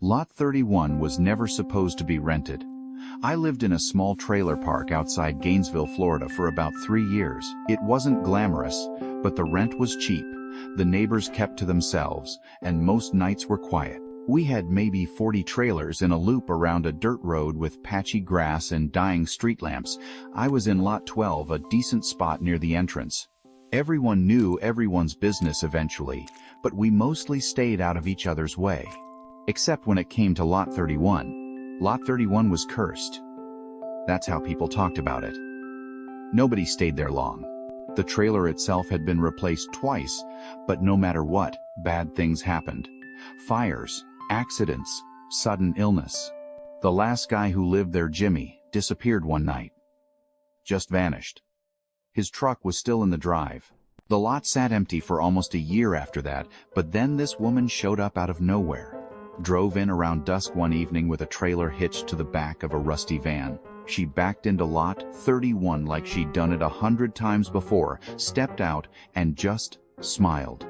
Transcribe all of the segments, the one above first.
Lot 31 was never supposed to be rented. I lived in a small trailer park outside Gainesville, Florida for about 3 years. It wasn't glamorous, but the rent was cheap. The neighbors kept to themselves, and most nights were quiet. We had maybe 40 trailers in a loop around a dirt road with patchy grass and dying street lamps. I was in Lot 12, a decent spot near the entrance. Everyone knew everyone's business eventually, but we mostly stayed out of each other's way. Except when it came to Lot 31. Lot 31 was cursed. That's how people talked about it. Nobody stayed there long. The trailer itself had been replaced twice, but no matter what, bad things happened. Fires, accidents, sudden illness. The last guy who lived there, Jimmy, disappeared one night. Just vanished. His truck was still in the drive. The lot sat empty for almost a year after that, but then this woman showed up out of nowhere. Drove in around dusk one evening with a trailer hitched to the back of a rusty van. She backed into Lot 31 like she'd done it 100 times before, stepped out, and just smiled.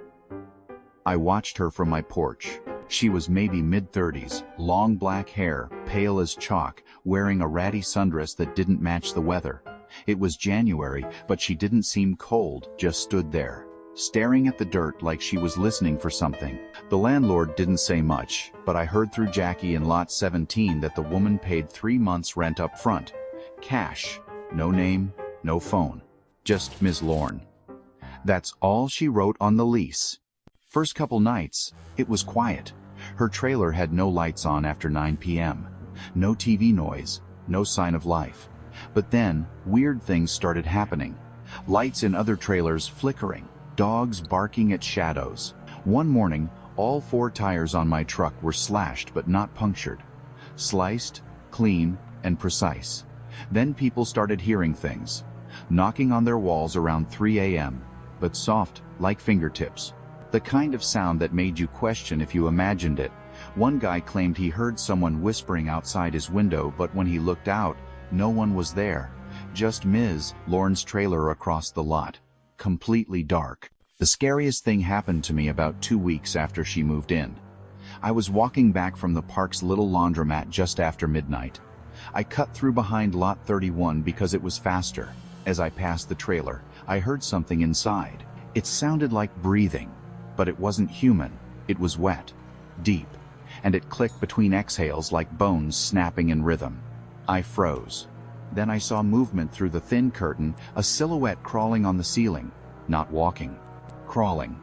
I watched her from my porch. She was maybe mid-30s, long black hair, pale as chalk, wearing a ratty sundress that didn't match the weather. It was January, but she didn't seem cold, just stood there, staring at the dirt like she was listening for something. The landlord didn't say much, but I heard through Jackie in Lot 17 that the woman paid 3 months' rent up front. Cash. No name, no phone. Just Ms. Lorne. That's all she wrote on the lease. First couple nights, it was quiet. Her trailer had no lights on after 9 p.m. No TV noise, no sign of life. But then, weird things started happening. Lights in other trailers flickering. Dogs barking at shadows. One morning, all 4 tires on my truck were slashed but not punctured. Sliced, clean, and precise. Then people started hearing things. Knocking on their walls around 3 a.m., but soft, like fingertips. The kind of sound that made you question if you imagined it. One guy claimed he heard someone whispering outside his window, but when he looked out, no one was there. Just Ms. Lorne's trailer across the lot. Completely dark. The scariest thing happened to me about 2 weeks after she moved in. I was walking back from the park's little laundromat just after midnight. I cut through behind Lot 31 because it was faster. As I passed the trailer, I heard something inside. It sounded like breathing, but it wasn't human. It was wet, deep, and it clicked between exhales like bones snapping in rhythm. I froze. Then I saw movement through the thin curtain, a silhouette crawling on the ceiling. Not walking. Crawling.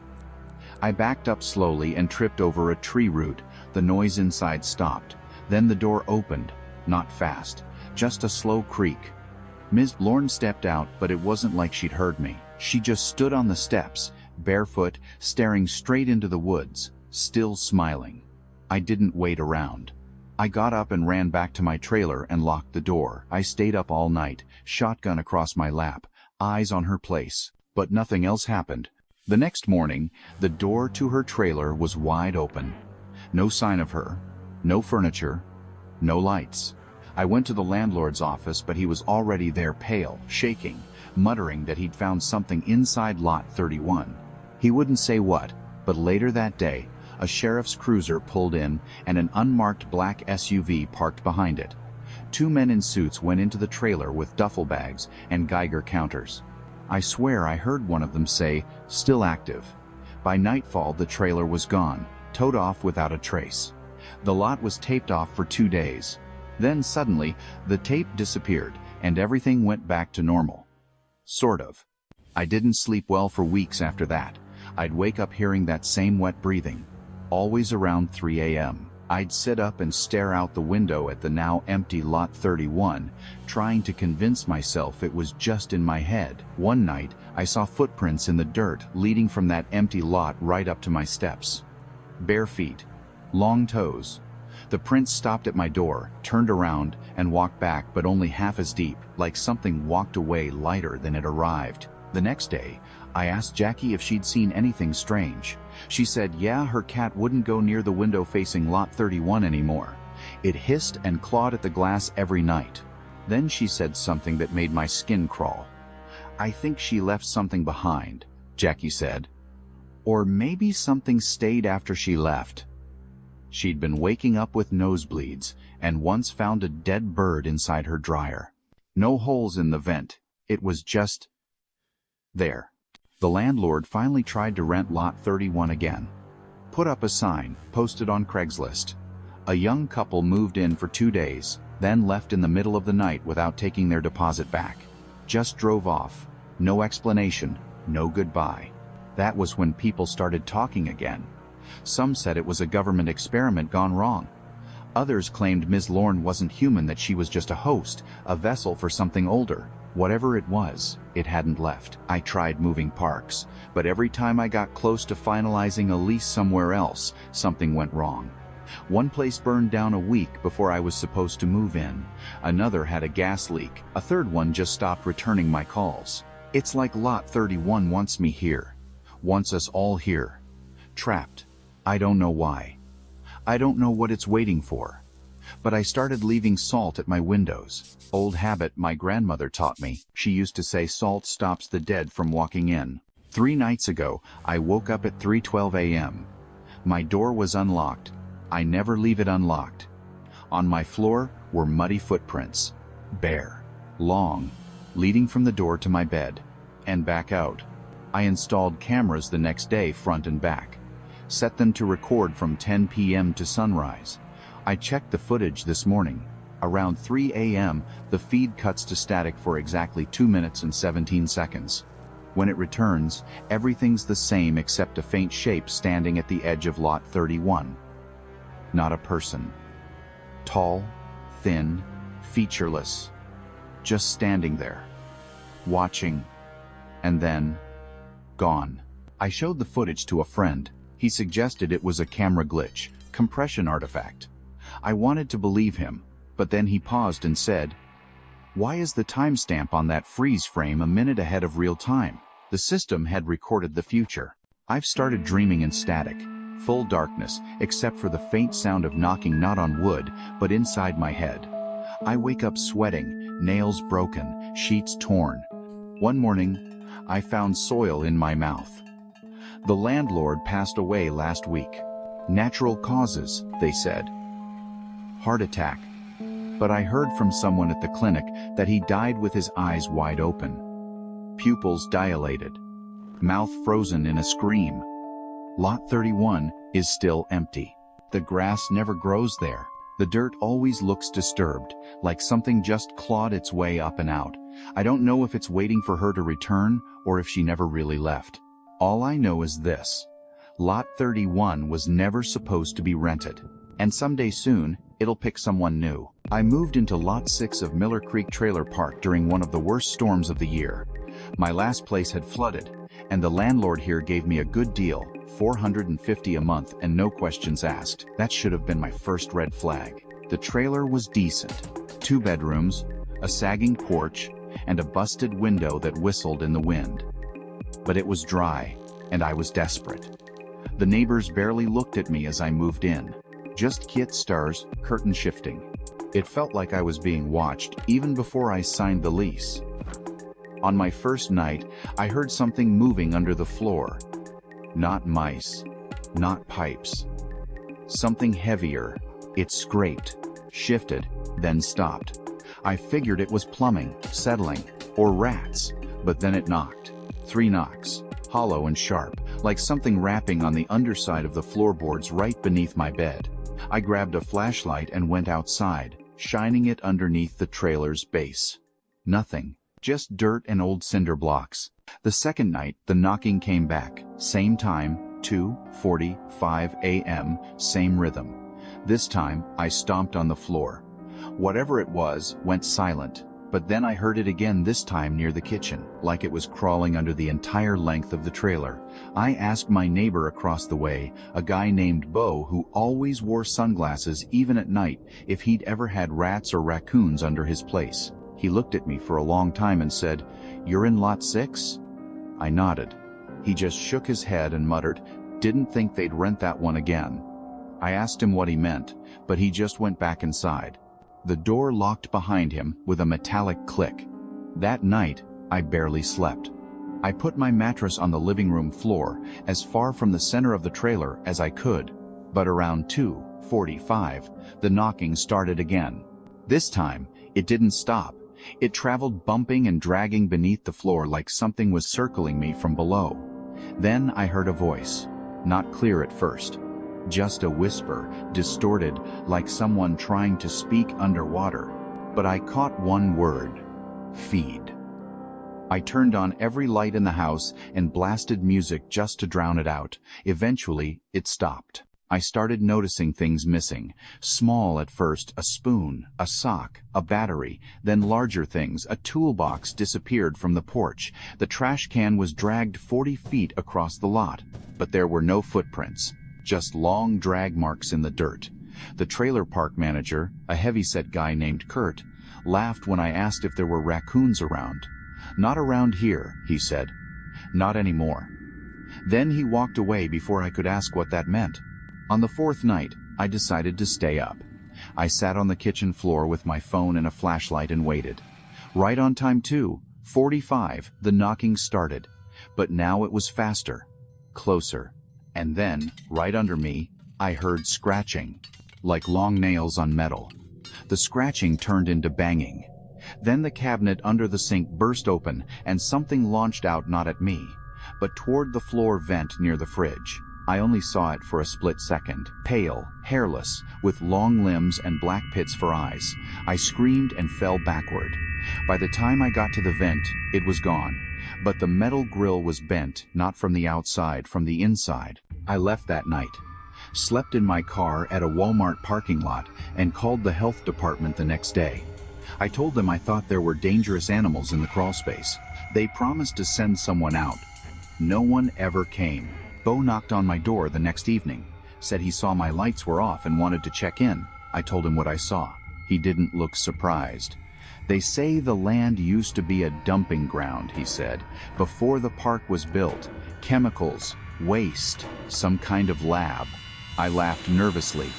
I backed up slowly and tripped over a tree root. The noise inside stopped. Then the door opened. Not fast. Just a slow creak. Ms. Lorne stepped out, but it wasn't like she'd heard me. She just stood on the steps, barefoot, staring straight into the woods, still smiling. I didn't wait around. I got up and ran back to my trailer and locked the door. I stayed up all night, shotgun across my lap, eyes on her place. But nothing else happened. The next morning, the door to her trailer was wide open. No sign of her. No furniture. No lights. I went to the landlord's office, but he was already there, pale, shaking, muttering that he'd found something inside Lot 31. He wouldn't say what, but later that day, a sheriff's cruiser pulled in and an unmarked black SUV parked behind it. 2 men in suits went into the trailer with duffel bags and Geiger counters. I swear I heard one of them say, "Still active." By nightfall, the trailer was gone, towed off without a trace. The lot was taped off for 2 days. Then suddenly, the tape disappeared and everything went back to normal. Sort of. I didn't sleep well for weeks after that. I'd wake up hearing that same wet breathing. Always around 3 a.m. I'd sit up and stare out the window at the now empty Lot 31, trying to convince myself it was just in my head. One night, I saw footprints in the dirt leading from that empty lot right up to my steps. Bare feet, long toes. The prints stopped at my door, turned around, and walked back, but only half as deep, like something walked away lighter than it arrived. The next day, I asked Jackie if she'd seen anything strange. She said, yeah, her cat wouldn't go near the window facing Lot 31 anymore. It hissed and clawed at the glass every night. Then she said something that made my skin crawl. I think she left something behind, Jackie said. Or maybe something stayed after she left. She'd been waking up with nosebleeds, and once found a dead bird inside her dryer. No holes in the vent, it was just there. The landlord finally tried to rent Lot 31 again. Put up a sign, posted on Craigslist. A young couple moved in for 2 days, then left in the middle of the night without taking their deposit back. Just drove off. No explanation, no goodbye. That was when people started talking again. Some said it was a government experiment gone wrong. Others claimed Ms. Lorne wasn't human, that she was just a host, a vessel for something older. Whatever it was, it hadn't left. I tried moving parks, but every time I got close to finalizing a lease somewhere else, something went wrong. One place burned down a week before I was supposed to move in. Another had a gas leak. A third one just stopped returning my calls. It's like Lot 31 wants me here. Wants us all here. Trapped. I don't know why. I don't know what it's waiting for. But I started leaving salt at my windows. Old habit my grandmother taught me. She used to say salt stops the dead from walking in. 3 nights ago, I woke up at 3:12 a.m. My door was unlocked. I never leave it unlocked. On my floor were muddy footprints. Bare. Long. Leading from the door to my bed. And back out. I installed cameras the next day, front and back. Set them to record from 10 p.m. to sunrise. I checked the footage this morning. Around 3 a.m., the feed cuts to static for exactly 2 minutes and 17 seconds. When it returns, everything's the same except a faint shape standing at the edge of Lot 31. Not a person. Tall, thin, featureless. Just standing there. Watching. And then, gone. I showed the footage to a friend. He suggested it was a camera glitch, compression artifact. I wanted to believe him, but then he paused and said, "Why is the timestamp on that freeze frame a minute ahead of real time?" The system had recorded the future. I've started dreaming in static, full darkness, except for the faint sound of knocking not on wood, but inside my head. I wake up sweating, nails broken, sheets torn. One morning, I found soil in my mouth. The landlord passed away last week. Natural causes, they said. Heart attack. But I heard from someone at the clinic that he died with his eyes wide open. Pupils dilated. Mouth frozen in a scream. Lot 31 is still empty. The grass never grows there. The dirt always looks disturbed, like something just clawed its way up and out. I don't know if it's waiting for her to return or if she never really left. All I know is this. Lot 31 was never supposed to be rented. And someday soon, it'll pick someone new. I moved into Lot 6 of Miller Creek Trailer Park during one of the worst storms of the year. My last place had flooded, and the landlord here gave me a good deal, $450 a month and no questions asked. That should have been my first red flag. The trailer was decent. 2 bedrooms, a sagging porch, and a busted window that whistled in the wind. But it was dry, and I was desperate. The neighbors barely looked at me as I moved in. Just kit stars, curtain shifting. It felt like I was being watched even before I signed the lease. On my first night, I heard something moving under the floor. Not mice, not pipes. Something heavier. It scraped, shifted, then stopped. I figured it was plumbing, settling, or rats, but then it knocked. 3 knocks, hollow and sharp, like something rapping on the underside of the floorboards right beneath my bed. I grabbed a flashlight and went outside, shining it underneath the trailer's base. Nothing, just dirt and old cinder blocks. The second night, the knocking came back. Same time, 2:45 a.m., same rhythm. This time, I stomped on the floor. Whatever it was went silent. But then I heard it again, this time near the kitchen, like it was crawling under the entire length of the trailer. I asked my neighbor across the way, a guy named Bo who always wore sunglasses even at night, if he'd ever had rats or raccoons under his place. He looked at me for a long time and said, "You're in Lot 6? I nodded. He just shook his head and muttered, "Didn't think they'd rent that one again." I asked him what he meant, but he just went back inside. The door locked behind him with a metallic click. That night, I barely slept. I put my mattress on the living room floor, as far from the center of the trailer as I could. But around 2:45, the knocking started again. This time, it didn't stop. It traveled bumping and dragging beneath the floor like something was circling me from below. Then I heard a voice, not clear at first. Just a whisper, distorted, like someone trying to speak underwater. But I caught one word: feed. I turned on every light in the house and blasted music just to drown it out. Eventually, it stopped. I started noticing things missing. Small at first, a spoon, a sock, a battery, then larger things. A toolbox disappeared from the porch. The trash can was dragged 40 feet across the lot. But there were no footprints, just long drag marks in the dirt. The trailer park manager, a heavyset guy named Kurt, laughed when I asked if there were raccoons around. "Not around here," he said. "Not anymore." Then he walked away before I could ask what that meant. On the fourth night, I decided to stay up. I sat on the kitchen floor with my phone and a flashlight and waited. Right on time, 2:45, the knocking started. But now it was faster, closer. And then, right under me, I heard scratching, like long nails on metal. The scratching turned into banging. Then the cabinet under the sink burst open, and something launched out, not at me, but toward the floor vent near the fridge. I only saw it for a split second. Pale, hairless, with long limbs and black pits for eyes. I screamed and fell backward. By the time I got to the vent, it was gone. But the metal grill was bent, not from the outside, from the inside. I left that night, slept in my car at a Walmart parking lot, and called the health department the next day. I told them I thought there were dangerous animals in the crawl space. They promised to send someone out. No one ever came. Bo knocked on my door the next evening, said he saw my lights were off and wanted to check in. I told him what I saw. He didn't look surprised. "They say the land used to be a dumping ground," he said, "before the park was built. Chemicals, waste, some kind of lab." I laughed nervously,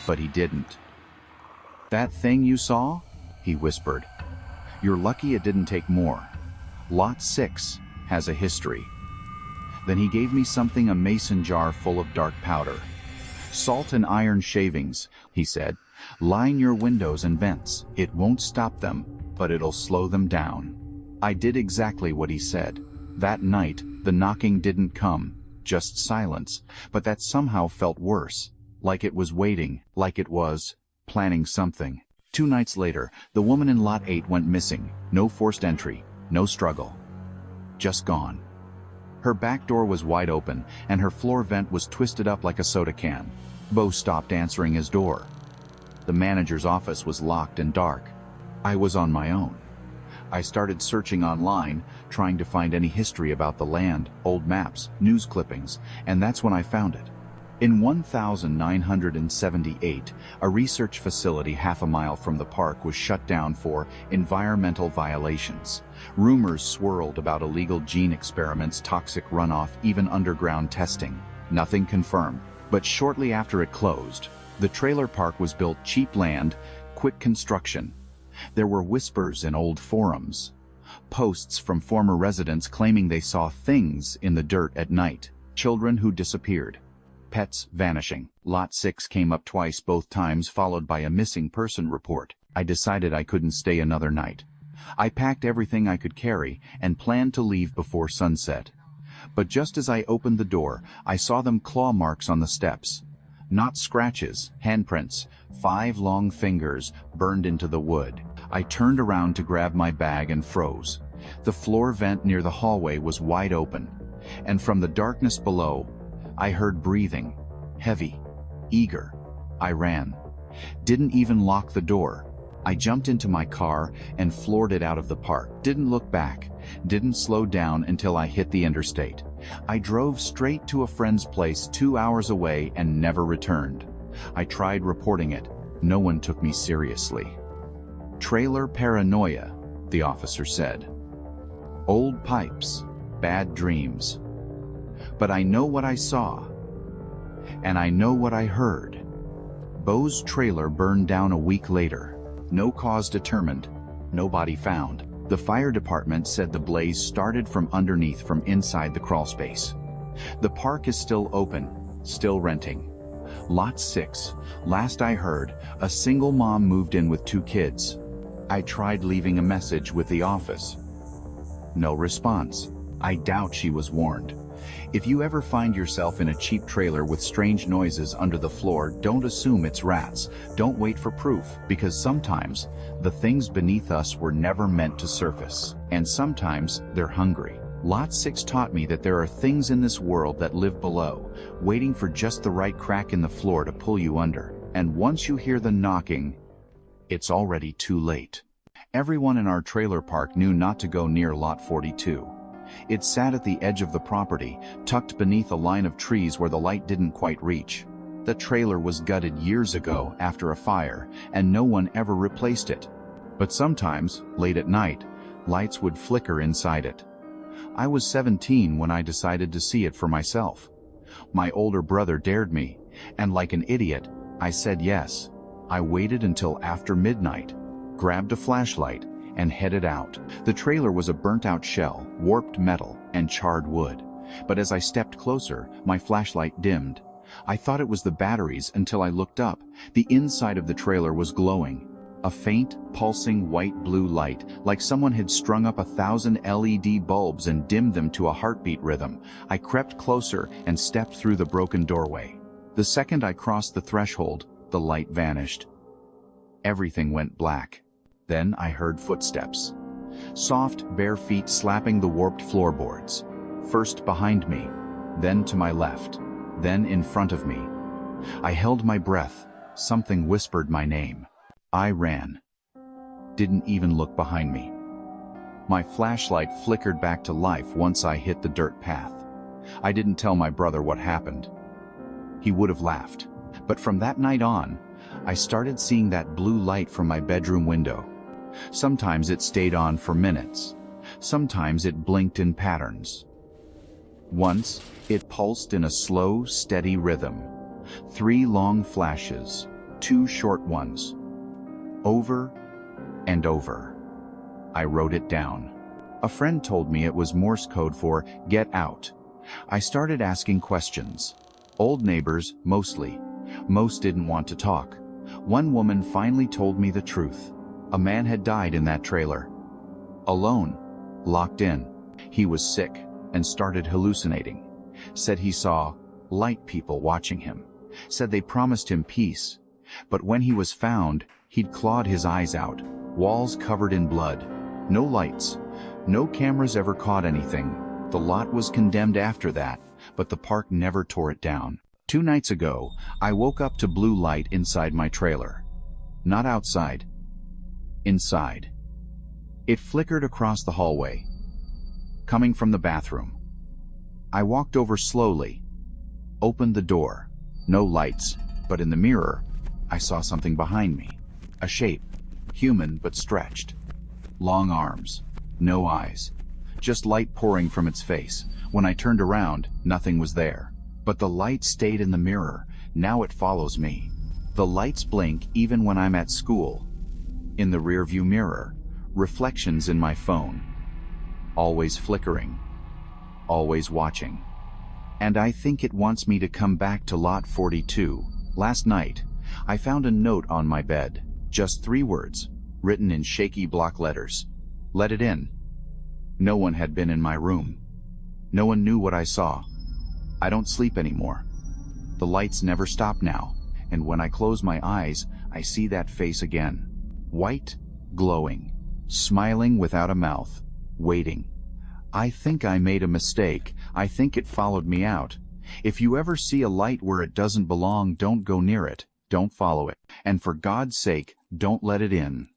but he didn't. "That thing you saw?" he whispered. "You're lucky it didn't take more. Lot 6 has a history." Then he gave me something, a mason jar full of dark powder. "Salt and iron shavings," he said. "Line your windows and vents. It won't stop them, but it'll slow them down." I did exactly what he said. That night, the knocking didn't come, just silence, but that somehow felt worse, like it was waiting, like it was planning something. 2 nights later, the woman in Lot 8 went missing. No forced entry, no struggle. Just gone. Her back door was wide open, and her floor vent was twisted up like a soda can. Bo stopped answering his door. The manager's office was locked and dark. I was on my own. I started searching online, trying to find any history about the land, old maps, news clippings, and that's when I found it. In 1978, a research facility half a mile from the park was shut down for environmental violations. Rumors swirled about illegal gene experiments, toxic runoff, even underground testing. Nothing confirmed. But shortly after it closed, the trailer park was built. Cheap land, quick construction. There were whispers in old forums, posts from former residents claiming they saw things in the dirt at night, children who disappeared, pets vanishing. Lot 6 came up twice, both times followed by a missing person report. I decided I couldn't stay another night. I packed everything I could carry and planned to leave before sunset. But just as I opened the door, I saw them claw marks on the steps. Not scratches, handprints, 5 long fingers burned into the wood. I turned around to grab my bag and froze. The floor vent near the hallway was wide open, and from the darkness below, I heard breathing, heavy, eager. I ran. Didn't even lock the door. I jumped into my car and floored it out of the park. Didn't look back. Didn't slow down until I hit the interstate. I drove straight to a friend's place 2 hours away and never returned. I tried reporting it. No one took me seriously. "Trailer paranoia," the officer said. "Old pipes, bad dreams. But I know what I saw, and I know what I heard." Bo's trailer burned down a week later. No cause determined, no body found. The fire department said the blaze started from underneath, from inside the crawl space. The park is still open, still renting. Lot 6. Last I heard, a single mom moved in with 2 kids. I tried leaving a message with the office. No response. I doubt she was warned. If you ever find yourself in a cheap trailer with strange noises under the floor, don't assume it's rats. Don't wait for proof, because sometimes the things beneath us were never meant to surface. And sometimes they're hungry. Lot 6 taught me that there are things in this world that live below, waiting for just the right crack in the floor to pull you under. And once you hear the knocking, it's already too late. Everyone in our trailer park knew not to go near Lot 42. It sat at the edge of the property, tucked beneath a line of trees where the light didn't quite reach. The trailer was gutted years ago after a fire, and no one ever replaced it. But sometimes, late at night, lights would flicker inside it. I was 17 when I decided to see it for myself. My older brother dared me, and like an idiot, I said yes. I waited until after midnight, grabbed a flashlight, and headed out. The trailer was a burnt-out shell, warped metal, and charred wood. But as I stepped closer, my flashlight dimmed. I thought it was the batteries until I looked up. The inside of the trailer was glowing. A faint, pulsing white-blue light, like someone had strung up 1,000 LED bulbs and dimmed them to a heartbeat rhythm. I crept closer and stepped through the broken doorway. The second I crossed the threshold, the light vanished. Everything went black. Then I heard footsteps. Soft, bare feet slapping the warped floorboards. First behind me, then to my left, then in front of me. I held my breath. Something whispered my name. I ran. Didn't even look behind me. My flashlight flickered back to life once I hit the dirt path. I didn't tell my brother what happened. He would have laughed. But from that night on, I started seeing that blue light from my bedroom window. Sometimes it stayed on for minutes. Sometimes it blinked in patterns. Once, it pulsed in a slow, steady rhythm. 3 long flashes, 2 short ones. Over and over. I wrote it down. A friend told me it was Morse code for "get out." I started asking questions. Old neighbors, mostly. Most didn't want to talk. One woman finally told me the truth. A man had died in that trailer. Alone. Locked in. He was sick and started hallucinating. Said he saw light people watching him. Said they promised him peace. But when he was found, he'd clawed his eyes out. Walls covered in blood. No lights. No cameras ever caught anything. The lot was condemned after that, but the park never tore it down. 2 nights ago, I woke up to blue light inside my trailer. Not outside. Inside. It flickered across the hallway, coming from the bathroom. I walked over slowly, opened the door. No lights, but in the mirror, I saw something behind me. A shape, human but stretched. Long arms, no eyes, just light pouring from its face. When I turned around, nothing was there. But the light stayed in the mirror. Now it follows me. The lights blink even when I'm at school. In the rearview mirror, reflections in my phone. Always flickering. Always watching. And I think it wants me to come back to Lot 42. Last night, I found a note on my bed. Just 3 words, written in shaky block letters. Let it in. No one had been in my room. No one knew what I saw. I don't sleep anymore. The lights never stop now, and when I close my eyes, I see that face again. White, glowing, smiling without a mouth, waiting. I think I made a mistake. I think it followed me out. If you ever see a light where it doesn't belong, don't go near it. Don't follow it. And for God's sake, don't let it in.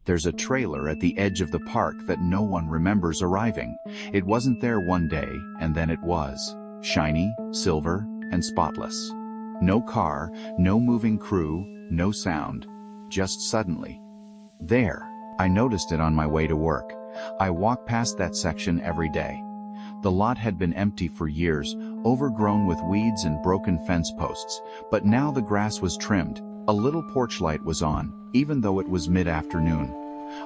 There's a trailer at the edge of the park that no one remembers arriving. It wasn't there one day, and then it was. Shiny, silver, and spotless. No car, no moving crew, no sound. Just suddenly. There. I noticed it on my way to work. I walk past that section every day. The lot had been empty for years, overgrown with weeds and broken fence posts, but now the grass was trimmed. A little porch light was on, even though it was mid-afternoon.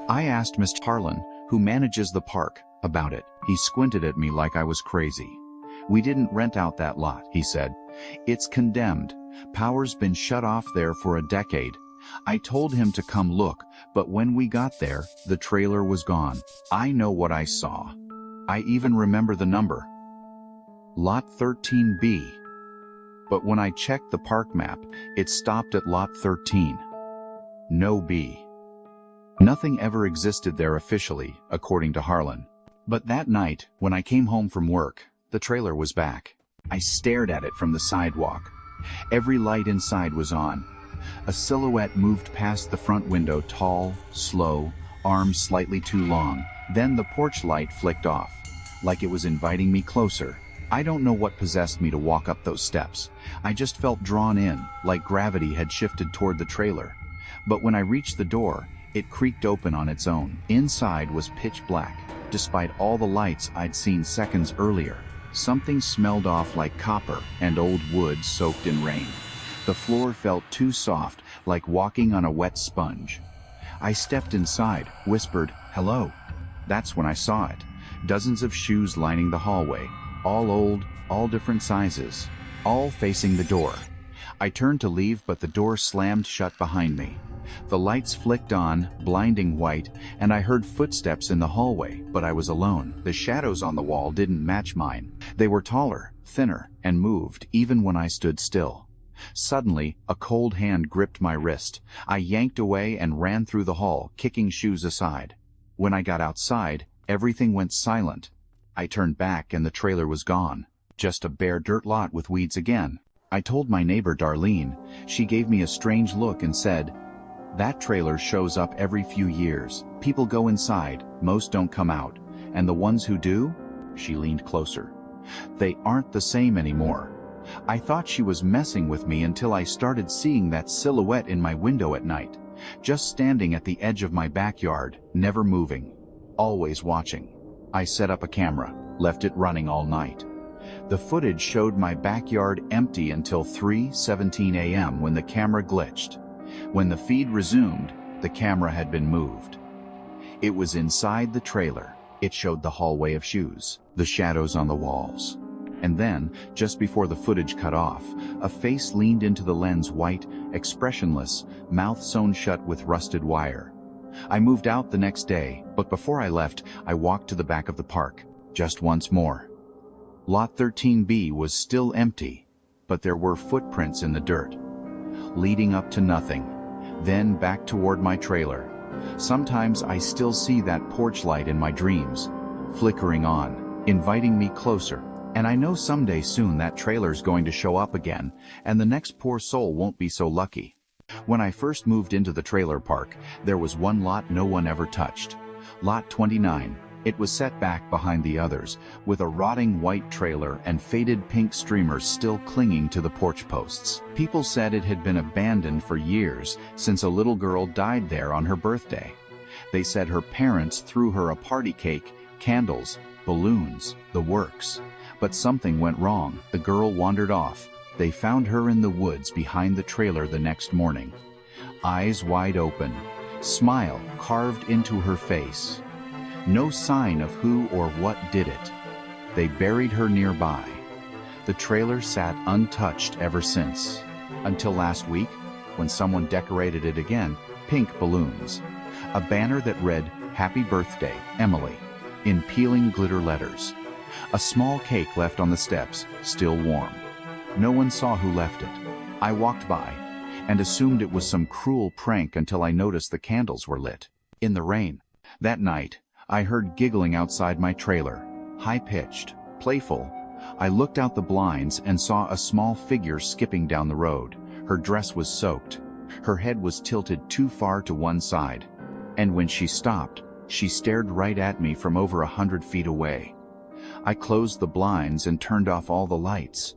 I asked Mr. Harlan, who manages the park, about it. He squinted at me like I was crazy. We didn't rent out that lot, he said. "It's condemned. Power's been shut off there for a decade." I told him to come look, but when we got there, the trailer was gone. I know what I saw. I even remember the number. Lot 13B. But when I checked the park map, it stopped at Lot 13. No B. Nothing ever existed there officially, according to Harlan. But that night, when I came home from work, the trailer was back. I stared at it from the sidewalk. Every light inside was on. A silhouette moved past the front window, tall, slow, arms slightly too long. Then the porch light flicked off, like it was inviting me closer. I don't know what possessed me to walk up those steps. I just felt drawn in, like gravity had shifted toward the trailer. But when I reached the door, it creaked open on its own. Inside was pitch black, despite all the lights I'd seen seconds earlier. Something smelled off like copper and old wood soaked in rain. The floor felt too soft, like walking on a wet sponge. I stepped inside, whispered, "Hello." That's when I saw it. Dozens of shoes lining the hallway, all old, all different sizes, all facing the door. I turned to leave, but the door slammed shut behind me. The lights flicked on, blinding white, and I heard footsteps in the hallway, but I was alone. The shadows on the wall didn't match mine. They were taller, thinner, and moved, even when I stood still. Suddenly, a cold hand gripped my wrist. I yanked away and ran through the hall, kicking shoes aside. When I got outside, everything went silent. I turned back and the trailer was gone. Just a bare dirt lot with weeds again. I told my neighbor Darlene. She gave me a strange look and said, "That trailer shows up every few years. People go inside, most don't come out. And the ones who do?" She leaned closer. "They aren't the same anymore." I thought she was messing with me until I started seeing that silhouette in my window at night, just standing at the edge of my backyard, never moving, always watching. I set up a camera, left it running all night. The footage showed my backyard empty until 3:17 a.m. when the camera glitched. When the feed resumed, the camera had been moved. It was inside the trailer. It showed the hallway of shoes, the shadows on the walls. And then, just before the footage cut off, a face leaned into the lens, white, expressionless, mouth sewn shut with rusted wire. I moved out the next day, but before I left, I walked to the back of the park, just once more. Lot 13B was still empty, but there were footprints in the dirt, leading up to nothing, then back toward my trailer. Sometimes I still see that porch light in my dreams, flickering on, inviting me closer. And I know someday soon that trailer's going to show up again, and the next poor soul won't be so lucky. When I first moved into the trailer park, there was one lot no one ever touched. Lot 29. It was set back behind the others, with a rotting white trailer and faded pink streamers still clinging to the porch posts. People said it had been abandoned for years, since a little girl died there on her birthday. They said her parents threw her a party cake, candles, balloons, the works. But something went wrong. The girl wandered off. They found her in the woods behind the trailer the next morning. Eyes wide open, smile carved into her face. No sign of who or what did it. They buried her nearby. The trailer sat untouched ever since. Until last week, when someone decorated it again, pink balloons. A banner that read, "Happy Birthday, Emily," in peeling glitter letters. A small cake left on the steps, still warm. No one saw who left it. I walked by and assumed it was some cruel prank until I noticed the candles were lit. In the rain. That night, I heard giggling outside my trailer, high-pitched, playful. I looked out the blinds and saw a small figure skipping down the road. Her dress was soaked. Her head was tilted too far to one side. And when she stopped, she stared right at me from over 100 feet away. I closed the blinds and turned off all the lights.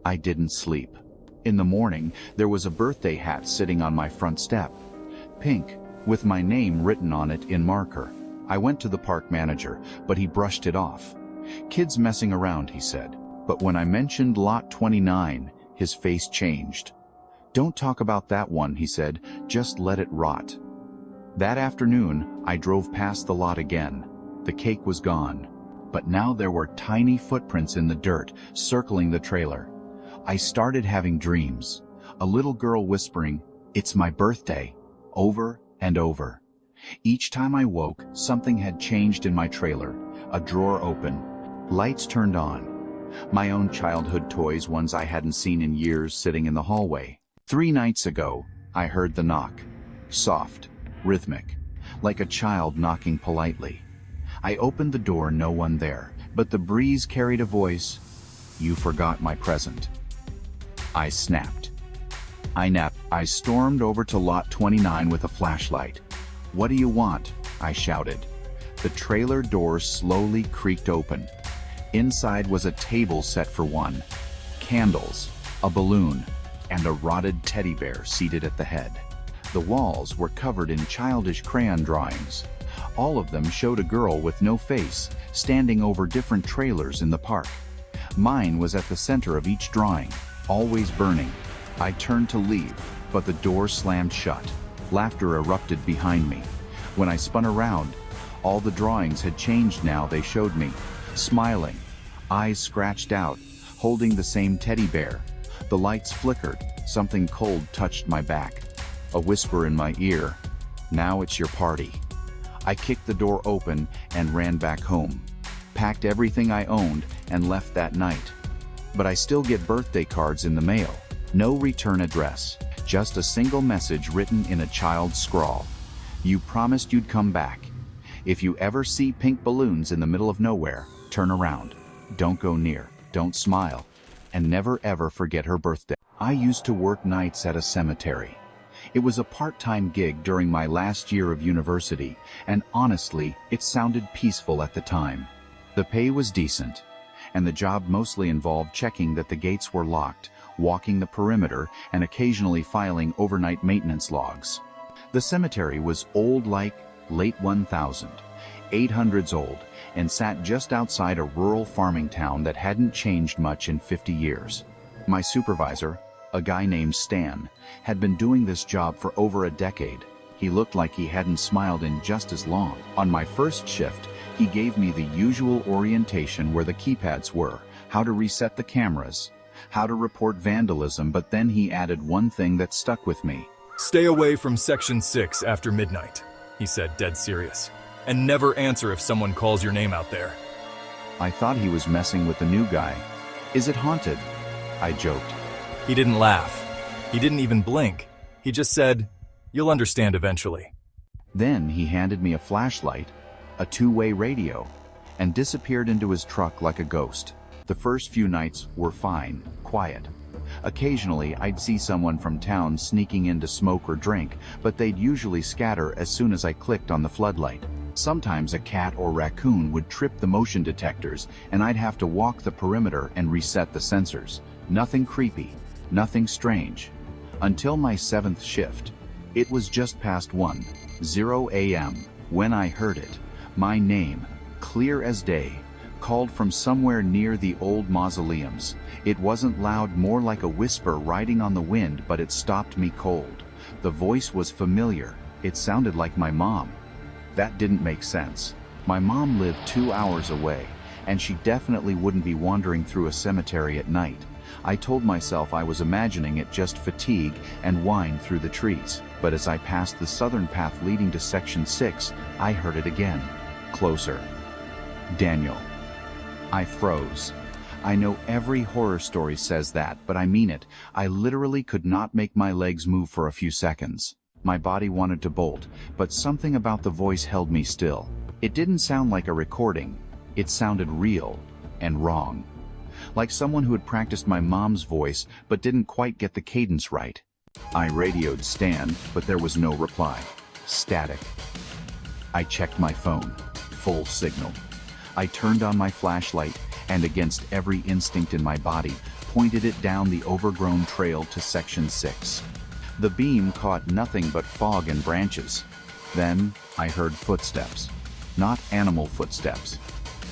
I didn't sleep. In the morning, there was a birthday hat sitting on my front step. Pink, with my name written on it in marker. I went to the park manager, but he brushed it off. "Kids messing around," he said. But when I mentioned Lot 29, his face changed. "Don't talk about that one," he said. "Just let it rot." That afternoon, I drove past the lot again. The cake was gone. But now there were tiny footprints in the dirt, circling the trailer. I started having dreams. A little girl whispering, "It's my birthday," over and over. Each time I woke, something had changed in my trailer. A drawer open, lights turned on. My own childhood toys, ones I hadn't seen in years, sitting in the hallway. 3 nights ago, I heard the knock. Soft, rhythmic, like a child knocking politely. I opened the door, no one there, but the breeze carried a voice. "You forgot my present." I snapped. I stormed over to lot 29 with a flashlight. "What do you want?" I shouted. The trailer doors slowly creaked open. Inside was a table set for one, candles, a balloon, and a rotted teddy bear seated at the head. The walls were covered in childish crayon drawings. All of them showed a girl with no face, standing over different trailers in the park. Mine was at the center of each drawing, always burning. I turned to leave, but the door slammed shut. Laughter erupted behind me. When I spun around, all the drawings had changed now. They showed me, smiling, eyes scratched out, holding the same teddy bear. The lights flickered, something cold touched my back. A whisper in my ear, "Now it's your party." I kicked the door open and ran back home, packed everything I owned, and left that night. But I still get birthday cards in the mail. No return address, just a single message written in a child's scrawl. "You promised you'd come back. If you ever see pink balloons in the middle of nowhere, turn around. Don't go near, don't smile, and never ever forget her birthday." I used to work nights at a cemetery. It was a part-time gig during my last year of university, and honestly, it sounded peaceful at the time. The pay was decent, and the job mostly involved checking that the gates were locked, walking the perimeter, and occasionally filing overnight maintenance logs. The cemetery was old, like late 1800s old, and sat just outside a rural farming town that hadn't changed much in 50 years. My supervisor, a guy named Stan, had been doing this job for over a decade. He looked like he hadn't smiled in just as long. On my first shift, he gave me the usual orientation where the keypads were, how to reset the cameras, how to report vandalism, but then he added one thing that stuck with me. "Stay away from Section 6 after midnight," he said, dead serious. "And never answer if someone calls your name out there." I thought he was messing with the new guy. "Is it haunted?" I joked. He didn't laugh. He didn't even blink. He just said, "You'll understand eventually." Then he handed me a flashlight, a 2-way radio, and disappeared into his truck like a ghost. The first few nights were fine, quiet. Occasionally, I'd see someone from town sneaking in to smoke or drink, but they'd usually scatter as soon as I clicked on the floodlight. Sometimes a cat or raccoon would trip the motion detectors, and I'd have to walk the perimeter and reset the sensors. Nothing creepy, nothing strange. Until my 7th shift. It was just past 1:00 a.m. when I heard it. My name, clear as day, called from somewhere near the old mausoleums. It wasn't loud, more like a whisper riding on the wind, but it stopped me cold. The voice was familiar. It sounded like my mom. That didn't make sense. My mom lived 2 hours away, and she definitely wouldn't be wandering through a cemetery at night. I told myself I was imagining it, just fatigue and wind through the trees. But as I passed the southern path leading to Section 6, I heard it again. Closer. "Daniel." I froze. I know every horror story says that, but I mean it. I literally could not make my legs move for a few seconds. My body wanted to bolt, but something about the voice held me still. It didn't sound like a recording. It sounded real and wrong. Like someone who had practiced my mom's voice but didn't quite get the cadence right. I radioed Stan, but there was no reply. Static. I checked my phone. Full signal. I turned on my flashlight, and against every instinct in my body, pointed it down the overgrown trail to Section 6. The beam caught nothing but fog and branches. Then I heard footsteps. Not animal footsteps.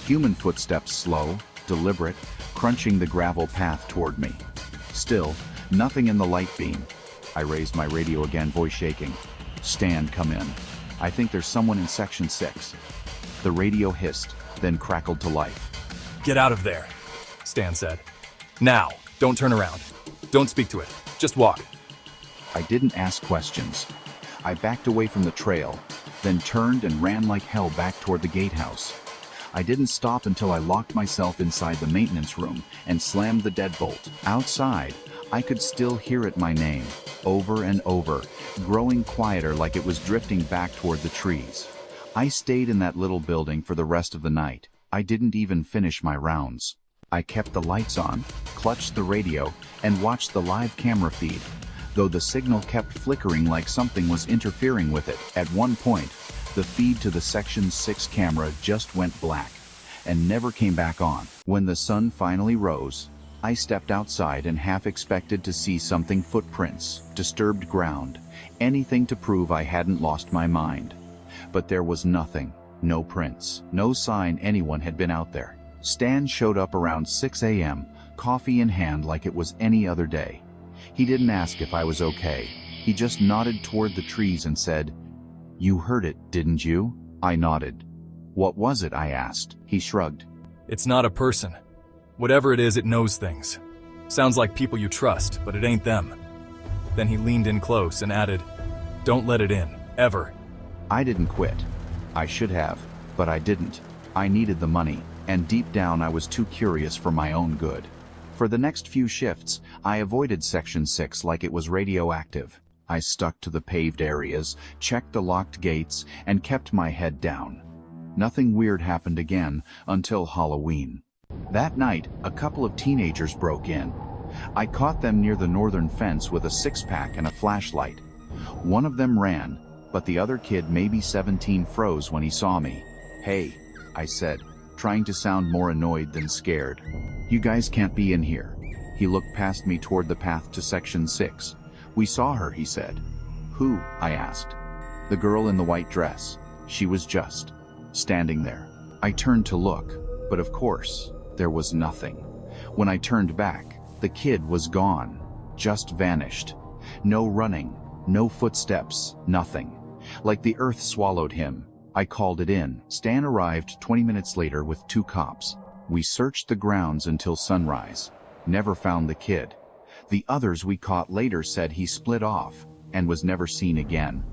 Human footsteps, slow, deliberate, crunching the gravel path toward me. Still, nothing in the light beam. I raised my radio again, voice shaking. "Stan, come in. I think there's someone in Section 6. The radio hissed, then crackled to life. "Get out of there," Stan said. "Now." Don't turn around. Don't speak to it. Just walk. I didn't ask questions. I backed away from the trail, then turned and ran like hell back toward the gatehouse. I didn't stop until I locked myself inside the maintenance room and slammed the deadbolt. Outside, I could still hear it, my name, over and over, growing quieter like it was drifting back toward the trees. I stayed in that little building for the rest of the night. I didn't even finish my rounds. I kept the lights on, clutched the radio, and watched the live camera feed, though the signal kept flickering like something was interfering with it. At one point, the feed to the Section 6 camera just went black and never came back on. When the sun finally rose, I stepped outside and half expected to see something: footprints, disturbed ground, anything to prove I hadn't lost my mind. But there was nothing, no prints, no sign anyone had been out there. Stan showed up around 6 a.m., coffee in hand like it was any other day. He didn't ask if I was okay. He just nodded toward the trees and said, "You heard it, didn't you?" I nodded. "What was it?" I asked. He shrugged. It's not a person. Whatever it is, it knows things. Sounds like people you trust, but it ain't them. Then he leaned in close and added, "Don't let it in, ever." I didn't quit. I should have, but I didn't. I needed the money, and deep down I was too curious for my own good. For the next few shifts, I avoided Section 6 like it was radioactive. I stuck to the paved areas, checked the locked gates, and kept my head down. Nothing weird happened again until Halloween. That night, a couple of teenagers broke in. I caught them near the northern fence with a six-pack and a flashlight. One of them ran, but the other kid, maybe 17, froze when he saw me. "Hey," I said, trying to sound more annoyed than scared. "You guys can't be in here." He looked past me toward the path to Section 6. "We saw her," he said. "Who?" I asked. "The girl in the white dress. She was just standing there." I turned to look, but of course, there was nothing. When I turned back, the kid was gone, just vanished. No running, no footsteps, nothing. Like the earth swallowed him. I called it in. Stan arrived 20 minutes later with 2 cops. We searched the grounds until sunrise. Never found the kid. The others we caught later said he split off and was never seen again.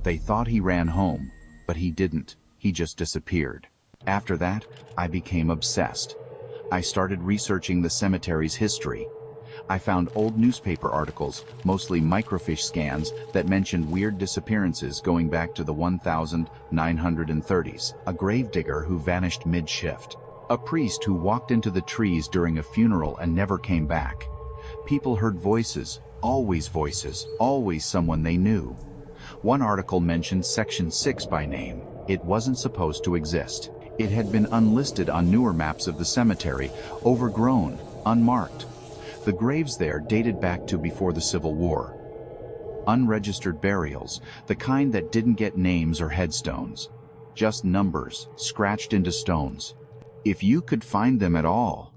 They thought he ran home, but he didn't. He just disappeared. After that, I became obsessed. I started researching the cemetery's history. I found old newspaper articles, mostly microfiche scans, that mentioned weird disappearances going back to the 1930s. A gravedigger who vanished mid-shift. A priest who walked into the trees during a funeral and never came back. People heard voices, always someone they knew. One article mentioned Section 6 by name. It wasn't supposed to exist. It had been unlisted on newer maps of the cemetery, overgrown, unmarked. The graves there dated back to before the Civil War. Unregistered burials, the kind that didn't get names or headstones. Just numbers, scratched into stones. If you could find them at all.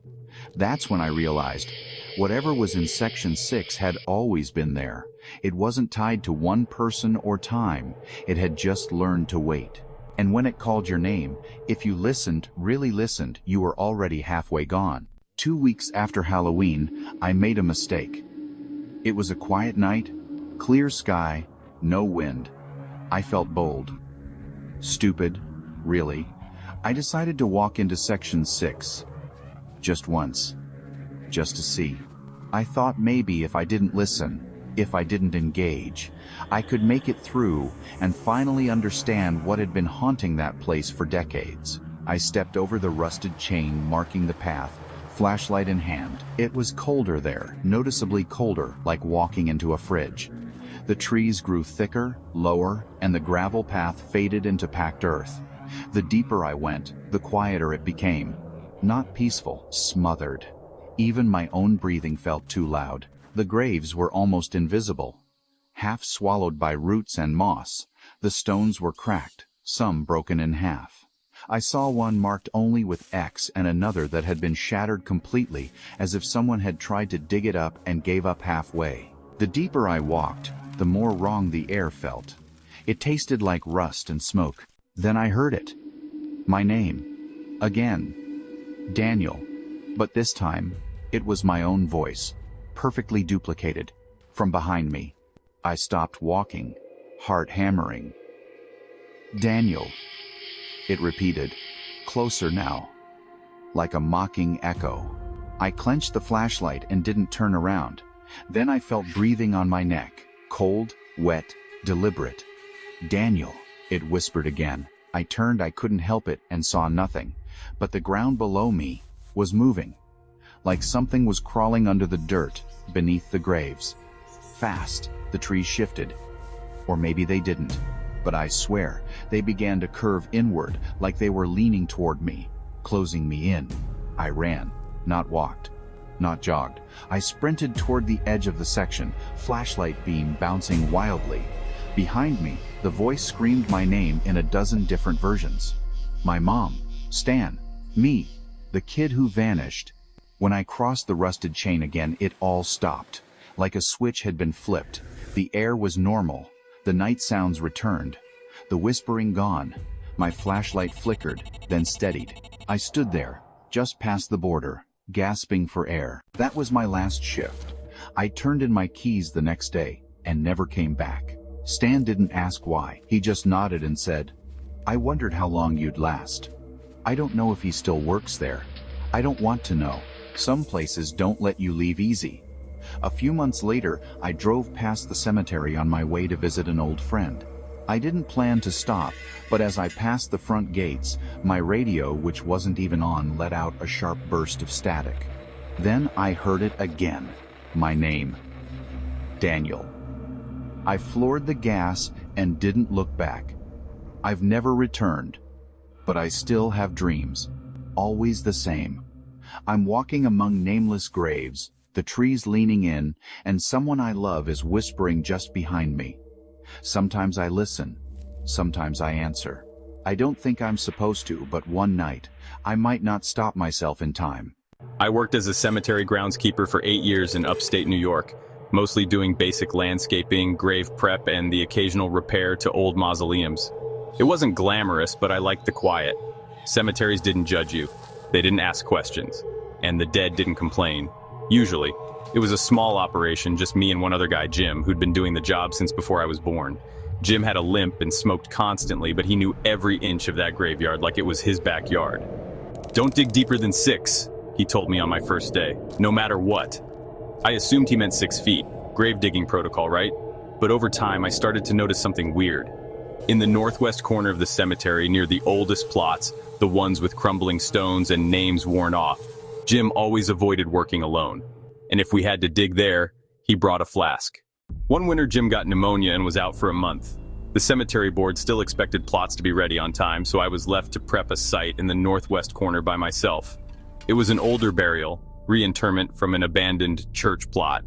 That's when I realized, whatever was in Section 6 had always been there. It wasn't tied to one person or time. It had just learned to wait. And when it called your name, if you listened, really listened, you were already halfway gone. 2 weeks after Halloween, I made a mistake. It was a quiet night, clear sky, no wind. I felt bold. Stupid, really. I decided to walk into Section 6. Just once. Just to see. I thought maybe if I didn't listen, if I didn't engage, I could make it through and finally understand what had been haunting that place for decades. I stepped over the rusted chain marking the path, flashlight in hand. It was colder there, noticeably colder, like walking into a fridge. The trees grew thicker, lower, and the gravel path faded into packed earth. The deeper I went, the quieter it became. Not peaceful, smothered. Even my own breathing felt too loud. The graves were almost invisible. Half swallowed by roots and moss, the stones were cracked, some broken in half. I saw one marked only with X and another that had been shattered completely, as if someone had tried to dig it up and gave up halfway. The deeper I walked, the more wrong the air felt. It tasted like rust and smoke. Then I heard it. My name. Again. Daniel. But this time, it was my own voice. perfectly duplicated, from behind me. I stopped walking, heart hammering. "Daniel," it repeated, closer now, like a mocking echo. I clenched the flashlight and didn't turn around. Then I felt breathing on my neck, cold, wet, deliberate. "Daniel," it whispered again. I turned, I couldn't help it, and saw nothing. But the ground below me was moving, like something was crawling under the dirt beneath the graves. Fast, the trees shifted. Or maybe they didn't. But I swear, they began to curve inward, like they were leaning toward me, closing me in. I ran, not walked, not jogged. I sprinted toward the edge of the section, flashlight beam bouncing wildly. Behind me, the voice screamed my name in a dozen different versions. My mom, Stan, me, the kid who vanished. When I crossed the rusted chain again, it all stopped, like a switch had been flipped. The air was normal. The night sounds returned. The whispering gone. My flashlight flickered, then steadied. I stood there, just past the border, gasping for air. That was my last shift. I turned in my keys the next day, and never came back. Stan didn't ask why. He just nodded and said, "I wondered how long you'd last. I don't know if he still works there. I don't want to know. Some places don't let you leave easy." A few months later, I drove past the cemetery on my way to visit an old friend. I didn't plan to stop, but as I passed the front gates, my radio, which wasn't even on, let out a sharp burst of static. Then I heard it again. My name. Daniel. I floored the gas and didn't look back. I've never returned, but I still have dreams. Always the same. I'm walking among nameless graves, the trees leaning in, and someone I love is whispering just behind me. Sometimes I listen, sometimes I answer. I don't think I'm supposed to, but one night, I might not stop myself in time. I worked as a cemetery groundskeeper for 8 years in upstate New York, mostly doing basic landscaping, grave prep, and the occasional repair to old mausoleums. It wasn't glamorous, but I liked the quiet. Cemeteries didn't judge you. They didn't ask questions. And the dead didn't complain. Usually. It was a small operation, just me and one other guy, Jim, who'd been doing the job since before I was born. Jim had a limp and smoked constantly, but he knew every inch of that graveyard like it was his backyard. "Don't dig deeper than 6, he told me on my first day, no matter what. I assumed he meant 6 feet, grave digging protocol, right? But over time, I started to notice something weird. In the northwest corner of the cemetery, near the oldest plots, the ones with crumbling stones and names worn off, Jim always avoided working alone. And if we had to dig there, he brought a flask. One winter, Jim got pneumonia and was out for a month. The cemetery board still expected plots to be ready on time, so I was left to prep a site in the northwest corner by myself. It was an older burial, reinterment from an abandoned church plot.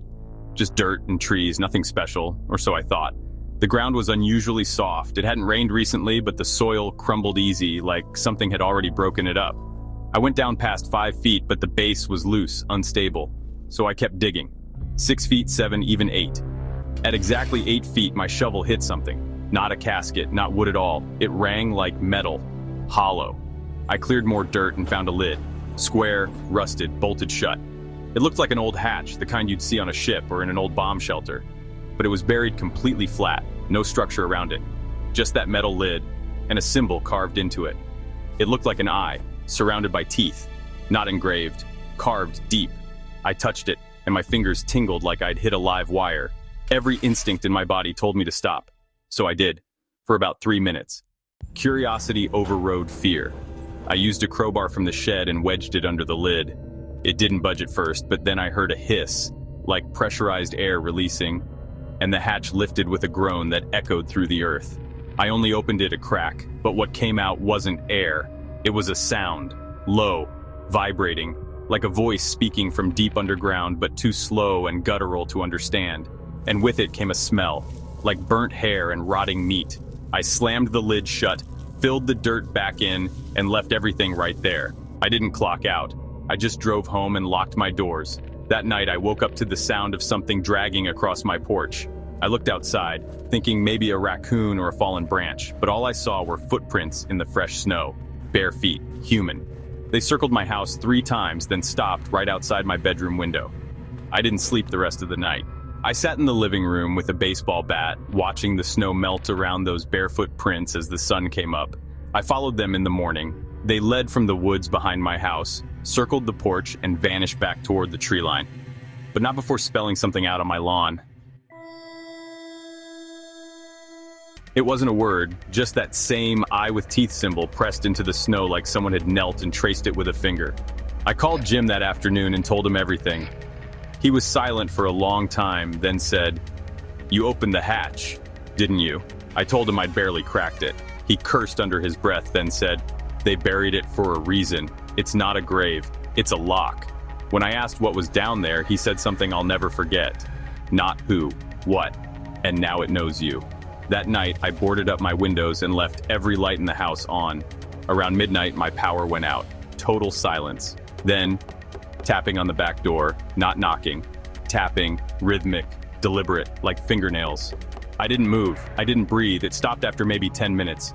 Just dirt and trees, nothing special, or so I thought. The ground was unusually soft. It hadn't rained recently, but the soil crumbled easy, like something had already broken it up. I went down past 5 feet, but the base was loose, unstable. So I kept digging. 6 feet, 7, even 8. At exactly 8 feet, my shovel hit something. Not a casket, not wood at all. It rang like metal, hollow. I cleared more dirt and found a lid. Square, rusted, bolted shut. It looked like an old hatch, the kind you'd see on a ship or in an old bomb shelter. But it was buried completely flat, no structure around it. Just that metal lid, and a symbol carved into it. It looked like an eye, surrounded by teeth, not engraved, carved deep. I touched it, and my fingers tingled like I'd hit a live wire. Every instinct in my body told me to stop. So I did, for about 3 minutes. Curiosity overrode fear. I used a crowbar from the shed and wedged it under the lid. It didn't budge at first, but then I heard a hiss, like pressurized air releasing, and the hatch lifted with a groan that echoed through the earth. I only opened it a crack, but what came out wasn't air. It was a sound, low, vibrating, like a voice speaking from deep underground, but too slow and guttural to understand. And with it came a smell, like burnt hair and rotting meat. I slammed the lid shut, filled the dirt back in, and left everything right there. I didn't clock out. I just drove home and locked my doors. That night, I woke up to the sound of something dragging across my porch. I looked outside, thinking maybe a raccoon or a fallen branch, but all I saw were footprints in the fresh snow. Bare feet, human. They circled my house 3 times, then stopped right outside my bedroom window. I didn't sleep the rest of the night. I sat in the living room with a baseball bat, watching the snow melt around those barefoot prints as the sun came up. I followed them in the morning. They led from the woods behind my house, circled the porch, and vanished back toward the tree line. But not before spelling something out on my lawn. It wasn't a word, just that same eye with teeth symbol pressed into the snow like someone had knelt and traced it with a finger. I called Jim that afternoon and told him everything. He was silent for a long time, then said, "You opened the hatch, didn't you?" I told him I'd barely cracked it. He cursed under his breath, then said, "They buried it for a reason. It's not a grave, it's a lock." When I asked what was down there, he said something I'll never forget. Not who, what, and now it knows you. That night, I boarded up my windows and left every light in the house on. Around midnight, my power went out. Total silence. Then, tapping on the back door, not knocking. Tapping, rhythmic, deliberate, like fingernails. I didn't move. I didn't breathe. It stopped after maybe 10 minutes.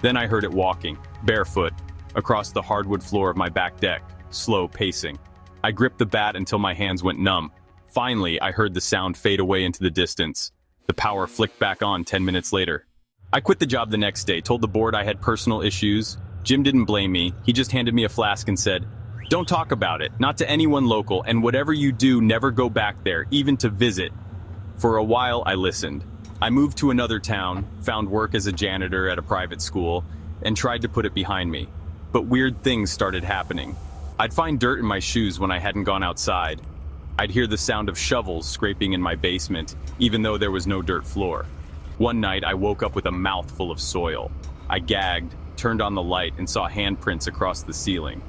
Then I heard it walking, barefoot, across the hardwood floor of my back deck, slow pacing. I gripped the bat until my hands went numb. Finally, I heard the sound fade away into the distance. The power flicked back on 10 minutes later. I quit the job the next day, told the board I had personal issues. Jim didn't blame me. He just handed me a flask and said, "Don't talk about it, not to anyone local, and whatever you do, never go back there, even to visit." For a while, I listened. I moved to another town, found work as a janitor at a private school, and tried to put it behind me. But weird things started happening. I'd find dirt in my shoes when I hadn't gone outside. I'd hear the sound of shovels scraping in my basement, even though there was no dirt floor. One night, I woke up with a mouthful of soil. I gagged, turned on the light, and saw handprints across the ceiling.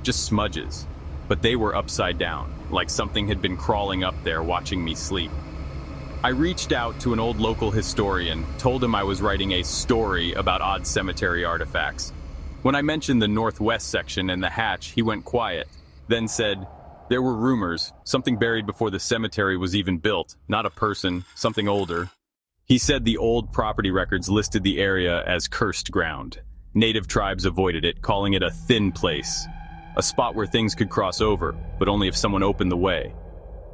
Just smudges. But they were upside down, like something had been crawling up there watching me sleep. I reached out to an old local historian, told him I was writing a story about odd cemetery artifacts. When I mentioned the northwest section and the hatch, he went quiet, then said, "There were rumors, something buried before the cemetery was even built, not a person, something older." He said the old property records listed the area as cursed ground. Native tribes avoided it, calling it a thin place, a spot where things could cross over, but only if someone opened the way.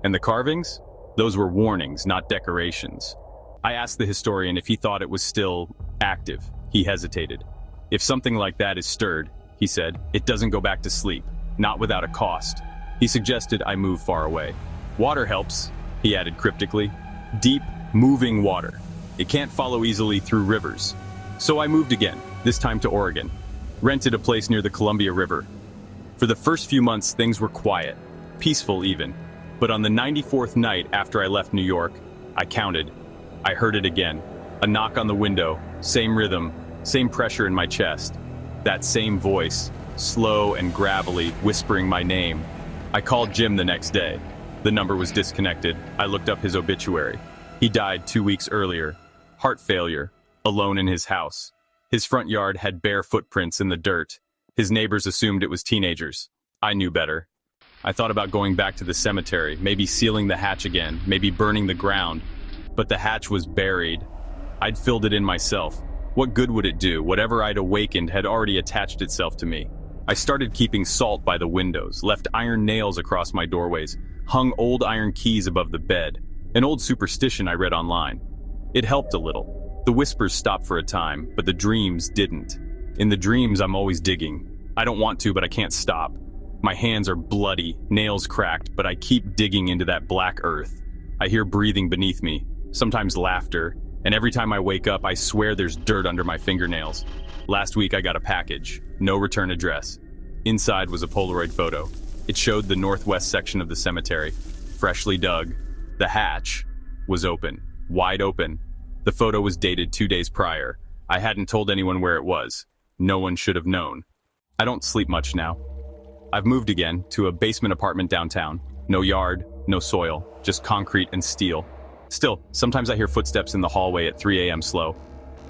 And the carvings? Those were warnings, not decorations. I asked the historian if he thought it was still active. He hesitated. "If something like that is stirred," he said, "it doesn't go back to sleep, not without a cost." He suggested I move far away. "Water helps," he added cryptically. "Deep, moving water. It can't follow easily through rivers." So I moved again, this time to Oregon. Rented a place near the Columbia River. For the first few months, things were quiet, peaceful even. But on the 94th night after I left New York, I counted. I heard it again. A knock on the window, same rhythm, same pressure in my chest. That same voice, slow and gravelly, whispering my name. I called Jim the next day. The number was disconnected. I looked up his obituary. He died 2 weeks earlier. Heart failure, alone in his house. His front yard had bare footprints in the dirt. His neighbors assumed it was teenagers. I knew better. I thought about going back to the cemetery, maybe sealing the hatch again, maybe burning the ground. But the hatch was buried. I'd filled it in myself. What good would it do? Whatever I'd awakened had already attached itself to me. I started keeping salt by the windows, left iron nails across my doorways, hung old iron keys above the bed, an old superstition I read online. It helped a little. The whispers stopped for a time, but the dreams didn't. In the dreams, I'm always digging. I don't want to, but I can't stop. My hands are bloody, nails cracked, but I keep digging into that black earth. I hear breathing beneath me, sometimes laughter, and every time I wake up, I swear there's dirt under my fingernails. Last week, I got a package, no return address. Inside was a Polaroid photo. It showed the northwest section of the cemetery, freshly dug. The hatch was open, wide open. The photo was dated 2 days prior. I hadn't told anyone where it was. No one should have known. I don't sleep much now. I've moved again to a basement apartment downtown. No yard, no soil, just concrete and steel. Still, sometimes I hear footsteps in the hallway at 3 a.m. slow.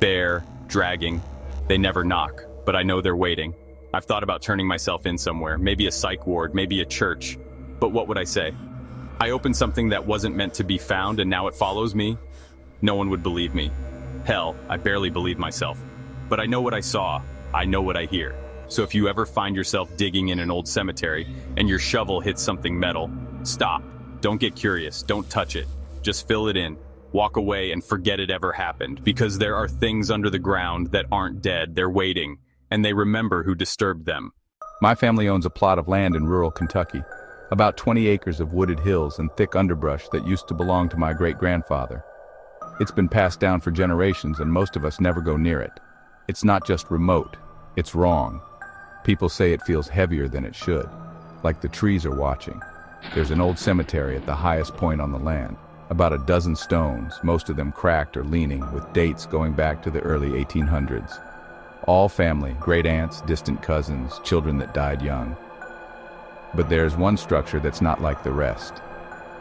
Bare, dragging. They never knock, but I know they're waiting. I've thought about turning myself in somewhere, maybe a psych ward, maybe a church. But what would I say? I opened something that wasn't meant to be found and now it follows me? No one would believe me. Hell, I barely believe myself. But I know what I saw. I know what I hear. So if you ever find yourself digging in an old cemetery and your shovel hits something metal, stop. Don't get curious, don't touch it. Just fill it in. Walk away and forget it ever happened, because there are things under the ground that aren't dead, they're waiting, and they remember who disturbed them. My family owns a plot of land in rural Kentucky, about 20 acres of wooded hills and thick underbrush that used to belong to my great-grandfather. It's been passed down for generations and most of us never go near it. It's not just remote, it's wrong. People say it feels heavier than it should, like the trees are watching. There's an old cemetery at the highest point on the land, about a dozen stones, most of them cracked or leaning, with dates going back to the early 1800s. All family, great aunts, distant cousins, children that died young. But there's one structure that's not like the rest.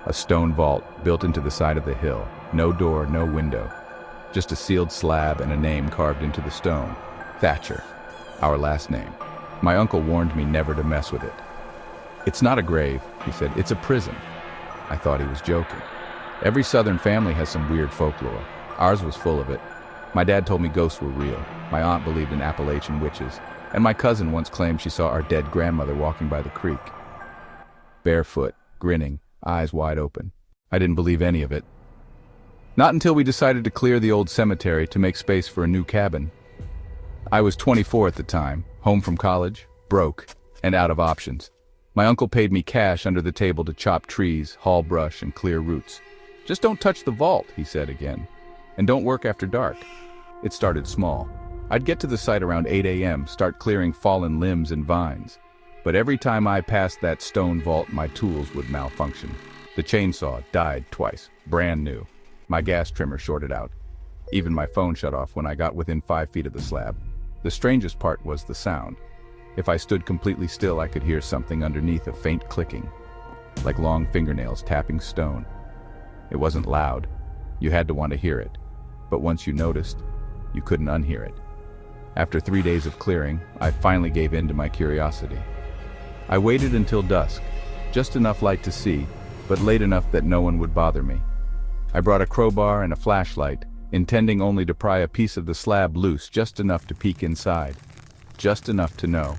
A stone vault built into the side of the hill, no door, no window. Just a sealed slab and a name carved into the stone. Thatcher, our last name. My uncle warned me never to mess with it. It's not a grave, he said, it's a prison. I thought he was joking. Every Southern family has some weird folklore. Ours was full of it. My dad told me ghosts were real. My aunt believed in Appalachian witches. And my cousin once claimed she saw our dead grandmother walking by the creek. Barefoot, grinning, eyes wide open. I didn't believe any of it. Not until we decided to clear the old cemetery to make space for a new cabin. I was 24 at the time, home from college, broke, and out of options. My uncle paid me cash under the table to chop trees, haul brush, and clear roots. Just don't touch the vault, he said again. And don't work after dark. It started small. I'd get to the site around 8 a.m., start clearing fallen limbs and vines. But every time I passed that stone vault, my tools would malfunction. The chainsaw died twice, brand new. My gas trimmer shorted out. Even my phone shut off when I got within 5 feet of the slab. The strangest part was the sound. If I stood completely still, I could hear something underneath, a faint clicking, like long fingernails tapping stone. It wasn't loud. You had to want to hear it. But once you noticed, you couldn't unhear it. After 3 days of clearing, I finally gave in to my curiosity. I waited until dusk, just enough light to see, but late enough that no one would bother me. I brought a crowbar and a flashlight, intending only to pry a piece of the slab loose, just enough to peek inside. Just enough to know.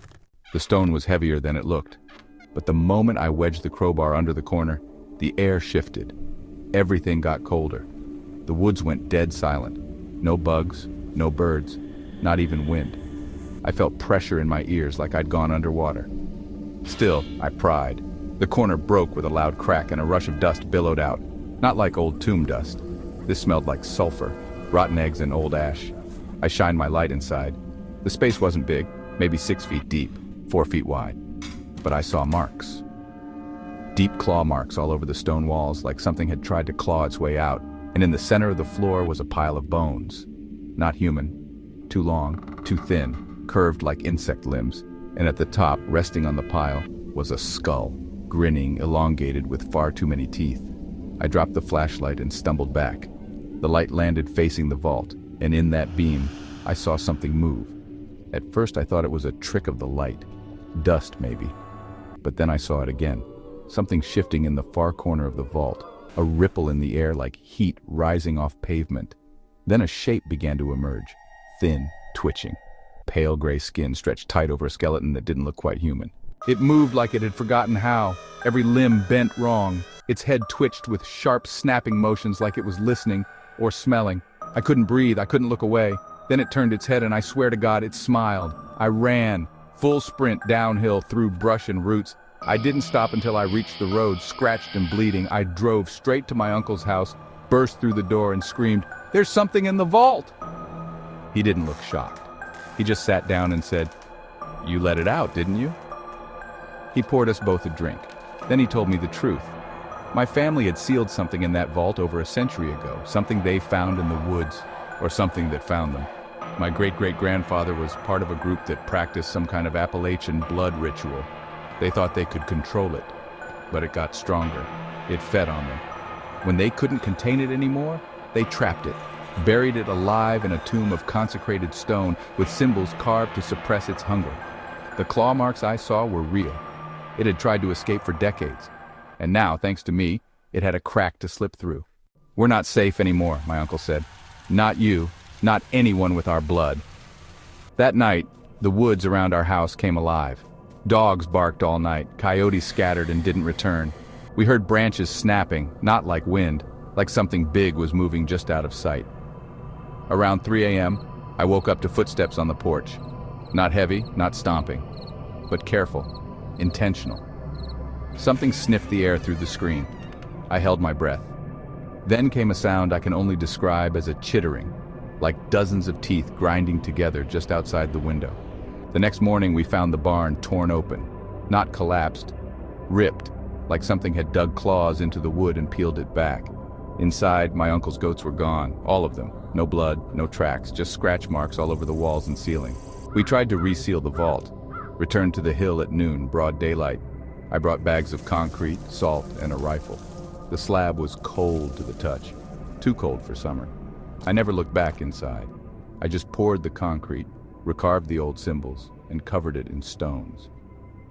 The stone was heavier than it looked. But the moment I wedged the crowbar under the corner, the air shifted. Everything got colder. The woods went dead silent. No bugs, no birds, not even wind. I felt pressure in my ears like I'd gone underwater. Still, I pried. The corner broke with a loud crack and a rush of dust billowed out. Not like old tomb dust. This smelled like sulfur, rotten eggs and old ash. I shined my light inside. The space wasn't big, maybe 6 feet deep, 4 feet wide. But I saw marks. Deep claw marks all over the stone walls, like something had tried to claw its way out. And in the center of the floor was a pile of bones. Not human. Too long, too thin, curved like insect limbs. And at the top, resting on the pile, was a skull, grinning, elongated with far too many teeth. I dropped the flashlight and stumbled back. The light landed facing the vault, and in that beam, I saw something move. At first I thought it was a trick of the light. Dust, maybe. But then I saw it again. Something shifting in the far corner of the vault. A ripple in the air like heat rising off pavement. Then a shape began to emerge. Thin, twitching. Pale gray skin stretched tight over a skeleton that didn't look quite human. It moved like it had forgotten how. Every limb bent wrong. Its head twitched with sharp, snapping motions like it was listening or smelling. I couldn't breathe. I couldn't look away. Then it turned its head and I swear to God, it smiled. I ran, full sprint downhill through brush and roots. I didn't stop until I reached the road, scratched and bleeding. I drove straight to my uncle's house, burst through the door and screamed, "There's something in the vault!" He didn't look shocked. He just sat down and said, "You let it out, didn't you?" He poured us both a drink. Then he told me the truth. My family had sealed something in that vault over a century ago, something they found in the woods, or something that found them. My great-great-grandfather was part of a group that practiced some kind of Appalachian blood ritual. They thought they could control it, but it got stronger. It fed on them. When they couldn't contain it anymore, they trapped it, buried it alive in a tomb of consecrated stone with symbols carved to suppress its hunger. The claw marks I saw were real. It had tried to escape for decades. And now, thanks to me, it had a crack to slip through. "We're not safe anymore," my uncle said. "Not you, not anyone with our blood." That night, the woods around our house came alive. Dogs barked all night, coyotes scattered and didn't return. We heard branches snapping, not like wind, like something big was moving just out of sight. Around 3 a.m., I woke up to footsteps on the porch. Not heavy, not stomping, but careful, intentional. Something sniffed the air through the screen. I held my breath. Then came a sound I can only describe as a chittering, like dozens of teeth grinding together just outside the window. The next morning we found the barn torn open, not collapsed, ripped, like something had dug claws into the wood and peeled it back. Inside, my uncle's goats were gone, all of them. No blood, no tracks, just scratch marks all over the walls and ceiling. We tried to reseal the vault, returned to the hill at noon, broad daylight. I brought bags of concrete, salt, and a rifle. The slab was cold to the touch, too cold for summer. I never looked back inside. I just poured the concrete, recarved the old symbols, and covered it in stones.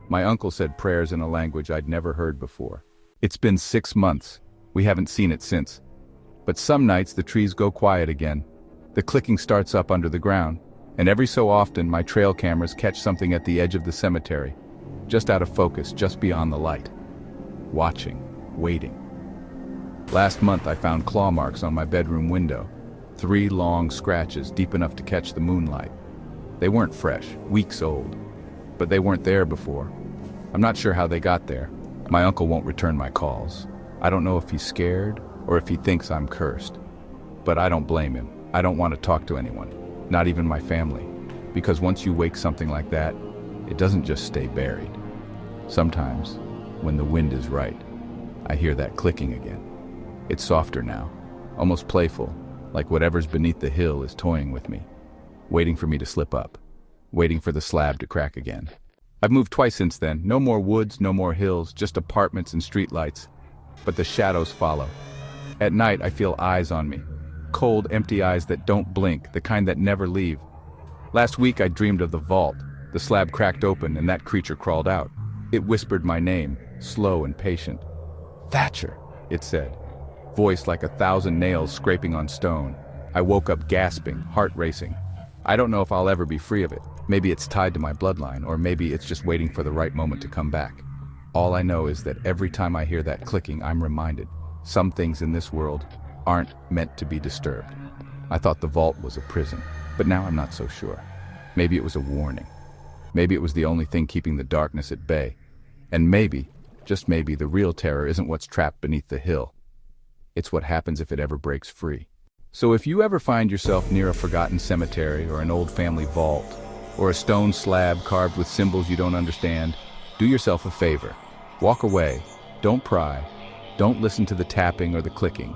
My uncle said prayers in a language I'd never heard before. It's been 6 months. We haven't seen it since. But some nights the trees go quiet again. The clicking starts up under the ground, and every so often my trail cameras catch something at the edge of the cemetery, just out of focus, just beyond the light. Watching, waiting. Last month I found claw marks on my bedroom window. 3 long scratches deep enough to catch the moonlight. They weren't fresh, weeks old, but they weren't there before. I'm not sure how they got there. My uncle won't return my calls. I don't know if he's scared or if he thinks I'm cursed. But I don't blame him. I don't want to talk to anyone, not even my family, because once you wake something like that, it doesn't just stay buried. Sometimes, when the wind is right, I hear that clicking again. It's softer now, almost playful, like whatever's beneath the hill is toying with me, waiting for me to slip up, waiting for the slab to crack again. I've moved twice since then. No more woods, no more hills, just apartments and streetlights. But the shadows follow. At night, I feel eyes on me. Cold, empty eyes that don't blink, the kind that never leave. Last week, I dreamed of the vault. The slab cracked open and that creature crawled out. It whispered my name, slow and patient. "Thatcher," it said, voice like 1,000 nails scraping on stone. I woke up gasping, heart racing. I don't know if I'll ever be free of it. Maybe it's tied to my bloodline, or maybe it's just waiting for the right moment to come back. All I know is that every time I hear that clicking, I'm reminded, some things in this world aren't meant to be disturbed. I thought the vault was a prison, but now I'm not so sure. Maybe it was a warning. Maybe it was the only thing keeping the darkness at bay. And maybe, just maybe, the real terror isn't what's trapped beneath the hill. It's what happens if it ever breaks free. So if you ever find yourself near a forgotten cemetery or an old family vault, or a stone slab carved with symbols you don't understand, do yourself a favor. Walk away. Don't pry. Don't listen to the tapping or the clicking.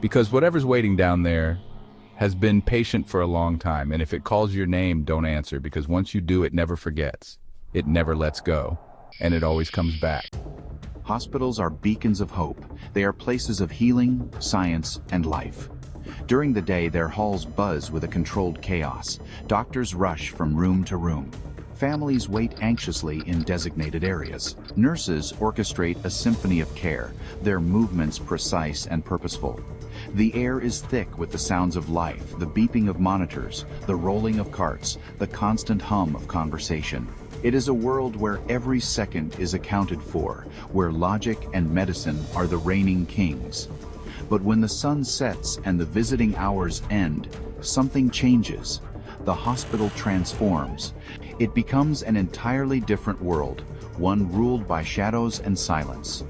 Because whatever's waiting down there has been patient for a long time, and if it calls your name, don't answer, because once you do, it never forgets. It never lets go, and it always comes back. Hospitals are beacons of hope. They are places of healing, science, and life. During the day, their halls buzz with a controlled chaos. Doctors rush from room to room. Families wait anxiously in designated areas. Nurses orchestrate a symphony of care, their movements precise and purposeful. The air is thick with the sounds of life, the beeping of monitors, the rolling of carts, the constant hum of conversation. It is a world where every second is accounted for, where logic and medicine are the reigning kings. But when the sun sets and the visiting hours end, something changes. The hospital transforms. It becomes an entirely different world, one ruled by shadows and silence.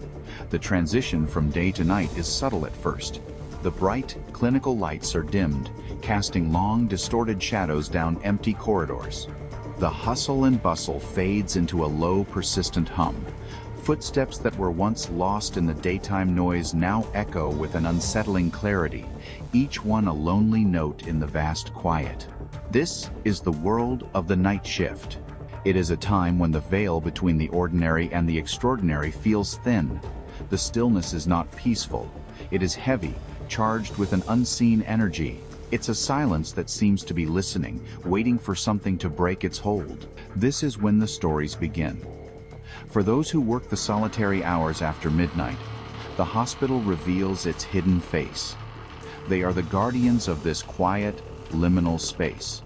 The transition from day to night is subtle at first. The bright, clinical lights are dimmed, casting long, distorted shadows down empty corridors. The hustle and bustle fades into a low, persistent hum. Footsteps that were once lost in the daytime noise now echo with an unsettling clarity, each one a lonely note in the vast quiet. This is the world of the night shift. It is a time when the veil between the ordinary and the extraordinary feels thin. The stillness is not peaceful. It is heavy, charged with an unseen energy. It's a silence that seems to be listening, waiting for something to break its hold. This is when the stories begin. For those who work the solitary hours after midnight, the hospital reveals its hidden face. They are the guardians of this quiet, liminal space.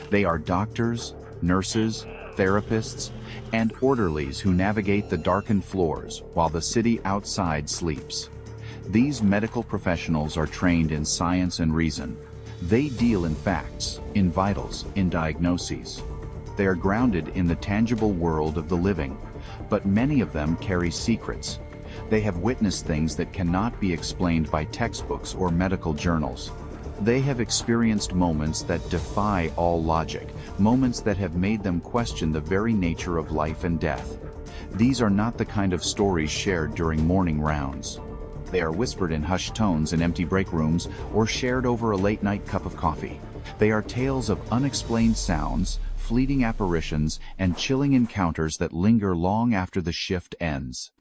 They are doctors, nurses, therapists, and orderlies who navigate the darkened floors while the city outside sleeps. These medical professionals are trained in science and reason. They deal in facts, in vitals, in diagnoses. They are grounded in the tangible world of the living, but many of them carry secrets. They have witnessed things that cannot be explained by textbooks or medical journals. They have experienced moments that defy all logic, moments that have made them question the very nature of life and death. These are not the kind of stories shared during morning rounds. They are whispered in hushed tones in empty break rooms or shared over a late-night cup of coffee. They are tales of unexplained sounds, fleeting apparitions, and chilling encounters that linger long after the shift ends.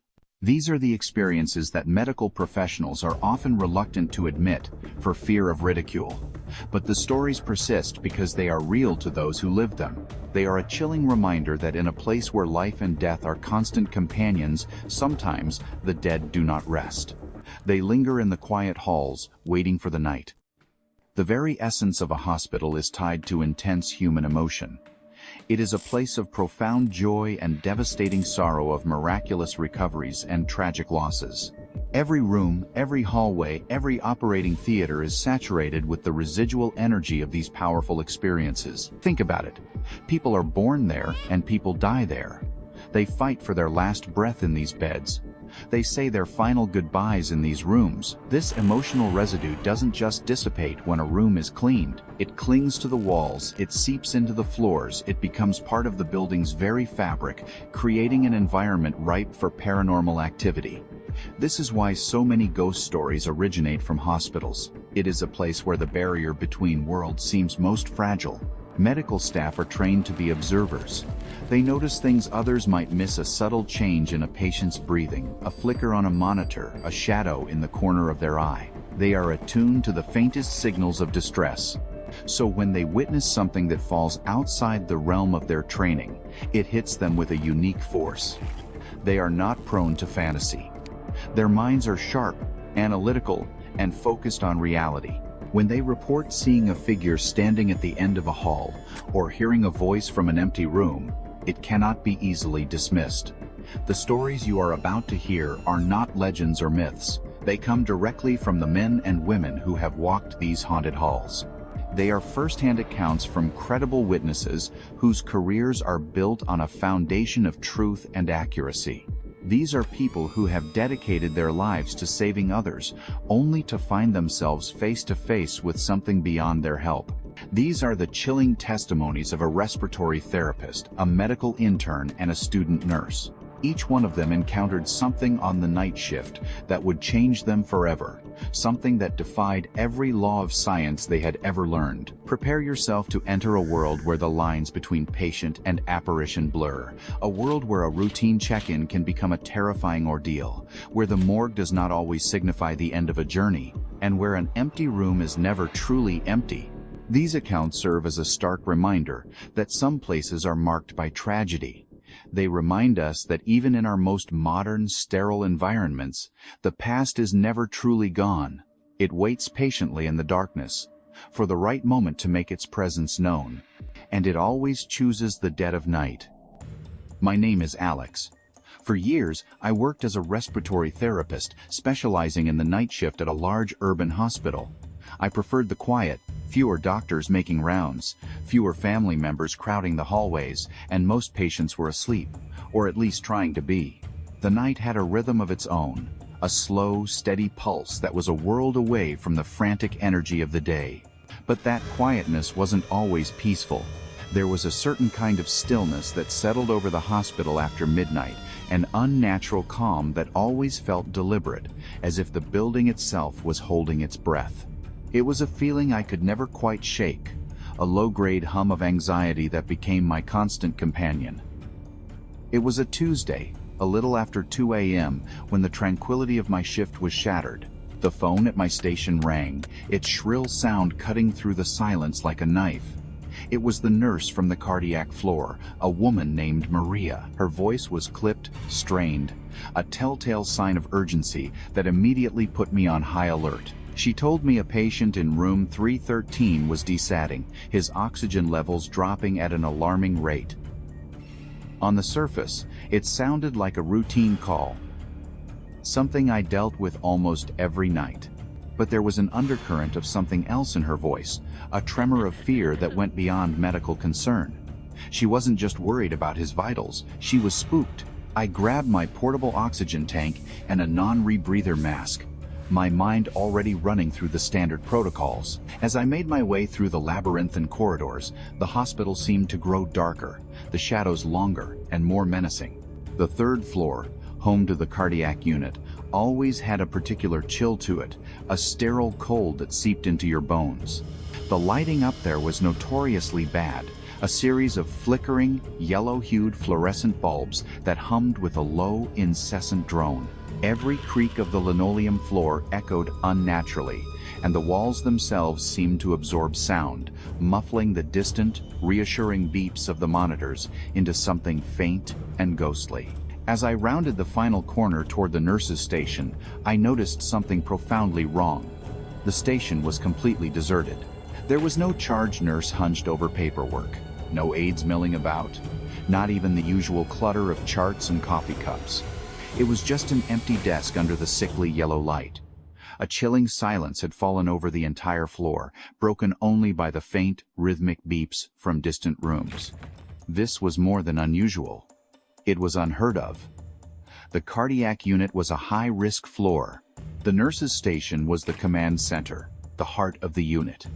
These are the experiences that medical professionals are often reluctant to admit for fear of ridicule. But the stories persist because they are real to those who live them. They are a chilling reminder that in a place where life and death are constant companions, sometimes the dead do not rest. They linger in the quiet halls, waiting for the night. The very essence of a hospital is tied to intense human emotion. It is a place of profound joy and devastating sorrow, of miraculous recoveries and tragic losses. Every room, every hallway, every operating theater is saturated with the residual energy of these powerful experiences. Think about it. People are born there and people die there. They fight for their last breath in these beds. They say their final goodbyes in these rooms. This emotional residue doesn't just dissipate when a room is cleaned. It clings to the walls, it seeps into the floors, it becomes part of the building's very fabric, creating an environment ripe for paranormal activity. This is why so many ghost stories originate from hospitals. It is a place where the barrier between worlds seems most fragile. Medical staff are trained to be observers. They notice things others might miss: a subtle change in a patient's breathing, a flicker on a monitor, a shadow in the corner of their eye. They are attuned to the faintest signals of distress. So when they witness something that falls outside the realm of their training, it hits them with a unique force. They are not prone to fantasy. Their minds are sharp, analytical, and focused on reality. When they report seeing a figure standing at the end of a hall or hearing a voice from an empty room, it cannot be easily dismissed. The stories you are about to hear are not legends or myths. They come directly from the men and women who have walked these haunted halls. They are first-hand accounts from credible witnesses whose careers are built on a foundation of truth and accuracy. These are people who have dedicated their lives to saving others, only to find themselves face to face with something beyond their help. These are the chilling testimonies of a respiratory therapist, a medical intern, and a student nurse. Each one of them encountered something on the night shift that would change them forever, something that defied every law of science they had ever learned. Prepare yourself to enter a world where the lines between patient and apparition blur, a world where a routine check-in can become a terrifying ordeal, where the morgue does not always signify the end of a journey, and where an empty room is never truly empty. These accounts serve as a stark reminder that some places are marked by tragedy. They remind us that even in our most modern, sterile environments, the past is never truly gone. It waits patiently in the darkness, for the right moment to make its presence known, and it always chooses the dead of night. My name is Alex. For years, I worked as a respiratory therapist, specializing in the night shift at a large urban hospital. I preferred the quiet, fewer doctors making rounds, fewer family members crowding the hallways, and most patients were asleep, or at least trying to be. The night had a rhythm of its own, a slow, steady pulse that was a world away from the frantic energy of the day. But that quietness wasn't always peaceful. There was a certain kind of stillness that settled over the hospital after midnight, an unnatural calm that always felt deliberate, as if the building itself was holding its breath. It was a feeling I could never quite shake, a low-grade hum of anxiety that became my constant companion. It was a Tuesday, a little after 2 a.m., when the tranquility of my shift was shattered. The phone at my station rang, its shrill sound cutting through the silence like a knife. It was the nurse from the cardiac floor, a woman named Maria. Her voice was clipped, strained, a telltale sign of urgency that immediately put me on high alert. She told me a patient in room 313 was desatting, his oxygen levels dropping at an alarming rate. On the surface, it sounded like a routine call, something I dealt with almost every night. But there was an undercurrent of something else in her voice, a tremor of fear that went beyond medical concern. She wasn't just worried about his vitals, she was spooked. I grabbed my portable oxygen tank and a non-rebreather mask, my mind already running through the standard protocols. As I made my way through the labyrinthine corridors, the hospital seemed to grow darker, the shadows longer and more menacing. The third floor, home to the cardiac unit, always had a particular chill to it, a sterile cold that seeped into your bones. The lighting up there was notoriously bad, a series of flickering, yellow-hued fluorescent bulbs that hummed with a low, incessant drone. Every creak of the linoleum floor echoed unnaturally, and the walls themselves seemed to absorb sound, muffling the distant, reassuring beeps of the monitors into something faint and ghostly. As I rounded the final corner toward the nurse's station, I noticed something profoundly wrong. The station was completely deserted. There was no charge nurse hunched over paperwork, no aides milling about, not even the usual clutter of charts and coffee cups. It was just an empty desk under the sickly yellow light. A chilling silence had fallen over the entire floor, broken only by the faint, rhythmic beeps from distant rooms. This was more than unusual. It was unheard of. The cardiac unit was a high-risk floor. The nurse's station was the command center, the heart of the unit.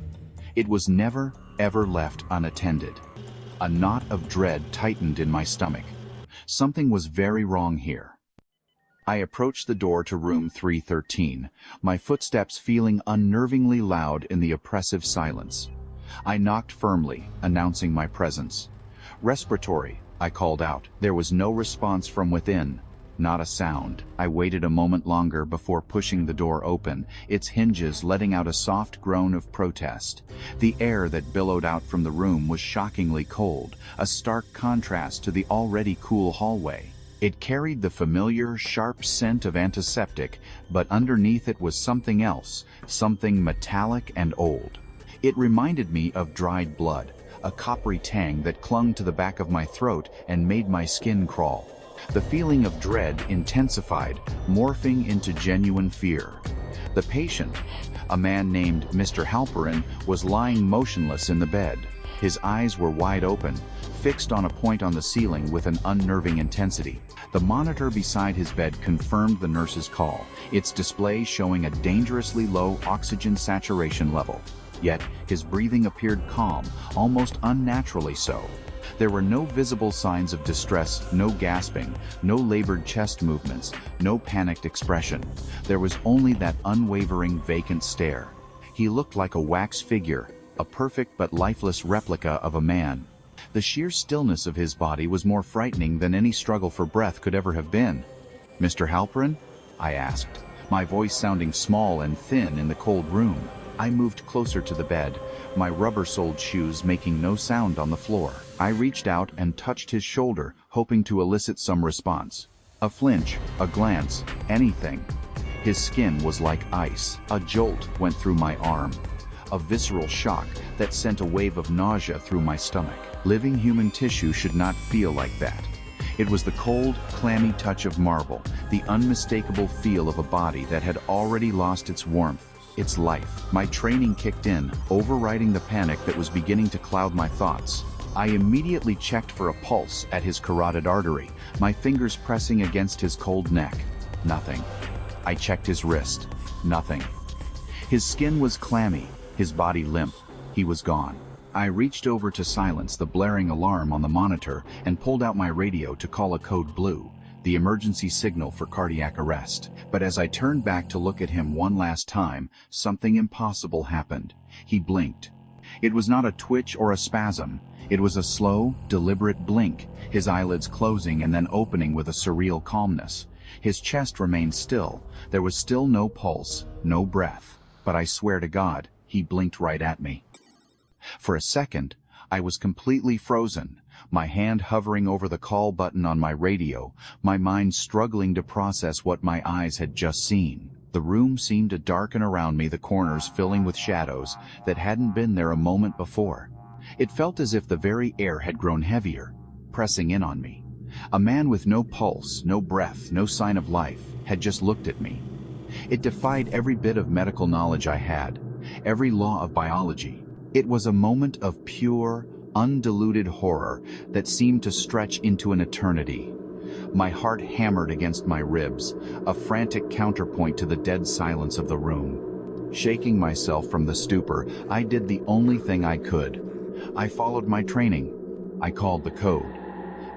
It was never, ever left unattended. A knot of dread tightened in my stomach. Something was very wrong here. I approached the door to room 313, my footsteps feeling unnervingly loud in the oppressive silence. I knocked firmly, announcing my presence. "Respiratory," I called out. There was no response from within, not a sound. I waited a moment longer before pushing the door open, its hinges letting out a soft groan of protest. The air that billowed out from the room was shockingly cold, a stark contrast to the already cool hallway. It carried the familiar, sharp scent of antiseptic, but underneath it was something else, something metallic and old. It reminded me of dried blood, a coppery tang that clung to the back of my throat and made my skin crawl. The feeling of dread intensified, morphing into genuine fear. The patient, a man named Mr. Halperin, was lying motionless in the bed. His eyes were wide open, fixed on a point on the ceiling with an unnerving intensity. The monitor beside his bed confirmed the nurse's call, its display showing a dangerously low oxygen saturation level. Yet, his breathing appeared calm, almost unnaturally so. There were no visible signs of distress, no gasping, no labored chest movements, no panicked expression. There was only that unwavering, vacant stare. He looked like a wax figure, a perfect but lifeless replica of a man. The sheer stillness of his body was more frightening than any struggle for breath could ever have been. "Mr. Halperin?" I asked, my voice sounding small and thin in the cold room. I moved closer to the bed, my rubber-soled shoes making no sound on the floor. I reached out and touched his shoulder, hoping to elicit some response. A flinch, a glance, anything. His skin was like ice. A jolt went through my arm, a visceral shock that sent a wave of nausea through my stomach. Living human tissue should not feel like that. It was the cold, clammy touch of marble, the unmistakable feel of a body that had already lost its warmth, its life. My training kicked in, overriding the panic that was beginning to cloud my thoughts. I immediately checked for a pulse at his carotid artery, my fingers pressing against his cold neck. Nothing. I checked his wrist. Nothing. His skin was clammy, his body limp. He was gone. I reached over to silence the blaring alarm on the monitor and pulled out my radio to call a code blue, the emergency signal for cardiac arrest. But as I turned back to look at him one last time, something impossible happened. He blinked. It was not a twitch or a spasm. It was a slow, deliberate blink, his eyelids closing and then opening with a surreal calmness. His chest remained still. There was still no pulse, no breath. But I swear to God, he blinked right at me. For a second, I was completely frozen, my hand hovering over the call button on my radio, my mind struggling to process what my eyes had just seen. The room seemed to darken around me, the corners filling with shadows that hadn't been there a moment before. It felt as if the very air had grown heavier, pressing in on me. A man with no pulse, no breath, no sign of life, had just looked at me. It defied every bit of medical knowledge I had, every law of biology. It was a moment of pure, undiluted horror that seemed to stretch into an eternity. My heart hammered against my ribs, a frantic counterpoint to the dead silence of the room. Shaking myself from the stupor, I did the only thing I could. I followed my training. I called the code.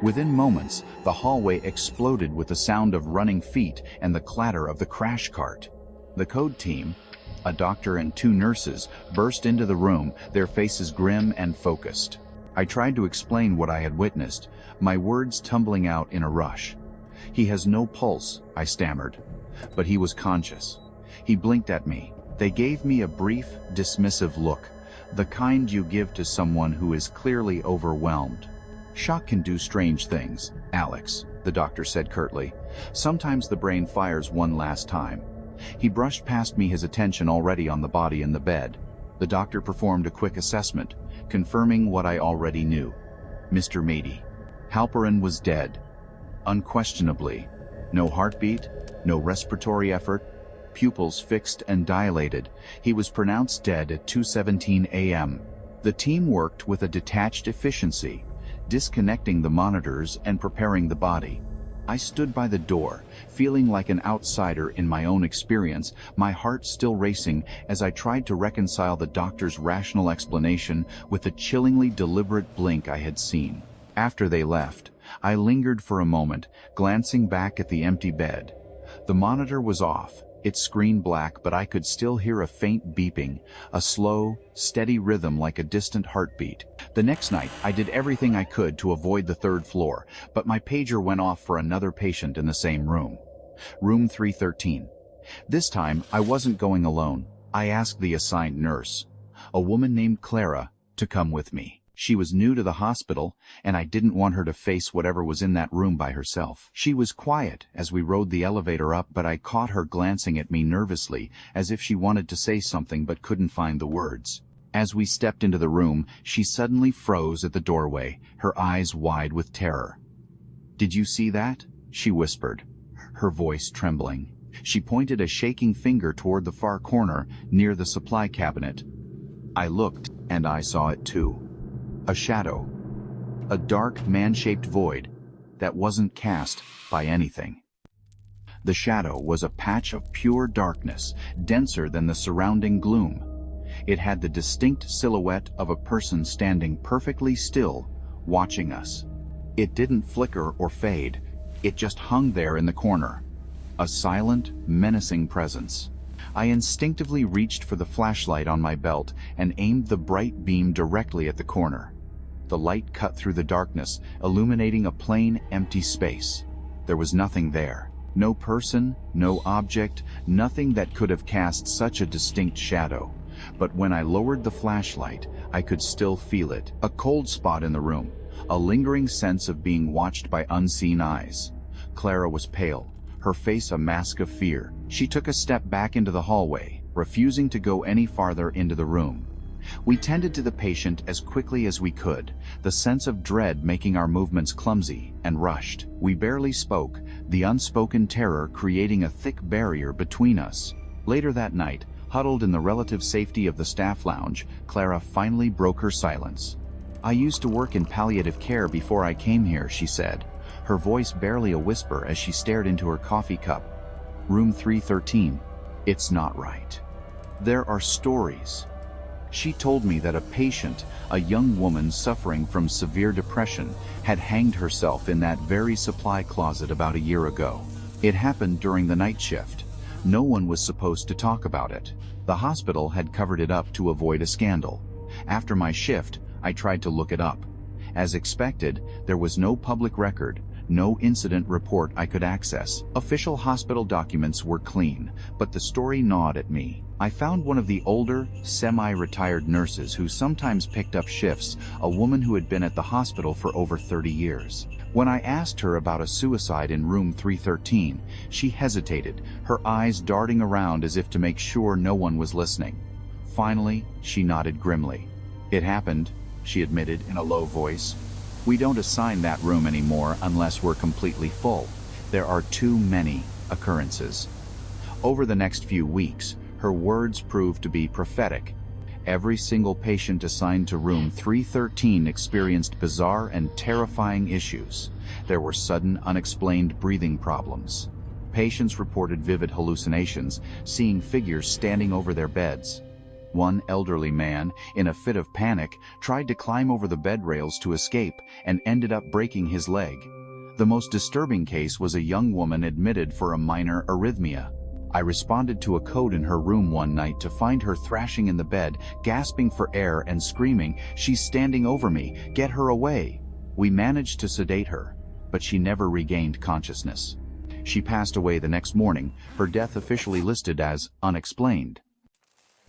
Within moments, the hallway exploded with the sound of running feet and the clatter of the crash cart. The code team, a doctor and 2 nurses, burst into the room, their faces grim and focused. I tried to explain what I had witnessed, my words tumbling out in a rush. "He has no pulse," I stammered. But he was conscious. He blinked at me. They gave me a brief, dismissive look, the kind you give to someone who is clearly overwhelmed. "Shock can do strange things, Alex," the doctor said curtly. "Sometimes the brain fires one last time." He brushed past me, his attention already on the body in the bed. The doctor performed a quick assessment, confirming what I already knew. Mr. Mady. Halperin was dead. Unquestionably. No heartbeat, no respiratory effort, pupils fixed and dilated. He was pronounced dead at 2:17 a.m. The team worked with a detached efficiency, disconnecting the monitors and preparing the body. I stood by the door, feeling like an outsider in my own experience, my heart still racing as I tried to reconcile the doctor's rational explanation with the chillingly deliberate blink I had seen. After they left, I lingered for a moment, glancing back at the empty bed. The monitor was off, its screen black, but I could still hear a faint beeping, a slow, steady rhythm like a distant heartbeat. The next night, I did everything I could to avoid the 3rd floor, but my pager went off for another patient in the same room. Room 313. This time, I wasn't going alone. I asked the assigned nurse, a woman named Clara, to come with me. She was new to the hospital, and I didn't want her to face whatever was in that room by herself. She was quiet as we rode the elevator up, but I caught her glancing at me nervously, as if she wanted to say something but couldn't find the words. As we stepped into the room, she suddenly froze at the doorway, her eyes wide with terror. "Did you see that?" she whispered, her voice trembling. She pointed a shaking finger toward the far corner, near the supply cabinet. I looked, and I saw it too. A shadow. A dark, man-shaped void that wasn't cast by anything. The shadow was a patch of pure darkness, denser than the surrounding gloom. It had the distinct silhouette of a person standing perfectly still, watching us. It didn't flicker or fade. It just hung there in the corner. A silent, menacing presence. I instinctively reached for the flashlight on my belt and aimed the bright beam directly at the corner. The light cut through the darkness, illuminating a plain, empty space. There was nothing there. No person, no object, nothing that could have cast such a distinct shadow. But when I lowered the flashlight, I could still feel it. A cold spot in the room, a lingering sense of being watched by unseen eyes. Clara was pale, her face a mask of fear. She took a step back into the hallway, refusing to go any farther into the room. We tended to the patient as quickly as we could, the sense of dread making our movements clumsy and rushed. We barely spoke, the unspoken terror creating a thick barrier between us. Later that night, huddled in the relative safety of the staff lounge, Clara finally broke her silence. "I used to work in palliative care before I came here," she said, her voice barely a whisper as she stared into her coffee cup. "Room 313. It's not right. There are stories." She told me that a patient, a young woman suffering from severe depression, had hanged herself in that very supply closet about a year ago. It happened during the night shift. No one was supposed to talk about it. The hospital had covered it up to avoid a scandal. After my shift, I tried to look it up. As expected, there was no public record, no incident report I could access. Official hospital documents were clean, but the story gnawed at me. I found one of the older, semi-retired nurses who sometimes picked up shifts, a woman who had been at the hospital for over 30 years. When I asked her about a suicide in room 313, she hesitated, her eyes darting around as if to make sure no one was listening. Finally, she nodded grimly. "It happened," she admitted in a low voice, We don't assign that room anymore unless we're completely full. There are too many occurrences. Over the next few weeks, her words proved to be prophetic. Every single patient assigned to room 313 experienced bizarre and terrifying issues. There were sudden, unexplained breathing problems. Patients reported vivid hallucinations, seeing figures standing over their beds. One elderly man, in a fit of panic, tried to climb over the bed rails to escape and ended up breaking his leg. The most disturbing case was a young woman admitted for a minor arrhythmia. I responded to a code in her room one night to find her thrashing in the bed, gasping for air and screaming, "She's standing over me, get her away." We managed to sedate her, but she never regained consciousness. She passed away the next morning, her death officially listed as unexplained.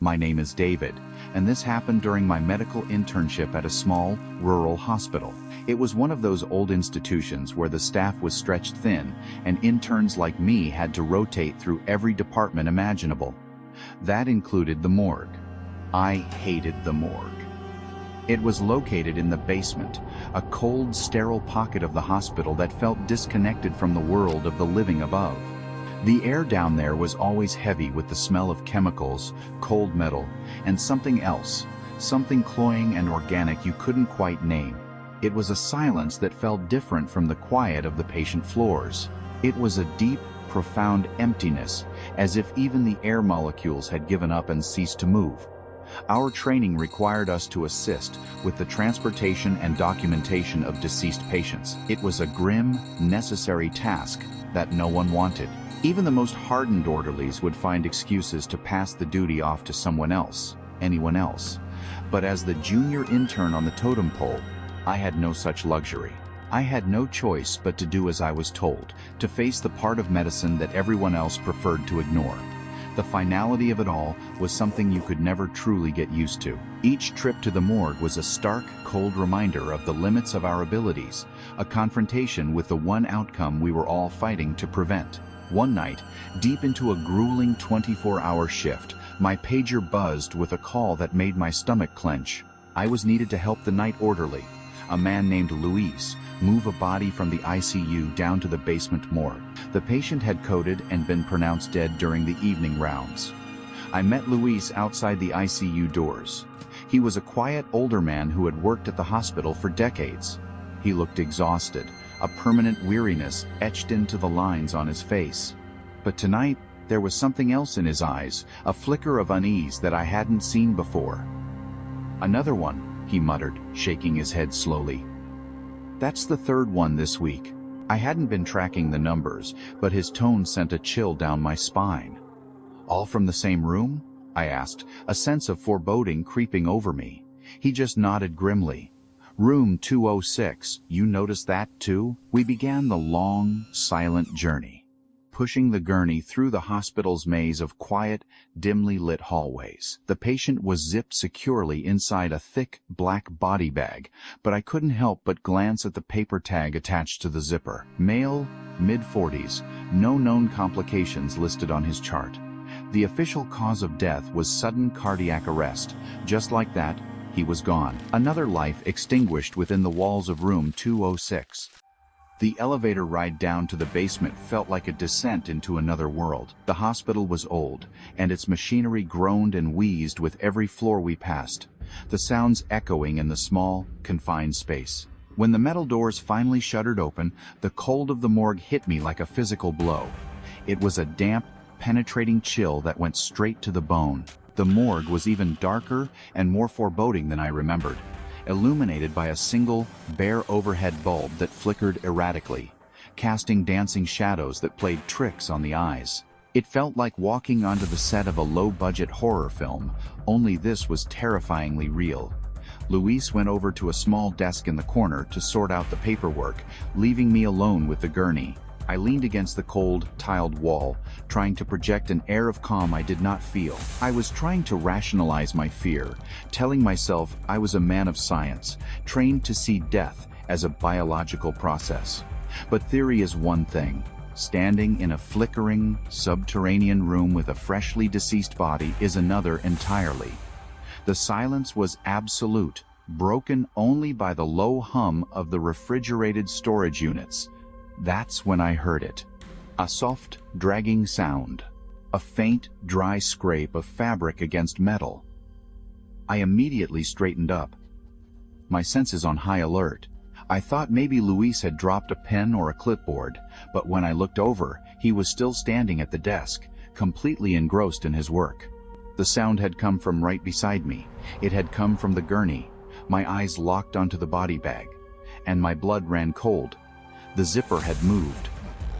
My name is David, and this happened during my medical internship at a small, rural hospital. It was one of those old institutions where the staff was stretched thin, and interns like me had to rotate through every department imaginable. That included the morgue. I hated the morgue. It was located in the basement, a cold, sterile pocket of the hospital that felt disconnected from the world of the living above. The air down there was always heavy with the smell of chemicals, cold metal, and something else, something cloying and organic you couldn't quite name. It was a silence that felt different from the quiet of the patient floors. It was a deep, profound emptiness, as if even the air molecules had given up and ceased to move. Our training required us to assist with the transportation and documentation of deceased patients. It was a grim, necessary task that no one wanted. Even the most hardened orderlies would find excuses to pass the duty off to someone else, anyone else. But as the junior intern on the totem pole, I had no such luxury. I had no choice but to do as I was told, to face the part of medicine that everyone else preferred to ignore. The finality of it all was something you could never truly get used to. Each trip to the morgue was a stark, cold reminder of the limits of our abilities, a confrontation with the one outcome we were all fighting to prevent. One night, deep into a grueling 24-hour shift, my pager buzzed with a call that made my stomach clench. I was needed to help the night orderly, a man named Luis, move a body from the ICU down to the basement morgue. The patient had coded and been pronounced dead during the evening rounds. I met Luis outside the ICU doors. He was a quiet older man who had worked at the hospital for decades. He looked exhausted, a permanent weariness etched into the lines on his face. But tonight, there was something else in his eyes, a flicker of unease that I hadn't seen before. "Another one," he muttered, shaking his head slowly. "That's the third one this week." I hadn't been tracking the numbers, but his tone sent a chill down my spine. "All from the same room?" I asked, a sense of foreboding creeping over me. He just nodded grimly. "Room 206, you noticed that too?" We began the long, silent journey, pushing the gurney through the hospital's maze of quiet, dimly lit hallways. The patient was zipped securely inside a thick, black body bag, but I couldn't help but glance at the paper tag attached to the zipper. Male, mid-40s, no known complications listed on his chart. The official cause of death was sudden cardiac arrest. Just like that, he was gone. Another life extinguished within the walls of room 206. The elevator ride down to the basement felt like a descent into another world. The hospital was old, and its machinery groaned and wheezed with every floor we passed, the sounds echoing in the small, confined space. When the metal doors finally shuttered open, the cold of the morgue hit me like a physical blow. It was a damp, penetrating chill that went straight to the bone. The morgue was even darker and more foreboding than I remembered, illuminated by a single, bare overhead bulb that flickered erratically, casting dancing shadows that played tricks on the eyes. It felt like walking onto the set of a low-budget horror film, only this was terrifyingly real. Luis went over to a small desk in the corner to sort out the paperwork, leaving me alone with the gurney. I leaned against the cold, tiled wall, trying to project an air of calm I did not feel. I was trying to rationalize my fear, telling myself I was a man of science, trained to see death as a biological process. But theory is one thing. Standing in a flickering, subterranean room with a freshly deceased body is another entirely. The silence was absolute, broken only by the low hum of the refrigerated storage units. That's when I heard it. A soft, dragging sound. A faint, dry scrape of fabric against metal. I immediately straightened up. My senses on high alert. I thought maybe Luis had dropped a pen or a clipboard, but when I looked over, he was still standing at the desk, completely engrossed in his work. The sound had come from right beside me. It had come from the gurney. My eyes locked onto the body bag, and my blood ran cold. The zipper had moved.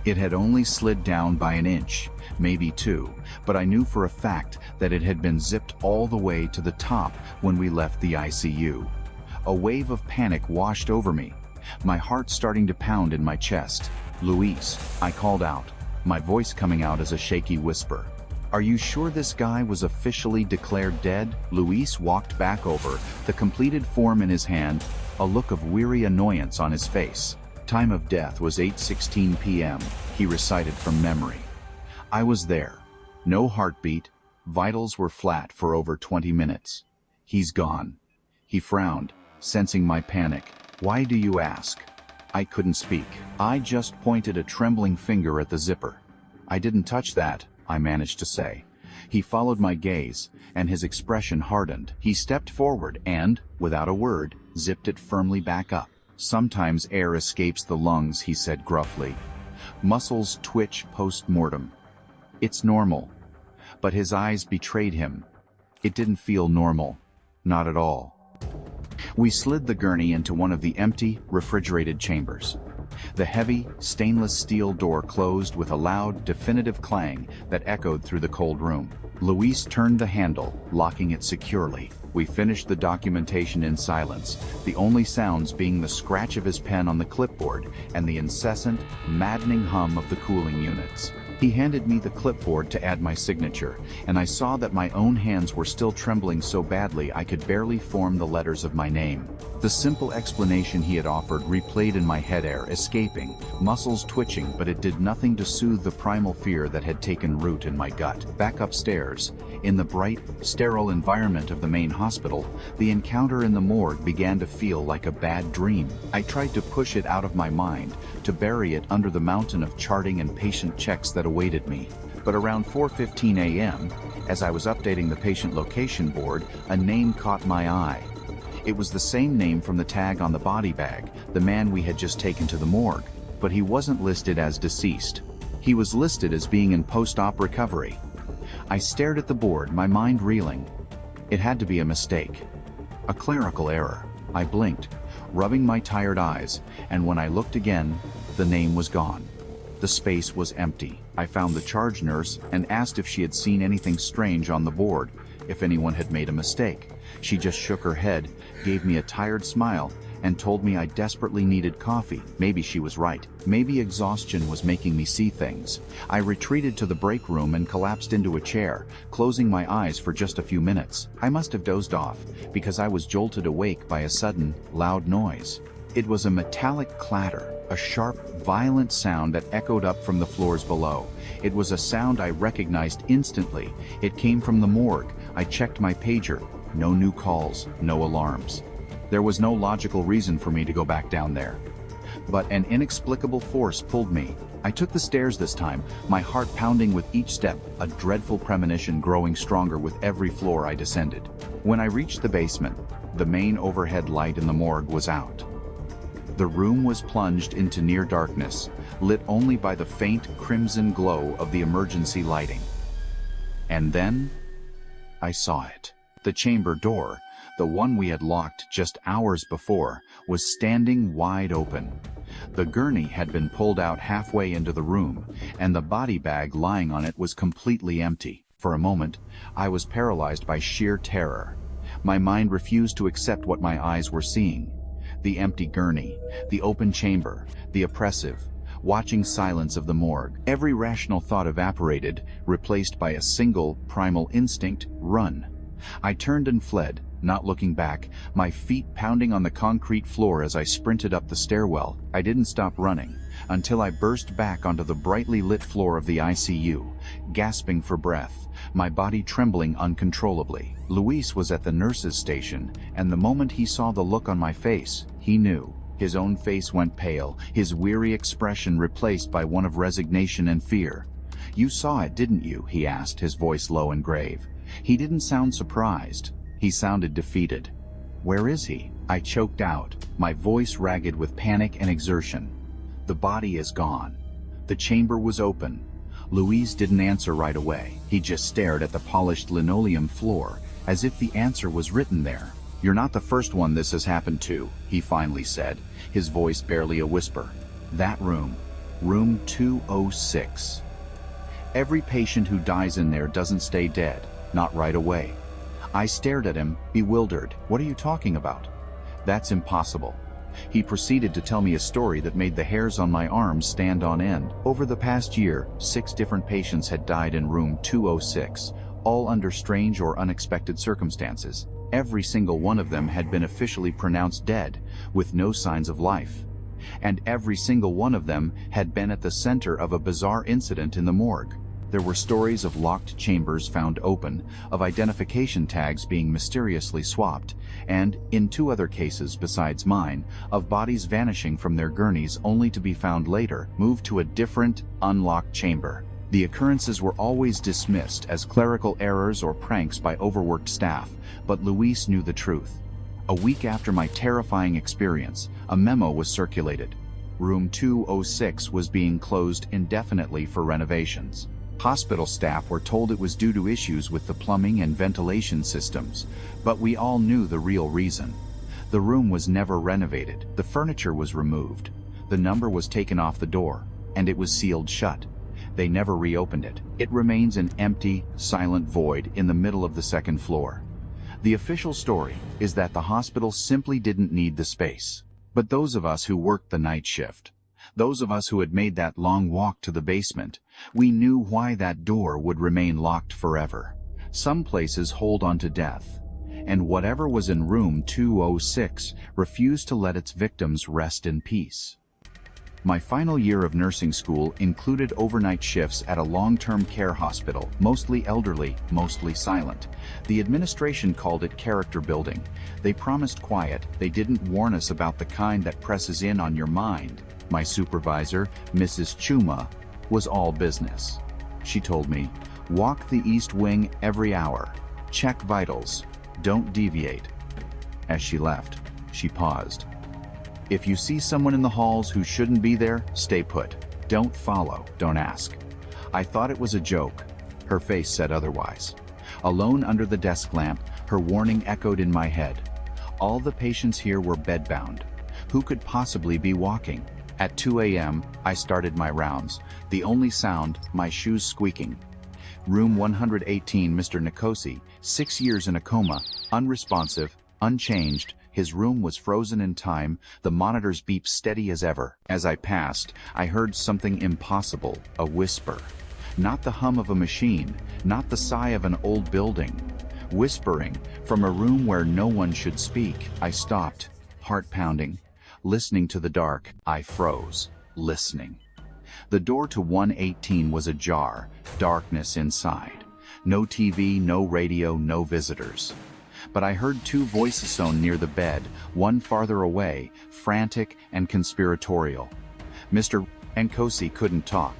It had only slid down by an inch, maybe two, but I knew for a fact that it had been zipped all the way to the top when we left the ICU. A wave of panic washed over me, my heart starting to pound in my chest. "Luis," I called out, my voice coming out as a shaky whisper. "Are you sure this guy was officially declared dead?" Luis walked back over, the completed form in his hand, a look of weary annoyance on his face. "Time of death was 8:16 p.m., he recited from memory. I was there. No heartbeat, vitals were flat for over 20 minutes. "He's gone." He frowned, sensing my panic. "Why do you ask?" I couldn't speak. I just pointed a trembling finger at the zipper. "I didn't touch that," I managed to say. He followed my gaze, and his expression hardened. He stepped forward and, without a word, zipped it firmly back up. "Sometimes air escapes the lungs," he said gruffly. "Muscles twitch post-mortem. It's normal." But his eyes betrayed him. It didn't feel normal. Not at all. We slid the gurney into one of the empty, refrigerated chambers. The heavy, stainless steel door closed with a loud, definitive clang that echoed through the cold room. Luis turned the handle, locking it securely. We finished the documentation in silence, the only sounds being the scratch of his pen on the clipboard and the incessant, maddening hum of the cooling units. He handed me the clipboard to add my signature, and I saw that my own hands were still trembling so badly I could barely form the letters of my name. The simple explanation he had offered replayed in my head, air escaping, muscles twitching, but it did nothing to soothe the primal fear that had taken root in my gut. Back upstairs, in the bright, sterile environment of the main hospital, the encounter in the morgue began to feel like a bad dream. I tried to push it out of my mind, to bury it under the mountain of charting and patient checks that awaited me. But around 4:15 a.m., as I was updating the patient location board, a name caught my eye. It was the same name from the tag on the body bag, the man we had just taken to the morgue, but he wasn't listed as deceased. He was listed as being in post-op recovery. I stared at the board, my mind reeling. It had to be a mistake. A clerical error. I blinked, rubbing my tired eyes, and when I looked again, the name was gone. The space was empty. I found the charge nurse and asked if she had seen anything strange on the board, if anyone had made a mistake. She just shook her head, gave me a tired smile, and told me I desperately needed coffee. Maybe she was right. Maybe exhaustion was making me see things. I retreated to the break room and collapsed into a chair, closing my eyes for just a few minutes. I must have dozed off, because I was jolted awake by a sudden, loud noise. It was a metallic clatter, a sharp, violent sound that echoed up from the floors below. It was a sound I recognized instantly. It came from the morgue. I checked my pager. No new calls, no alarms. There was no logical reason for me to go back down there. But an inexplicable force pulled me. I took the stairs this time, my heart pounding with each step, a dreadful premonition growing stronger with every floor I descended. When I reached the basement, the main overhead light in the morgue was out. The room was plunged into near darkness, lit only by the faint crimson glow of the emergency lighting. And then, I saw it. The chamber door, the one we had locked just hours before, was standing wide open. The gurney had been pulled out halfway into the room, and the body bag lying on it was completely empty. For a moment, I was paralyzed by sheer terror. My mind refused to accept what my eyes were seeing. The empty gurney, the open chamber, the oppressive, watching silence of the morgue. Every rational thought evaporated, replaced by a single, primal instinct: run. I turned and fled, not looking back, my feet pounding on the concrete floor as I sprinted up the stairwell. I didn't stop running until I burst back onto the brightly lit floor of the ICU, gasping for breath, my body trembling uncontrollably. Luis was at the nurse's station, and the moment he saw the look on my face, he knew. His own face went pale, his weary expression replaced by one of resignation and fear. "You saw it, didn't you?" he asked, his voice low and grave. He didn't sound surprised. He sounded defeated. "Where is he?" I choked out, my voice ragged with panic and exertion. "The body is gone." The chamber was open. Luis didn't answer right away. He just stared at the polished linoleum floor, as if the answer was written there. "You're not the first one this has happened to," he finally said, his voice barely a whisper. "That room, room 206. Every patient who dies in there doesn't stay dead, not right away." I stared at him, bewildered. "What are you talking about?" "That's impossible." He proceeded to tell me a story that made the hairs on my arms stand on end. Over the past year, 6 different patients had died in room 206, all under strange or unexpected circumstances. Every single one of them had been officially pronounced dead, with no signs of life. And every single one of them had been at the center of a bizarre incident in the morgue. There were stories of locked chambers found open, of identification tags being mysteriously swapped, and, in 2 other cases besides mine, of bodies vanishing from their gurneys only to be found later, moved to a different, unlocked chamber. The occurrences were always dismissed as clerical errors or pranks by overworked staff, but Luis knew the truth. A week after my terrifying experience, a memo was circulated. Room 206 was being closed indefinitely for renovations. Hospital staff were told it was due to issues with the plumbing and ventilation systems, but we all knew the real reason. The room was never renovated. The furniture was removed. The number was taken off the door, and it was sealed shut. They never reopened it. It remains an empty, silent void in the middle of the 2nd floor. The official story is that the hospital simply didn't need the space. But those of us who worked the night shift, those of us who had made that long walk to the basement, we knew why that door would remain locked forever. Some places hold on to death, and whatever was in room 206 refused to let its victims rest in peace. My final year of nursing school included overnight shifts at a long-term care hospital, mostly elderly, mostly silent. The administration called it character building. They promised quiet. They didn't warn us about the kind that presses in on your mind. My supervisor, Mrs. Chuma, was all business. She told me, "Walk the East Wing every hour. Check vitals. Don't deviate." As she left, she paused. "If you see someone in the halls who shouldn't be there, stay put. Don't follow, don't ask." I thought it was a joke. Her face said otherwise. Alone under the desk lamp, her warning echoed in my head. All the patients here were bedbound. Who could possibly be walking? At 2 a.m., I started my rounds, the only sound, my shoes squeaking. Room 118, Mr. Nikosi, 6 years in a coma, unresponsive, unchanged. His room was frozen in time, the monitors beeped steady as ever. As I passed, I heard something impossible, a whisper. Not the hum of a machine, not the sigh of an old building. Whispering, from a room where no one should speak. I stopped, heart pounding. Listening to the dark, I froze, listening. The door to 118 was ajar, darkness inside. No TV, no radio, no visitors. But I heard 2 voices sewn near the bed, one farther away, frantic and conspiratorial. Mr. Nkosi couldn't talk.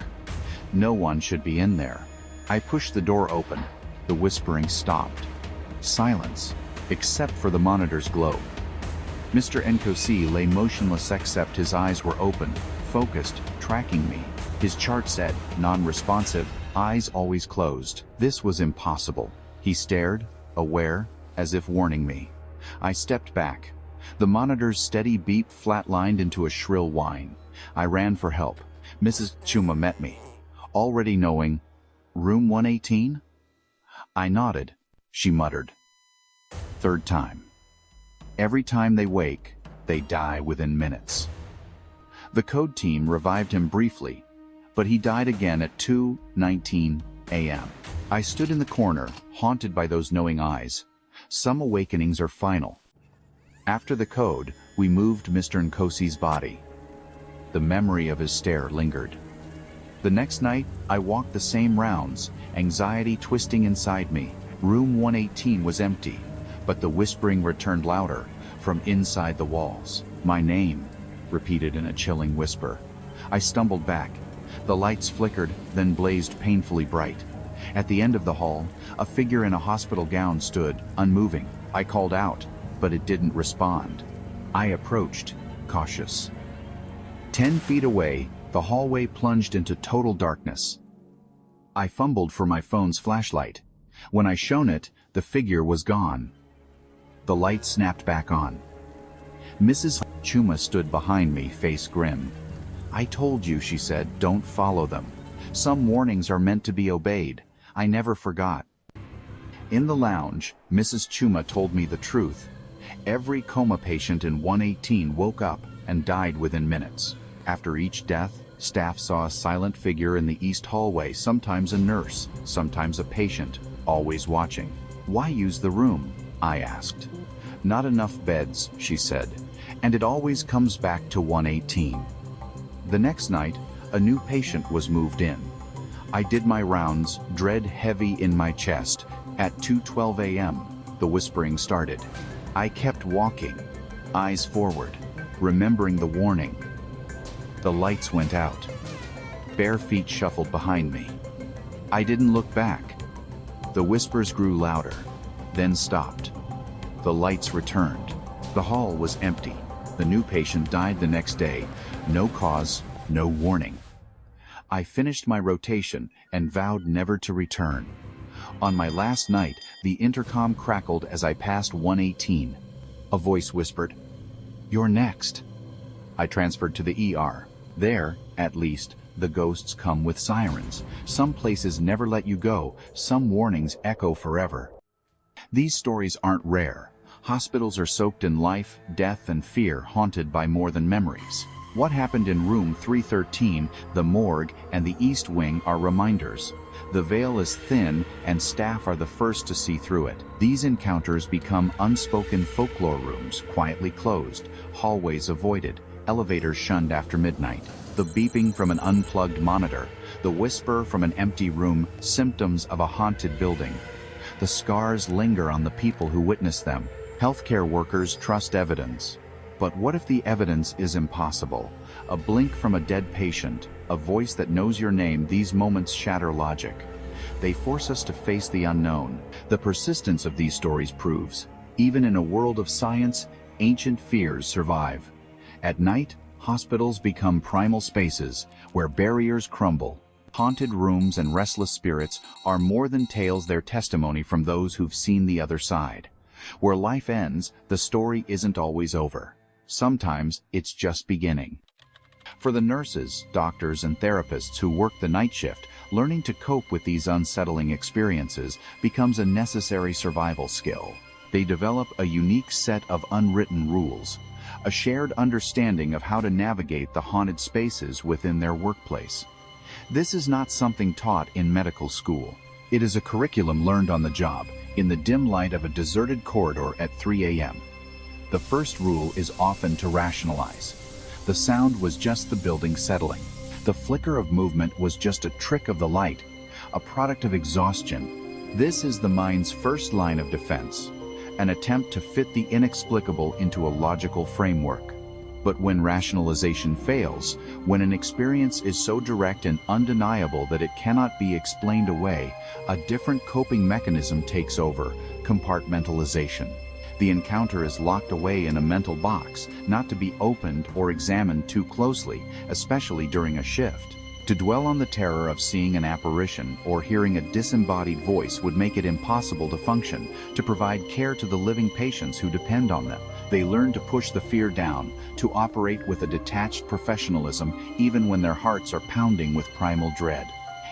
No one should be in there. I pushed the door open. The whispering stopped. Silence, except for the monitor's glow. Mr. Nkosi lay motionless except his eyes were open, focused, tracking me. His chart said, non-responsive, eyes always closed. This was impossible. He stared, aware, as if warning me. I stepped back. The monitor's steady beep flatlined into a shrill whine. I ran for help. Mrs. Chuma met me. Already knowing, "Room 118? I nodded. She muttered. "3rd time. Every time they wake, they die within minutes." The code team revived him briefly, but he died again at 2:19 a.m. I stood in the corner, haunted by those knowing eyes. Some awakenings are final. After the code, we moved Mr. Nkosi's body. The memory of his stare lingered. The next night, I walked the same rounds, anxiety twisting inside me. Room 118 was empty, but the whispering returned louder from inside the walls. My name, repeated in a chilling whisper. I stumbled back. The lights flickered, then blazed painfully bright. At the end of the hall, a figure in a hospital gown stood, unmoving. I called out, but it didn't respond. I approached, cautious. 10 feet away, the hallway plunged into total darkness. I fumbled for my phone's flashlight. When I shone it, the figure was gone. The light snapped back on. Mrs. Chuma stood behind me, face grim. I told you, she said, don't follow them. Some warnings are meant to be obeyed. I never forgot. In the lounge, Mrs. Chuma told me the truth. Every coma patient in 118 woke up and died within minutes. After each death, staff saw a silent figure in the east hallway, sometimes a nurse, sometimes a patient, always watching. Why use the room? I asked. Not enough beds, she said, and it always comes back to 118. The next night, a new patient was moved in. I did my rounds, dread heavy in my chest. At 2:12 a.m., the whispering started. I kept walking, eyes forward, remembering the warning. The lights went out. Bare feet shuffled behind me. I didn't look back. The whispers grew louder, then stopped. The lights returned. The hall was empty. The new patient died the next day. No cause, no warning. I finished my rotation and vowed never to return. On my last night, the intercom crackled as I passed 118. A voice whispered, "You're next." I transferred to the ER. There, at least, the ghosts come with sirens. Some places never let you go. Some warnings echo forever. These stories aren't rare. Hospitals are soaked in life, death, and fear, haunted by more than memories. What happened in room 313, the morgue, and the East Wing are reminders. The veil is thin, and staff are the first to see through it. These encounters become unspoken folklore rooms, quietly closed, hallways avoided, elevators shunned after midnight. The beeping from an unplugged monitor, the whisper from an empty room, symptoms of a haunted building. The scars linger on the people who witness them. Healthcare workers trust evidence. But what if the evidence is impossible? A blink from a dead patient, a voice that knows your name. These moments shatter logic. They force us to face the unknown. The persistence of these stories proves, even in a world of science, ancient fears survive. At night, hospitals become primal spaces where barriers crumble. Haunted rooms and restless spirits are more than tales, they're testimony from those who've seen the other side. Where life ends, the story isn't always over. Sometimes it's just beginning. For the nurses, doctors, and therapists who work the night shift, learning to cope with these unsettling experiences becomes a necessary survival skill. They develop a unique set of unwritten rules, a shared understanding of how to navigate the haunted spaces within their workplace. This is not something taught in medical school. It is a curriculum learned on the job, in the dim light of a deserted corridor at 3 a.m. The first rule is often to rationalize. The sound was just the building settling. The flicker of movement was just a trick of the light, a product of exhaustion. This is the mind's first line of defense, an attempt to fit the inexplicable into a logical framework. But when rationalization fails, when an experience is so direct and undeniable that it cannot be explained away, a different coping mechanism takes over: compartmentalization. The encounter is locked away in a mental box, not to be opened or examined too closely, especially during a shift. To dwell on the terror of seeing an apparition or hearing a disembodied voice would make it impossible to function, to provide care to the living patients who depend on them. They learn to push the fear down, to operate with a detached professionalism even when their hearts are pounding with primal dread.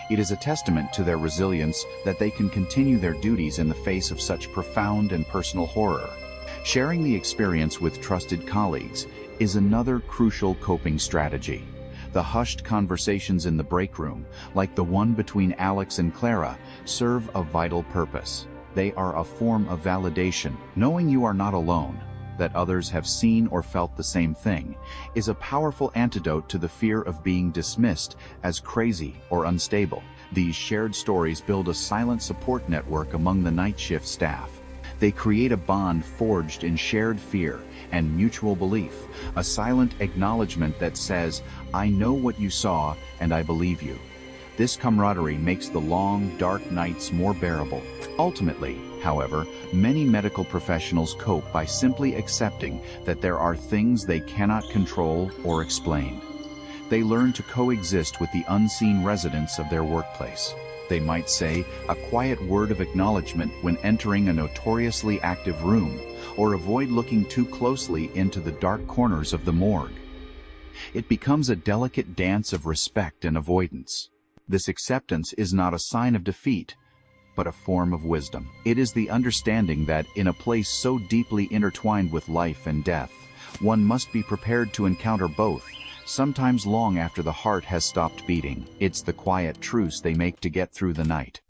It is a testament to their resilience that they can continue their duties in the face of such profound and personal horror. Sharing the experience with trusted colleagues is another crucial coping strategy. The hushed conversations in the break room, like the one between Alex and Clara, serve a vital purpose. They are a form of validation. Knowing you are not alone, that others have seen or felt the same thing, is a powerful antidote to the fear of being dismissed as crazy or unstable. These shared stories build a silent support network among the night shift staff. They create a bond forged in shared fear and mutual belief, a silent acknowledgement that says, "I know what you saw and I believe you." This camaraderie makes the long, dark nights more bearable. Ultimately, however, many medical professionals cope by simply accepting that there are things they cannot control or explain. They learn to coexist with the unseen residents of their workplace. They might say a quiet word of acknowledgement when entering a notoriously active room, or avoid looking too closely into the dark corners of the morgue. It becomes a delicate dance of respect and avoidance. This acceptance is not a sign of defeat, but a form of wisdom. It is the understanding that in a place so deeply intertwined with life and death, one must be prepared to encounter both, sometimes long after the heart has stopped beating. It's the quiet truce they make to get through the night.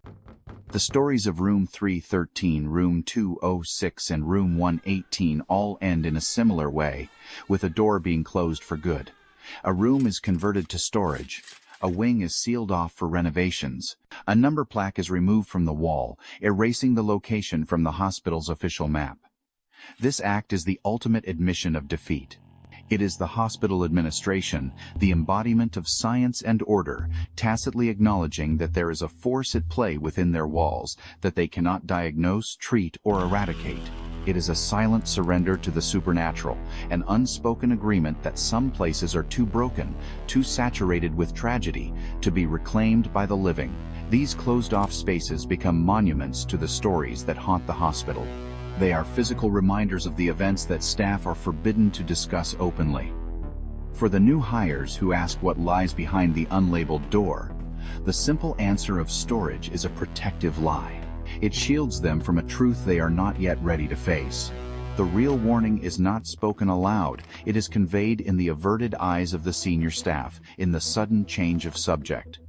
The stories of Room 313, Room 206, and Room 118 all end in a similar way, with a door being closed for good. A room is converted to storage. A wing is sealed off for renovations. A number plaque is removed from the wall, erasing the location from the hospital's official map. This act is the ultimate admission of defeat. It is the hospital administration, the embodiment of science and order, tacitly acknowledging that there is a force at play within their walls that they cannot diagnose, treat, or eradicate. It is a silent surrender to the supernatural, an unspoken agreement that some places are too broken, too saturated with tragedy, to be reclaimed by the living. These closed-off spaces become monuments to the stories that haunt the hospital. They are physical reminders of the events that staff are forbidden to discuss openly. For the new hires who ask what lies behind the unlabeled door, the simple answer of storage is a protective lie. It shields them from a truth they are not yet ready to face. The real warning is not spoken aloud. It is conveyed in the averted eyes of the senior staff, in the sudden change of subject.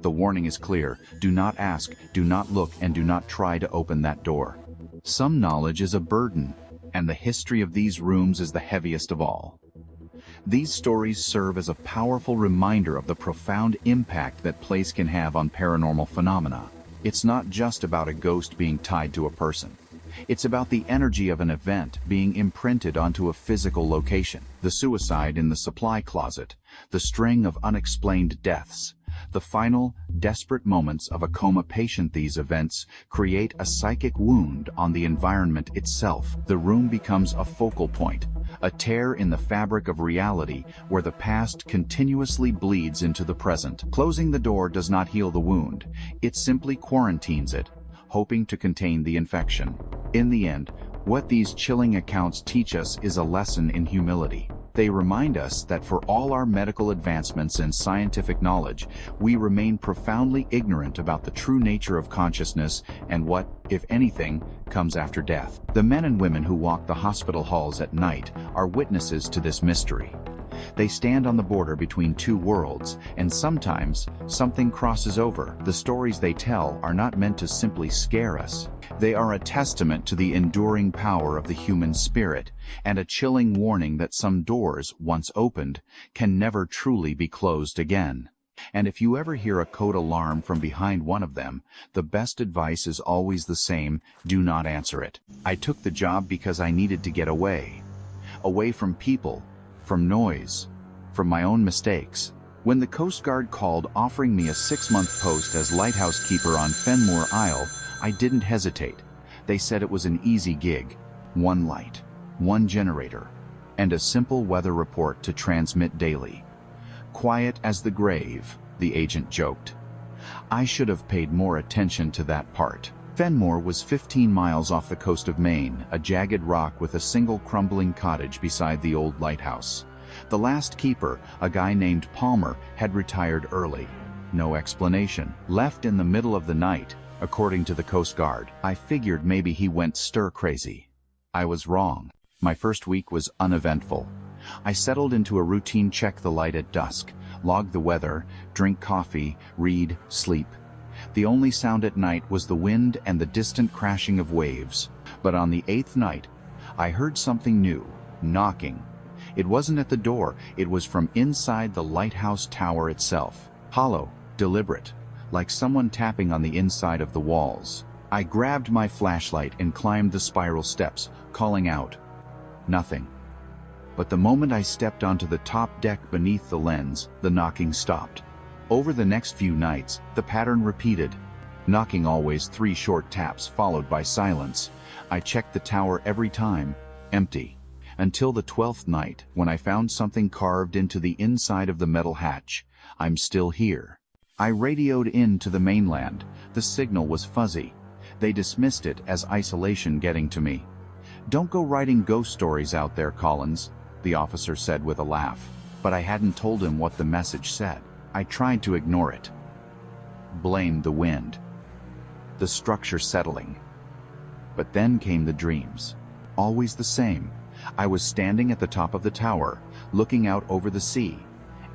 The warning is clear: do not ask, do not look, and do not try to open that door. Some knowledge is a burden, and the history of these rooms is the heaviest of all. These stories serve as a powerful reminder of the profound impact that place can have on paranormal phenomena. It's not just about a ghost being tied to a person. It's about the energy of an event being imprinted onto a physical location. The suicide in the supply closet, the string of unexplained deaths, the final, desperate moments of a coma patient. These events create a psychic wound on the environment itself. The room becomes a focal point, a tear in the fabric of reality where the past continuously bleeds into the present. Closing the door does not heal the wound. It simply quarantines it, hoping to contain the infection. In the end, what these chilling accounts teach us is a lesson in humility. They remind us that for all our medical advancements and scientific knowledge, we remain profoundly ignorant about the true nature of consciousness and what, if anything, comes after death. The men and women who walk the hospital halls at night are witnesses to this mystery. They stand on the border between two worlds, and sometimes something crosses over. The stories they tell are not meant to simply scare us. They are a testament to the enduring power of the human spirit, and a chilling warning that some doors, once opened, can never truly be closed again. And if you ever hear a code alarm from behind one of them, the best advice is always the same: do not answer it. I took the job because I needed to get away. Away from people, from noise, from my own mistakes. When the Coast Guard called offering me a 6-month post as lighthouse keeper on Fenmore Isle, I didn't hesitate. They said it was an easy gig: one light, one generator, and a simple weather report to transmit daily. Quiet as the grave, the agent joked. I should have paid more attention to that part. Fenmore was 15 miles off the coast of Maine, a jagged rock with a single crumbling cottage beside the old lighthouse. The last keeper, a guy named Palmer, had retired early. No explanation. Left in the middle of the night, according to the Coast Guard. I figured maybe he went stir-crazy. I was wrong. My first week was uneventful. I settled into a routine: check the light at dusk, log the weather, drink coffee, read, sleep. The only sound at night was the wind and the distant crashing of waves. But on the 8th night, I heard something new, knocking. It wasn't at the door, it was from inside the lighthouse tower itself. Hollow, deliberate, like someone tapping on the inside of the walls. I grabbed my flashlight and climbed the spiral steps, calling out. Nothing. But the moment I stepped onto the top deck beneath the lens, the knocking stopped. Over the next few nights, the pattern repeated. Knocking always 3 short taps followed by silence. I checked the tower every time, empty. Until the 12th night, when I found something carved into the inside of the metal hatch. I'm still here. I radioed in to the mainland. The signal was fuzzy. They dismissed it as isolation getting to me. "Don't go writing ghost stories out there, Collins," the officer said with a laugh. But I hadn't told him what the message said. I tried to ignore it. Blamed the wind. The structure settling. But then came the dreams. Always the same. I was standing at the top of the tower, looking out over the sea,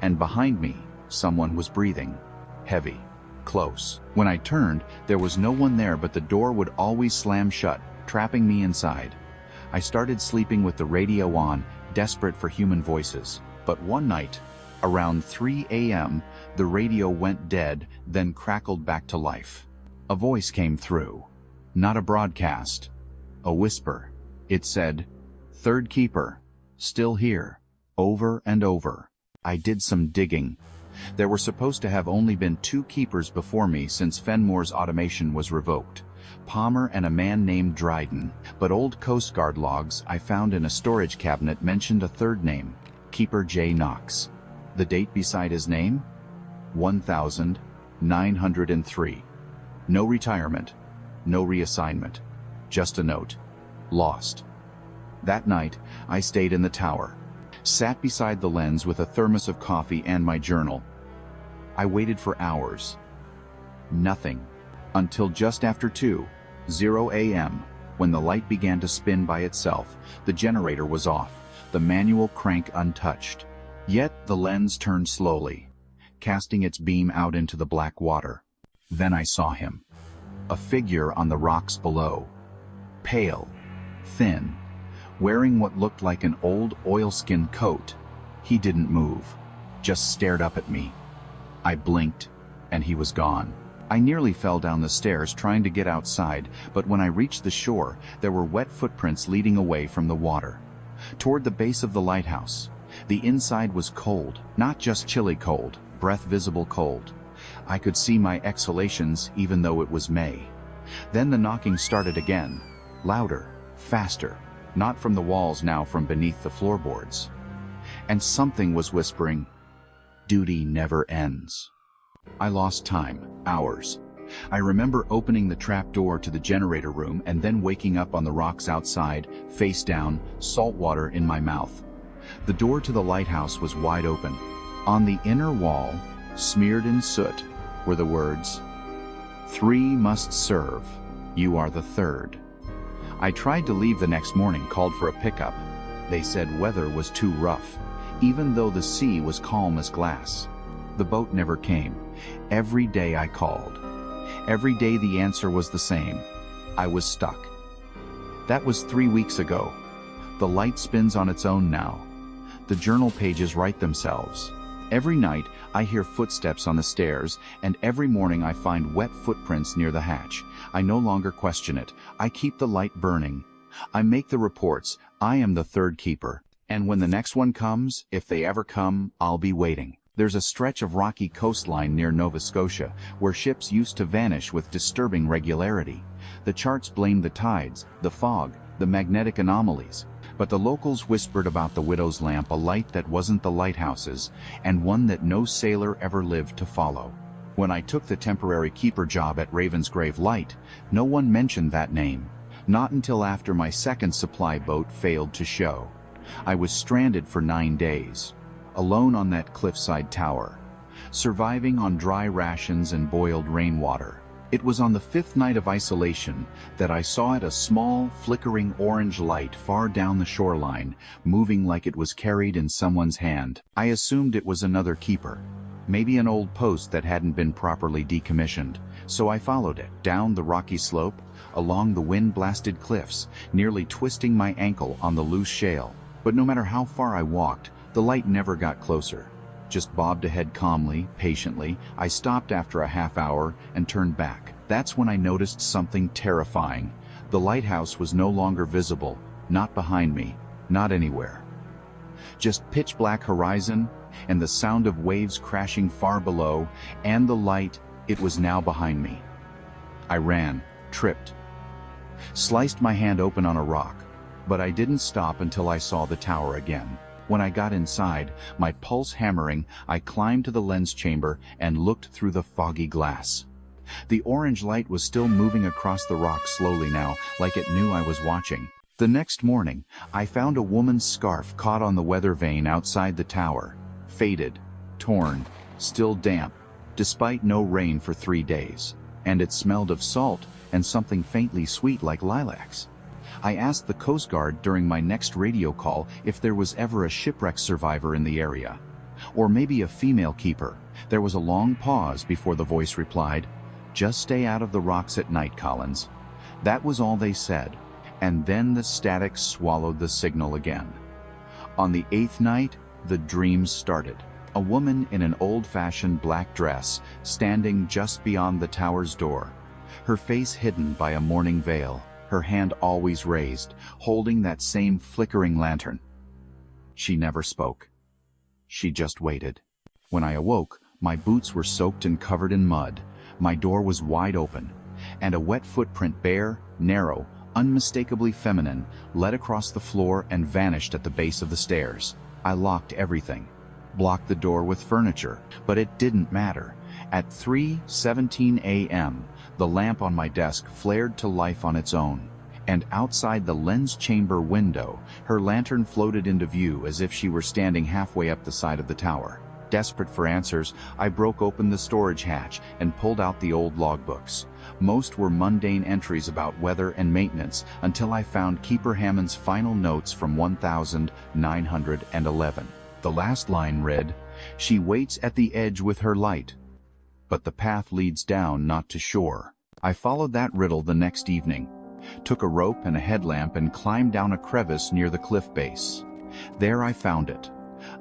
and behind me, someone was breathing. Heavy. Close. When I turned, there was no one there, but the door would always slam shut, trapping me inside. I started sleeping with the radio on, desperate for human voices. But one night, around 3 a.m., the radio went dead, then crackled back to life. A voice came through. Not a broadcast. A whisper. It said, "Third keeper. Still here." Over and over. I did some digging. There were supposed to have only been 2 keepers before me since Fenmore's automation was revoked. Palmer and a man named Dryden. But old Coast Guard logs I found in a storage cabinet mentioned a 3rd name. Keeper J. Knox. The date beside his name? 1903. No retirement. No reassignment. Just a note. Lost. That night, I stayed in the tower. Sat beside the lens with a thermos of coffee and my journal. I waited for hours. Nothing. Until just after 2:00 a.m., when the light began to spin by itself. The generator was off, the manual crank untouched. Yet the lens turned slowly, casting its beam out into the black water. Then I saw him. A figure on the rocks below. Pale, thin, wearing what looked like an old oilskin coat. He didn't move, just stared up at me. I blinked, and he was gone. I nearly fell down the stairs trying to get outside, but when I reached the shore, there were wet footprints leading away from the water, toward the base of the lighthouse. The inside was cold, not just chilly cold, breath-visible cold. I could see my exhalations even though it was May. Then the knocking started again, louder, faster, not from the walls now, from beneath the floorboards. And something was whispering, "Duty never ends." I lost time, hours. I remember opening the trap door to the generator room and then waking up on the rocks outside, face down, salt water in my mouth. The door to the lighthouse was wide open. On the inner wall, smeared in soot, were the words, "3 must serve. You are the 3rd. I tried to leave the next morning, called for a pickup. They said weather was too rough, even though the sea was calm as glass. The boat never came. Every day I called. Every day the answer was the same. I was stuck. That was 3 weeks ago. The light spins on its own now. The journal pages write themselves. Every night I hear footsteps on the stairs, and every morning I find wet footprints near the hatch. I no longer question it. I keep the light burning. I make the reports. I am the 3rd keeper. And when the next one comes, if they ever come, I'll be waiting. There's a stretch of rocky coastline near Nova Scotia, where ships used to vanish with disturbing regularity. The charts blamed the tides, the fog, the magnetic anomalies. But the locals whispered about the widow's lamp, a light that wasn't the lighthouse's, and one that no sailor ever lived to follow. When I took the temporary keeper job at Ravensgrave Light, no one mentioned that name. Not until after my 2nd supply boat failed to show. I was stranded for 9 days, alone on that cliffside tower, surviving on dry rations and boiled rainwater. It was on the 5th night of isolation that I saw a small, flickering orange light far down the shoreline, moving like it was carried in someone's hand. I assumed it was another keeper. maybe an old post that hadn't been properly decommissioned. So I followed it, down the rocky slope, along the wind-blasted cliffs, nearly twisting my ankle on the loose shale. But no matter how far I walked, the light never got closer. Just bobbed ahead calmly, patiently. I stopped after a half hour and turned back. That's when I noticed something terrifying. The lighthouse was no longer visible, not behind me, not anywhere. Just pitch-black horizon, and the sound of waves crashing far below, and the light, it was now behind me. I ran, tripped, sliced my hand open on a rock, but I didn't stop until I saw the tower again. When I got inside, my pulse hammering, I climbed to the lens chamber and looked through the foggy glass. The orange light was still moving across the rock slowly now, like it knew I was watching. The next morning, I found a woman's scarf caught on the weather vane outside the tower. Faded, torn, still damp, despite no rain for 3 days. And it smelled of salt and something faintly sweet like lilacs. I asked the Coast Guard during my next radio call if there was ever a shipwreck survivor in the area. Or maybe a female keeper. There was a long pause before the voice replied, "Just stay out of the rocks at night, Collins." That was all they said. And then the static swallowed the signal again. On the 8th night, the dreams started. A woman in an old-fashioned black dress, standing just beyond the tower's door. Her face hidden by a mourning veil, her hand always raised, holding that same flickering lantern. She never spoke. She just waited. When I awoke, my boots were soaked and covered in mud. My door was wide open, and a wet footprint, bare, narrow, unmistakably feminine, led across the floor and vanished at the base of the stairs. I locked everything, blocked the door with furniture, but it didn't matter. At 3:17 a.m., the lamp on my desk flared to life on its own, and outside the lens chamber window, her lantern floated into view as if she were standing halfway up the side of the tower. Desperate for answers, I broke open the storage hatch and pulled out the old logbooks. Most were mundane entries about weather and maintenance until I found Keeper Hammond's final notes from 1911. The last line read, "She waits at the edge with her light, but the path leads down, not to shore." I followed that riddle the next evening, took a rope and a headlamp and climbed down a crevice near the cliff base. There I found it.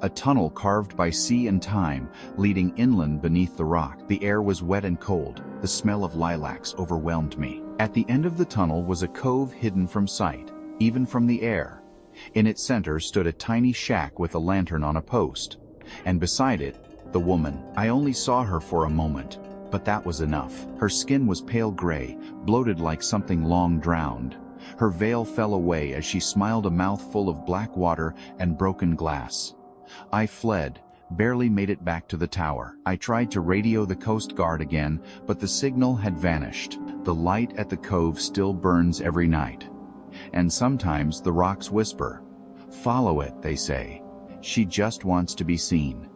A tunnel carved by sea and time, leading inland beneath the rock. The air was wet and cold. The smell of lilacs overwhelmed me. At the end of the tunnel was a cove hidden from sight, even from the air. In its center stood a tiny shack with a lantern on a post. And beside it, the woman. I only saw her for a moment, but that was enough. Her skin was pale gray, bloated like something long drowned. Her veil fell away as she smiled, a mouth full of black water and broken glass. I fled, barely made it back to the tower. I tried to radio the Coast Guard again, but the signal had vanished. The light at the cove still burns every night. And sometimes the rocks whisper. "Follow it," they say. "She just wants to be seen."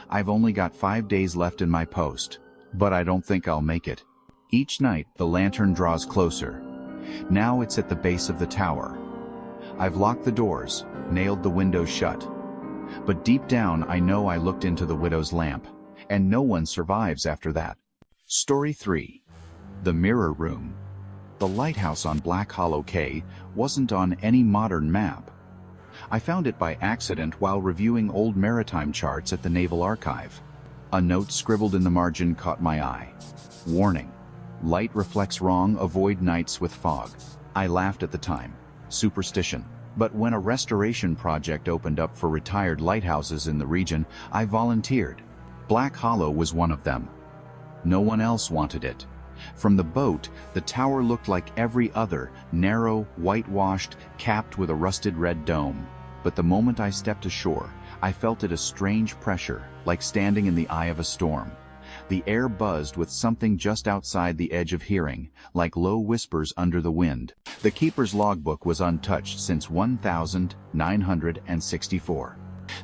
I've only got 5 days left in my post, but I don't think I'll make it. Each night, the lantern draws closer. Now it's at the base of the tower. I've locked the doors, nailed the windows shut. But deep down, I know I looked into the widow's lamp, and no one survives after that. Story 3. The Mirror Room. The lighthouse on Black Hollow Cay wasn't on any modern map. I found it by accident while reviewing old maritime charts at the Naval Archive. A note scribbled in the margin caught my eye. Warning. Light reflects wrong, avoid nights with fog. I laughed at the time. Superstition. But when a restoration project opened up for retired lighthouses in the region, I volunteered. Black Hollow was one of them. No one else wanted it. From the boat, the tower looked like every other, narrow, whitewashed, capped with a rusted red dome. But the moment I stepped ashore, I felt it a strange pressure, like standing in the eye of a storm. The air buzzed with something just outside the edge of hearing, like low whispers under the wind. The keeper's logbook was untouched since 1964.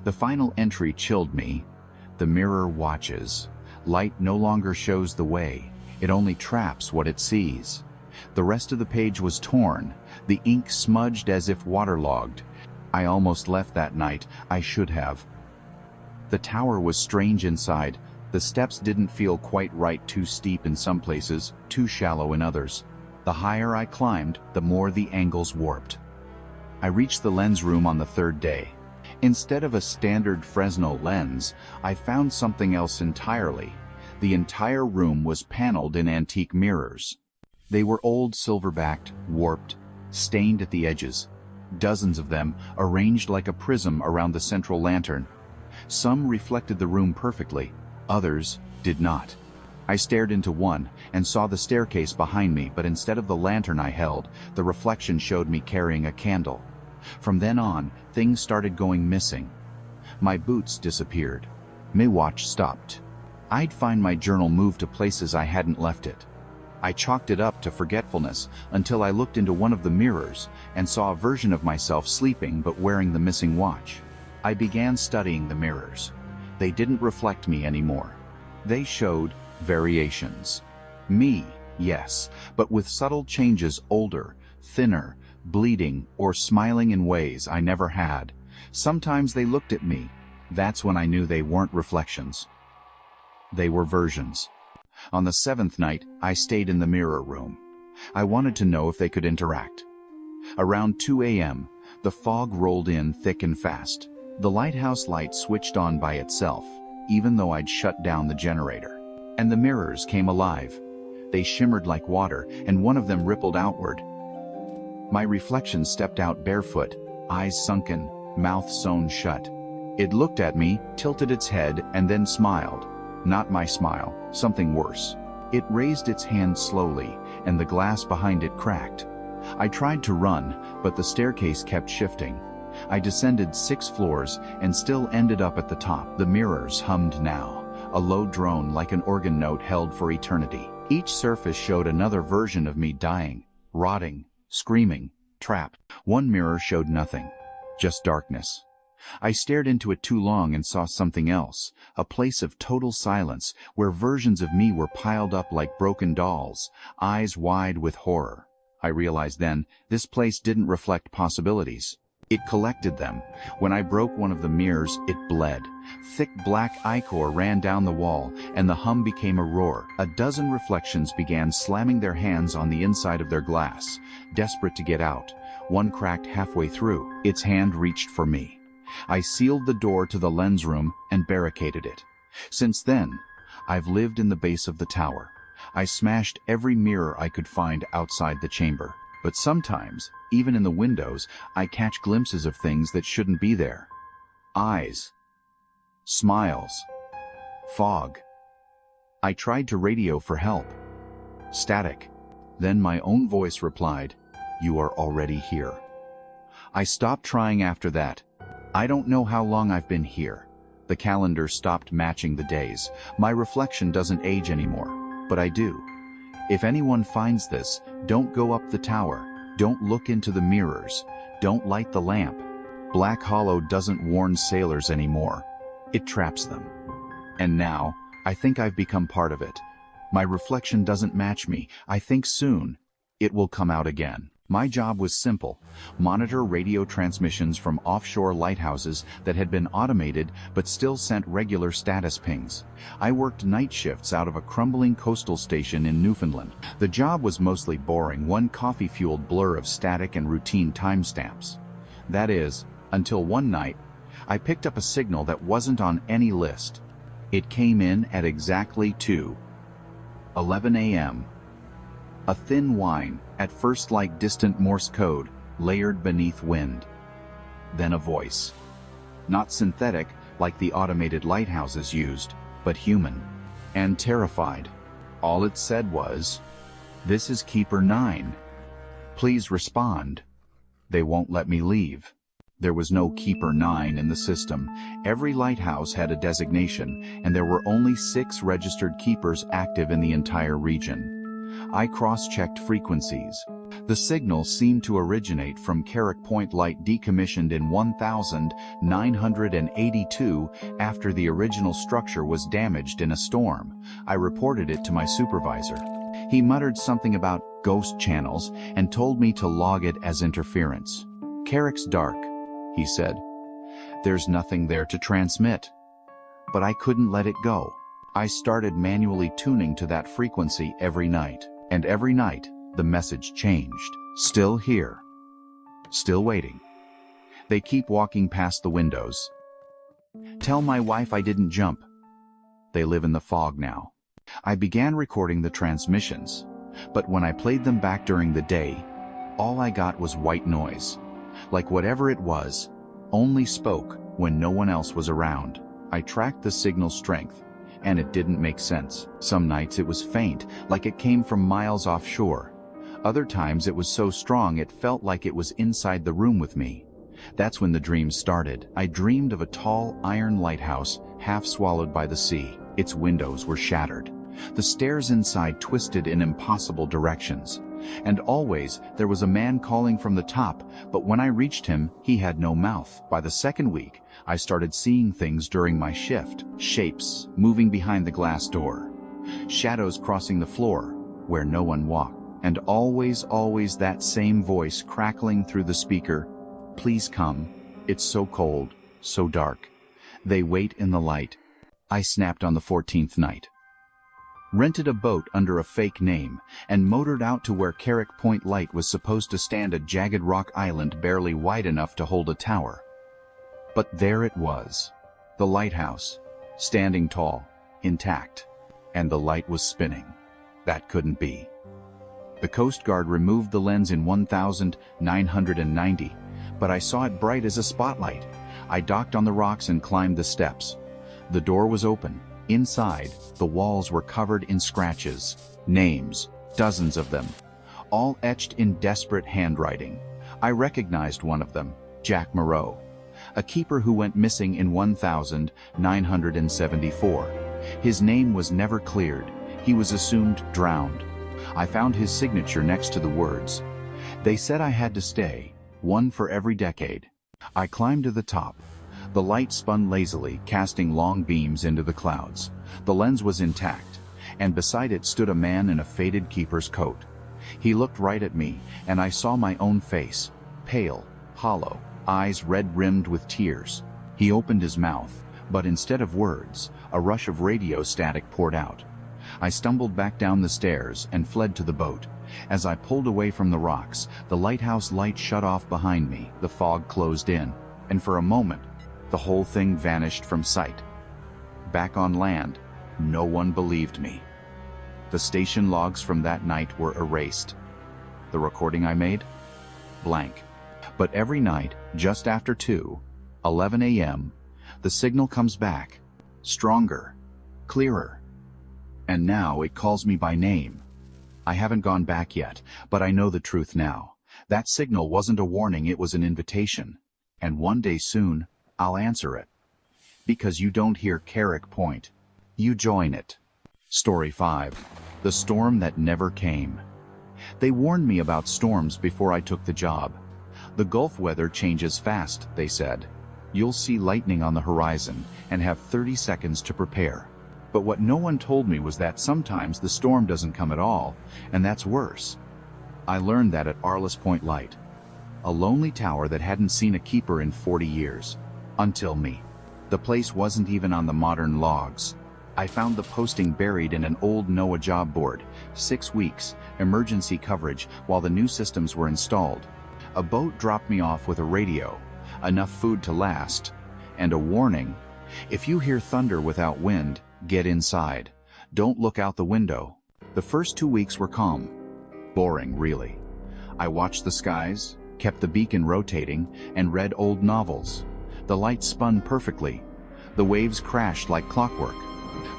The final entry chilled me. The mirror watches. Light no longer shows the way. It only traps what it sees. The rest of the page was torn, the ink smudged as if waterlogged. I almost left that night. I should have. The tower was strange inside, The steps didn't feel quite right, too steep in some places, too shallow in others. The higher I climbed, the more the angles warped. I reached the lens room on the third day. Instead of a standard Fresnel lens, I found something else entirely. The entire room was paneled in antique mirrors. They were old, silver-backed, warped, stained at the edges. Dozens of them, arranged like a prism around the central lantern. Some reflected the room perfectly, others did not. I stared into one and saw the staircase behind me, but instead of the lantern I held, the reflection showed me carrying a candle. From then on, things started going missing. My boots disappeared. My watch stopped. I'd find my journal moved to places I hadn't left it. I chalked it up to forgetfulness until I looked into one of the mirrors and saw a version of myself sleeping but wearing the missing watch. I began studying the mirrors. They didn't reflect me anymore. They showed variations. Me, yes, but with subtle changes, older, thinner, bleeding, or smiling in ways I never had. Sometimes they looked at me. That's when I knew they weren't reflections. They were versions. On the 7th night, I stayed in the mirror room. I wanted to know if they could interact. Around 2 a.m., the fog rolled in thick and fast. The lighthouse light switched on by itself, even though I'd shut down the generator. And the mirrors came alive. They shimmered like water, and one of them rippled outward. My reflection stepped out barefoot, eyes sunken, mouth sewn shut. It looked at me, tilted its head, and then smiled. Not my smile, something worse. It raised its hand slowly, and the glass behind it cracked. I tried to run, but the staircase kept shifting. I descended 6 floors and still ended up at the top. The mirrors hummed now, a low drone like an organ note held for eternity. Each surface showed another version of me dying, rotting, screaming, trapped. One mirror showed nothing, just darkness. I stared into it too long and saw something else, a place of total silence where versions of me were piled up like broken dolls, eyes wide with horror. I realized then, this place didn't reflect possibilities. It collected them. When I broke one of the mirrors, it bled. Thick black ichor ran down the wall, and the hum became a roar. A dozen reflections began slamming their hands on the inside of their glass, desperate to get out. One cracked halfway through. Its hand reached for me. I sealed the door to the lens room and barricaded it. Since then, I've lived in the base of the tower. I smashed every mirror I could find outside the chamber. But sometimes, even in the windows, I catch glimpses of things that shouldn't be there. Eyes. Smiles. Fog. I tried to radio for help. Static. Then my own voice replied, "You are already here." I stopped trying after that. I don't know how long I've been here. The calendar stopped matching the days. My reflection doesn't age anymore, but I do. If anyone finds this, don't go up the tower. Don't look into the mirrors. Don't light the lamp. Black Hollow doesn't warn sailors anymore. It traps them. And now, I think I've become part of it. My reflection doesn't match me. I think soon, it will come out again. My job was simple: monitor radio transmissions from offshore lighthouses that had been automated but still sent regular status pings. I worked night shifts out of a crumbling coastal station in Newfoundland. The job was mostly boring, one coffee-fueled blur of static and routine timestamps. That is, until one night, I picked up a signal that wasn't on any list. It came in at exactly 2:11 a.m. A thin whine, at first like distant Morse code, layered beneath wind. Then a voice. Not synthetic, like the automated lighthouses used, but human. And terrified. All it said was, "This is Keeper 9. Please respond. They won't let me leave." There was no Keeper 9 in the system. Every lighthouse had a designation, and there were only 6 registered keepers active in the entire region. I cross-checked frequencies. The signal seemed to originate from Carrick Point Light, decommissioned in 1982 after the original structure was damaged in a storm. I reported it to my supervisor. He muttered something about ghost channels and told me to log it as interference. "Carrick's dark," he said. "There's nothing there to transmit." But I couldn't let it go. I started manually tuning to that frequency every night, and every night, the message changed. Still here. Still waiting. They keep walking past the windows. Tell my wife I didn't jump. They live in the fog now. I began recording the transmissions, but when I played them back during the day, all I got was white noise. Like whatever it was, only spoke when no one else was around. I tracked the signal strength, and it didn't make sense. Some nights it was faint, like it came from miles offshore. Other times it was so strong it felt like it was inside the room with me. That's when the dreams started. I dreamed of a tall iron lighthouse, half swallowed by the sea. Its windows were shattered. The stairs inside twisted in impossible directions. And always there was a man calling from the top, but when I reached him, he had no mouth. By the second week, I started seeing things during my shift. Shapes moving behind the glass door. Shadows crossing the floor where no one walked. And always that same voice crackling through the speaker. Please come. It's so cold, so dark. They wait in the light. I snapped on the 14th night. Rented a boat under a fake name and motored out to where Carrick Point Light was supposed to stand, a jagged rock island barely wide enough to hold a tower. But there it was, the lighthouse, standing tall, intact, and the light was spinning. That couldn't be. The Coast Guard removed the lens in 1990, but I saw it bright as a spotlight. I docked on the rocks and climbed the steps. The door was open. Inside, the walls were covered in scratches, names, dozens of them, all etched in desperate handwriting. I recognized one of them, Jack Moreau, a keeper who went missing in 1974. His name was never cleared. He was assumed drowned. I found his signature next to the words. They said I had to stay, one for every decade. I climbed to the top. The light spun lazily, casting long beams into the clouds. The lens was intact, and beside it stood a man in a faded keeper's coat. He looked right at me, and I saw my own face, pale, hollow, eyes red-rimmed with tears. He opened his mouth, but instead of words, a rush of radio static poured out. I stumbled back down the stairs and fled to the boat. As I pulled away from the rocks, the lighthouse light shut off behind me, the fog closed in, and for a moment, the whole thing vanished from sight. Back on land, no one believed me. The station logs from that night were erased. The recording I made? Blank. But every night, just after 11 a.m., the signal comes back, stronger, clearer. And now it calls me by name. I haven't gone back yet, but I know the truth now. That signal wasn't a warning, it was an invitation. And one day soon, I'll answer it. Because you don't hear Carrick Point. You join it. Story 5. The Storm That Never Came. They warned me about storms before I took the job. The Gulf weather changes fast, they said. You'll see lightning on the horizon and have 30 seconds to prepare. But what no one told me was that sometimes the storm doesn't come at all, and that's worse. I learned that at Arliss Point Light, a lonely tower that hadn't seen a keeper in 40 years. Until me. The place wasn't even on the modern logs. I found the posting buried in an old NOAA job board. 6 weeks, emergency coverage while the new systems were installed. A boat dropped me off with a radio, enough food to last, and a warning. If you hear thunder without wind, get inside. Don't look out the window. The first 2 weeks were calm. Boring, really. I watched the skies, kept the beacon rotating, and read old novels. The light spun perfectly. The waves crashed like clockwork.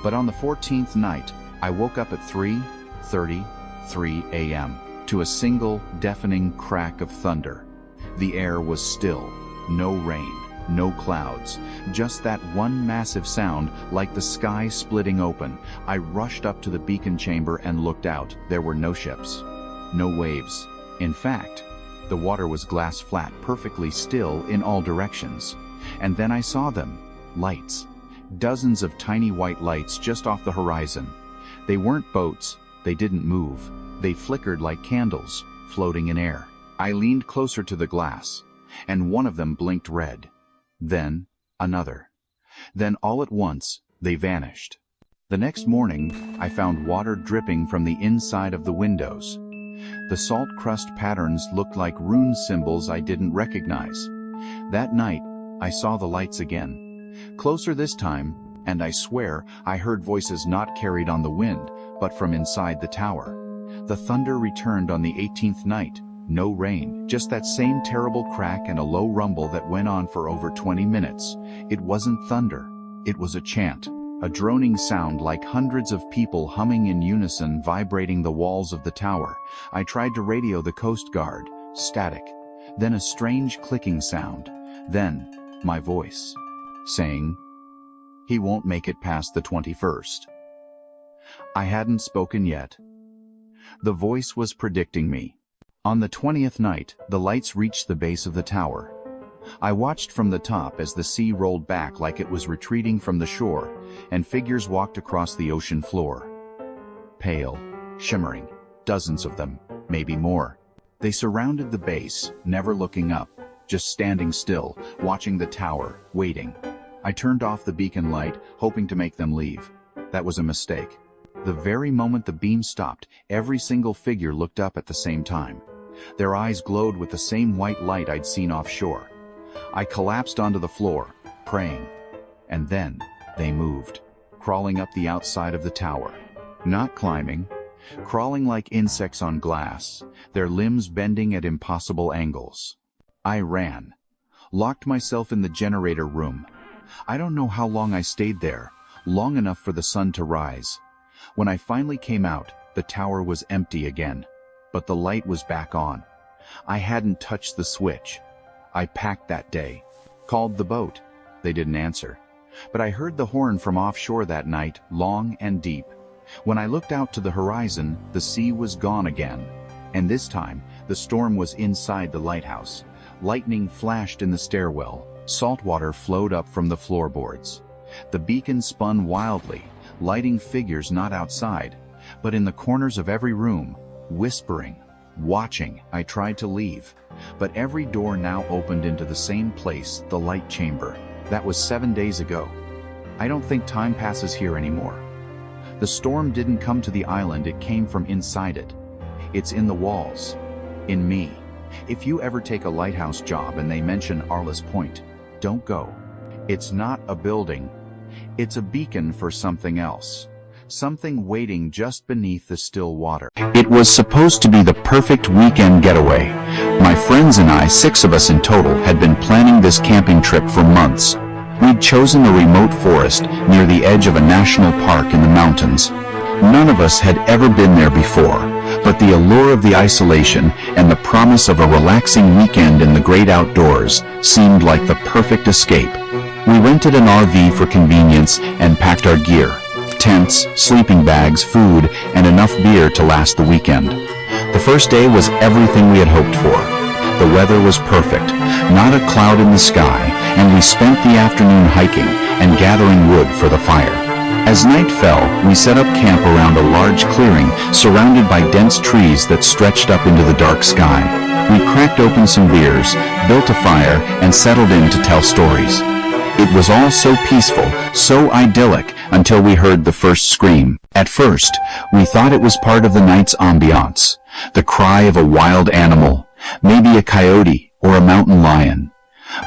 But on the 14th night, I woke up at 3:33 a.m. to a single, deafening crack of thunder. The air was still. No rain, no clouds. Just that one massive sound, like the sky splitting open. I rushed up to the beacon chamber and looked out. There were no ships. No waves. In fact, the water was glass flat, perfectly still in all directions. And then I saw them. Lights. Dozens of tiny white lights just off the horizon. They weren't boats. They didn't move. They flickered like candles, floating in air. I leaned closer to the glass, and one of them blinked red. Then, another. Then all at once, they vanished. The next morning, I found water dripping from the inside of the windows. The salt crust patterns looked like rune symbols I didn't recognize. That night, I saw the lights again. Closer this time, and I swear I heard voices not carried on the wind, but from inside the tower. The thunder returned on the 18th night. No rain, just that same terrible crack and a low rumble that went on for over 20 minutes. It wasn't thunder. It was a chant. A droning sound like hundreds of people humming in unison, vibrating the walls of the tower. I tried to radio the Coast Guard. Static. Then a strange clicking sound. Then, my voice. Saying, "He won't make it past the 21st. I hadn't spoken yet. The voice was predicting me. On the 20th night, the lights reached the base of the tower. I watched from the top as the sea rolled back like it was retreating from the shore, and figures walked across the ocean floor. Pale, shimmering, dozens of them, maybe more. They surrounded the base, never looking up, just standing still, watching the tower, waiting. I turned off the beacon light, hoping to make them leave. That was a mistake. The very moment the beam stopped, every single figure looked up at the same time. Their eyes glowed with the same white light I'd seen offshore. I collapsed onto the floor, praying. And then, they moved, crawling up the outside of the tower. Not climbing, crawling like insects on glass, their limbs bending at impossible angles. I ran, locked myself in the generator room. I don't know how long I stayed there, long enough for the sun to rise. When I finally came out, the tower was empty again, but the light was back on. I hadn't touched the switch. I packed that day, called the boat. They didn't answer. But I heard the horn from offshore that night, long and deep. When I looked out to the horizon, the sea was gone again. And this time, the storm was inside the lighthouse. Lightning flashed in the stairwell. Salt water flowed up from the floorboards. The beacon spun wildly, lighting figures not outside, but in the corners of every room, whispering, watching. I tried to leave, but every door now opened into the same place, the light chamber. That was 7 days ago. I don't think time passes here anymore. The storm didn't come to the island, it came from inside it. It's in the walls, in me. If you ever take a lighthouse job and they mention Arliss Point, don't go. It's not a building. It's a beacon for something else. Something waiting just beneath the still water. It was supposed to be the perfect weekend getaway. My friends and I, 6 of us in total, had been planning this camping trip for months. We'd chosen a remote forest near the edge of a national park in the mountains. None of us had ever been there before, but the allure of the isolation and the promise of a relaxing weekend in the great outdoors seemed like the perfect escape. We rented an RV for convenience and packed our gear. Tents, sleeping bags, food, and enough beer to last the weekend. The first day was everything we had hoped for. The weather was perfect, not a cloud in the sky, and we spent the afternoon hiking and gathering wood for the fire. As night fell, we set up camp around a large clearing surrounded by dense trees that stretched up into the dark sky. We cracked open some beers, built a fire, and settled in to tell stories. It was all so peaceful, so idyllic, until we heard the first scream. At first, we thought it was part of the night's ambiance, the cry of a wild animal, maybe a coyote or a mountain lion.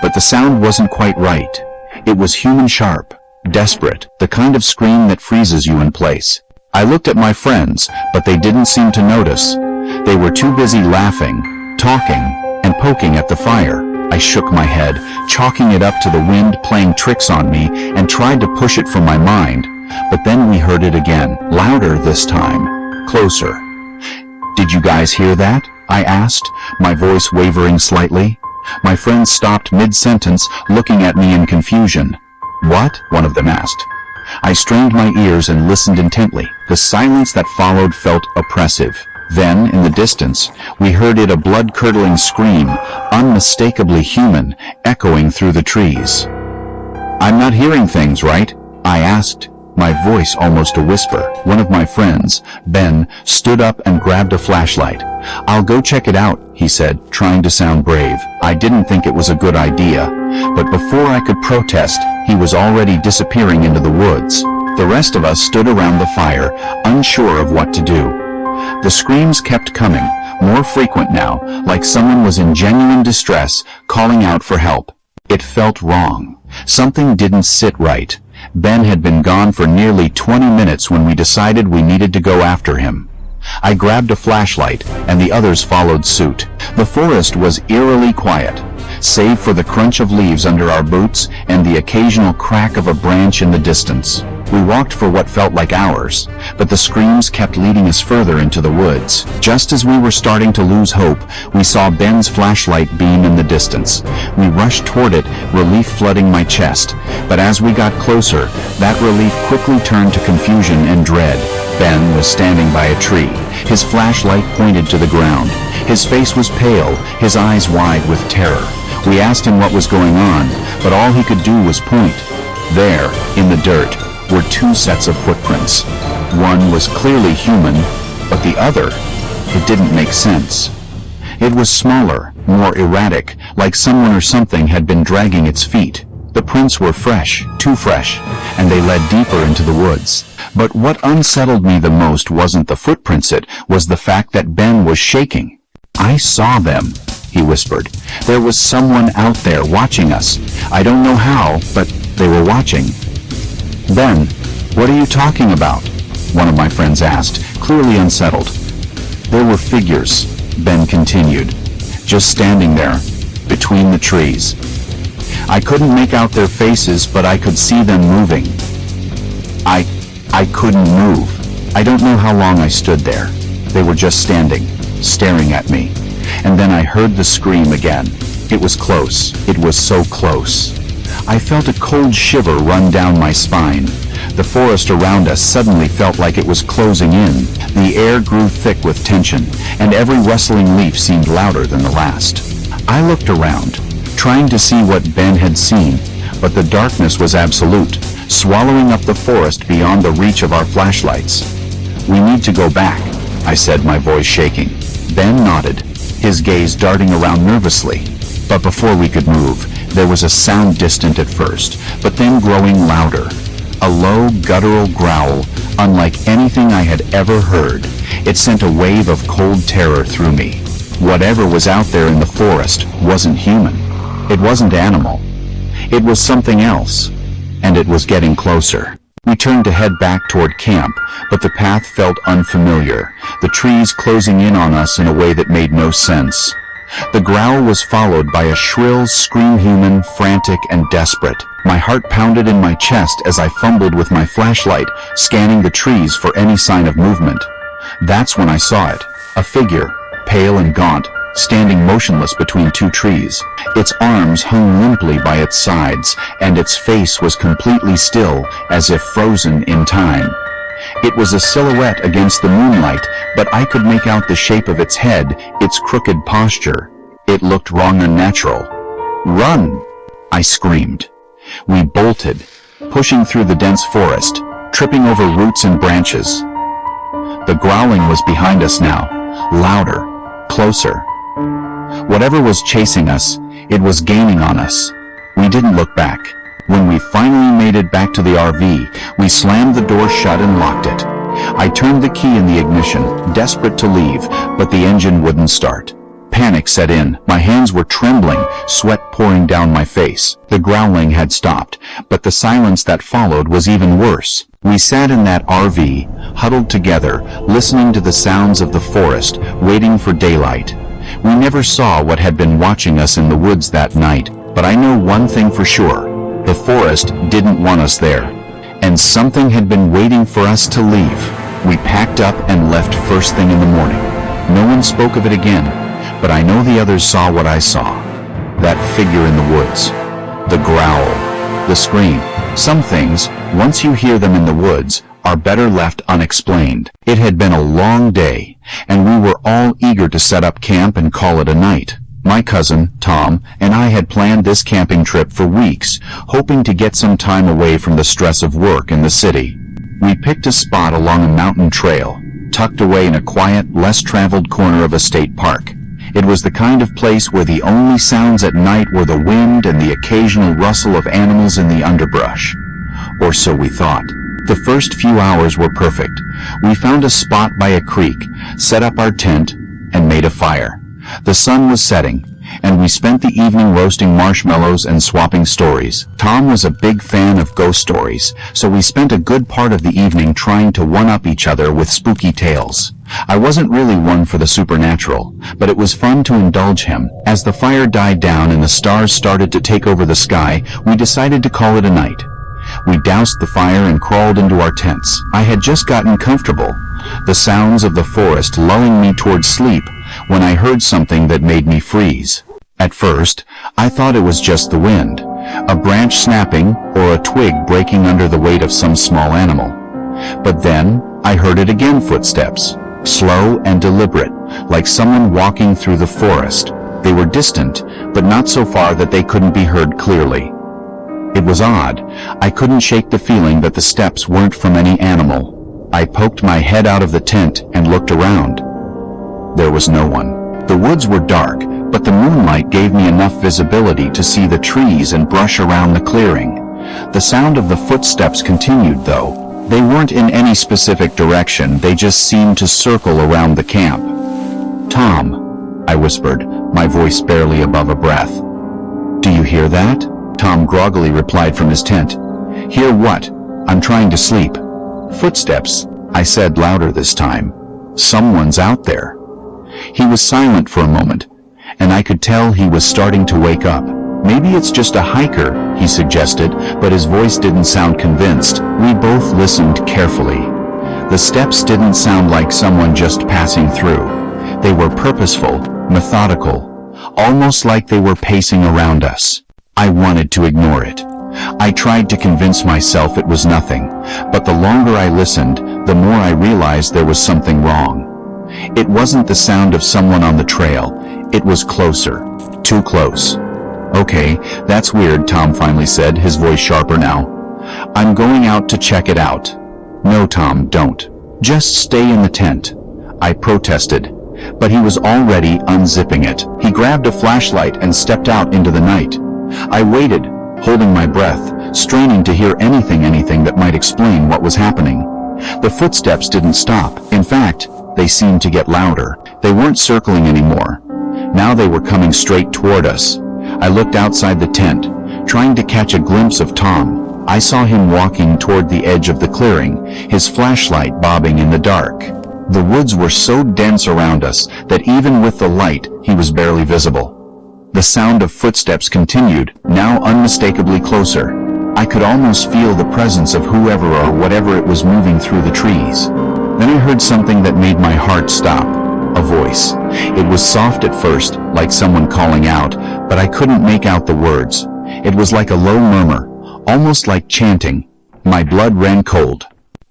But the sound wasn't quite right. It was human sharp, desperate, the kind of scream that freezes you in place. I looked at my friends, but they didn't seem to notice. They were too busy laughing, talking, and poking at the fire. I shook my head, chalking it up to the wind playing tricks on me, and tried to push it from my mind. But then we heard it again, louder this time, closer. "Did you guys hear that?" I asked, my voice wavering slightly. My friends stopped mid-sentence, looking at me in confusion. "What?" one of them asked. I strained my ears and listened intently. The silence that followed felt oppressive. Then, in the distance, we heard it, a blood-curdling scream, unmistakably human, echoing through the trees. "I'm not hearing things, right?" I asked, my voice almost a whisper. One of my friends, Ben, stood up and grabbed a flashlight. "I'll go check it out," he said, trying to sound brave. I didn't think it was a good idea, but before I could protest, he was already disappearing into the woods. The rest of us stood around the fire, unsure of what to do. The screams kept coming, more frequent now, like someone was in genuine distress, calling out for help. It felt wrong. Something didn't sit right. Ben had been gone for nearly 20 minutes when we decided we needed to go after him. I grabbed a flashlight, and the others followed suit. The forest was eerily quiet, save for the crunch of leaves under our boots and the occasional crack of a branch in the distance. We walked for what felt like hours, but the screams kept leading us further into the woods. Just as we were starting to lose hope, we saw Ben's flashlight beam in the distance. We rushed toward it, relief flooding my chest, but as we got closer, that relief quickly turned to confusion and dread. Ben was standing by a tree, his flashlight pointed to the ground. His face was pale, his eyes wide with terror. We asked him what was going on, but all he could do was point. There, in the dirt, were two sets of footprints. One was clearly human, but the other, it didn't make sense. It was smaller, more erratic, like someone or something had been dragging its feet. The prints were fresh, too fresh, and they led deeper into the woods. But what unsettled me the most wasn't the footprints, it was the fact that Ben was shaking. "I saw them," he whispered. "There was someone out there watching us. I don't know how, but they were watching." "Ben, what are you talking about?" one of my friends asked, clearly unsettled. "There were figures," Ben continued, "just standing there, between the trees. I couldn't make out their faces, but I could see them moving. I couldn't move. I don't know how long I stood there. They were just standing, staring at me. And then I heard the scream again. It was close. It was so close. I felt a cold shiver run down my spine. The forest around us suddenly felt like it was closing in. The air grew thick with tension, and every rustling leaf seemed louder than the last. I looked around, trying to see what Ben had seen, but the darkness was absolute, swallowing up the forest beyond the reach of our flashlights. "We need to go back," I said, my voice shaking. Ben nodded, his gaze darting around nervously. But before we could move, there was a sound distant at first, but then growing louder. A low, guttural growl, unlike anything I had ever heard. It sent a wave of cold terror through me. Whatever was out there in the forest wasn't human. It wasn't animal. It was something else, and it was getting closer. We turned to head back toward camp, but the path felt unfamiliar, the trees closing in on us in a way that made no sense. The growl was followed by a shrill scream, human, frantic and desperate. My heart pounded in my chest as I fumbled with my flashlight, scanning the trees for any sign of movement. That's when I saw it, a figure, pale and gaunt, standing motionless between two trees. Its arms hung limply by its sides, and its face was completely still, as if frozen in time. It was a silhouette against the moonlight, but I could make out the shape of its head, its crooked posture. It looked wrong and unnatural. "Run!" I screamed. We bolted, pushing through the dense forest, tripping over roots and branches. The growling was behind us now, louder, closer. Whatever was chasing us, it was gaining on us. We didn't look back. When we finally made it back to the RV, we slammed the door shut and locked it. I turned the key in the ignition, desperate to leave, but the engine wouldn't start. Panic set in. My hands were trembling, sweat pouring down my face. The growling had stopped, but the silence that followed was even worse. We sat in that RV, huddled together, listening to the sounds of the forest, waiting for daylight. We never saw what had been watching us in the woods that night, but I know one thing for sure. The forest didn't want us there, and something had been waiting for us to leave. We packed up and left first thing in the morning. No one spoke of it again, but I know the others saw what I saw. That figure in the woods. The growl. The scream. Some things, once you hear them in the woods, are better left unexplained. It had been a long day, and we were all eager to set up camp and call it a night. My cousin, Tom, and I had planned this camping trip for weeks, hoping to get some time away from the stress of work in the city. We picked a spot along a mountain trail, tucked away in a quiet, less-traveled corner of a state park. It was the kind of place where the only sounds at night were the wind and the occasional rustle of animals in the underbrush. Or so we thought. The first few hours were perfect. We found a spot by a creek, set up our tent, and made a fire. The sun was setting, and we spent the evening roasting marshmallows and swapping stories. Tom was a big fan of ghost stories, so we spent a good part of the evening trying to one-up each other with spooky tales. I wasn't really one for the supernatural, but it was fun to indulge him. As the fire died down and the stars started to take over the sky, we decided to call it a night. We doused the fire and crawled into our tents. I had just gotten comfortable, the sounds of the forest lulling me towards sleep, when I heard something that made me freeze. At first, I thought it was just the wind, a branch snapping or a twig breaking under the weight of some small animal. But then, I heard it again, footsteps, slow and deliberate, like someone walking through the forest. They were distant, but not so far that they couldn't be heard clearly. It was odd. I couldn't shake the feeling that the steps weren't from any animal. I poked my head out of the tent and looked around. There was no one. The woods were dark, but the moonlight gave me enough visibility to see the trees and brush around the clearing. The sound of the footsteps continued, though. They weren't in any specific direction, they just seemed to circle around the camp. "Tom," I whispered, my voice barely above a breath. "Do you hear that?" Tom groggily replied from his tent. "Hear what? I'm trying to sleep." "Footsteps," I said louder this time. "Someone's out there." He was silent for a moment, and I could tell he was starting to wake up. "Maybe it's just a hiker," he suggested, but his voice didn't sound convinced. We both listened carefully. The steps didn't sound like someone just passing through. They were purposeful, methodical, almost like they were pacing around us. I wanted to ignore it. I tried to convince myself it was nothing, but the longer I listened, the more I realized there was something wrong. It wasn't the sound of someone on the trail. It was closer. Too close. "Okay, that's weird," Tom finally said, his voice sharper now. "I'm going out to check it out." "No, Tom, don't. Just stay in the tent," I protested, but he was already unzipping it. He grabbed a flashlight and stepped out into the night. I waited, holding my breath, straining to hear anything that might explain what was happening. The footsteps didn't stop. In fact, they seemed to get louder. They weren't circling anymore. Now they were coming straight toward us. I looked outside the tent, trying to catch a glimpse of Tom. I saw him walking toward the edge of the clearing, his flashlight bobbing in the dark. The woods were so dense around us that even with the light, he was barely visible. The sound of footsteps continued, now unmistakably closer. I could almost feel the presence of whoever or whatever it was moving through the trees. Then I heard something that made my heart stop. A voice. It was soft at first, like someone calling out, but I couldn't make out the words. It was like a low murmur, almost like chanting. My blood ran cold.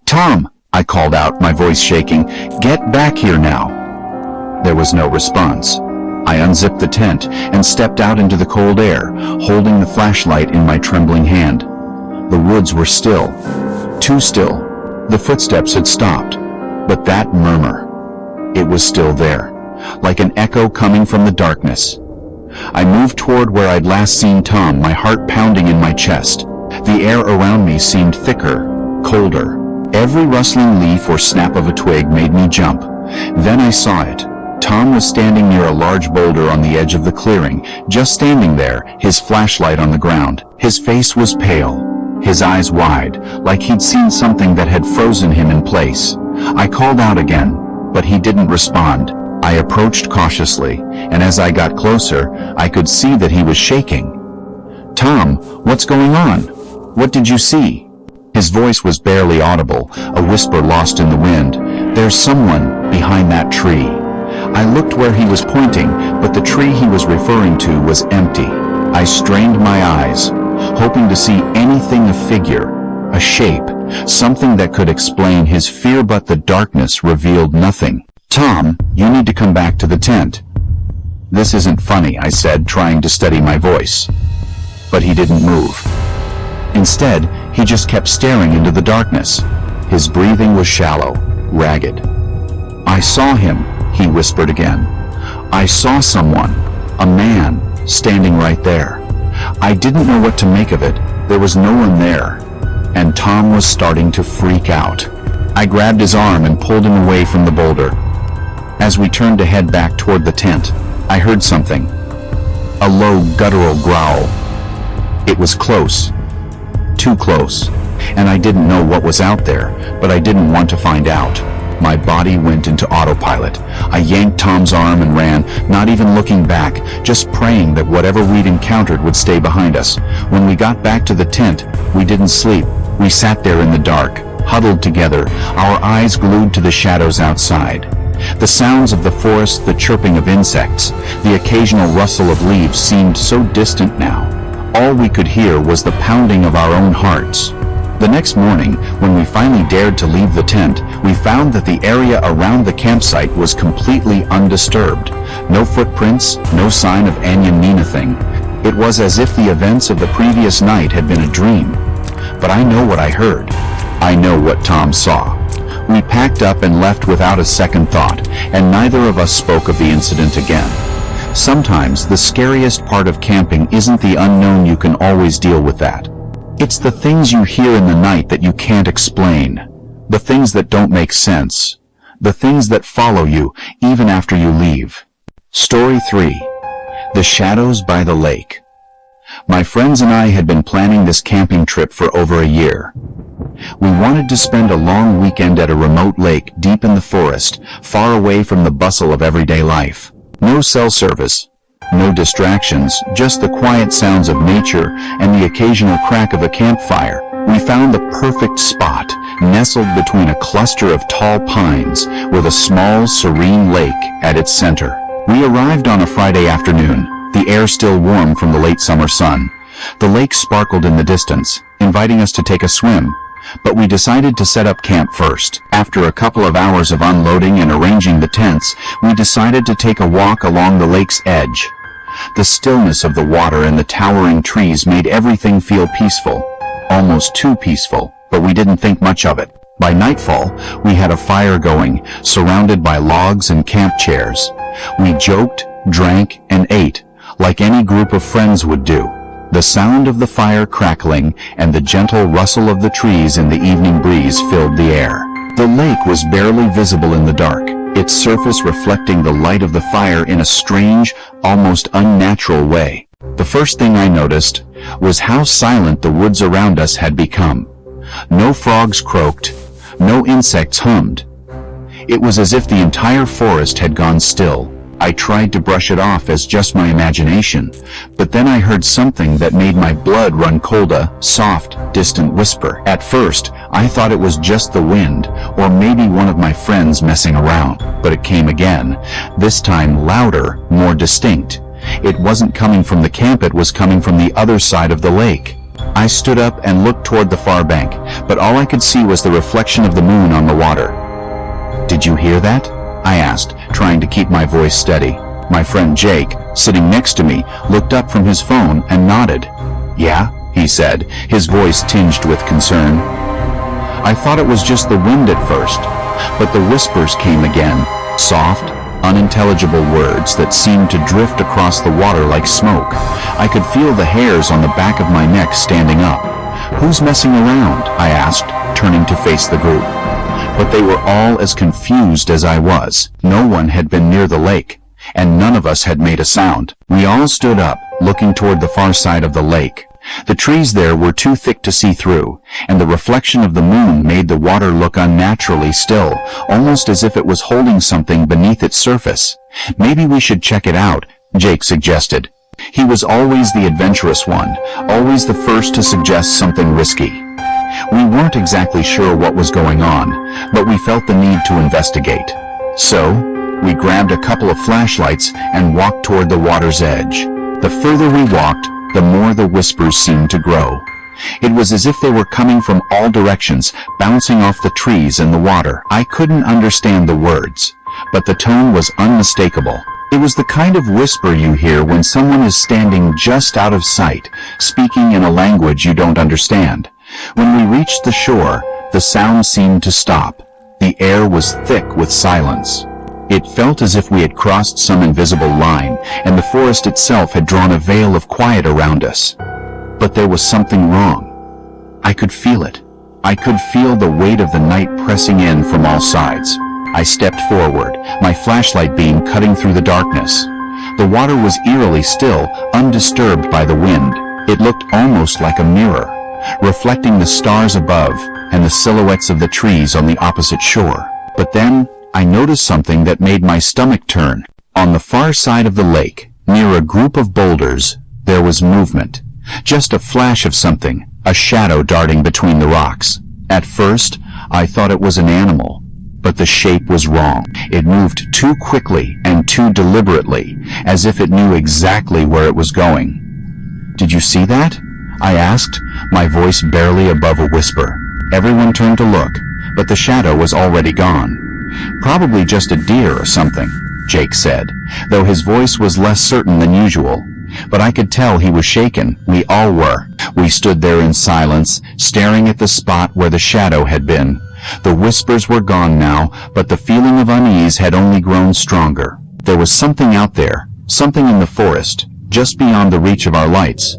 "Tom!" I called out, my voice shaking. "Get back here now!" There was no response. I unzipped the tent and stepped out into the cold air, holding the flashlight in my trembling hand. The woods were still. Too still. The footsteps had stopped. But that murmur, it was still there, like an echo coming from the darkness. I moved toward where I'd last seen Tom, my heart pounding in my chest. The air around me seemed thicker, colder. Every rustling leaf or snap of a twig made me jump. Then I saw it. Tom was standing near a large boulder on the edge of the clearing, just standing there, his flashlight on the ground. His face was pale, his eyes wide, like he'd seen something that had frozen him in place. I called out again, but he didn't respond. I approached cautiously, and as I got closer, I could see that he was shaking. "Tom, what's going on? What did you see?" His voice was barely audible, a whisper lost in the wind. "There's someone behind that tree." I looked where he was pointing, but the tree he was referring to was empty. I strained my eyes, hoping to see anything, a figure, a shape, something that could explain his fear, but the darkness revealed nothing. "Tom, you need to come back to the tent." "This isn't funny," I said, trying to steady my voice. But he didn't move. Instead, he just kept staring into the darkness. His breathing was shallow, ragged. "I saw him," he whispered again. "I saw someone, a man, standing right there. I didn't know what to make of it. There was no one there. and Tom was starting to freak out. I grabbed his arm and pulled him away from the boulder. As we turned to head back toward the tent, I heard something. A low, guttural growl. It was close. Too close. And I didn't know what was out there, but I didn't want to find out. My body went into autopilot. I yanked Tom's arm and ran, not even looking back, just praying that whatever we'd encountered would stay behind us. When we got back to the tent, we didn't sleep. We sat there in the dark, huddled together, our eyes glued to the shadows outside. The sounds of the forest, the chirping of insects, the occasional rustle of leaves seemed so distant now. All we could hear was the pounding of our own hearts. The next morning, when we finally dared to leave the tent, we found that the area around the campsite was completely undisturbed. No footprints, no sign of anything. It was as if the events of the previous night had been a dream. But I know what I heard. I know what Tom saw. We packed up and left without a second thought, and neither of us spoke of the incident again. Sometimes the scariest part of camping isn't the unknown. You can always deal with that. It's the things you hear in the night that you can't explain. The things that don't make sense. The things that follow you even after you leave. Story 3. The Shadows by the Lake. My friends and I had been planning this camping trip for over a year. We wanted to spend a long weekend at a remote lake deep in the forest, far away from the bustle of everyday life. No cell service. No distractions, just the quiet sounds of nature and the occasional crack of a campfire. We found the perfect spot, nestled between a cluster of tall pines, with a small, serene lake at its center. We arrived on a Friday afternoon, the air still warm from the late summer sun. The lake sparkled in the distance, inviting us to take a swim. But we decided to set up camp first. After a couple of hours of unloading and arranging the tents, we decided to take a walk along the lake's edge. The stillness of the water and the towering trees made everything feel peaceful. Almost too peaceful, but we didn't think much of it. By nightfall, we had a fire going, surrounded by logs and camp chairs. We joked, drank, and ate, like any group of friends would do. The sound of the fire crackling and the gentle rustle of the trees in the evening breeze filled the air. The lake was barely visible in the dark, its surface reflecting the light of the fire in a strange, almost unnatural way. The first thing I noticed was how silent the woods around us had become. No frogs croaked, no insects hummed. It was as if the entire forest had gone still. I tried to brush it off as just my imagination, but then I heard something that made my blood run cold, a soft, distant whisper. At first, I thought it was just the wind, or maybe one of my friends messing around, but it came again, this time louder, more distinct. It wasn't coming from the camp, it was coming from the other side of the lake. I stood up and looked toward the far bank, but all I could see was the reflection of the moon on the water. "Did you hear that?" I asked, trying to keep my voice steady. My friend Jake, sitting next to me, looked up from his phone and nodded. "Yeah," he said, his voice tinged with concern. I thought it was just the wind at first, but the whispers came again, soft, unintelligible words that seemed to drift across the water like smoke. I could feel the hairs on the back of my neck standing up. "Who's messing around?" I asked, turning to face the group. But they were all as confused as I was. No one had been near the lake, and none of us had made a sound. We all stood up, looking toward the far side of the lake. The trees there were too thick to see through, and the reflection of the moon made the water look unnaturally still, almost as if it was holding something beneath its surface. "Maybe we should check it out," Jake suggested. He was always the adventurous one, always the first to suggest something risky. We weren't exactly sure what was going on, but we felt the need to investigate. So, we grabbed a couple of flashlights and walked toward the water's edge. The further we walked, the more the whispers seemed to grow. It was as if they were coming from all directions, bouncing off the trees and the water. I couldn't understand the words, but the tone was unmistakable. It was the kind of whisper you hear when someone is standing just out of sight, speaking in a language you don't understand. When we reached the shore, the sound seemed to stop. The air was thick with silence. It felt as if we had crossed some invisible line, and the forest itself had drawn a veil of quiet around us. But there was something wrong. I could feel it. I could feel the weight of the night pressing in from all sides. I stepped forward, my flashlight beam cutting through the darkness. The water was eerily still, undisturbed by the wind. It looked almost like a mirror, reflecting the stars above and the silhouettes of the trees on the opposite shore. But then, I noticed something that made my stomach turn. On the far side of the lake, near a group of boulders, there was movement. Just a flash of something, a shadow darting between the rocks. At first, I thought it was an animal, but the shape was wrong. It moved too quickly and too deliberately, as if it knew exactly where it was going. "Did you see that?" I asked, my voice barely above a whisper. Everyone turned to look, but the shadow was already gone. "Probably just a deer or something," Jake said, though his voice was less certain than usual. But I could tell he was shaken. We all were. We stood there in silence, staring at the spot where the shadow had been. The whispers were gone now, but the feeling of unease had only grown stronger. There was something out there, something in the forest, just beyond the reach of our lights.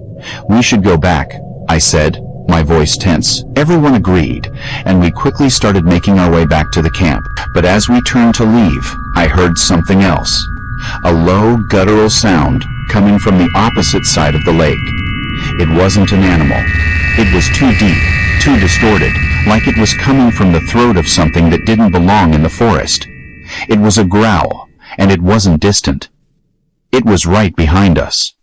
"We should go back," I said, my voice tense. Everyone agreed, and we quickly started making our way back to the camp. But as we turned to leave, I heard something else. A low, guttural sound coming from the opposite side of the lake. It wasn't an animal. It was too deep, too distorted, like it was coming from the throat of something that didn't belong in the forest. It was a growl, and it wasn't distant. It was right behind us.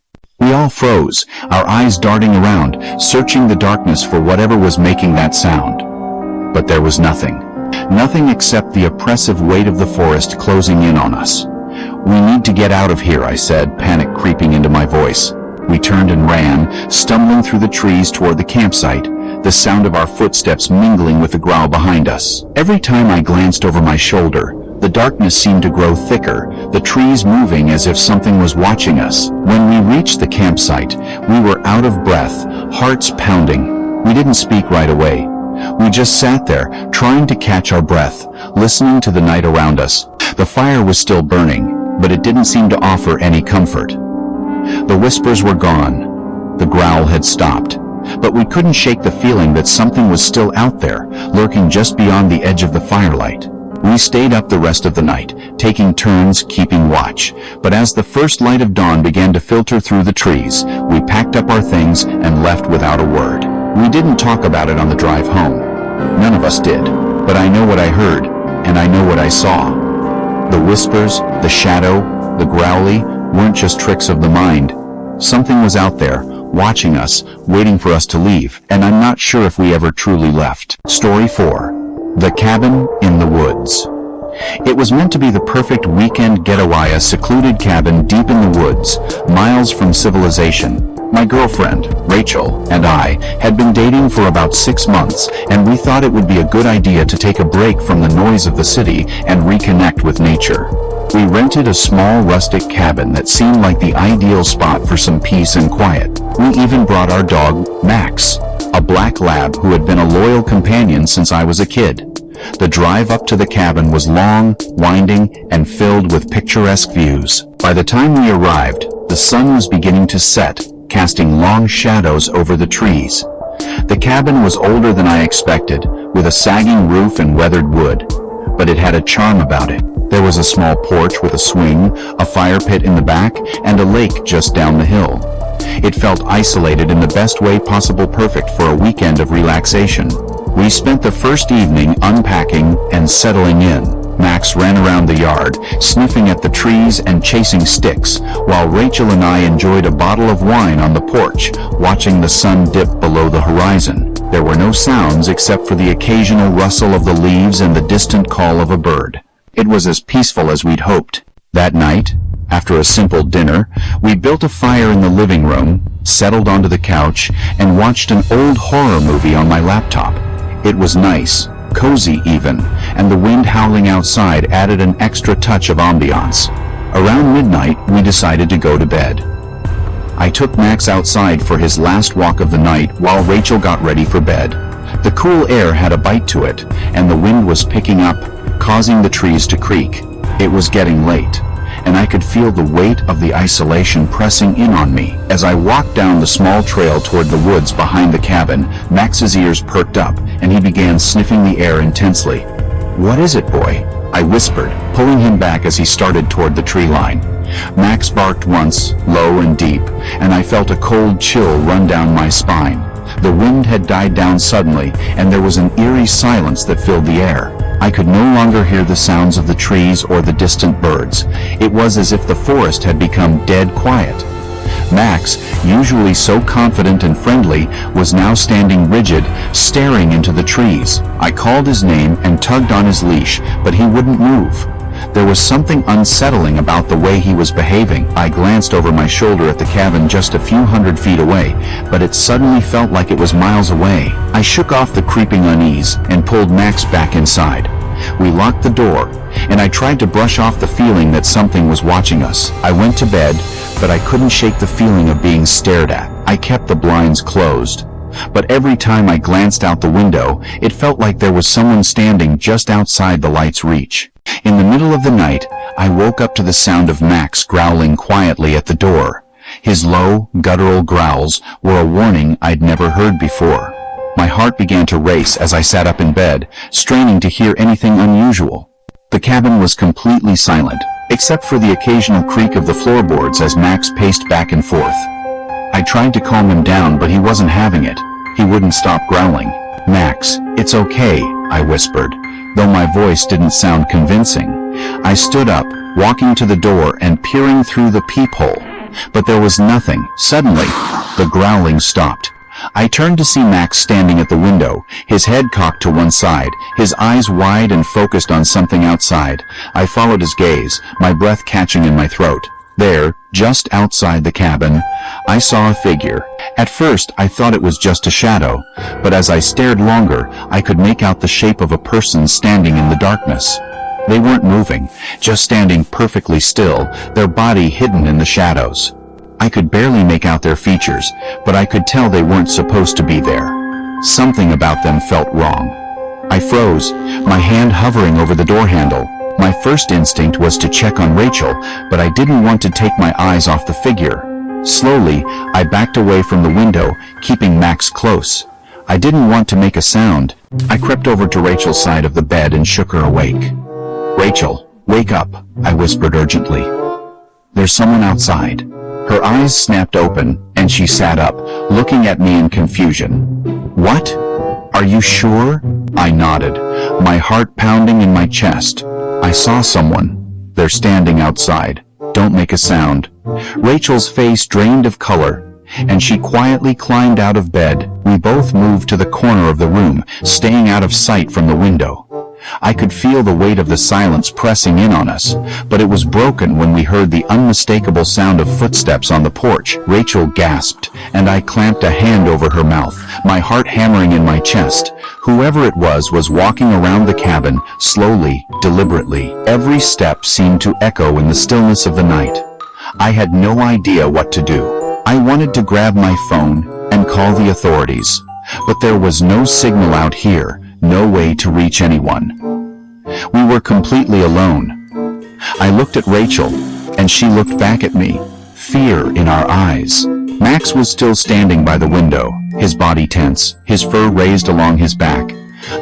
We all froze, our eyes darting around, searching the darkness for whatever was making that sound. But there was nothing. Nothing except the oppressive weight of the forest closing in on us. "We need to get out of here," I said, panic creeping into my voice. We turned and ran, stumbling through the trees toward the campsite, the sound of our footsteps mingling with the growl behind us. Every time I glanced over my shoulder, the darkness seemed to grow thicker, the trees moving as if something was watching us. When we reached the campsite, we were out of breath, hearts pounding. We didn't speak right away. We just sat there, trying to catch our breath, listening to the night around us. The fire was still burning, but it didn't seem to offer any comfort. The whispers were gone. The growl had stopped. But we couldn't shake the feeling that something was still out there, lurking just beyond the edge of the firelight. We stayed up the rest of the night, taking turns keeping watch. But as the first light of dawn began to filter through the trees, we packed up our things and left without a word. We didn't talk about it on the drive home. None of us did. But I know what I heard, and I know what I saw. The whispers, the shadow, the growly weren't just tricks of the mind. Something was out there, watching us, waiting for us to leave, and I'm not sure if we ever truly left. Story 4. The Cabin in the Woods. It was meant to be the perfect weekend getaway, a secluded cabin deep in the woods, miles from civilization. My girlfriend, Rachel, and I had been dating for about 6 months, and we thought it would be a good idea to take a break from the noise of the city and reconnect with nature. We rented a small rustic cabin that seemed like the ideal spot for some peace and quiet. We even brought our dog, Max, a black lab who had been a loyal companion since I was a kid. The drive up to the cabin was long, winding, and filled with picturesque views. By the time we arrived, the sun was beginning to set, casting long shadows over the trees. The cabin was older than I expected, with a sagging roof and weathered wood, but it had a charm about it. There was a small porch with a swing, a fire pit in the back, and a lake just down the hill. It felt isolated in the best way possible, perfect for a weekend of relaxation. We spent the first evening unpacking and settling in. Max ran around the yard, sniffing at the trees and chasing sticks, while Rachel and I enjoyed a bottle of wine on the porch, watching the sun dip below the horizon. There were no sounds except for the occasional rustle of the leaves and the distant call of a bird. It was as peaceful as we'd hoped. That night, after a simple dinner, we built a fire in the living room, settled onto the couch, and watched an old horror movie on my laptop. It was nice, cozy even, and the wind howling outside added an extra touch of ambiance. Around midnight, we decided to go to bed. I took Max outside for his last walk of the night while Rachel got ready for bed. The cool air had a bite to it, and the wind was picking up, causing the trees to creak. It was getting late, and I could feel the weight of the isolation pressing in on me. As I walked down the small trail toward the woods behind the cabin, Max's ears perked up, and he began sniffing the air intensely. "What is it, boy?" I whispered, pulling him back as he started toward the tree line. Max barked once, low and deep, and I felt a cold chill run down my spine. The wind had died down suddenly, and there was an eerie silence that filled the air. I could no longer hear the sounds of the trees or the distant birds. It was as if the forest had become dead quiet. Max, usually so confident and friendly, was now standing rigid, staring into the trees. I called his name and tugged on his leash, but he wouldn't move. There was something unsettling about the way he was behaving. I glanced over my shoulder at the cabin just a few hundred feet away, but it suddenly felt like it was miles away. I shook off the creeping unease and pulled Max back inside. We locked the door, and I tried to brush off the feeling that something was watching us. I went to bed, but I couldn't shake the feeling of being stared at. I kept the blinds closed, but every time I glanced out the window, it felt like there was someone standing just outside the light's reach. In the middle of the night, I woke up to the sound of Max growling quietly at the door. His low, guttural growls were a warning I'd never heard before. My heart began to race as I sat up in bed, straining to hear anything unusual. The cabin was completely silent, except for the occasional creak of the floorboards as Max paced back and forth. I tried to calm him down, but he wasn't having it. He wouldn't stop growling. "Max, it's okay," I whispered, though my voice didn't sound convincing. I stood up, walking to the door and peering through the peephole, but there was nothing. Suddenly, the growling stopped. I turned to see Max standing at the window, his head cocked to one side, his eyes wide and focused on something outside. I followed his gaze, my breath catching in my throat. There, just outside the cabin, I saw a figure. At first, I thought it was just a shadow, but as I stared longer, I could make out the shape of a person standing in the darkness. They weren't moving, just standing perfectly still, their body hidden in the shadows. I could barely make out their features, but I could tell they weren't supposed to be there. Something about them felt wrong. I froze, my hand hovering over the door handle. My first instinct was to check on Rachel, but I didn't want to take my eyes off the figure. Slowly, I backed away from the window, keeping Max close. I didn't want to make a sound. I crept over to Rachel's side of the bed and shook her awake. "Rachel, wake up," I whispered urgently. "There's someone outside." Her eyes snapped open, and she sat up, looking at me in confusion. "What? Are you sure?" I nodded, my heart pounding in my chest. "I saw someone. They're standing outside. Don't make a sound." Rachel's face drained of color, and she quietly climbed out of bed. We both moved to the corner of the room, staying out of sight from the window. I could feel the weight of the silence pressing in on us, but it was broken when we heard the unmistakable sound of footsteps on the porch. Rachel gasped, and I clamped a hand over her mouth, my heart hammering in my chest. Whoever it was walking around the cabin, slowly, deliberately. Every step seemed to echo in the stillness of the night. I had no idea what to do. I wanted to grab my phone and call the authorities, but there was no signal out here. No way to reach anyone. We were completely alone. I looked at Rachel, and she looked back at me, fear in our eyes. Max was still standing by the window, his body tense, his fur raised along his back.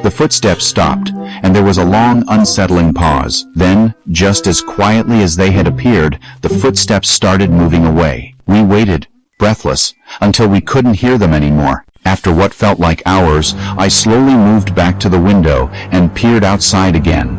The footsteps stopped, and there was a long, unsettling pause. Then, just as quietly as they had appeared, the footsteps started moving away. We waited, breathless, until we couldn't hear them anymore. After what felt like hours, I slowly moved back to the window and peered outside again.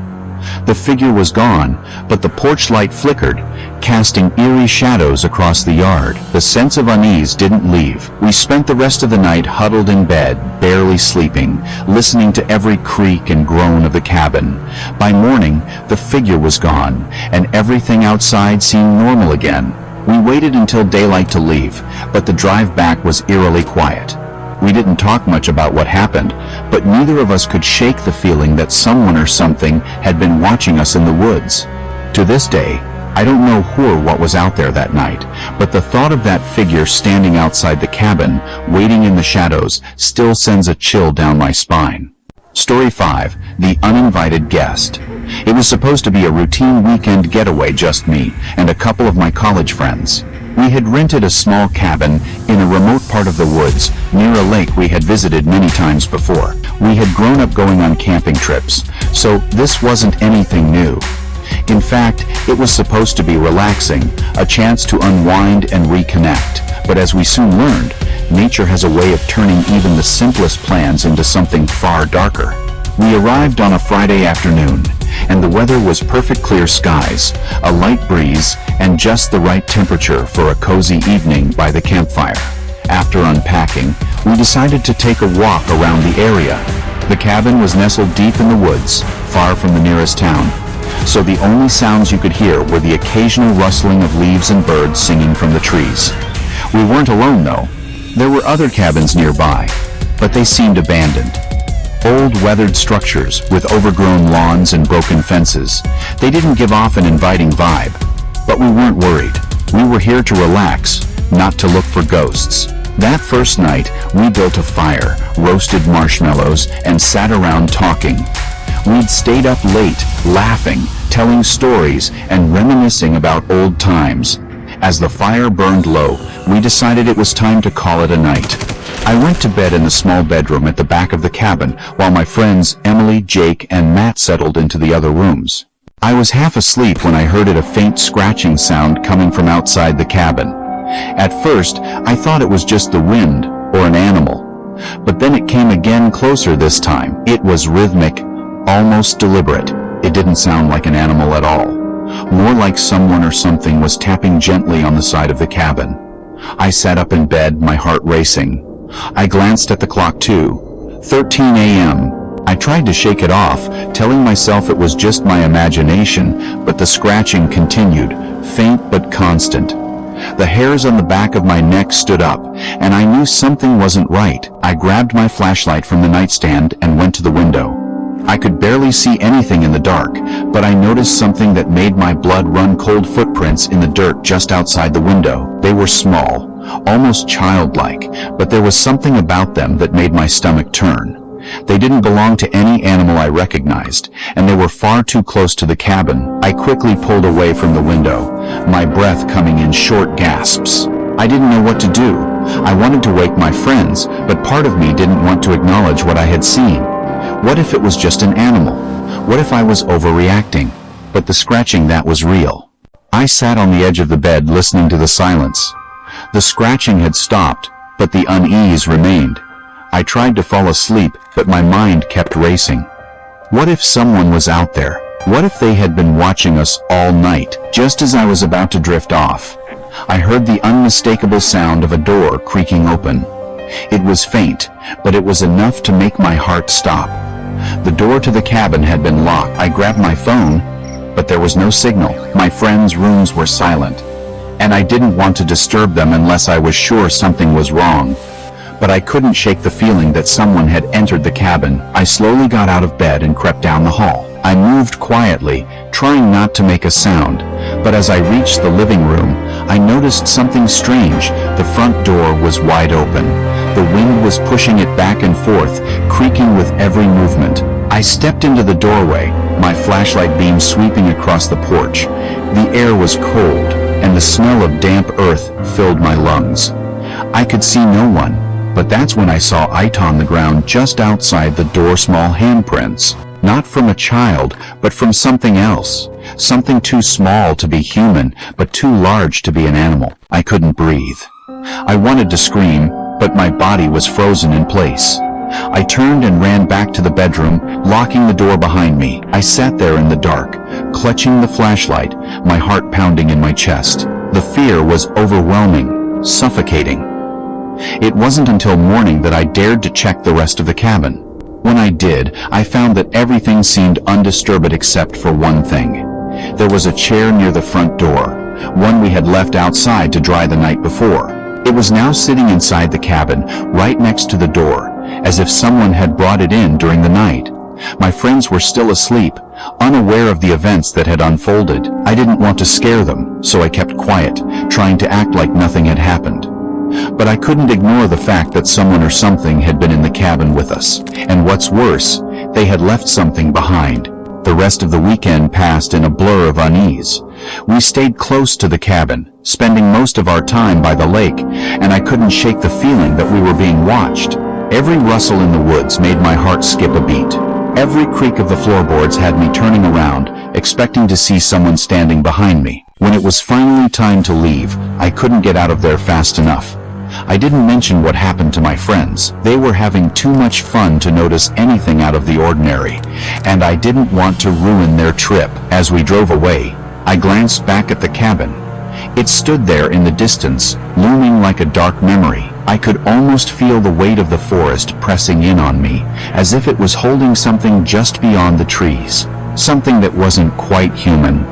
The figure was gone, but the porch light flickered, casting eerie shadows across the yard. The sense of unease didn't leave. We spent the rest of the night huddled in bed, barely sleeping, listening to every creak and groan of the cabin. By morning, the figure was gone, and everything outside seemed normal again. We waited until daylight to leave, but the drive back was eerily quiet. We didn't talk much about what happened, but neither of us could shake the feeling that someone or something had been watching us in the woods. To this day, I don't know who or what was out there that night, but the thought of that figure standing outside the cabin, waiting in the shadows, still sends a chill down my spine. Story 5. The Uninvited Guest. It was supposed to be a routine weekend getaway, just me and a couple of my college friends. We had rented a small cabin in a remote part of the woods near a lake we had visited many times before. We had grown up going on camping trips, so this wasn't anything new. In fact, it was supposed to be relaxing, a chance to unwind and reconnect. But as we soon learned, nature has a way of turning even the simplest plans into something far darker. We arrived on a Friday afternoon, and the weather was perfect clear skies, a light breeze, and just the right temperature for a cozy evening by the campfire. After unpacking, we decided to take a walk around the area. The cabin was nestled deep in the woods, far from the nearest town, so the only sounds you could hear were the occasional rustling of leaves and birds singing from the trees. We weren't alone, though. There were other cabins nearby, but they seemed abandoned. Old, weathered structures with overgrown lawns and broken fences. They didn't give off an inviting vibe, but we weren't worried. We were here to relax, not to look for ghosts. That first night, we built a fire, roasted marshmallows, and sat around talking. We'd stayed up late, laughing, telling stories, and reminiscing about old times. As the fire burned low, we decided it was time to call it a night. I went to bed in the small bedroom at the back of the cabin, while my friends Emily, Jake, and Matt settled into the other rooms. I was half asleep when I heard a faint scratching sound coming from outside the cabin. At first, I thought it was just the wind or an animal. But then it came again, closer this time. It was rhythmic, almost deliberate. It didn't sound like an animal at all. More like someone or something was tapping gently on the side of the cabin. I sat up in bed, my heart racing. I glanced at the clock too. 13 a.m. I tried to shake it off, telling myself it was just my imagination, but the scratching continued, faint but constant. The hairs on the back of my neck stood up, and I knew something wasn't right. I grabbed my flashlight from the nightstand and went to the window. I could barely see anything in the dark, but I noticed something that made my blood run cold. Footprints in the dirt just outside the window. They were small, almost childlike, but there was something about them that made my stomach turn. They didn't belong to any animal I recognized, and they were far too close to the cabin. I quickly pulled away from the window, my breath coming in short gasps. I didn't know what to do. I wanted to wake my friends, but part of me didn't want to acknowledge what I had seen. What if it was just an animal? What if I was overreacting? But the scratching, that was real. I sat on the edge of the bed listening to the silence. The scratching had stopped, but the unease remained. I tried to fall asleep, but my mind kept racing. What if someone was out there? What if they had been watching us all night? Just as I was about to drift off, I heard the unmistakable sound of a door creaking open. It was faint, but it was enough to make my heart stop. The door to the cabin had been locked. I grabbed my phone, but there was no signal. My friends' rooms were silent, and I didn't want to disturb them unless I was sure something was wrong. But I couldn't shake the feeling that someone had entered the cabin. I slowly got out of bed and crept down the hall. I moved quietly, trying not to make a sound, but as I reached the living room, I noticed something strange. The front door was wide open. The wind was pushing it back and forth, creaking with every movement. I stepped into the doorway, my flashlight beam sweeping across the porch. The air was cold, and the smell of damp earth filled my lungs. I could see no one, but that's when I saw it on the ground just outside the door. Small handprints. Not from a child, but from something else. Something too small to be human, but too large to be an animal. I couldn't breathe. I wanted to scream, but my body was frozen in place. I turned and ran back to the bedroom, locking the door behind me. I sat there in the dark, clutching the flashlight, my heart pounding in my chest. The fear was overwhelming, suffocating. It wasn't until morning that I dared to check the rest of the cabin. When I did, I found that everything seemed undisturbed except for one thing. There was a chair near the front door, one we had left outside to dry the night before. It was now sitting inside the cabin, right next to the door, as if someone had brought it in during the night. My friends were still asleep, unaware of the events that had unfolded. I didn't want to scare them, so I kept quiet, trying to act like nothing had happened. But I couldn't ignore the fact that someone or something had been in the cabin with us. And what's worse, they had left something behind. The rest of the weekend passed in a blur of unease. We stayed close to the cabin, spending most of our time by the lake, and I couldn't shake the feeling that we were being watched. Every rustle in the woods made my heart skip a beat. Every creak of the floorboards had me turning around, expecting to see someone standing behind me. When it was finally time to leave, I couldn't get out of there fast enough. I didn't mention what happened to my friends. They were having too much fun to notice anything out of the ordinary, and I didn't want to ruin their trip. As we drove away, I glanced back at the cabin. It stood there in the distance, looming like a dark memory. I could almost feel the weight of the forest pressing in on me, as if it was holding something just beyond the trees, something that wasn't quite human.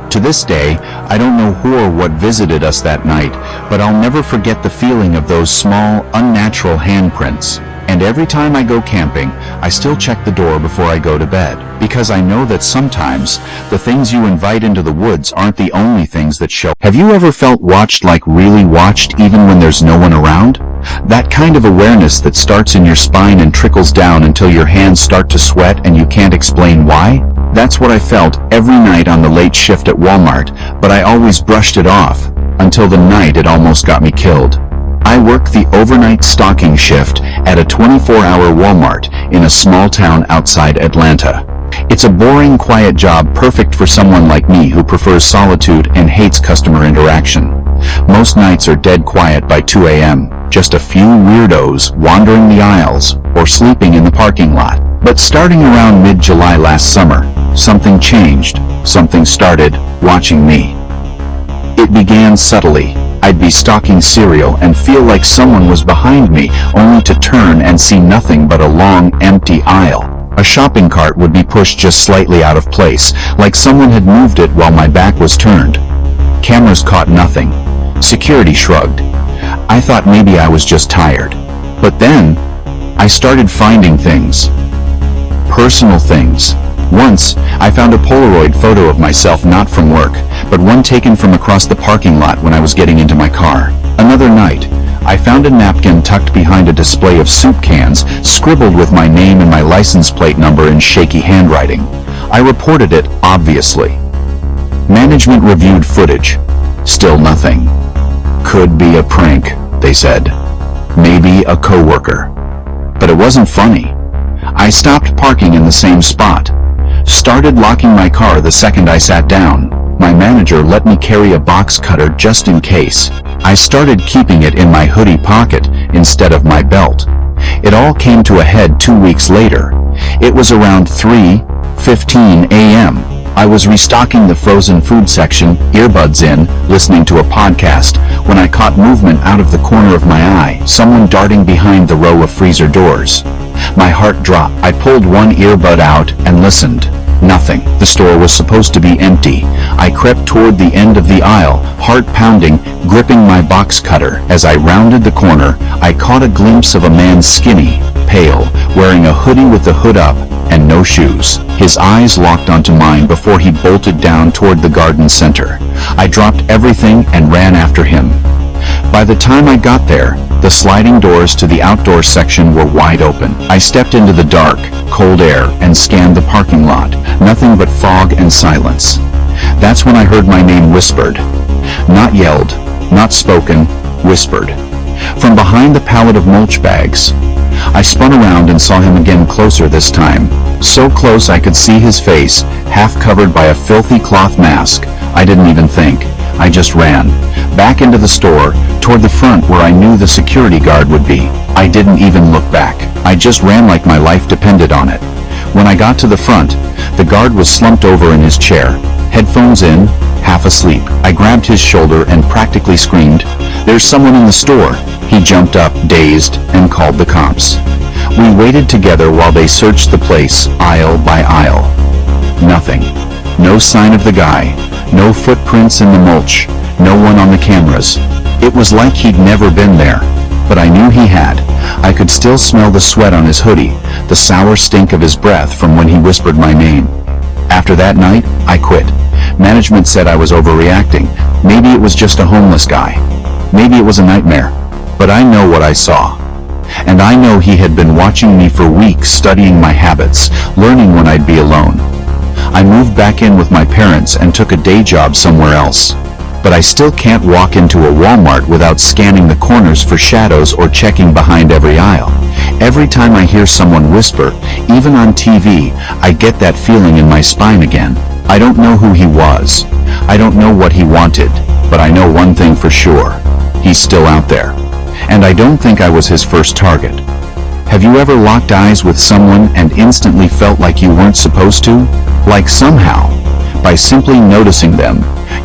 To this day, I don't know who or what visited us that night, but I'll never forget the feeling of those small, unnatural handprints. And every time I go camping, I still check the door before I go to bed, because I know that sometimes the things you invite into the woods aren't the only things that show. Have you ever felt watched, like really watched, even when there's no one around? That kind of awareness that starts in your spine and trickles down until your hands start to sweat and you can't explain why? That's what I felt every night on the late shift at Walmart, but I always brushed it off, until the night it almost got me killed. I worked the overnight stalking shift at a 24-hour Walmart in a small town outside Atlanta. It's a boring, quiet job perfect for someone like me who prefers solitude and hates customer interaction. Most nights are dead quiet by 2 a.m., just a few weirdos wandering the aisles or sleeping in the parking lot. But starting around mid-July last summer, something changed. Something started watching me. It began subtly. I'd be stocking cereal and feel like someone was behind me, only to turn and see nothing but a long, empty aisle. A shopping cart would be pushed just slightly out of place, like someone had moved it while my back was turned. Cameras caught nothing. Security shrugged. I thought maybe I was just tired. But then, I started finding things. Personal things. Once, I found a Polaroid photo of myself, not from work, but one taken from across the parking lot when I was getting into my car. Another night, I found a napkin tucked behind a display of soup cans, scribbled with my name and my license plate number in shaky handwriting. I reported it, obviously. Management reviewed footage. Still nothing. Could be a prank, they said. Maybe a coworker. But it wasn't funny. I stopped parking in the same spot. Started locking my car the second I sat down. My manager let me carry a box cutter just in case. I started keeping it in my hoodie pocket instead of my belt. It all came to a head 2 weeks later. It was around 3:15 a.m. I was restocking the frozen food section, earbuds in, listening to a podcast, when I caught movement out of the corner of my eye, someone darting behind the row of freezer doors. My heart dropped. I pulled one earbud out and listened. Nothing. The store was supposed to be empty. I crept toward the end of the aisle, heart pounding, gripping my box cutter. As I rounded the corner, I caught a glimpse of a man, skinny, pale, wearing a hoodie with the hood up, and no shoes. His eyes locked onto mine before he bolted down toward the garden center. I dropped everything and ran after him. By the time I got there, the sliding doors to the outdoor section were wide open. I stepped into the dark, cold air and scanned the parking lot. Nothing but fog and silence. That's when I heard my name whispered. Not yelled, not spoken, whispered. From behind the pallet of mulch bags. I spun around and saw him again, closer this time. So close I could see his face, half covered by a filthy cloth mask. I didn't even think. I just ran. Back into the store, toward the front where I knew the security guard would be. I didn't even look back. I just ran like my life depended on it. When I got to the front, the guard was slumped over in his chair, headphones in, half asleep. I grabbed his shoulder and practically screamed, "There's someone in the store!" He jumped up, dazed, and called the cops. We waited together while they searched the place, aisle by aisle. Nothing. No sign of the guy. No footprints in the mulch. No one on the cameras. It was like he'd never been there. But I knew he had. I could still smell the sweat on his hoodie, the sour stink of his breath from when he whispered my name. After that night, I quit. Management said I was overreacting. Maybe it was just a homeless guy. Maybe it was a nightmare. But I know what I saw. And I know he had been watching me for weeks, studying my habits, learning when I'd be alone. I moved back in with my parents and took a day job somewhere else. But I still can't walk into a Walmart without scanning the corners for shadows or checking behind every aisle. Every time I hear someone whisper, even on TV, I get that feeling in my spine again. I don't know who he was. I don't know what he wanted, but I know one thing for sure. He's still out there. And I don't think I was his first target. Have you ever locked eyes with someone and instantly felt like you weren't supposed to? Like somehow, by simply noticing them,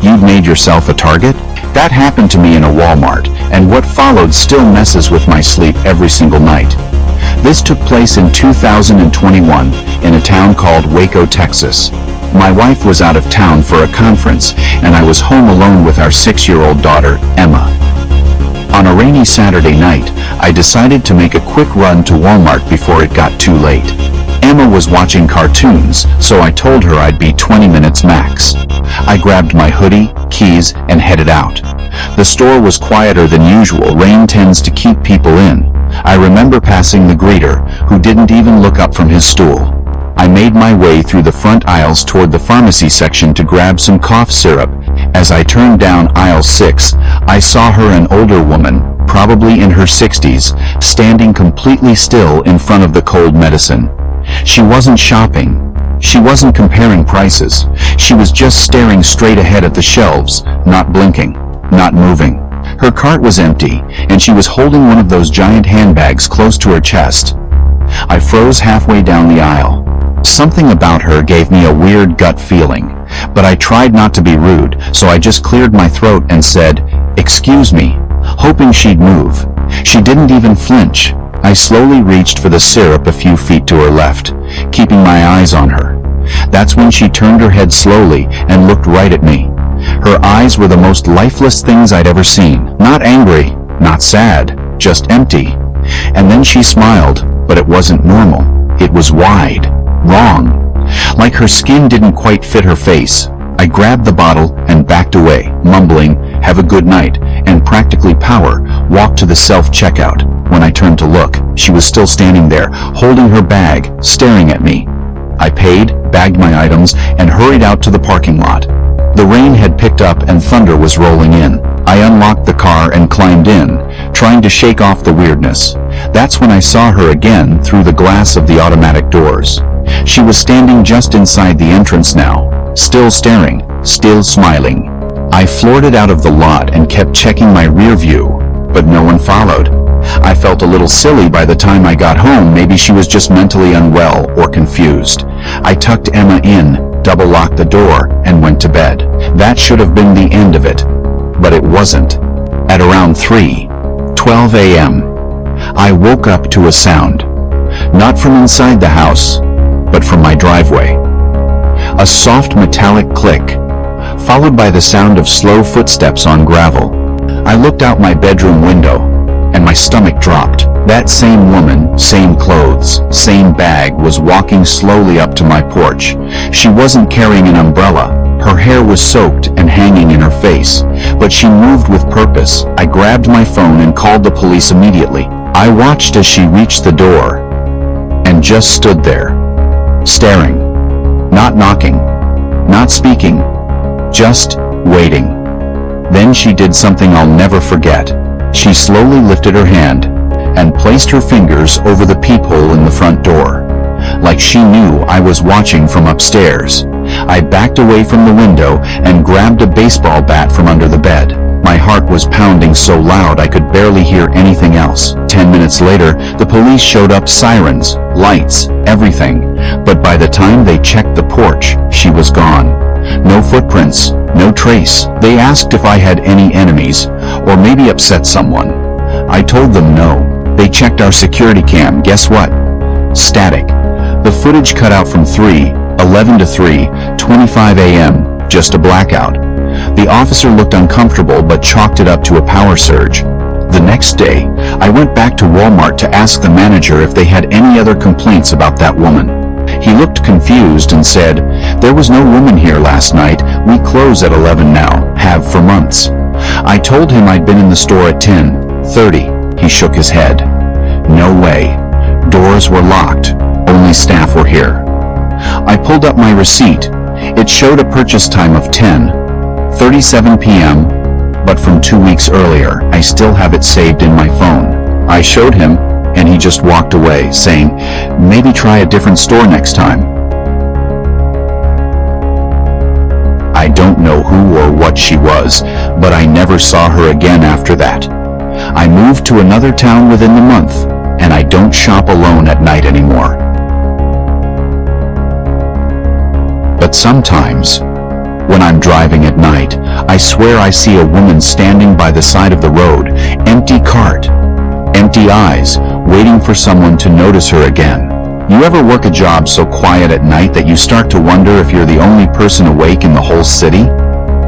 you'd made yourself a target? That happened to me in a Walmart, and what followed still messes with my sleep every single night. This took place in 2021 in a town called Waco, Texas. My wife was out of town for a conference, and I was home alone with our 6-year-old daughter, Emma. On a rainy Saturday night, I decided to make a quick run to Walmart before it got too late. Emma was watching cartoons, so I told her I'd be 20 minutes max. I grabbed my hoodie, keys, and headed out. The store was quieter than usual. Rain tends to keep people in. I remember passing the greeter, who didn't even look up from his stool. I made my way through the front aisles toward the pharmacy section to grab some cough syrup. As I turned down aisle 6, I saw her, an older woman, probably in her 60s, standing completely still in front of the cold medicine. She wasn't shopping. She wasn't comparing prices. She was just staring straight ahead at the shelves, not blinking, not moving. Her cart was empty, and she was holding one of those giant handbags close to her chest. I froze halfway down the aisle. Something about her gave me a weird gut feeling, but I tried not to be rude, so I just cleared my throat and said, "Excuse me," hoping she'd move. She didn't even flinch. I slowly reached for the syrup a few feet to her left, keeping my eyes on her. That's when she turned her head slowly and looked right at me. Her eyes were the most lifeless things I'd ever seen. Not angry, not sad, just empty. And then she smiled, but it wasn't normal. It was wide. Wrong. Like her skin didn't quite fit her face. I grabbed the bottle and backed away, mumbling, "Have a good night," and practically power walked to the self-checkout. When I turned to look, she was still standing there, holding her bag, staring at me. I paid, bagged my items, and hurried out to the parking lot. The rain had picked up and thunder was rolling in. I unlocked the car and climbed in, trying to shake off the weirdness. That's when I saw her again through the glass of the automatic doors. She was standing just inside the entrance now, still staring, still smiling. I floored it out of the lot and kept checking my rear view, but no one followed. I felt a little silly by the time I got home. Maybe she was just mentally unwell or confused. I tucked Emma in, double-locked the door, and went to bed. That should have been the end of it, but it wasn't. At around 3:12 a.m., I woke up to a sound. Not from inside the house, but from my driveway. A soft metallic click, followed by the sound of slow footsteps on gravel. I looked out my bedroom window, and my stomach dropped. That same woman, same clothes, same bag was walking slowly up to my porch. She wasn't carrying an umbrella. Her hair was soaked and hanging in her face, but she moved with purpose. I grabbed my phone and called the police immediately. I watched as she reached the door, and just stood there, staring, not knocking, not speaking, just waiting. Then she did something I'll never forget. She slowly lifted her hand and placed her fingers over the peephole in the front door, like she knew I was watching from upstairs. I backed away from the window and grabbed a baseball bat from under the bed. My heart was pounding so loud I could barely hear anything else. 10 minutes later, the police showed up, sirens, lights, everything. But by the time they checked the porch, she was gone. No footprints, no trace. They asked if I had any enemies, or maybe upset someone. I told them no. They checked our security cam. Guess what? Static. The footage cut out from 3:11 to 3:25 a.m. Just a blackout. The officer looked uncomfortable but chalked it up to a power surge. The next day, I went back to Walmart to ask the manager if they had any other complaints about that woman. He looked confused and said, "There was no woman here last night. We close at 11 now, have for months." I told him I'd been in the store at 10:30. He shook his head. No way. Doors were locked. Only staff were here. I pulled up my receipt, It showed a purchase time of 10:37 p.m., but from 2 weeks earlier. I still have it saved in my phone. I showed him, and he just walked away, saying, maybe try a different store next time. I don't know who or what she was, but I never saw her again after that. I moved to another town within the month, and I don't shop alone at night anymore. But sometimes, when I'm driving at night, I swear I see a woman standing by the side of the road, empty cart, empty eyes, waiting for someone to notice her again. You ever work a job so quiet at night that you start to wonder if you're the only person awake in the whole city?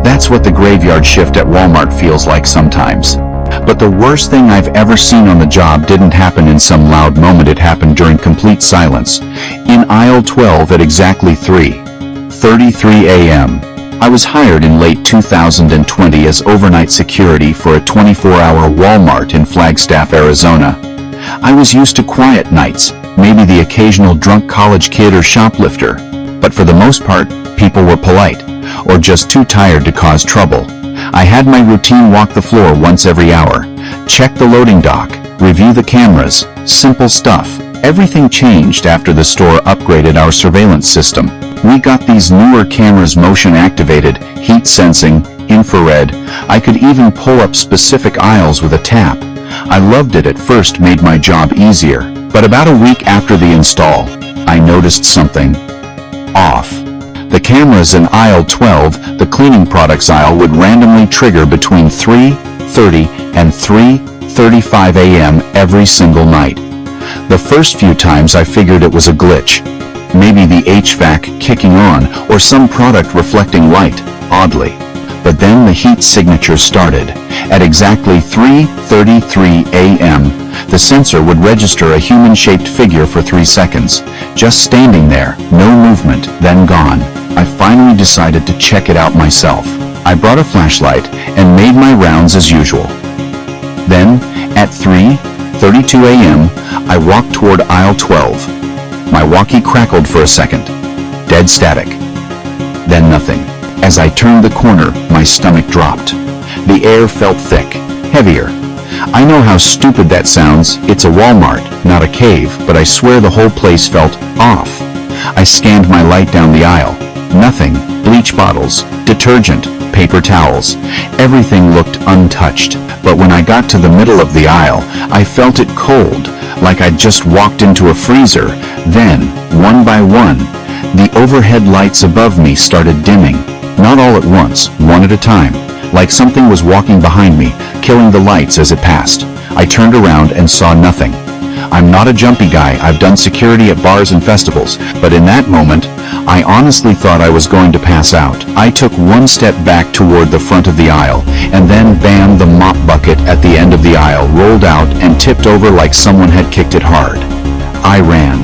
That's what the graveyard shift at Walmart feels like sometimes. But the worst thing I've ever seen on the job didn't happen in some loud moment. It happened during complete silence. In aisle 12 at exactly 3:33 a.m. I was hired in late 2020 as overnight security for a 24-hour Walmart in Flagstaff, Arizona. I was used to quiet nights, maybe the occasional drunk college kid or shoplifter, but for the most part, people were polite, or just too tired to cause trouble. I had my routine: walk the floor once every hour, check the loading dock, review the cameras, simple stuff. Everything changed after the store upgraded our surveillance system. We got these newer cameras, motion activated, heat sensing, infrared. I could even pull up specific aisles with a tap. I loved it at first, made my job easier. But about a week after the install, I noticed something off. The cameras in aisle 12, the cleaning products aisle, would randomly trigger between 3:30 and 3:35 a.m. every single night. The first few times I figured it was a glitch. Maybe the HVAC kicking on, or some product reflecting light, oddly. But then the heat signature started. At exactly 3:33 a.m., the sensor would register a human-shaped figure for 3 seconds, just standing there, no movement, then gone. I finally decided to check it out myself. I brought a flashlight and made my rounds as usual. Then, at 3:32 a.m., I walked toward aisle 12. My walkie crackled for a second. Dead static. Then nothing. As I turned the corner, my stomach dropped. The air felt thick, heavier. I know how stupid that sounds. It's a Walmart, not a cave, but I swear the whole place felt off. I scanned my light down the aisle. Nothing. Bleach bottles, detergent, paper towels. Everything looked untouched. But when I got to the middle of the aisle, I felt it cold, like I'd just walked into a freezer. Then, one by one, the overhead lights above me started dimming. Not all at once, one at a time, like something was walking behind me, killing the lights as it passed. I turned around and saw nothing. I'm not a jumpy guy. I've done security at bars and festivals, but in that moment, I honestly thought I was going to pass out. I took one step back toward the front of the aisle, and then bam, the mop bucket at the end of the aisle rolled out and tipped over like someone had kicked it hard. I ran.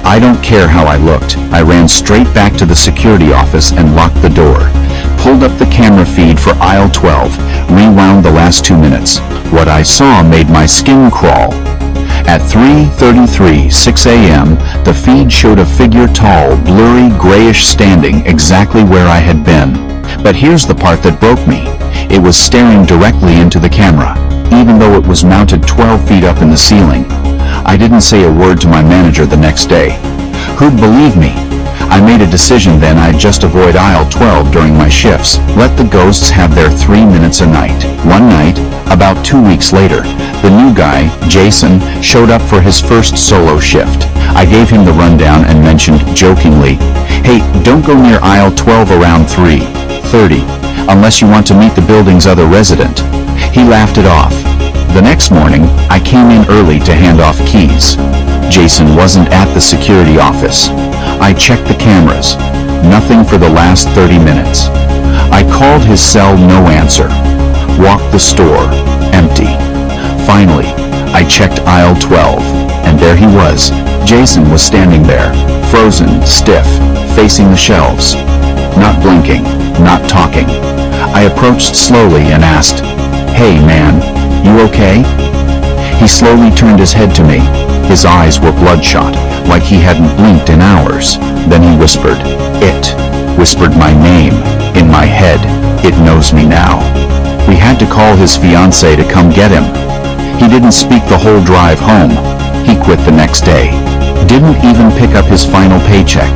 I don't care how I looked. I ran straight back to the security office and locked the door. Pulled up the camera feed for aisle 12, rewound the last 2 minutes. What I saw made my skin crawl. At 3:33 a.m., the feed showed a figure, tall, blurry, grayish, standing exactly where I had been. But here's the part that broke me. It was staring directly into the camera, even though it was mounted 12 feet up in the ceiling. I didn't say a word to my manager the next day. Who'd believe me? I made a decision then. I'd just avoid aisle 12 during my shifts. Let the ghosts have their 3 minutes a night. One night, about 2 weeks later, the new guy, Jason, showed up for his first solo shift. I gave him the rundown and mentioned jokingly, "Hey, don't go near aisle 12 around 3:30, unless you want to meet the building's other resident." He laughed it off. The next morning, I came in early to hand off keys. Jason wasn't at the security office. I checked the cameras. Nothing for the last 30 minutes. I called his cell, no answer. Walked the store, empty. Finally, I checked aisle 12, and there he was. Jason was standing there, frozen, stiff, facing the shelves. Not blinking, not talking. I approached slowly and asked, "Hey man, you okay?" He slowly turned his head to me. His eyes were bloodshot, like he hadn't blinked in hours. Then he whispered, whispered my name. In my head, it knows me now. We had to call his fiancée to come get him. He didn't speak the whole drive home. He quit the next day. Didn't even pick up his final paycheck.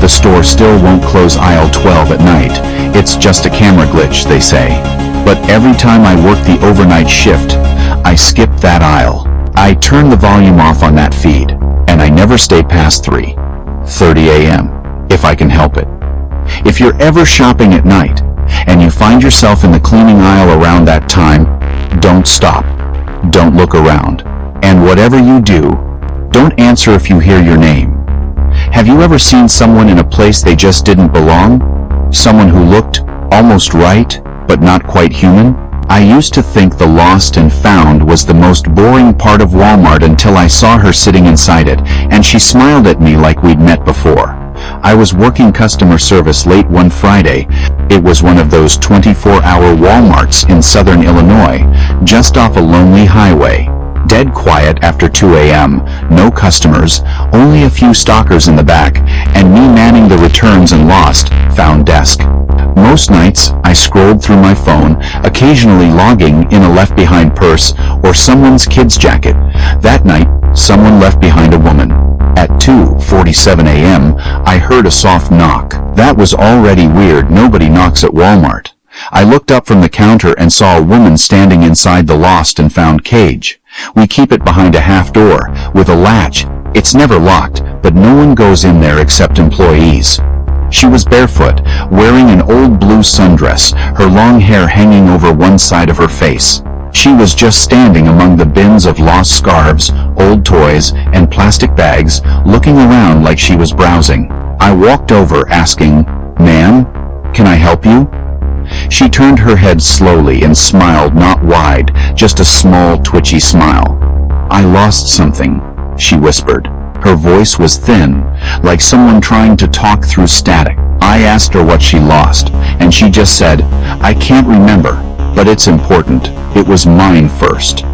The store still won't close aisle 12 at night. It's just a camera glitch, they say. But every time I work the overnight shift, I skip that aisle. I turn the volume off on that feed, and I never stay past 3:30 a.m. if I can help it. If you're ever shopping at night, and you find yourself in the cleaning aisle around that time, don't stop. Don't look around. And whatever you do, don't answer if you hear your name. Have you ever seen someone in a place they just didn't belong? Someone who looked almost right, but not quite human? I used to think the lost and found was the most boring part of Walmart until I saw her sitting inside it, and she smiled at me like we'd met before. I was working customer service late one Friday. It was one of those 24-hour Walmarts in southern Illinois, just off a lonely highway. Dead quiet after 2 a.m., no customers, only a few stalkers in the back, and me manning the returns and lost, found desk. Most nights, I scrolled through my phone, occasionally logging in a left-behind purse or someone's kid's jacket. That night, someone left behind a woman. At 2:47 a.m., I heard a soft knock. That was already weird. Nobody knocks at Walmart. I looked up from the counter and saw a woman standing inside the lost and found cage. We keep it behind a half door, with a latch. It's never locked, but no one goes in there except employees. She was barefoot, wearing an old blue sundress, her long hair hanging over one side of her face. She was just standing among the bins of lost scarves, old toys, and plastic bags, looking around like she was browsing. I walked over, asking, "Ma'am, can I help you?" She turned her head slowly and smiled, not wide, just a small, twitchy smile. "I lost something," she whispered. Her voice was thin, like someone trying to talk through static. I asked her what she lost, and she just said, "I can't remember, but it's important. It was mine first."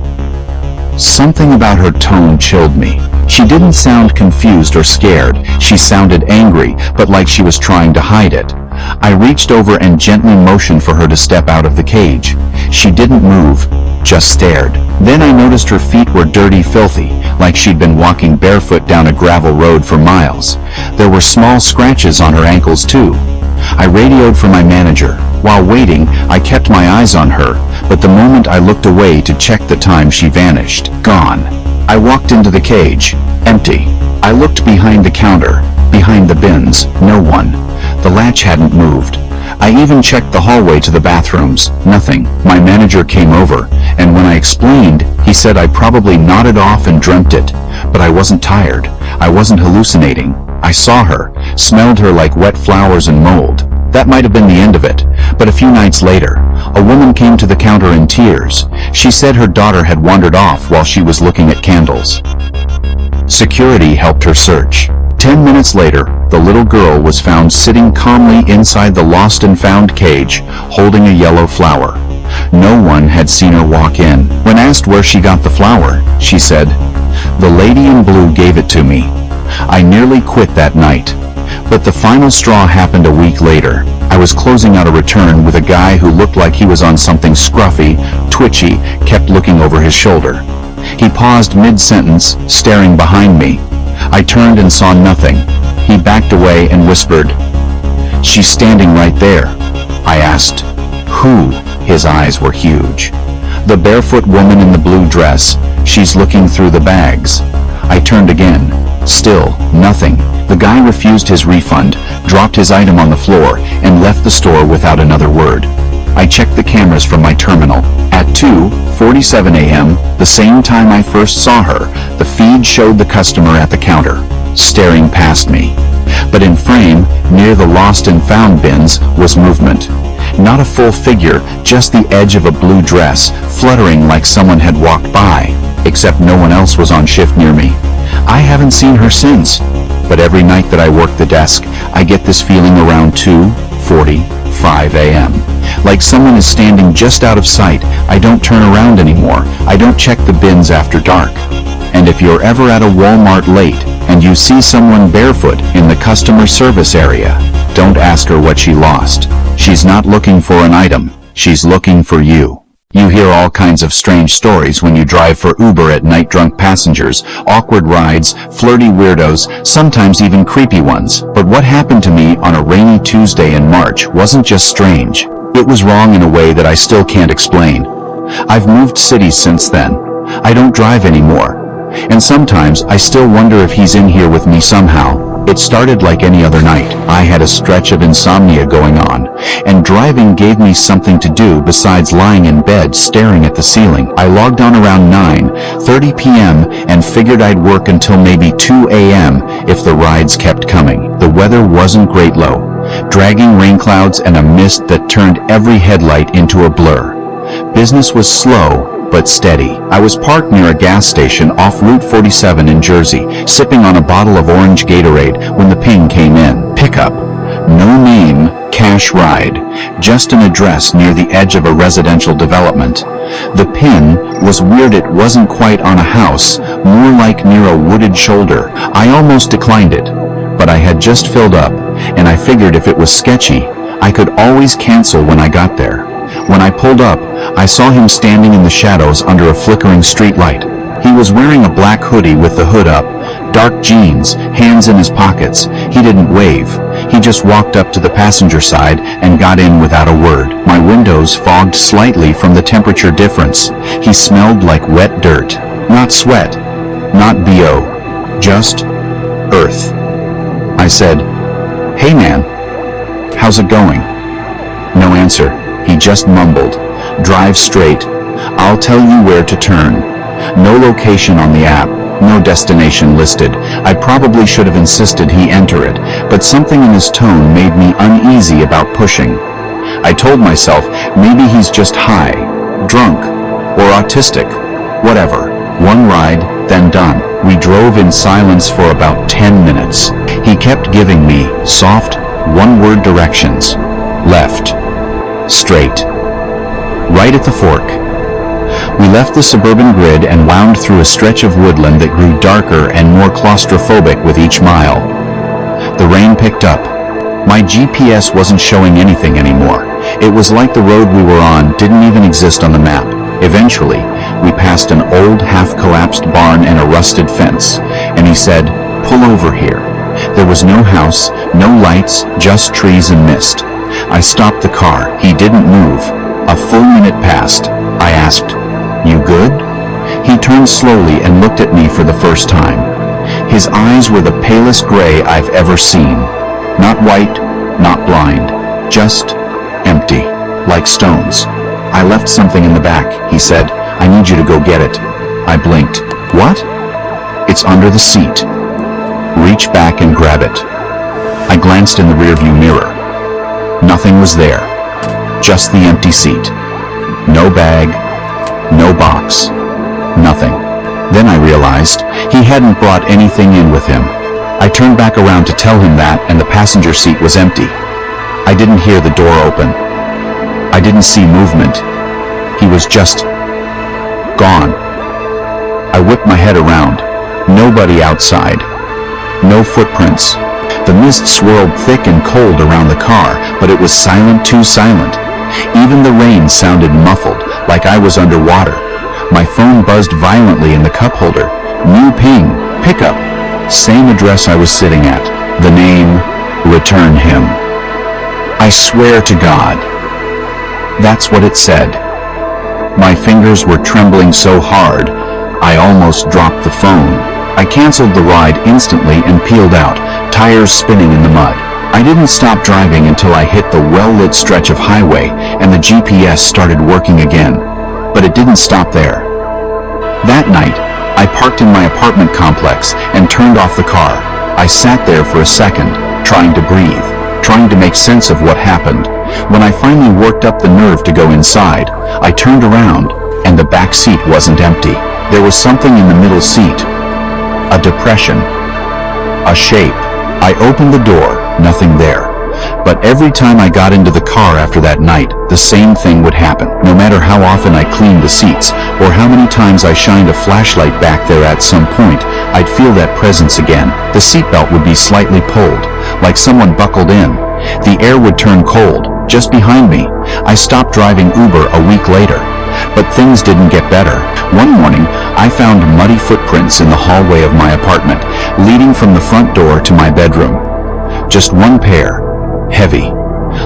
Something about her tone chilled me. She didn't sound confused or scared. She sounded angry, but like she was trying to hide it. I reached over and gently motioned for her to step out of the cage. She didn't move, just stared. Then I noticed her feet were dirty, filthy, like she'd been walking barefoot down a gravel road for miles. There were small scratches on her ankles too. I radioed for my manager. While waiting, I kept my eyes on her, but the moment I looked away to check the time, she vanished. Gone. I walked into the cage. Empty. I looked behind the counter, behind the bins. No one. The latch hadn't moved. I even checked the hallway to the bathrooms. Nothing. My manager came over, and when I explained, he said I probably nodded off and dreamt it. But I wasn't tired. I wasn't hallucinating. I saw her, smelled her like wet flowers and mold. That might have been the end of it, but a few nights later, a woman came to the counter in tears. She said her daughter had wandered off while she was looking at candles. Security helped her search. 10 minutes later, the little girl was found sitting calmly inside the lost and found cage, holding a yellow flower. No one had seen her walk in. When asked where she got the flower, she said, "The lady in blue gave it to me." I nearly quit that night. But the final straw happened a week later. I was closing out a return with a guy who looked like he was on something scruffy, twitchy, kept looking over his shoulder. He paused mid-sentence, staring behind me. I turned and saw nothing. He backed away and whispered, "She's standing right there." I asked, "Who?" His eyes were huge. "The barefoot woman in the blue dress. She's looking through the bags." I turned again. Still, nothing. The guy refused his refund, dropped his item on the floor, and left the store without another word. I checked the cameras from my terminal. At 2:47 a.m., the same time I first saw her, the feed showed the customer at the counter, staring past me. But in frame, near the lost and found bins, was movement. Not a full figure, just the edge of a blue dress, fluttering like someone had walked by, except no one else was on shift near me. I haven't seen her since, but every night that I work the desk, I get this feeling around 2:45 a.m. Like someone is standing just out of sight. I don't turn around anymore. I don't check the bins after dark. And if you're ever at a Walmart late and you see someone barefoot in the customer service area, Don't ask her what she lost. She's not looking for an item. She's looking for you. You hear all kinds of strange stories when you drive for Uber at night. Drunk passengers, awkward rides, flirty weirdos, sometimes even creepy ones. But what happened to me on a rainy Tuesday in March wasn't just strange. It was wrong in a way that I still can't explain. I've moved cities since then. I don't drive anymore. And sometimes I still wonder if he's in here with me somehow. It started like any other night. I had a stretch of insomnia going on, and driving gave me something to do besides lying in bed staring at the ceiling. I logged on around 9:30 p.m. and figured I'd work until maybe 2 a.m. if the rides kept coming. The weather wasn't great low, dragging rain clouds and a mist that turned every headlight into a blur. Business was slow, but steady. I was parked near a gas station off Route 47 in Jersey, sipping on a bottle of orange Gatorade when the ping came in. Pickup. No name, cash ride. Just an address near the edge of a residential development. The pin was weird. It wasn't quite on a house, more like near a wooded shoulder. I almost declined it, but I had just filled up, and I figured if it was sketchy, I could always cancel when I got there. When I pulled up, I saw him standing in the shadows under a flickering streetlight. He was wearing a black hoodie with the hood up, dark jeans, hands in his pockets. He didn't wave. He just walked up to the passenger side and got in without a word. My windows fogged slightly from the temperature difference. He smelled like wet dirt. Not sweat, not BO, just earth. I said, "Hey man, how's it going?" No answer. He just mumbled, "Drive straight. I'll tell you where to turn." No location on the app, no destination listed. I probably should have insisted he enter it, but something in his tone made me uneasy about pushing. I told myself maybe he's just high, drunk, or autistic. Whatever. One ride, then done. We drove in silence for about 10 minutes. He kept giving me soft, one-word directions. Left. Straight. Right at the fork. We left the suburban grid and wound through a stretch of woodland that grew darker and more claustrophobic with each mile. The rain picked up. My GPS wasn't showing anything anymore. It was like the road we were on didn't even exist on the map. Eventually, we passed an old, half-collapsed barn and a rusted fence, and he said, "Pull over here." There was no house, no lights, just trees and mist. I stopped the car. He didn't move. A full minute passed. I asked, "You good?" He turned slowly and looked at me for the first time. His eyes were the palest gray I've ever seen. Not white, not blind, just empty, like stones. "I left something in the back," he said. "I need you to go get it." I blinked. "What?" "It's under the seat. Reach back and grab it." I glanced in the rearview mirror. Nothing was there. Just the empty seat. No bag, no box, nothing. Then I realized he hadn't brought anything in with him. I turned back around to tell him that, and the passenger seat was empty. I didn't hear the door open. I didn't see movement. He was just gone. I whipped my head around. Nobody outside. No footprints. The mist swirled thick and cold around the car, but it was silent, too silent. Even the rain sounded muffled, like I was underwater. My phone buzzed violently in the cup holder. New ping. Pickup. Same address I was sitting at. The name, "Return him." I swear to God. That's what it said. My fingers were trembling so hard, I almost dropped the phone. I canceled the ride instantly and peeled out, tires spinning in the mud. I didn't stop driving until I hit the well-lit stretch of highway and the GPS started working again. But it didn't stop there. That night, I parked in my apartment complex and turned off the car. I sat there for a second, trying to breathe, trying to make sense of what happened. When I finally worked up the nerve to go inside, I turned around, and the back seat wasn't empty. There was something in the middle seat. A depression. A shape. I opened the door, nothing there. But every time I got into the car after that night, the same thing would happen. No matter how often I cleaned the seats, or how many times I shined a flashlight back there, at some point, I'd feel that presence again. The seatbelt would be slightly pulled, like someone buckled in, The air would turn cold, just behind me. I stopped driving Uber a week later. But things didn't get better. One morning, I found muddy footprints in the hallway of my apartment, leading from the front door to my bedroom. Just one pair. Heavy.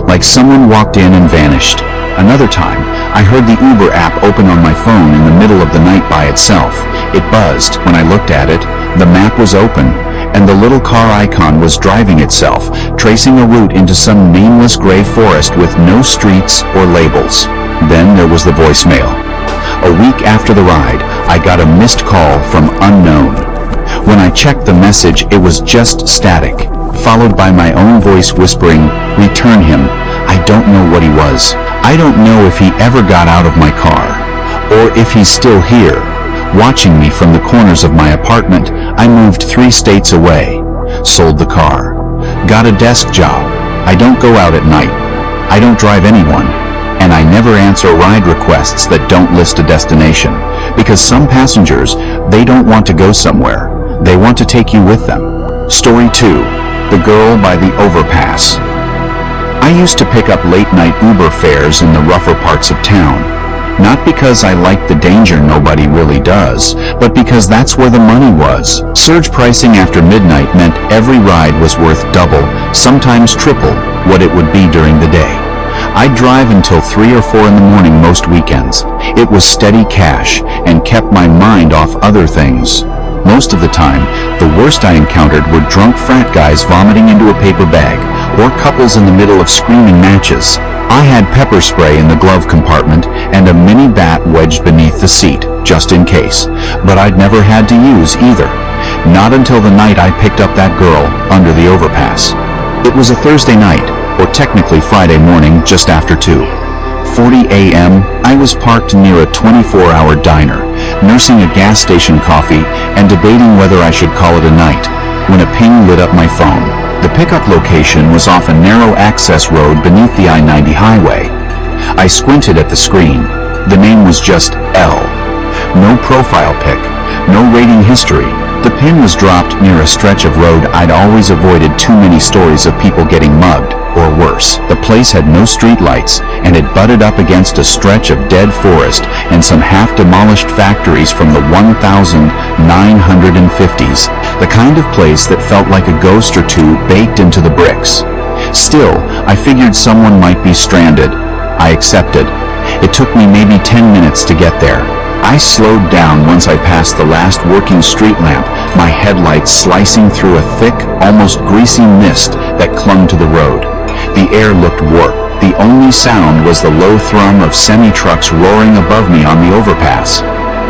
Like someone walked in and vanished. Another time, I heard the Uber app open on my phone in the middle of the night by itself. It buzzed. When I looked at it, the map was open, and the little car icon was driving itself, tracing a route into some nameless gray forest with no streets or labels. Then there was the voicemail. A week after the ride, I got a missed call from unknown. When I checked the message, it was just static, followed by my own voice whispering, "Return him. I don't know what he was. I don't know if he ever got out of my car, or if he's still here, watching me from the corners of my apartment." I moved 3 states away, sold the car, got a desk job. I don't go out at night. I don't drive anyone. And I never answer ride requests that don't list a destination, because some passengers, they don't want to go somewhere. They want to take you with them. Story 2. The Girl by the Overpass. I used to pick up late-night Uber fares in the rougher parts of town. Not because I liked the danger nobody really does, but because that's where the money was. Surge pricing after midnight meant every ride was worth double, sometimes triple, what it would be during the day. I'd drive until 3 or 4 in the morning most weekends. It was steady cash and kept my mind off other things. Most of the time, the worst I encountered were drunk frat guys vomiting into a paper bag, or couples in the middle of screaming matches. I had pepper spray in the glove compartment and a mini bat wedged beneath the seat, just in case. But I'd never had to use either. Not until the night I picked up that girl under the overpass. It was a Thursday night, or technically Friday morning, just after 2:40 a.m., I was parked near a 24-hour diner, nursing a gas station coffee and debating whether I should call it a night, when a ping lit up my phone. The pickup location was off a narrow access road beneath the I-90 highway. I squinted at the screen. The name was just L. No profile pic, no rating history. The pin was dropped near a stretch of road I'd always avoided. Too many stories of people getting mugged, or worse. The place had no streetlights, and it butted up against a stretch of dead forest and some half-demolished factories from the 1950s, the kind of place that felt like a ghost or two baked into the bricks. Still, I figured someone might be stranded. I accepted. It took me maybe 10 minutes to get there. I slowed down once I passed the last working street lamp, my headlights slicing through a thick, almost greasy mist that clung to the road. The air looked warped. The only sound was the low thrum of semi-trucks roaring above me on the overpass.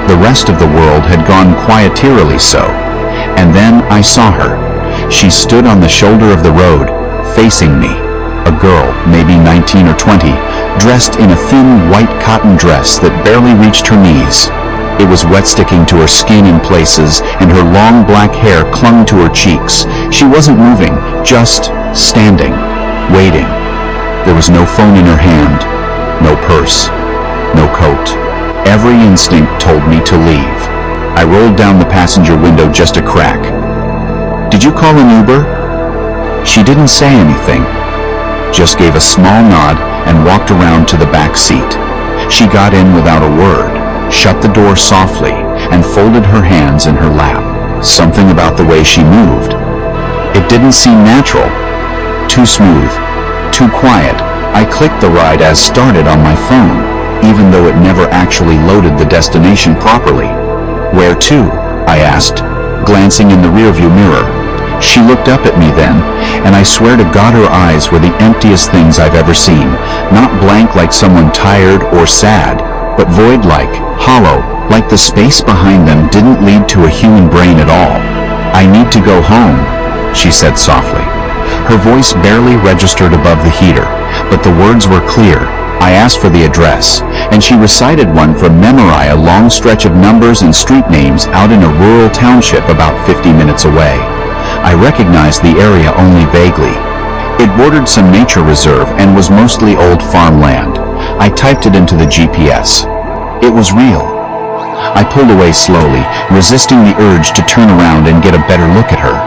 The rest of the world had gone quieterly so. And then I saw her. She stood on the shoulder of the road, facing me. A girl, maybe 19 or 20, dressed in a thin white cotton dress that barely reached her knees. It was wet sticking to her skin in places, and her long black hair clung to her cheeks. She wasn't moving, just standing, waiting. There was no phone in her hand, no purse, no coat. Every instinct told me to leave. I rolled down the passenger window just a crack. "Did you call an Uber?" She didn't say anything, just gave a small nod and walked around to the back seat. She got in without a word, shut the door softly, and folded her hands in her lap. Something about the way she moved. It didn't seem natural. Too smooth, too quiet. I clicked the ride as started on my phone, even though it never actually loaded the destination properly. "Where to?" I asked, glancing in the rearview mirror. She looked up at me then, and I swear to God her eyes were the emptiest things I've ever seen. Not blank like someone tired or sad, but void-like, hollow, like the space behind them didn't lead to a human brain at all. "I need to go home," she said softly. Her voice barely registered above the heater, but the words were clear. I asked for the address, and she recited one from memory, a long stretch of numbers and street names out in a rural township about 50 minutes away. I recognized the area only vaguely. It bordered some nature reserve and was mostly old farmland. I typed it into the GPS. It was real. I pulled away slowly, resisting the urge to turn around and get a better look at her.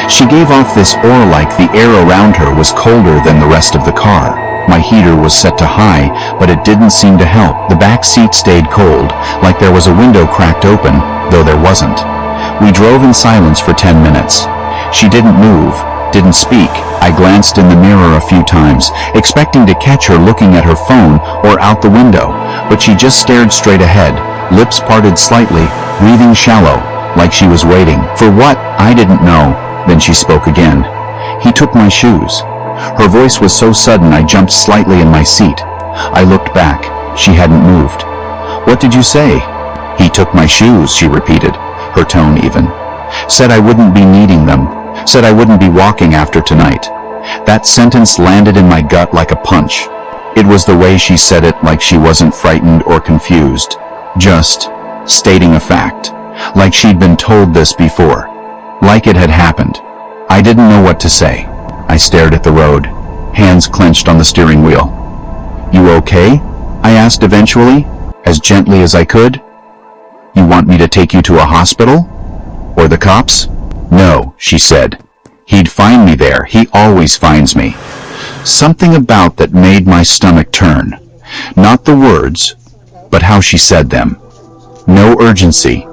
She gave off this aura like the air around her was colder than the rest of the car. My heater was set to high, but it didn't seem to help. The back seat stayed cold, like there was a window cracked open, though there wasn't. We drove in silence for 10 minutes. She didn't move, didn't speak. I glanced in the mirror a few times, expecting to catch her looking at her phone or out the window, but she just stared straight ahead, lips parted slightly, breathing shallow, like she was waiting. For what? I didn't know. Then she spoke again. He took my shoes. Her voice was so sudden I jumped slightly in my seat. I looked back. She hadn't moved. What did you say? He took my shoes, she repeated, her tone even. Said I wouldn't be needing them. Said I wouldn't be walking after tonight. That sentence landed in my gut like a punch. It was the way she said it, like she wasn't frightened or confused. Just stating a fact. Like she'd been told this before. Like it had happened. I didn't know what to say. I stared at the road, hands clenched on the steering wheel. You okay? I asked eventually, as gently as I could. You want me to take you to a hospital? Or the cops? No, she said. He'd find me there. He always finds me. Something about that made my stomach turn. Not the words, but how she said them. No urgency.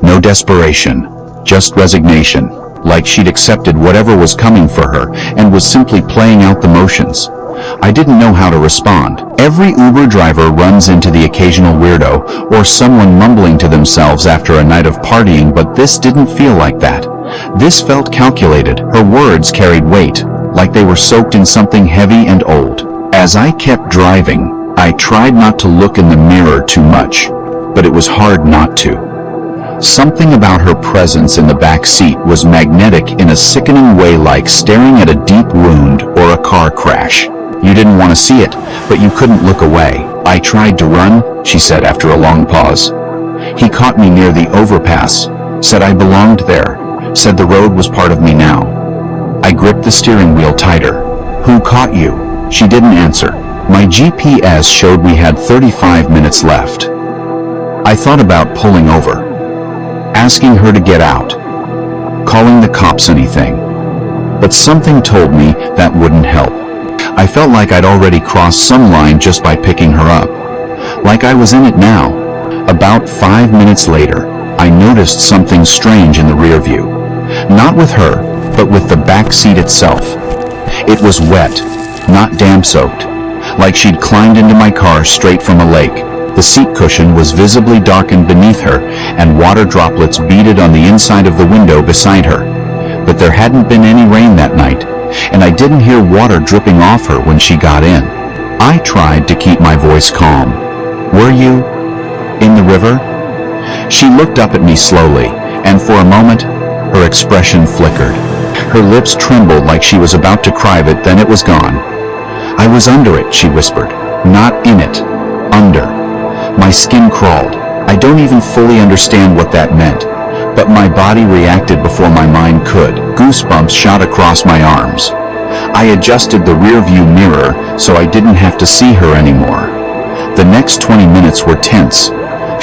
No desperation. Just resignation. Like she'd accepted whatever was coming for her and was simply playing out the motions. I didn't know how to respond. Every Uber driver runs into the occasional weirdo or someone mumbling to themselves after a night of partying, but this didn't feel like that. This felt calculated. Her words carried weight, like they were soaked in something heavy and old. As I kept driving, I tried not to look in the mirror too much, but it was hard not to. Something about her presence in the back seat was magnetic in a sickening way, like staring at a deep wound or a car crash. You didn't want to see it, but you couldn't look away. I tried to run, she said after a long pause. He caught me near the overpass, said I belonged there, said the road was part of me now. I gripped the steering wheel tighter. Who caught you? She didn't answer. My GPS showed we had 35 minutes left. I thought about pulling over, asking her to get out, calling the cops, anything. But something told me that wouldn't help. I felt like I'd already crossed some line just by picking her up. Like I was in it now. About 5 minutes later, I noticed something strange in the rear view. Not with her, but with the back seat itself. It was wet, not damp-soaked, like she'd climbed into my car straight from a lake. The seat cushion was visibly darkened beneath her, and water droplets beaded on the inside of the window beside her. But there hadn't been any rain that night, and I didn't hear water dripping off her when she got in. I tried to keep my voice calm. Were you in the river? She looked up at me slowly, and for a moment, her expression flickered. Her lips trembled like she was about to cry, but then it was gone. I was under it, she whispered. Not in it. Under. My skin crawled. I don't even fully understand what that meant, but my body reacted before my mind could. Goosebumps shot across my arms. I adjusted the rear-view mirror so I didn't have to see her anymore. The next 20 minutes were tense.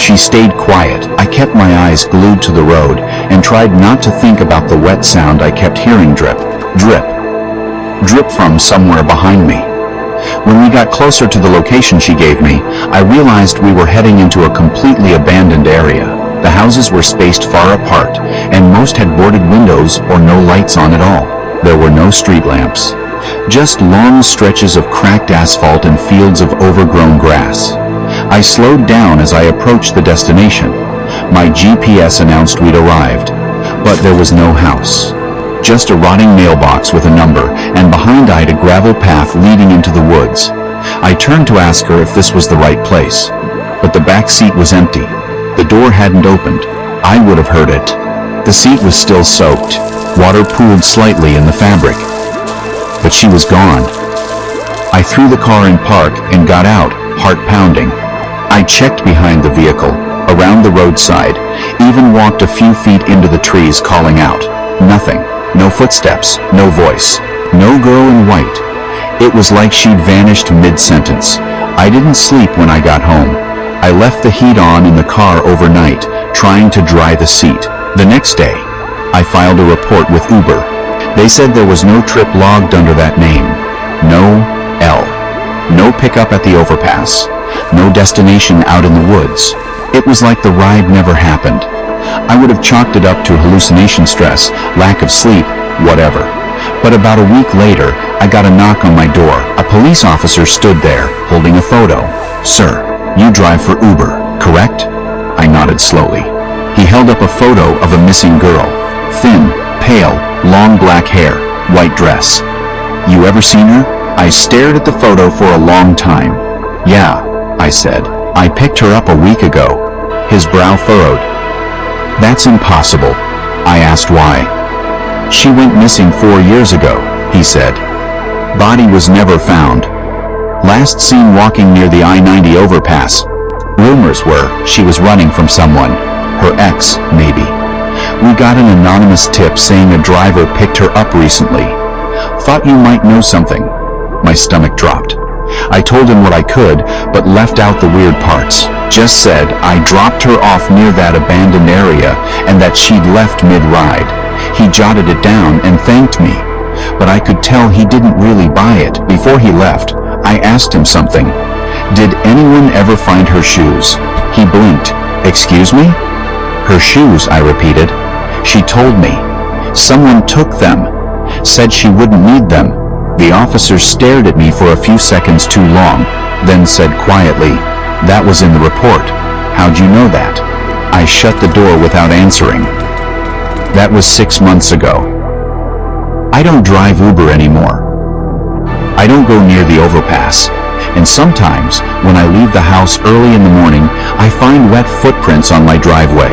She stayed quiet. I kept my eyes glued to the road and tried not to think about the wet sound I kept hearing. Drip, drip, drip from somewhere behind me. When we got closer to the location she gave me, I realized we were heading into a completely abandoned area. The houses were spaced far apart, and most had boarded windows or no lights on at all. There were no street lamps. Just long stretches of cracked asphalt and fields of overgrown grass. I slowed down as I approached the destination. My GPS announced we'd arrived, but there was no house. Just a rotting mailbox with a number, and behind it a gravel path leading into the woods. I turned to ask her if this was the right place, but the back seat was empty. The door hadn't opened. I would have heard it. The seat was still soaked. Water pooled slightly in the fabric. But she was gone. I threw the car in park and got out, heart pounding. I checked behind the vehicle, around the roadside, even walked a few feet into the trees, calling out. Nothing. No footsteps, no voice, no girl in white. It was like she'd vanished mid-sentence. I didn't sleep when I got home. I left the heat on in the car overnight, trying to dry the seat. The next day, I filed a report with Uber. They said there was no trip logged under that name. No L. No pickup at the overpass. No destination out in the woods. It was like the ride never happened. I would have chalked it up to hallucination stress, lack of sleep, whatever. But about a week later, I got a knock on my door. A police officer stood there, holding a photo. "Sir, you drive for Uber, correct?" I nodded slowly. He held up a photo of a missing girl. Thin, pale, long black hair, white dress. "You ever seen her?" I stared at the photo for a long time. "Yeah," I said. "I picked her up a week ago." His brow furrowed. "That's impossible." I asked why. "She went missing 4 years ago," he said. "Body was never found. Last seen walking near the I-90 overpass. Rumors were she was running from someone. Her ex, maybe. We got an anonymous tip saying a driver picked her up recently. Thought you might know something." My stomach dropped. I told him what I could, but left out the weird parts. Just said I dropped her off near that abandoned area and that she'd left mid-ride. He jotted it down and thanked me, but I could tell he didn't really buy it. Before he left, I asked him something. "Did anyone ever find her shoes?" He blinked. "Excuse me?" "Her shoes," I repeated. "She told me. Someone took them. Said she wouldn't need them." The officer stared at me for a few seconds too long, then said quietly, "That was in the report. How'd you know that?" I shut the door without answering. That was 6 months ago. I don't drive Uber anymore. I don't go near the overpass. And sometimes, when I leave the house early in the morning, I find wet footprints on my driveway.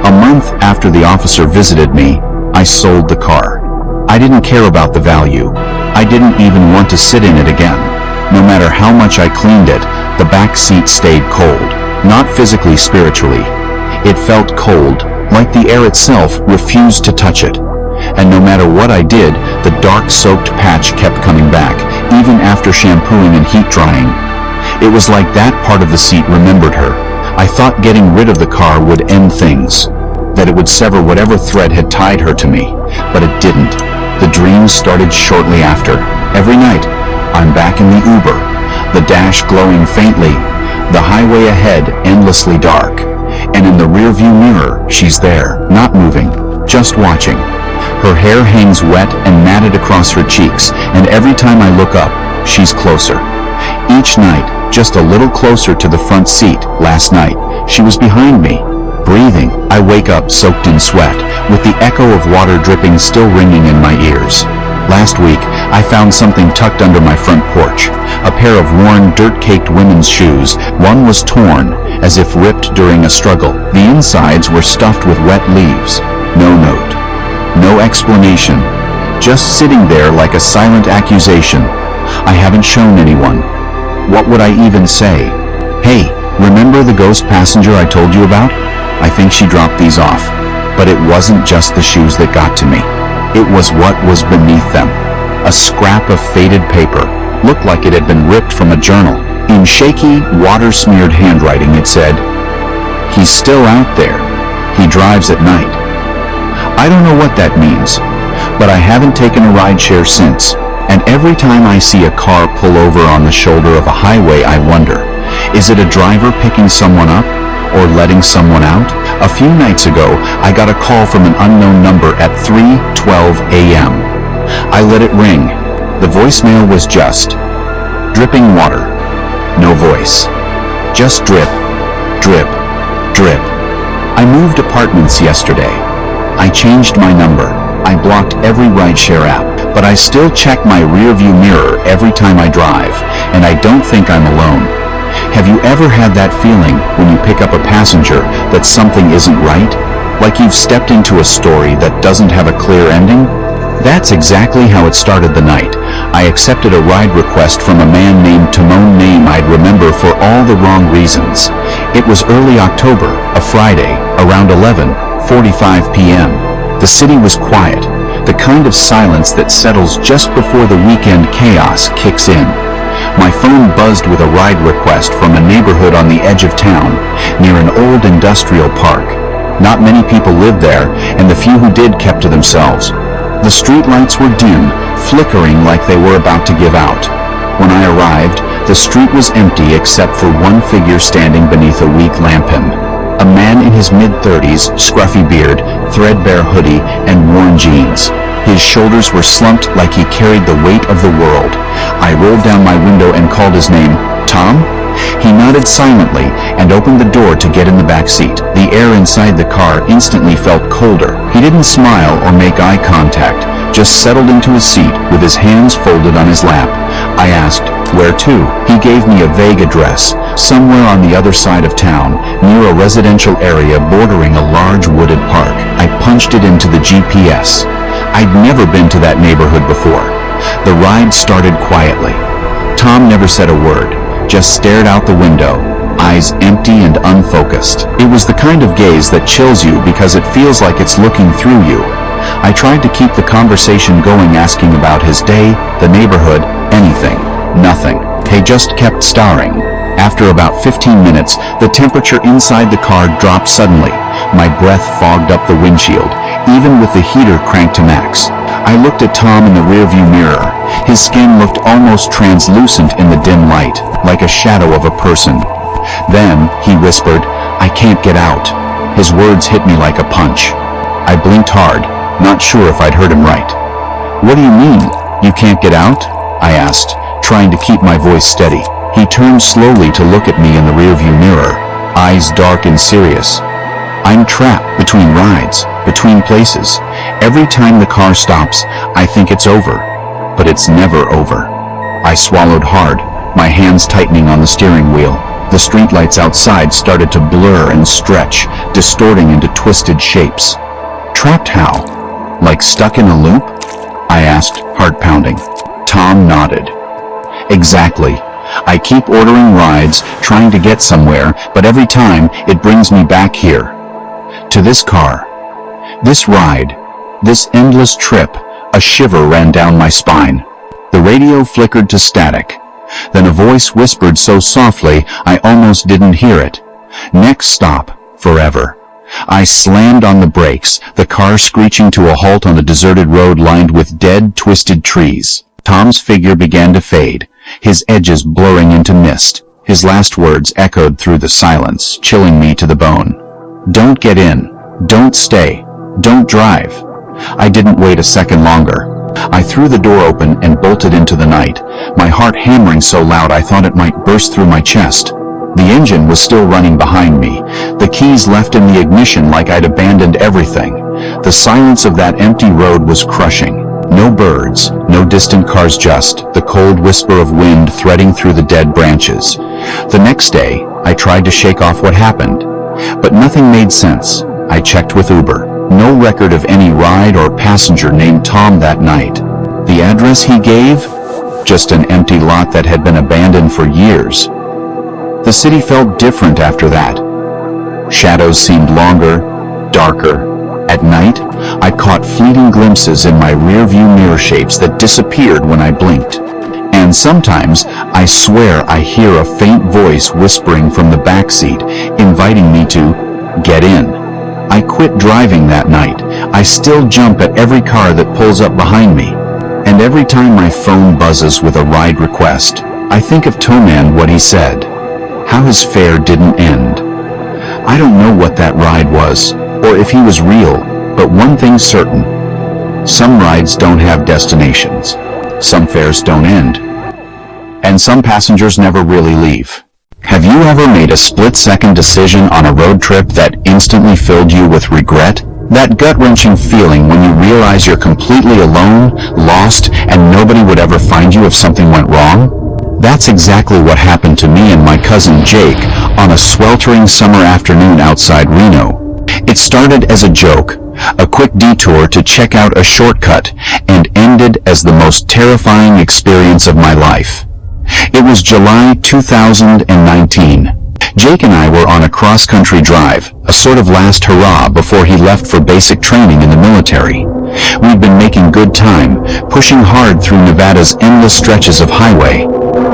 A month after the officer visited me, I sold the car. I didn't care about the value. I didn't even want to sit in it again. No matter how much I cleaned it, the back seat stayed cold. Not physically, spiritually. It felt cold, like the air itself refused to touch it. And no matter what I did, the dark-soaked patch kept coming back, even after shampooing and heat drying. It was like that part of the seat remembered her. I thought getting rid of the car would end things, that it would sever whatever thread had tied her to me, but it didn't. The dreams started shortly after. Every night, I'm back in the Uber, the dash glowing faintly, the highway ahead endlessly dark, and in the rearview mirror, she's there, not moving, just watching. Her hair hangs wet and matted across her cheeks, and every time I look up, she's closer. Each night, just a little closer to the front seat. Last night, she was behind me, breathing. I wake up soaked in sweat, with the echo of water dripping still ringing in my ears. Last week, I found something tucked under my front porch. A pair of worn, dirt-caked women's shoes. One was torn, as if ripped during a struggle. The insides were stuffed with wet leaves. No note. No explanation. Just sitting there like a silent accusation. I haven't shown anyone. What would I even say? "Hey, remember the ghost passenger I told you about? I think she dropped these off." But it wasn't just the shoes that got to me. It was what was beneath them. A scrap of faded paper. Looked like it had been ripped from a journal. In shaky, water-smeared handwriting it said, "He's still out there. He drives at night." I don't know what that means, but I haven't taken a rideshare since. And every time I see a car pull over on the shoulder of a highway, I wonder, is it a driver picking someone up or letting someone out? A few nights ago, I got a call from an unknown number at 3:12 a.m. I let it ring. The voicemail was just dripping water. No voice. Just drip, drip, drip. I moved apartments yesterday. I changed my number. I blocked every rideshare app, but I still check my rearview mirror every time I drive, and I don't think I'm alone. Have you ever had that feeling when you pick up a passenger that something isn't right? Like you've stepped into a story that doesn't have a clear ending? That's exactly how it started the night. I accepted a ride request from a man named Timon, name I'd remember for all the wrong reasons. It was early October, a Friday, around 11:45 p.m. The city was quiet, the kind of silence that settles just before the weekend chaos kicks in. My phone buzzed with a ride request from a neighborhood on the edge of town, near an old industrial park. Not many people lived there, and the few who did kept to themselves. The street lights were dim, flickering like they were about to give out. When I arrived, the street was empty except for one figure standing beneath a weak lamp-hymn. A man in his mid-30s, scruffy beard, threadbare hoodie, and worn jeans. His shoulders were slumped like he carried the weight of the world. I rolled down my window and called his name. "Tom?" He nodded silently and opened the door to get in the back seat. The air inside the car instantly felt colder. He didn't smile or make eye contact, just settled into his seat with his hands folded on his lap. I asked, "Where to?" He gave me a vague address, somewhere on the other side of town, near a residential area bordering a large wooded park. I punched it into the GPS. I'd never been to that neighborhood before. The ride started quietly. Tom never said a word, just stared out the window, eyes empty and unfocused. It was the kind of gaze that chills you because it feels like it's looking through you. I tried to keep the conversation going, asking about his day, the neighborhood, anything. Nothing. He just kept staring. After about 15 minutes, the temperature inside the car dropped suddenly. My breath fogged up the windshield, even with the heater cranked to max. I looked at Tom in the rearview mirror. His skin looked almost translucent in the dim light, like a shadow of a person. Then, he whispered, "I can't get out." His words hit me like a punch. I blinked hard, not sure if I'd heard him right. "What do you mean, you can't get out?" I asked, trying to keep my voice steady. He turned slowly to look at me in the rearview mirror, eyes dark and serious. "I'm trapped between rides, between places. Every time the car stops, I think it's over. But it's never over." I swallowed hard, my hands tightening on the steering wheel. The streetlights outside started to blur and stretch, distorting into twisted shapes. "Trapped how? Like stuck in a loop?" I asked, heart pounding. Tom nodded. "Exactly. I keep ordering rides, trying to get somewhere, but every time it brings me back here. To this car. This ride. This endless trip." A shiver ran down my spine. The radio flickered to static. Then a voice whispered so softly I almost didn't hear it. "Next stop, forever." I slammed on the brakes, the car screeching to a halt on a deserted road lined with dead, twisted trees. Tom's figure began to fade, his edges blurring into mist. His last words echoed through the silence, chilling me to the bone. "Don't get in. Don't stay. Don't drive." I didn't wait a second longer. I threw the door open and bolted into the night, my heart hammering so loud I thought it might burst through my chest. The engine was still running behind me, the keys left in the ignition like I'd abandoned everything. The silence of that empty road was crushing. No birds, no distant cars, just the cold whisper of wind threading through the dead branches. The next day, I tried to shake off what happened, but nothing made sense. I checked with Uber. No record of any ride or passenger named Tom that night. The address he gave? Just an empty lot that had been abandoned for years. The city felt different after that. Shadows seemed longer, darker. At night, I caught fleeting glimpses in my rearview mirror shapes that disappeared when I blinked. And sometimes, I swear I hear a faint voice whispering from the backseat, inviting me to get in. I quit driving that night. I still jump at every car that pulls up behind me. And every time my phone buzzes with a ride request, I think of Toman, what he said. How his fare didn't end. I don't know what that ride was, or if he was real, but one thing's certain. Some rides don't have destinations. Some fares don't end. And some passengers never really leave. Have you ever made a split-second decision on a road trip that instantly filled you with regret? That gut-wrenching feeling when you realize you're completely alone, lost, and nobody would ever find you if something went wrong? That's exactly what happened to me and my cousin Jake on a sweltering summer afternoon outside Reno. It started as a joke, a quick detour to check out a shortcut, and ended as the most terrifying experience of my life. It was July 2019. Jake and I were on a cross-country drive, a sort of last hurrah before he left for basic training in the military. We'd been making good time, pushing hard through Nevada's endless stretches of highway.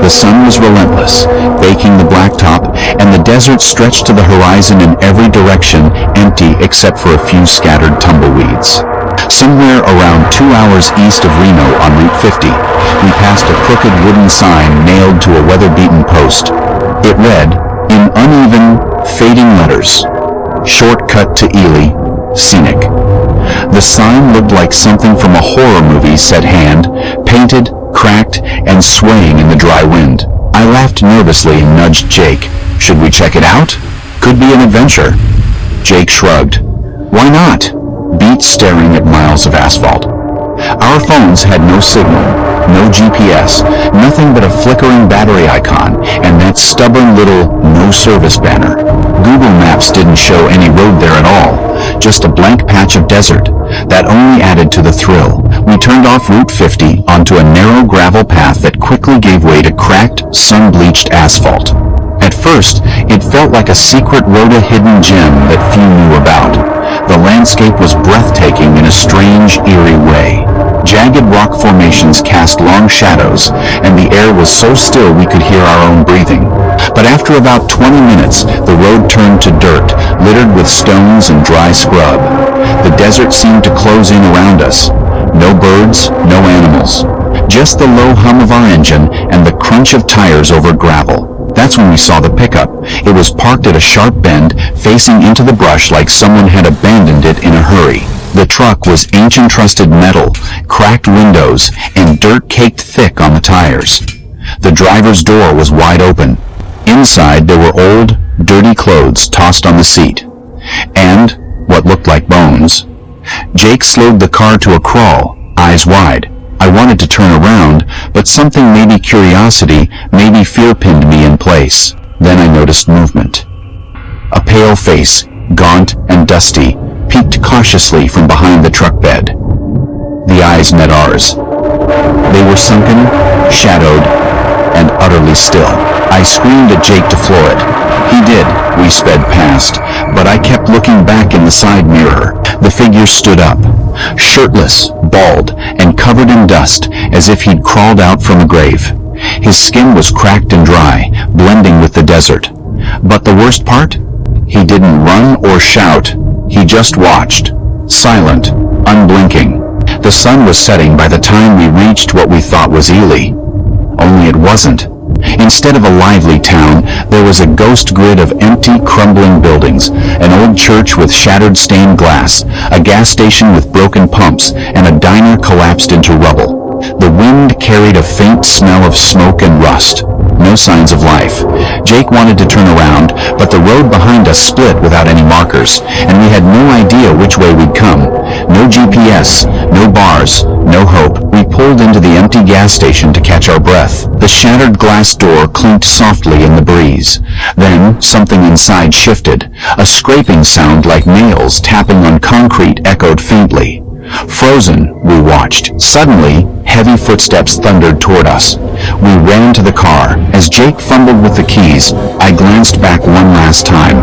The sun was relentless, baking the blacktop, and the desert stretched to the horizon in every direction, empty except for a few scattered tumbleweeds. Somewhere around 2 hours east of Reno on Route 50, we passed a crooked wooden sign nailed to a weather-beaten post. It read, in uneven, fading letters, "Shortcut to Ely, Scenic." The sign looked like something from a horror movie set hand, painted, cracked, and swaying in the dry wind. I laughed nervously and nudged Jake. Should we check it out? Could be an adventure. Jake shrugged. Why not? Beat staring at miles of asphalt. Our phones had no signal, no GPS, nothing but a flickering battery icon, and that stubborn little no service banner. Google Maps didn't show any road there at all, just a blank patch of desert. That only added to the thrill. We turned off Route 50 onto a narrow gravel path that quickly gave way to cracked, sun-bleached asphalt. At first, it felt like a secret Rhoda hidden gem that few knew about. The landscape was breathtaking in a strange, eerie way. Jagged rock formations cast long shadows, and the air was so still we could hear our own breathing. But after about 20 minutes, the road turned to dirt, littered with stones and dry scrub. The desert seemed to close in around us. No birds, no animals. Just the low hum of our engine and the crunch of tires over gravel. That's when we saw the pickup. It was parked at a sharp bend, facing into the brush like someone had abandoned it in a hurry. The truck was ancient-rusted metal, cracked windows, and dirt caked thick on the tires. The driver's door was wide open. Inside there were old, dirty clothes tossed on the seat. And what looked like bones. Jake slowed the car to a crawl, eyes wide. I wanted to turn around, but something, maybe curiosity, maybe fear, pinned me in place. Then I noticed movement. A pale face, gaunt and dusty, peeked cautiously from behind the truck bed. The eyes met ours. They were sunken, shadowed, and utterly still. I screamed at Jake to floor it. He did. We sped past, but I kept looking back in the side mirror. The figure stood up, shirtless, bald, and covered in dust, as if he'd crawled out from a grave. His skin was cracked and dry, blending with the desert. But the worst part? He didn't run or shout. He just watched, silent, unblinking. The sun was setting by the time we reached what we thought was Ely. Only it wasn't. Instead of a lively town, there was a ghost grid of empty, crumbling buildings, an old church with shattered stained glass, a gas station with broken pumps, and a diner collapsed into rubble. The wind carried a faint smell of smoke and rust. No signs of life. Jake wanted to turn around, but the road behind us split without any markers, and we had no idea which way we'd come. No GPS, no bars, no hope. We pulled into the empty gas station to catch our breath. The shattered glass door clinked softly in the breeze. Then, something inside shifted. A scraping sound like nails tapping on concrete echoed faintly. Frozen, we watched. Suddenly, heavy footsteps thundered toward us. We ran to the car. As Jake fumbled with the keys, I glanced back one last time.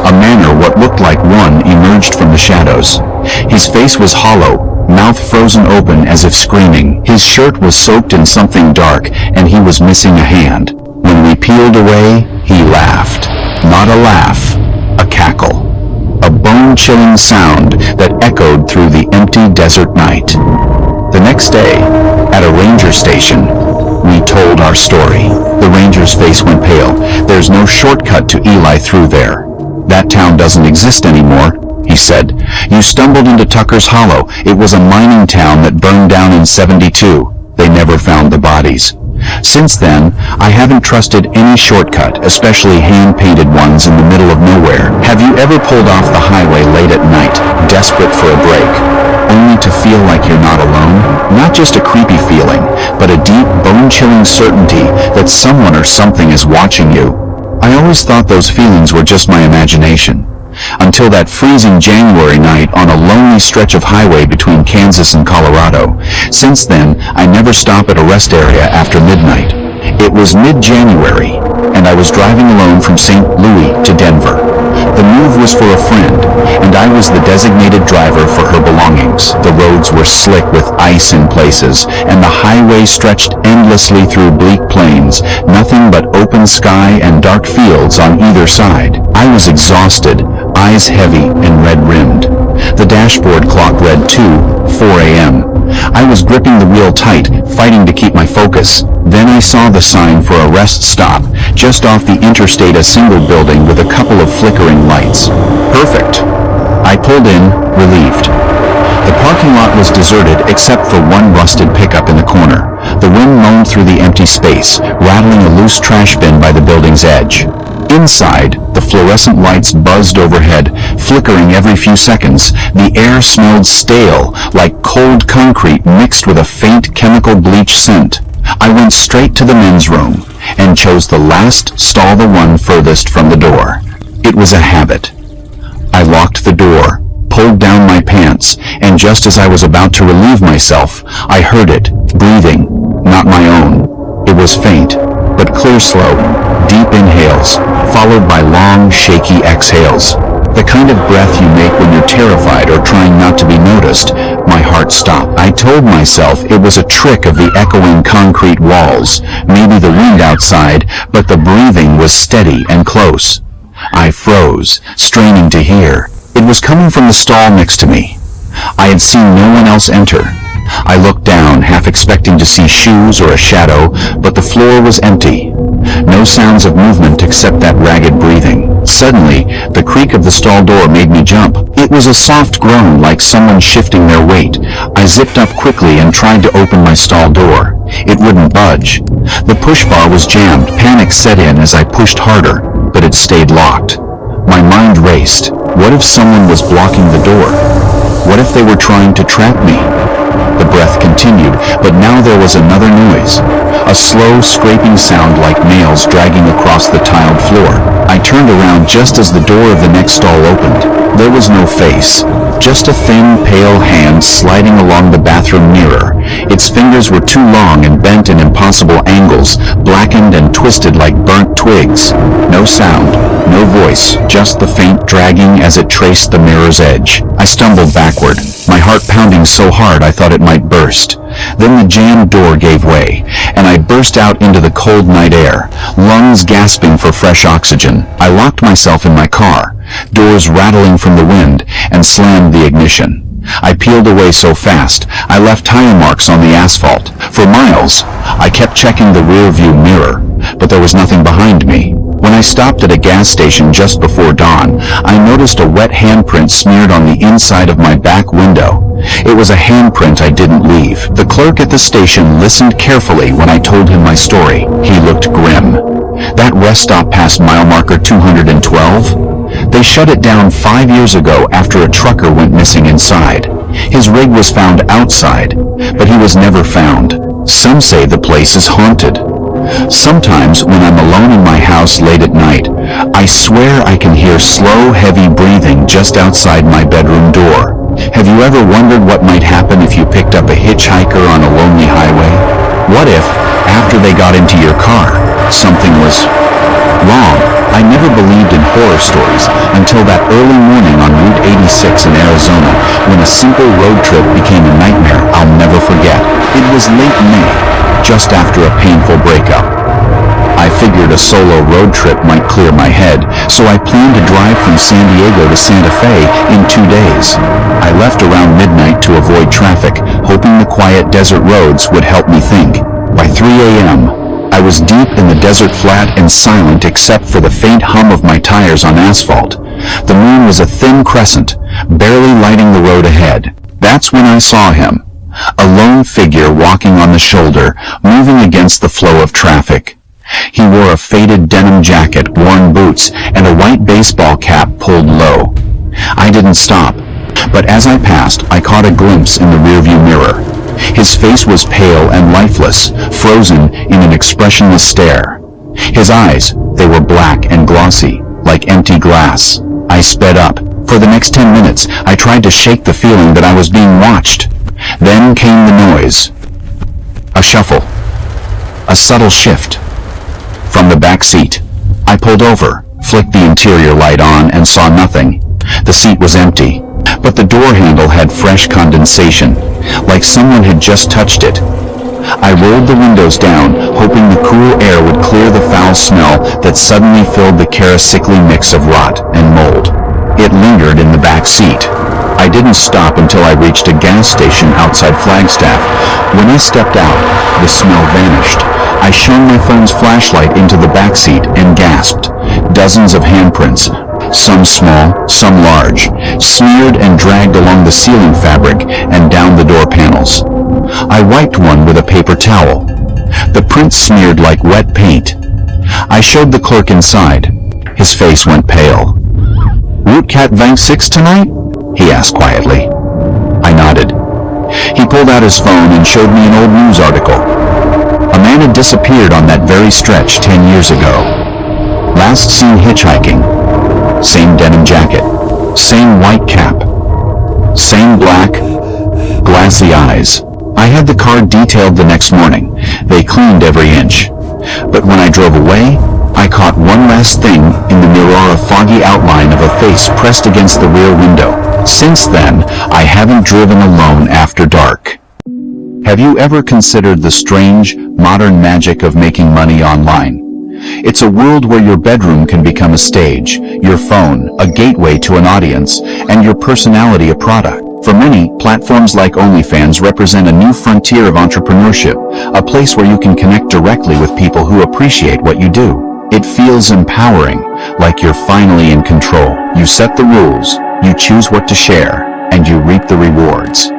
A man, or what looked like one, emerged from the shadows. His face was hollow, mouth frozen open as if screaming. His shirt was soaked in something dark, and he was missing a hand. When we peeled away, he laughed. Not a laugh, a cackle. A bone-chilling sound that echoed through the empty desert night. The next day, at a ranger station, we told our story. The ranger's face went pale. There's no shortcut to Ely through there. That town doesn't exist anymore, he said. You stumbled into Tucker's Hollow. It was a mining town that burned down in '72. They never found the bodies. Since then, I haven't trusted any shortcut, especially hand-painted ones in the middle of nowhere. Have you ever pulled off the highway late at night, desperate for a break, only to feel like you're not alone? Not just a creepy feeling, but a deep, bone-chilling certainty that someone or something is watching you. I always thought those feelings were just my imagination. Until that freezing January night on a lonely stretch of highway between Kansas and Colorado. Since then, I never stop at a rest area after midnight. It was mid-January, and I was driving alone from St. Louis to Denver. The move was for a friend, and I was the designated driver for her belongings. The roads were slick with ice in places, and the highway stretched endlessly through bleak plains, nothing but open sky and dark fields on either side. I was exhausted, eyes heavy and red-rimmed. The dashboard clock read 4 a.m. I was gripping the wheel tight, fighting to keep my focus. Then I saw the sign for a rest stop, just off the interstate, a single building with a couple of flickering lights. Perfect. I pulled in, relieved. The parking lot was deserted except for one rusted pickup in the corner. The wind moaned through the empty space, rattling a loose trash bin by the building's edge. Inside, the fluorescent lights buzzed overhead, flickering every few seconds. The air smelled stale, like cold concrete mixed with a faint chemical bleach scent. I went straight to the men's room and chose the last stall, the one furthest from the door. It was a habit. I locked the door, pulled down my pants, and just as I was about to relieve myself, I heard it, breathing, not my own. It was faint, but clear, slow, deep inhales, followed by long, shaky exhales. The kind of breath you make when you're terrified or trying not to be noticed. My heart stopped. I told myself it was a trick of the echoing concrete walls, maybe the wind outside, but the breathing was steady and close. I froze, straining to hear. It was coming from the stall next to me. I had seen no one else enter. I looked down, half expecting to see shoes or a shadow, but the floor was empty. No sounds of movement except that ragged breathing. Suddenly, the creak of the stall door made me jump. It was a soft groan, like someone shifting their weight. I zipped up quickly and tried to open my stall door. It wouldn't budge. The push bar was jammed. Panic set in as I pushed harder, but it stayed locked. My mind raced. What if someone was blocking the door? What if they were trying to trap me? The breath continued, but now there was another noise. A slow, scraping sound like nails dragging across the tiled floor. I turned around just as the door of the next stall opened. There was no face, just a thin, pale hand sliding along the bathroom mirror. Its fingers were too long and bent in impossible angles, blackened and twisted like burnt twigs. No sound, no voice, just the faint dragging as it traced the mirror's edge. I stumbled backward, my heart pounding so hard I thought it might burst. Then the jammed door gave way, and I burst out into the cold night air, lungs gasping for fresh oxygen. I locked myself in my car, doors rattling from the wind, and slammed the ignition. I peeled away so fast, I left tire marks on the asphalt. For miles, I kept checking the rear-view mirror, but there was nothing behind me. When I stopped at a gas station just before dawn, I noticed a wet handprint smeared on the inside of my back window. It was a handprint I didn't leave. The clerk at the station listened carefully when I told him my story. He looked grim. That rest stop past mile marker 212? They shut it down 5 years ago after a trucker went missing inside. His rig was found outside, but he was never found. Some say the place is haunted. Sometimes when I'm alone in my house late at night, I swear I can hear slow, heavy breathing just outside my bedroom door. Have you ever wondered what might happen if you picked up a hitchhiker on a lonely highway? What if, after they got into your car, something was wrong? I never believed in horror stories until that early morning on Route 86 in Arizona, when a simple road trip became a nightmare I'll never forget. It was late May, just after a painful breakup. I figured a solo road trip might clear my head, so I planned to drive from San Diego to Santa Fe in 2 days. I left around midnight to avoid traffic, hoping the quiet desert roads would help me think. By 3 a.m., I was deep in the desert, flat and silent except for the faint hum of my tires on asphalt. The moon was a thin crescent, barely lighting the road ahead. That's when I saw him. A lone figure walking on the shoulder, moving against the flow of traffic. He wore a faded denim jacket, worn boots, and a white baseball cap pulled low. I didn't stop, but as I passed, I caught a glimpse in the rearview mirror. His face was pale and lifeless, frozen in an expressionless stare. His eyes, they were black and glossy, like empty glass. I sped up. For the next 10 minutes, I tried to shake the feeling that I was being watched. Then came the noise. A shuffle. A subtle shift. From the back seat, I pulled over, flicked the interior light on, and saw nothing. The seat was empty, but the door handle had fresh condensation, like someone had just touched it. I rolled the windows down, hoping the cool air would clear the foul smell that suddenly filled the car, a sickly mix of rot and mold. It lingered in the back seat. I didn't stop until I reached a gas station outside Flagstaff. When I stepped out, the smell vanished. I shone my phone's flashlight into the back seat and gasped. Dozens of handprints, some small, some large, smeared and dragged along the ceiling fabric and down the door panels. I wiped one with a paper towel. The print smeared like wet paint. I showed the clerk inside. His face went pale. "Root Cat Vank 6 tonight?" he asked quietly. I nodded. He pulled out his phone and showed me an old news article. A man had disappeared on that very stretch 10 years ago. Last seen hitchhiking. Same denim jacket. Same white cap. Same black, glassy eyes. I had the car detailed the next morning. They cleaned every inch. But when I drove away, I caught one last thing in the mirror, a foggy outline of a face pressed against the rear window. Since then, I haven't driven alone after dark. Have you ever considered the strange, modern magic of making money online? It's a world where your bedroom can become a stage, your phone a gateway to an audience, and your personality a product. For many, platforms like OnlyFans represent a new frontier of entrepreneurship, a place where you can connect directly with people who appreciate what you do. It feels empowering, like you're finally in control. You set the rules, you choose what to share, and you reap the rewards.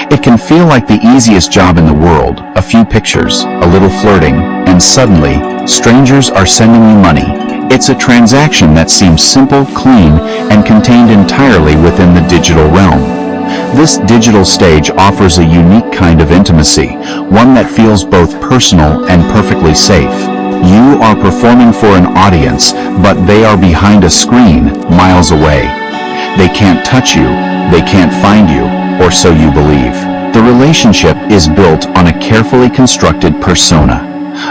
It can feel like the easiest job in the world. A few pictures, a little flirting, and suddenly, strangers are sending you money. It's a transaction that seems simple, clean, and contained entirely within the digital realm. This digital stage offers a unique kind of intimacy, one that feels both personal and perfectly safe. You are performing for an audience, but they are behind a screen, miles away. They can't touch you, they can't find you, or so you believe. The relationship is built on a carefully constructed persona,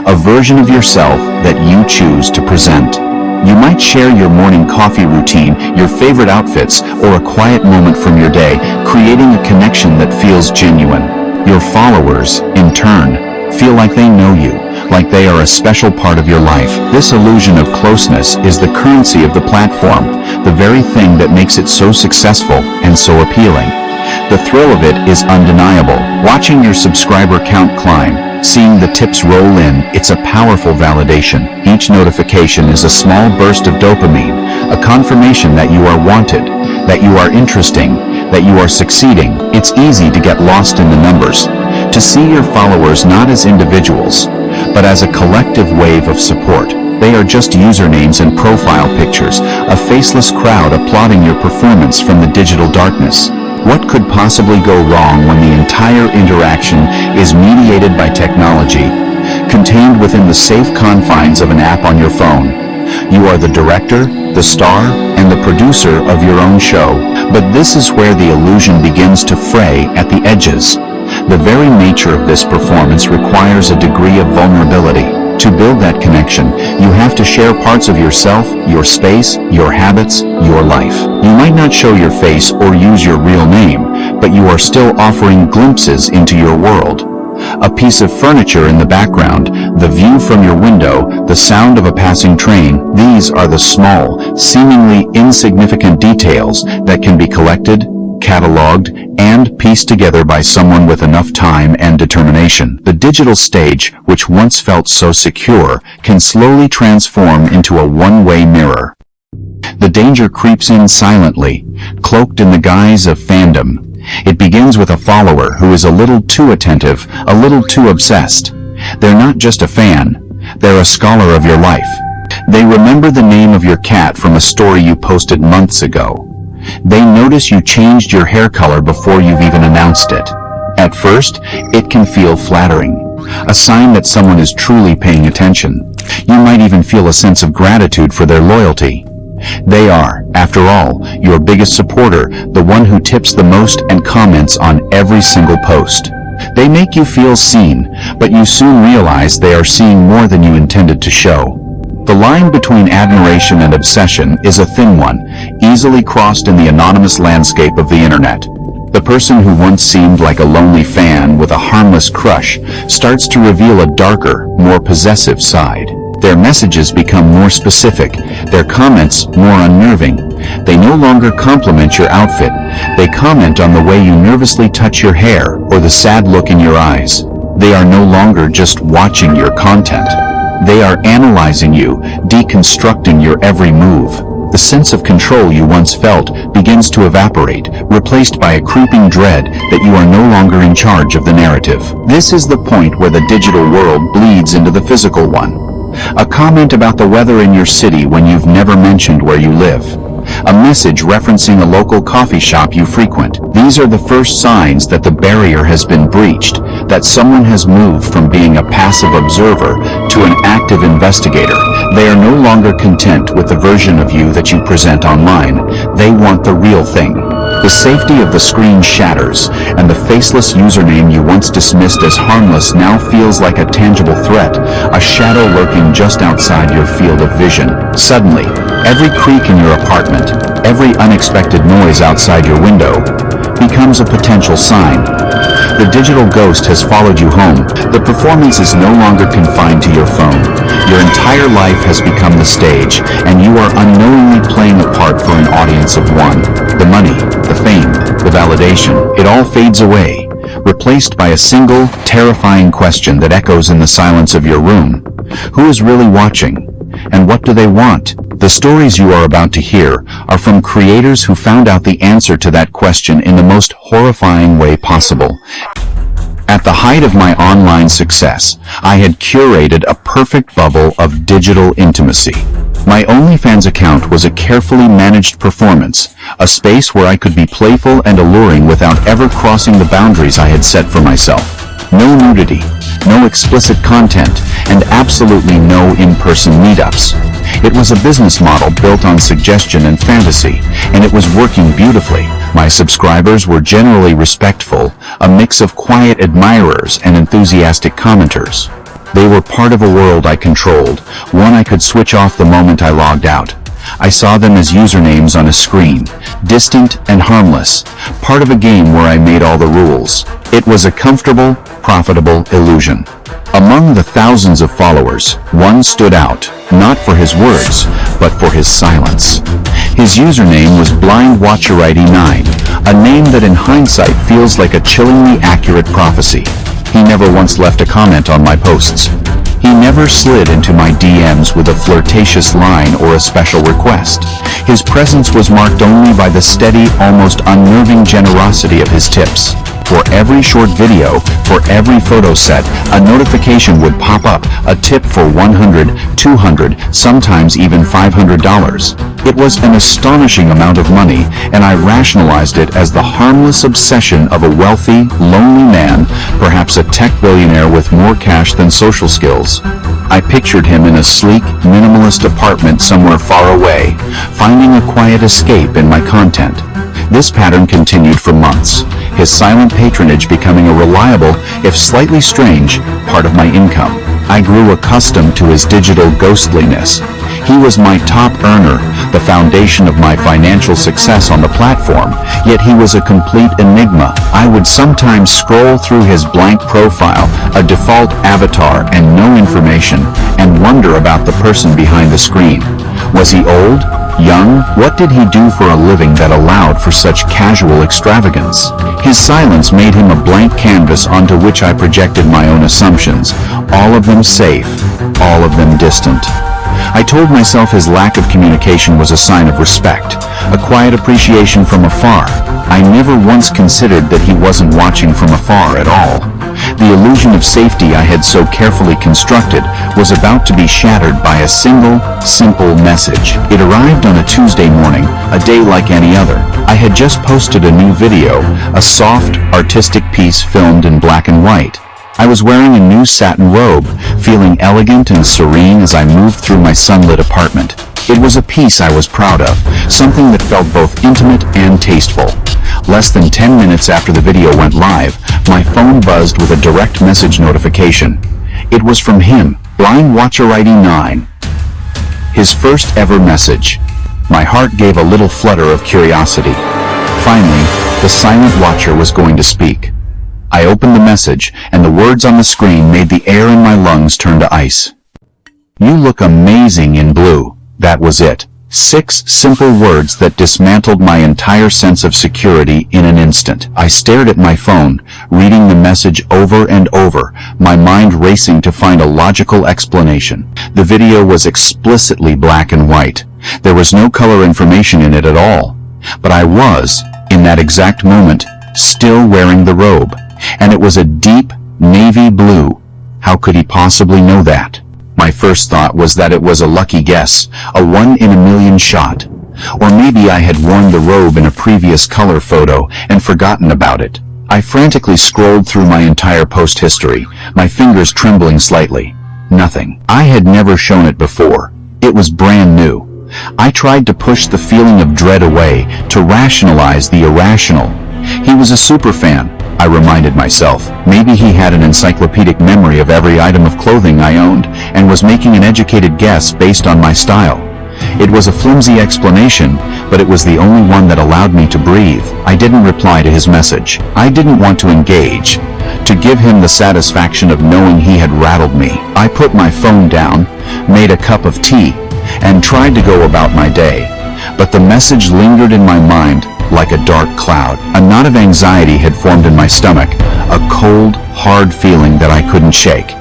a version of yourself that you choose to present. You might share your morning coffee routine, your favorite outfits, or a quiet moment from your day, creating a connection that feels genuine. Your followers, in turn, feel like they know you, like they are a special part of your life. This illusion of closeness is the currency of the platform, the very thing that makes it so successful and so appealing. The thrill of it is undeniable. Watching your subscriber count climb, seeing the tips roll in, it's a powerful validation. Each notification is a small burst of dopamine, a confirmation that you are wanted, that you are interesting, that you are succeeding. It's easy to get lost in the numbers, to see your followers not as individuals, but as a collective wave of support. They are just usernames and profile pictures, a faceless crowd applauding your performance from the digital darkness. What could possibly go wrong when the entire interaction is mediated by technology, contained within the safe confines of an app on your phone? You are the director, the star, and the producer of your own show. But this is where the illusion begins to fray at the edges. The very nature of this performance requires a degree of vulnerability. To build that connection, you have to share parts of yourself, your space, your habits, your life. You might not show your face or use your real name, but you are still offering glimpses into your world. A piece of furniture in the background, the view from your window, the sound of a passing train, these are the small, seemingly insignificant details that can be collected, cataloged, and pieced together by someone with enough time and determination. The digital stage, which once felt so secure, can slowly transform into a one-way mirror. The danger creeps in silently, cloaked in the guise of fandom. It begins with a follower who is a little too attentive, a little too obsessed. They're not just a fan, they're a scholar of your life. They remember the name of your cat from a story you posted months ago. They notice you changed your hair color before you've even announced it. At first, it can feel flattering, a sign that someone is truly paying attention. You might even feel a sense of gratitude for their loyalty. They are, after all, your biggest supporter, the one who tips the most and comments on every single post. They make you feel seen, but you soon realize they are seeing more than you intended to show. The line between admiration and obsession is a thin one, easily crossed in the anonymous landscape of the internet. The person who once seemed like a lonely fan with a harmless crush starts to reveal a darker, more possessive side. Their messages become more specific, their comments more unnerving. They no longer compliment your outfit. They comment on the way you nervously touch your hair or the sad look in your eyes. They are no longer just watching your content. They are analyzing you, deconstructing your every move. The sense of control you once felt begins to evaporate, replaced by a creeping dread that you are no longer in charge of the narrative. This is the point where the digital world bleeds into the physical one. A comment about the weather in your city when you've never mentioned where you live. A message referencing a local coffee shop you frequent. These are the first signs that the barrier has been breached, that someone has moved from being a passive observer to an active investigator. They are no longer content with the version of you that you present online. They want the real thing. The safety of the screen shatters, and the faceless username you once dismissed as harmless now feels like a tangible threat, a shadow lurking just outside your field of vision. Suddenly, every creak in your apartment, every unexpected noise outside your window, becomes a potential sign. The digital ghost has followed you home. The performance is no longer confined to your phone. Your entire life has become the stage, and you are unknowingly playing a part for an audience of one. The money, the fame, the validation, it all fades away, replaced by a single, terrifying question that echoes in the silence of your room. Who is really watching? And what do they want? The stories you are about to hear are from creators who found out the answer to that question in the most horrifying way possible. At the height of my online success, I had curated a perfect bubble of digital intimacy. My OnlyFans account was a carefully managed performance, a space where I could be playful and alluring without ever crossing the boundaries I had set for myself. No nudity, no explicit content, and absolutely no in-person meetups. It was a business model built on suggestion and fantasy, and it was working beautifully. My subscribers were generally respectful, a mix of quiet admirers and enthusiastic commenters. They were part of a world I controlled, one I could switch off the moment I logged out. I saw them as usernames on a screen, distant and harmless, part of a game where I made all the rules. It was a comfortable, profitable illusion. Among the thousands of followers, one stood out, not for his words, but for his silence. His username was blindwatcher89, a name that in hindsight feels like a chillingly accurate prophecy. He never once left a comment on my posts. He never slid into my DMs with a flirtatious line or a special request. His presence was marked only by the steady, almost unnerving generosity of his tips. For every short video, for every photo set, a notification would pop up, a tip for $100, $200, sometimes even $500. It was an astonishing amount of money, and I rationalized it as the harmless obsession of a wealthy, lonely man, perhaps a tech billionaire with more cash than social skills. I pictured him in a sleek, minimalist apartment somewhere far away, finding a quiet escape in my content. This pattern continued for months, his silent patronage becoming a reliable, if slightly strange, part of my income. I grew accustomed to his digital ghostliness. He was my top earner, the foundation of my financial success on the platform, yet he was a complete enigma. I would sometimes scroll through his blank profile, a default avatar and no information, and wonder about the person behind the screen. Was he old? Young? What did he do for a living that allowed for such casual extravagance? His silence made him a blank canvas onto which I projected my own assumptions, all of them safe, all of them distant. I told myself his lack of communication was a sign of respect, a quiet appreciation from afar. I never once considered that he wasn't watching from afar at all. The illusion of safety I had so carefully constructed was about to be shattered by a single, simple message. It arrived on a Tuesday morning, a day like any other. I had just posted a new video, a soft, artistic piece filmed in black and white. I was wearing a new satin robe, feeling elegant and serene as I moved through my sunlit apartment. It was a piece I was proud of, something that felt both intimate and tasteful. Less than 10 minutes after the video went live, my phone buzzed with a direct message notification. It was from him, blindwatcher89. His first ever message. My heart gave a little flutter of curiosity. Finally, the silent watcher was going to speak. I opened the message, and the words on the screen made the air in my lungs turn to ice. "You look amazing in blue." That was it. 6 simple words that dismantled my entire sense of security in an instant. I stared at my phone, reading the message over and over, my mind racing to find a logical explanation. The video was explicitly black and white. There was no color information in it at all. But I was, in that exact moment, still wearing the robe. And it was a deep navy blue. How could he possibly know that? My first thought was that it was a lucky guess, a 1 in a million shot. Or maybe I had worn the robe in a previous color photo and forgotten about it. I frantically scrolled through my entire post history, my fingers trembling slightly. Nothing. I had never shown it before. It was brand new. I tried to push the feeling of dread away, to rationalize the irrational. He was a superfan, I reminded myself. Maybe he had an encyclopedic memory of every item of clothing I owned, and was making an educated guess based on my style. It was a flimsy explanation, but it was the only one that allowed me to breathe. I didn't reply to his message. I didn't want to engage, to give him the satisfaction of knowing he had rattled me. I put my phone down, made a cup of tea, and tried to go about my day. But the message lingered in my mind like a dark cloud. A knot of anxiety had formed in my stomach, a cold, hard feeling that I couldn't shake.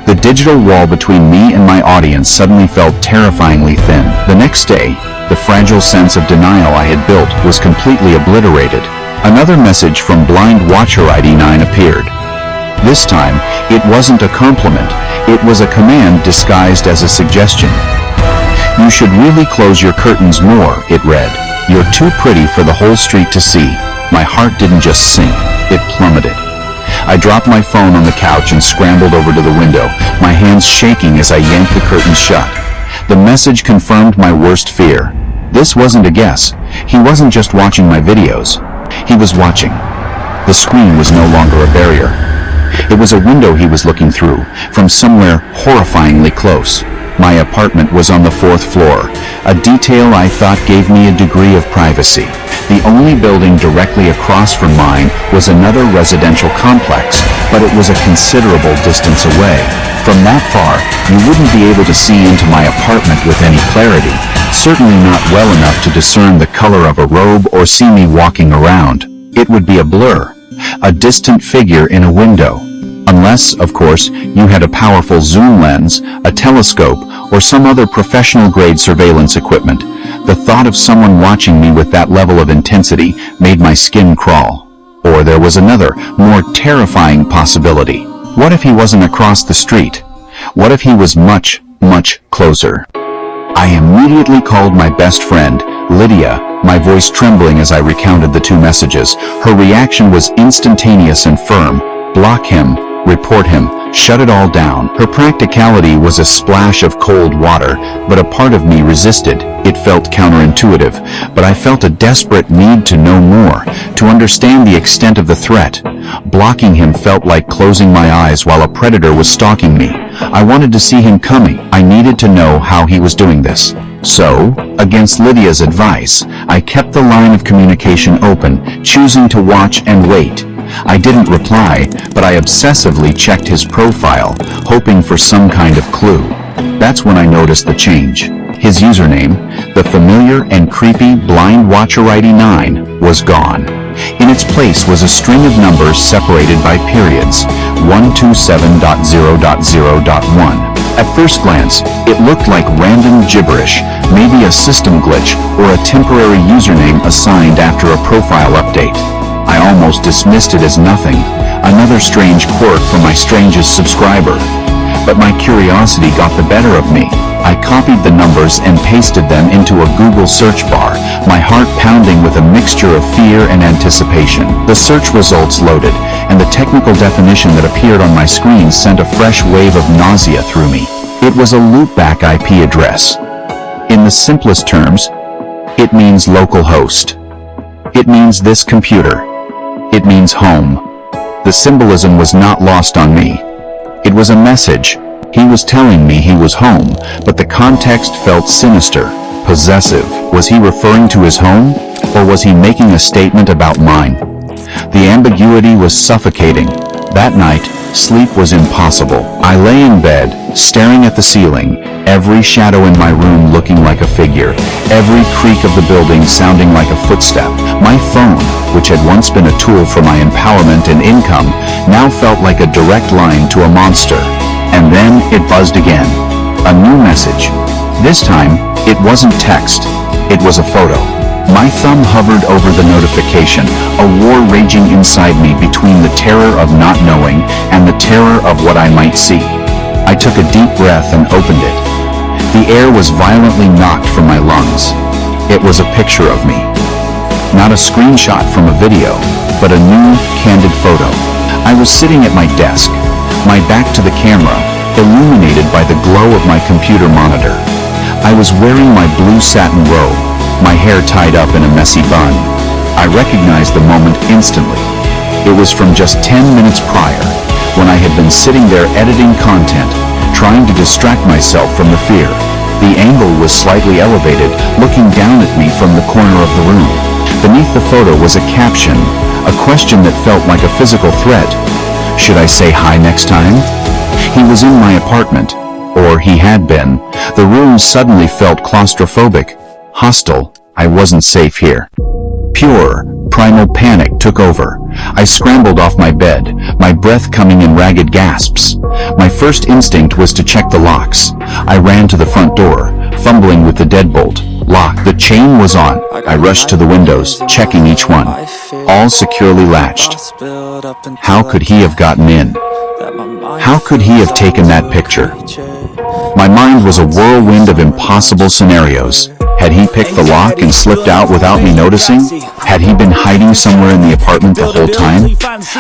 The digital wall between me and my audience suddenly felt terrifyingly thin. The next day, the fragile sense of denial I had built was completely obliterated. Another message from Blind Watcher ID 9 appeared. This time, it wasn't a compliment. It was a command disguised as a suggestion. "You should really close your curtains more," it read. "You're too pretty for the whole street to see." My heart didn't just sink, it plummeted. I dropped my phone on the couch and scrambled over to the window, my hands shaking as I yanked the curtains shut. The message confirmed my worst fear. This wasn't a guess. He wasn't just watching my videos. He was watching. The screen was no longer a barrier. It was a window he was looking through, from somewhere horrifyingly close. My apartment was on the 4th floor, a detail I thought gave me a degree of privacy. The only building directly across from mine was another residential complex, but it was a considerable distance away. From that far, you wouldn't be able to see into my apartment with any clarity, certainly not well enough to discern the color of a robe or see me walking around. It would be a blur, a distant figure in a window. Unless, of course, you had a powerful zoom lens, a telescope, or some other professional-grade surveillance equipment. The thought of someone watching me with that level of intensity made my skin crawl. Or there was another, more terrifying possibility. What if he wasn't across the street? What if he was much, much closer? I immediately called my best friend, Lydia, my voice trembling as I recounted the 2 messages. Her reaction was instantaneous and firm. Block him, report him, shut it all down. Her practicality was a splash of cold water, but a part of me resisted. It felt counterintuitive, but I felt a desperate need to know more, to understand the extent of the threat. Blocking him felt like closing my eyes while a predator was stalking me. I wanted to see him coming. I needed to know how he was doing this. So, against Lydia's advice, I kept the line of communication open, choosing to watch and wait. I didn't reply, but I obsessively checked his profile, hoping for some kind of clue. That's when I noticed the change. His username, the familiar and creepy Blind Watcher ID 9, was gone. In its place was a string of numbers separated by periods, 127.0.0.1. At first glance, it looked like random gibberish, maybe a system glitch or a temporary username assigned after a profile update. I almost dismissed it as nothing, another strange quirk from my strangest subscriber. But my curiosity got the better of me. I copied the numbers and pasted them into a Google search bar, my heart pounding with a mixture of fear and anticipation. The search results loaded, and the technical definition that appeared on my screen sent a fresh wave of nausea through me. It was a loopback IP address. In the simplest terms, it means localhost. It means this computer. It means home. The symbolism was not lost on me. It was a message, He was telling me he was home, but the context felt sinister, possessive. Was he referring to his home, or was he making a statement about mine? The ambiguity was suffocating. That night, sleep was impossible. I lay in bed, staring at the ceiling, every shadow in my room looking like a figure, every creak of the building sounding like a footstep. My phone, which had once been a tool for my empowerment and income, now felt like a direct line to a monster. And then it buzzed again. A new message. This time, it wasn't text. It was a photo. My thumb hovered over the notification, a war raging inside me between the terror of not knowing and the terror of what I might see. I took a deep breath and opened it. The air was violently knocked from my lungs. It was a picture of me. Not a screenshot from a video, but a new, candid photo. I was sitting at my desk, my back to the camera, illuminated by the glow of my computer monitor. I was wearing my blue satin robe, my hair tied up in a messy bun. I recognized the moment instantly. It was from just 10 minutes prior, when I had been sitting there editing content, trying to distract myself from the fear. The angle was slightly elevated, looking down at me from the corner of the room. Beneath the photo was a caption, a question that felt like a physical threat. Should I say hi next time? He was in my apartment, or he had been. The room suddenly felt claustrophobic. Hostile. I wasn't safe here. Pure, primal panic took over. I scrambled off my bed, my breath coming in ragged gasps. My first instinct was to check the locks. I ran to the front door, fumbling with the deadbolt. Lock. The chain was on. I rushed to the windows, checking each one. All securely latched. How could he have gotten in? How could he have taken that picture? My mind was a whirlwind of impossible scenarios. Had he picked the lock and slipped out without me noticing? Had he been hiding somewhere in the apartment the whole time?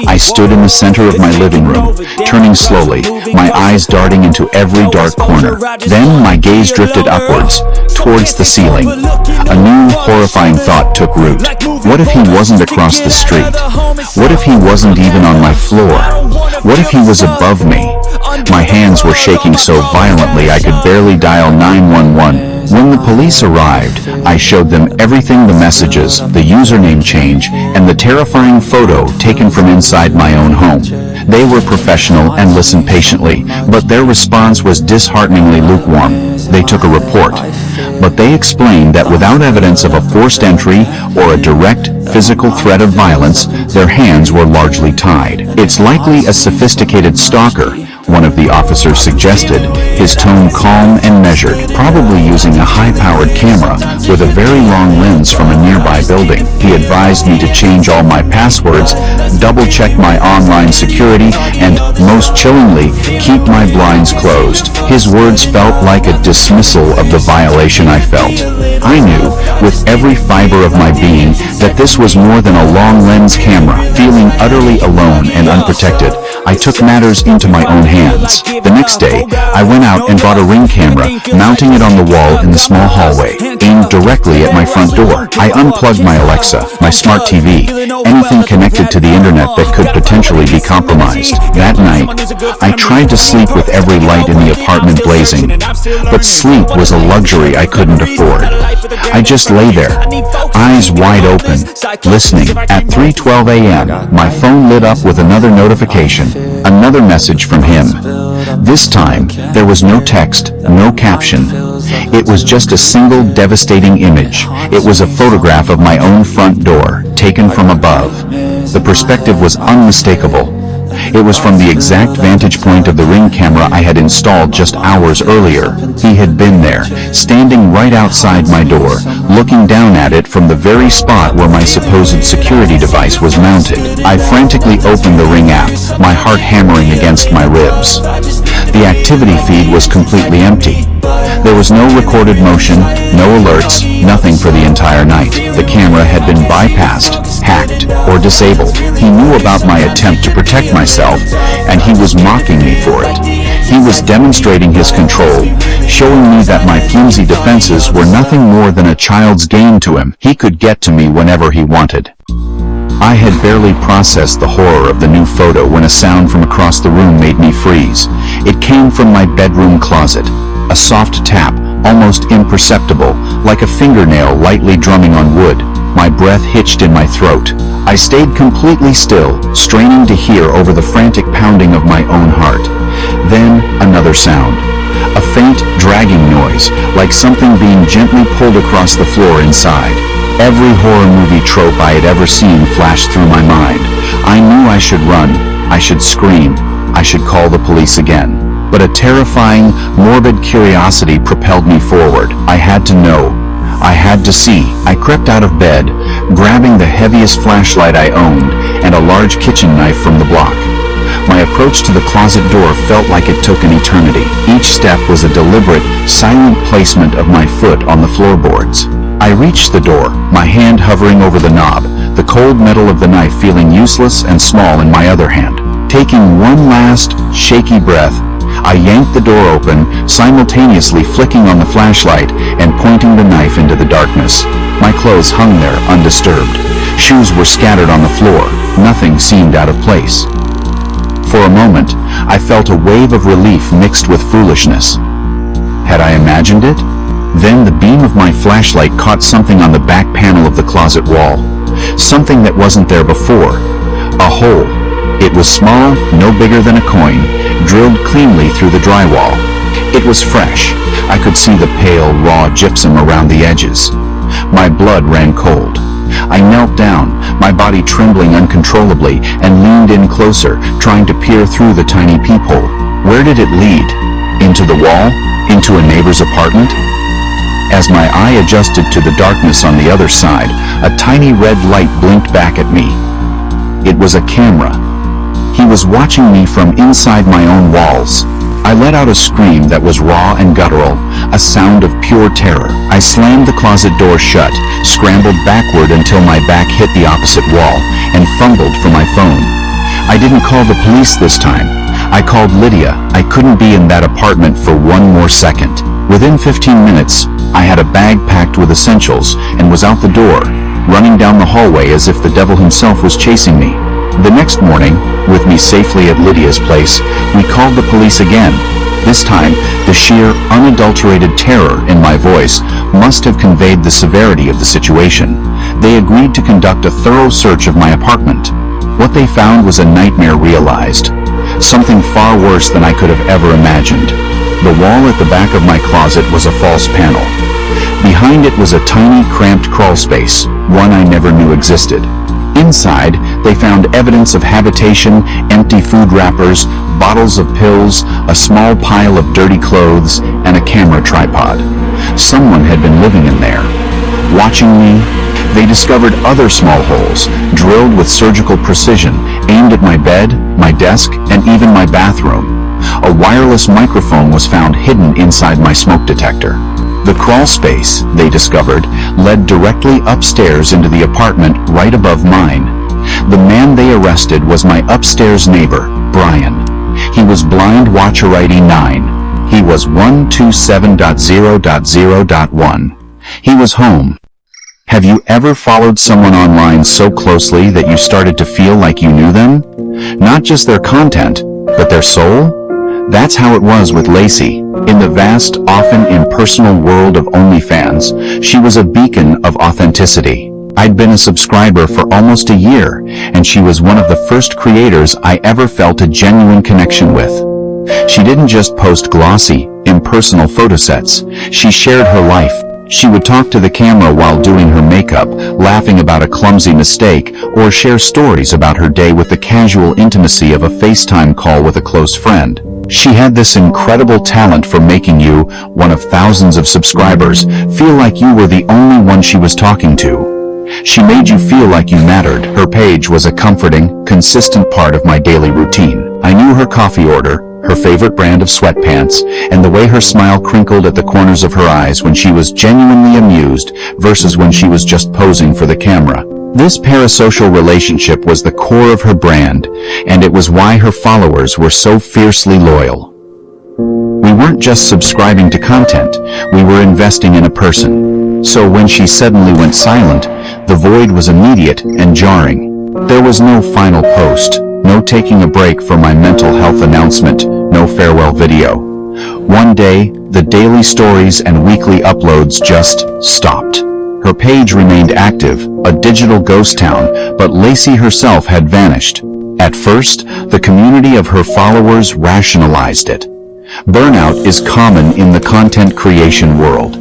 I stood in the center of my living room, turning slowly, my eyes darting into every dark corner. Then my gaze drifted upwards, towards the ceiling. A new, horrifying thought took root. What if he wasn't across the street? What if he wasn't even on my floor? What if he was above me? My hands were shaking so violently I could barely dial 911. When the police arrived, I showed them everything: the messages, the username change, and the terrifying photo taken from inside my own home. They were professional and listened patiently, but their response was dishearteningly lukewarm. They took a report, but they explained that without evidence of a forced entry or a direct physical threat of violence, their hands were largely tied. It's likely a sophisticated stalker, one of the officers suggested, his tone calm and measured, probably using a high-powered camera with a very long lens from a nearby building. He advised me to change all my passwords, double-check my online security, and, most chillingly, keep my blinds closed. His words felt like a dismissal of the violation I felt. I knew, with every fiber of my being, that this was more than a long lens camera. Feeling utterly alone and unprotected, I took matters into my own hands. The next day, I went out and bought a Ring camera, mounting it on the wall in the small hallway, aimed directly at my front door. I unplugged my Alexa, my smart TV, anything connected to the internet that could potentially be compromised. That night, I tried to sleep with every light in the apartment blazing, but sleep was a luxury I couldn't afford. I just lay there, eyes wide open, listening. At 3:12 a.m., my phone lit up with another notification, another message from him. This time, there was no text, no caption. It was just a single devastating image. It was a photograph of my own front door, taken from above. The perspective was unmistakable. It was from the exact vantage point of the Ring camera I had installed just hours earlier. He had been there, standing right outside my door, looking down at it from the very spot where my supposed security device was mounted. I frantically opened the Ring app, my heart hammering against my ribs. The activity feed was completely empty. There was no recorded motion, no alerts, nothing for the entire night. The camera had been bypassed, hacked, or disabled. He knew about my attempt to protect myself, and he was mocking me for it. He was demonstrating his control, showing me that my flimsy defenses were nothing more than a child's game to him. He could get to me whenever he wanted. I had barely processed the horror of the new photo when a sound from across the room made me freeze. It came from my bedroom closet. A soft tap, almost imperceptible, like a fingernail lightly drumming on wood. My breath hitched in my throat. I stayed completely still, straining to hear over the frantic pounding of my own heart. Then, another sound. A faint, dragging noise, like something being gently pulled across the floor inside. Every horror movie trope I had ever seen flashed through my mind. I knew I should run, I should scream, I should call the police again. But a terrifying, morbid curiosity propelled me forward. I had to know. I had to see. I crept out of bed, grabbing the heaviest flashlight I owned and a large kitchen knife from the block. My approach to the closet door felt like it took an eternity. Each step was a deliberate, silent placement of my foot on the floorboards. I reached the door, my hand hovering over the knob, the cold metal of the knife feeling useless and small in my other hand. Taking one last, shaky breath, I yanked the door open, simultaneously flicking on the flashlight and pointing the knife into the darkness. My clothes hung there, undisturbed. Shoes were scattered on the floor. Nothing seemed out of place. For a moment, I felt a wave of relief mixed with foolishness. Had I imagined it? Then the beam of my flashlight caught something on the back panel of the closet wall. Something that wasn't there before. A hole. It was small, no bigger than a coin, drilled cleanly through the drywall. It was fresh. I could see the pale, raw gypsum around the edges. My blood ran cold. I knelt down, my body trembling uncontrollably, and leaned in closer, trying to peer through the tiny peephole. Where did it lead? Into the wall? Into a neighbor's apartment? As my eye adjusted to the darkness on the other side, a tiny red light blinked back at me. It was a camera. He was watching me from inside my own walls. I let out a scream that was raw and guttural, a sound of pure terror. I slammed the closet door shut, scrambled backward until my back hit the opposite wall, and fumbled for my phone. I didn't call the police this time. I called Lydia. I couldn't be in that apartment for one more second. Within 15 minutes, I had a bag packed with essentials and was out the door, running down the hallway as if the devil himself was chasing me. The next morning, with me safely at Lydia's place, we called the police again. This time, the sheer, unadulterated terror in my voice must have conveyed the severity of the situation. They agreed to conduct a thorough search of my apartment. What they found was a nightmare realized. Something far worse than I could have ever imagined. The wall at the back of my closet was a false panel. Behind it was a tiny, cramped crawl space, one I never knew existed. Inside, they found evidence of habitation, empty food wrappers, bottles of pills, a small pile of dirty clothes, and a camera tripod. Someone had been living in there. Watching me, they discovered other small holes, drilled with surgical precision, aimed at my bed, my desk, and even my bathroom. A wireless microphone was found hidden inside my smoke detector. The crawl space, they discovered, led directly upstairs into the apartment right above mine. The man they arrested was my upstairs neighbor, Brian. He was blind watcher ID 9. He was 127.0.0.1. He was home. Have you ever followed someone online so closely that you started to feel like you knew them? Not just their content, but their soul? That's how it was with Lacey. In the vast, often impersonal world of OnlyFans, she was a beacon of authenticity. I'd been a subscriber for almost a year, and she was one of the first creators I ever felt a genuine connection with. She didn't just post glossy, impersonal photo sets. She shared her life. She would talk to the camera while doing her makeup, laughing about a clumsy mistake, or share stories about her day with the casual intimacy of a FaceTime call with a close friend. She had this incredible talent for making you, one of thousands of subscribers, feel like you were the only one she was talking to. She made you feel like you mattered. Her page was a comforting, consistent part of my daily routine. I knew her coffee order, her favorite brand of sweatpants, and the way her smile crinkled at the corners of her eyes when she was genuinely amused versus when she was just posing for the camera. This parasocial relationship was the core of her brand, and it was why her followers were so fiercely loyal. We weren't just subscribing to content, we were investing in a person. So when she suddenly went silent, the void was immediate and jarring. There was no final post, no taking a break for my mental health announcement, no farewell video. One day, the daily stories and weekly uploads just stopped. Her page remained active, a digital ghost town, but Lacey herself had vanished. At first, the community of her followers rationalized it. Burnout is common in the content creation world.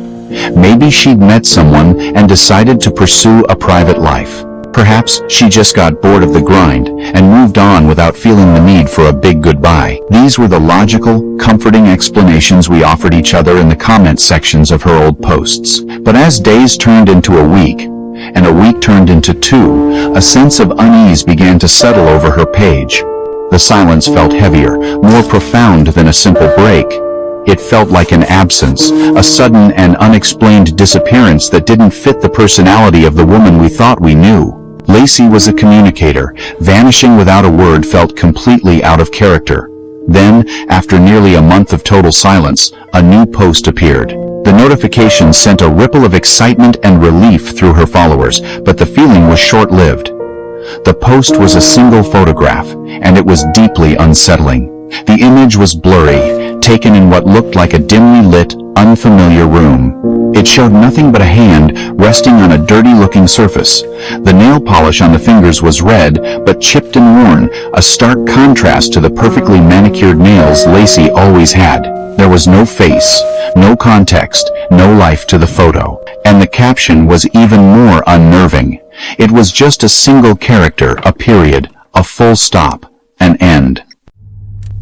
Maybe she'd met someone and decided to pursue a private life. Perhaps she just got bored of the grind and moved on without feeling the need for a big goodbye. These were the logical, comforting explanations we offered each other in the comment sections of her old posts. But as days turned into a week, and a week turned into two, a sense of unease began to settle over her page. The silence felt heavier, more profound than a simple break. It felt like an absence, a sudden and unexplained disappearance that didn't fit the personality of the woman we thought we knew. Lacey was a communicator. Vanishing without a word felt completely out of character. Then, after nearly a month of total silence, a new post appeared. The notification sent a ripple of excitement and relief through her followers, but the feeling was short-lived. The post was a single photograph, and it was deeply unsettling. The image was blurry, taken in what looked like a dimly lit, unfamiliar room. It showed nothing but a hand resting on a dirty-looking surface. The nail polish on the fingers was red, but chipped and worn, a stark contrast to the perfectly manicured nails Lacey always had. There was no face, no context, no life to the photo. And the caption was even more unnerving. It was just a single character, a period, a full stop, an end.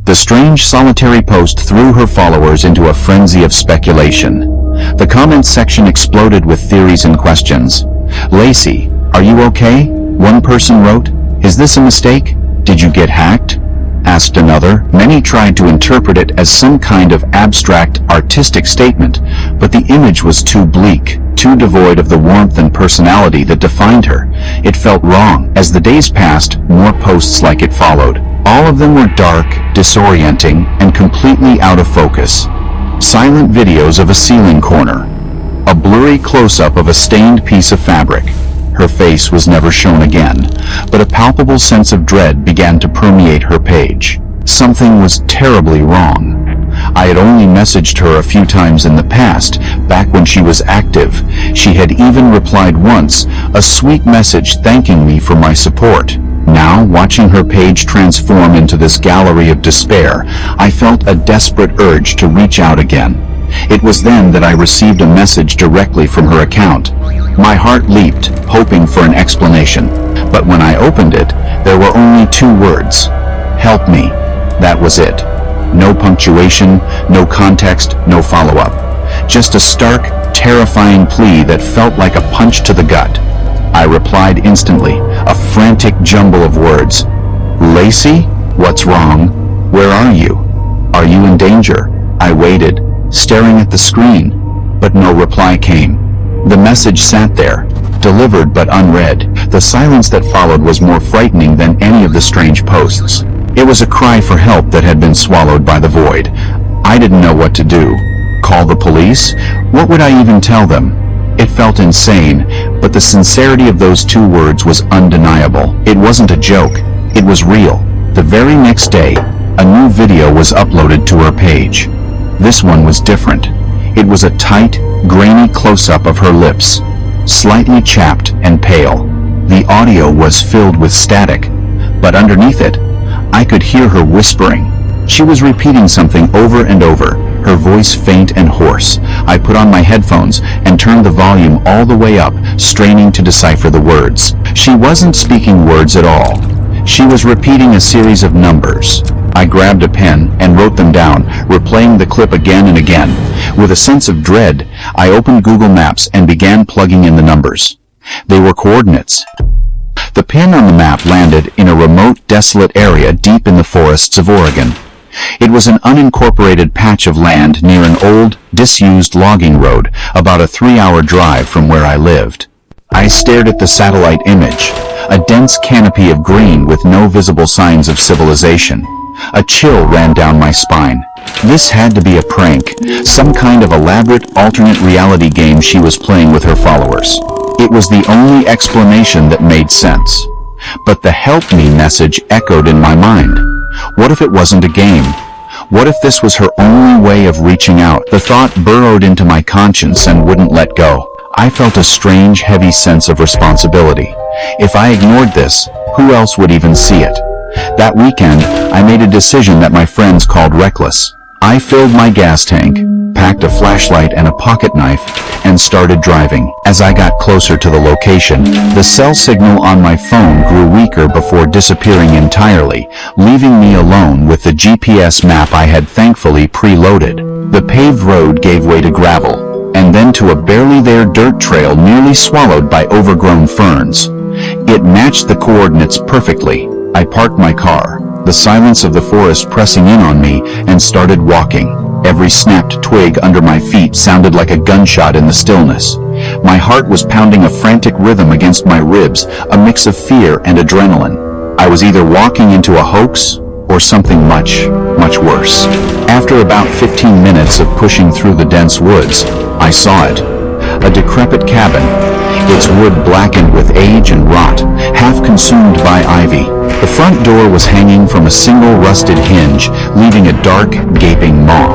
The strange solitary post threw her followers into a frenzy of speculation. The comments section exploded with theories and questions. "Lacey, are you okay?" one person wrote. "Is this a mistake? Did you get hacked?" asked another. Many tried to interpret it as some kind of abstract, artistic statement, but the image was too bleak, too devoid of the warmth and personality that defined her. It felt wrong. As the days passed, more posts like it followed. All of them were dark, disorienting, and completely out of focus. Silent videos of a ceiling corner. A blurry close-up of a stained piece of fabric. Her face was never shown again, but a palpable sense of dread began to permeate her page. Something was terribly wrong. I had only messaged her a few times in the past, back when she was active. She had even replied once, a sweet message thanking me for my support. Now, watching her page transform into this gallery of despair, I felt a desperate urge to reach out again. It was then that I received a message directly from her account. My heart leaped, hoping for an explanation. But when I opened it, there were only two words. "Help me." That was it. No punctuation, no context, no follow-up. Just a stark, terrifying plea that felt like a punch to the gut. I replied instantly, a frantic jumble of words. "Lacey? What's wrong? Where are you? Are you in danger?" I waited, staring at the screen, but no reply came. The message sat there, delivered but unread. The silence that followed was more frightening than any of the strange posts. It was a cry for help that had been swallowed by the void. I didn't know what to do. Call the police? What would I even tell them? It felt insane, but the sincerity of those two words was undeniable. It wasn't a joke. It was real. The very next day, a new video was uploaded to her page. This one was different. It was a tight, grainy close-up of her lips, slightly chapped and pale. The audio was filled with static, but underneath it, I could hear her whispering. She was repeating something over and over, her voice faint and hoarse. I put on my headphones and turned the volume all the way up, straining to decipher the words. She wasn't speaking words at all. She was repeating a series of numbers. I grabbed a pen and wrote them down, replaying the clip again and again. With a sense of dread, I opened Google Maps and began plugging in the numbers. They were coordinates. The pin on the map landed in a remote, desolate area deep in the forests of Oregon. It was an unincorporated patch of land near an old, disused logging road, about a 3-hour drive from where I lived. I stared at the satellite image, a dense canopy of green with no visible signs of civilization. A chill ran down my spine. This had to be a prank, some kind of elaborate alternate reality game she was playing with her followers. It was the only explanation that made sense. But the help me message echoed in my mind. What if it wasn't a game? What if this was her only way of reaching out? The thought burrowed into my conscience and wouldn't let go. I felt a strange, heavy sense of responsibility. If I ignored this, who else would even see it? That weekend, I made a decision that my friends called reckless. I filled my gas tank, packed a flashlight and a pocket knife, and started driving. As I got closer to the location, the cell signal on my phone grew weaker before disappearing entirely, leaving me alone with the GPS map I had thankfully preloaded. The paved road gave way to gravel, and then to a barely there dirt trail nearly swallowed by overgrown ferns. It matched the coordinates perfectly. I parked my car, the silence of the forest pressing in on me, and started walking. Every snapped twig under my feet sounded like a gunshot in the stillness. My heart was pounding a frantic rhythm against my ribs, a mix of fear and adrenaline. I was either walking into a hoax or something much, much worse. After about 15 minutes of pushing through the dense woods, I saw it. A decrepit cabin, its wood blackened with age and rot, half consumed by ivy. The front door was hanging from a single rusted hinge, leaving a dark, gaping maw.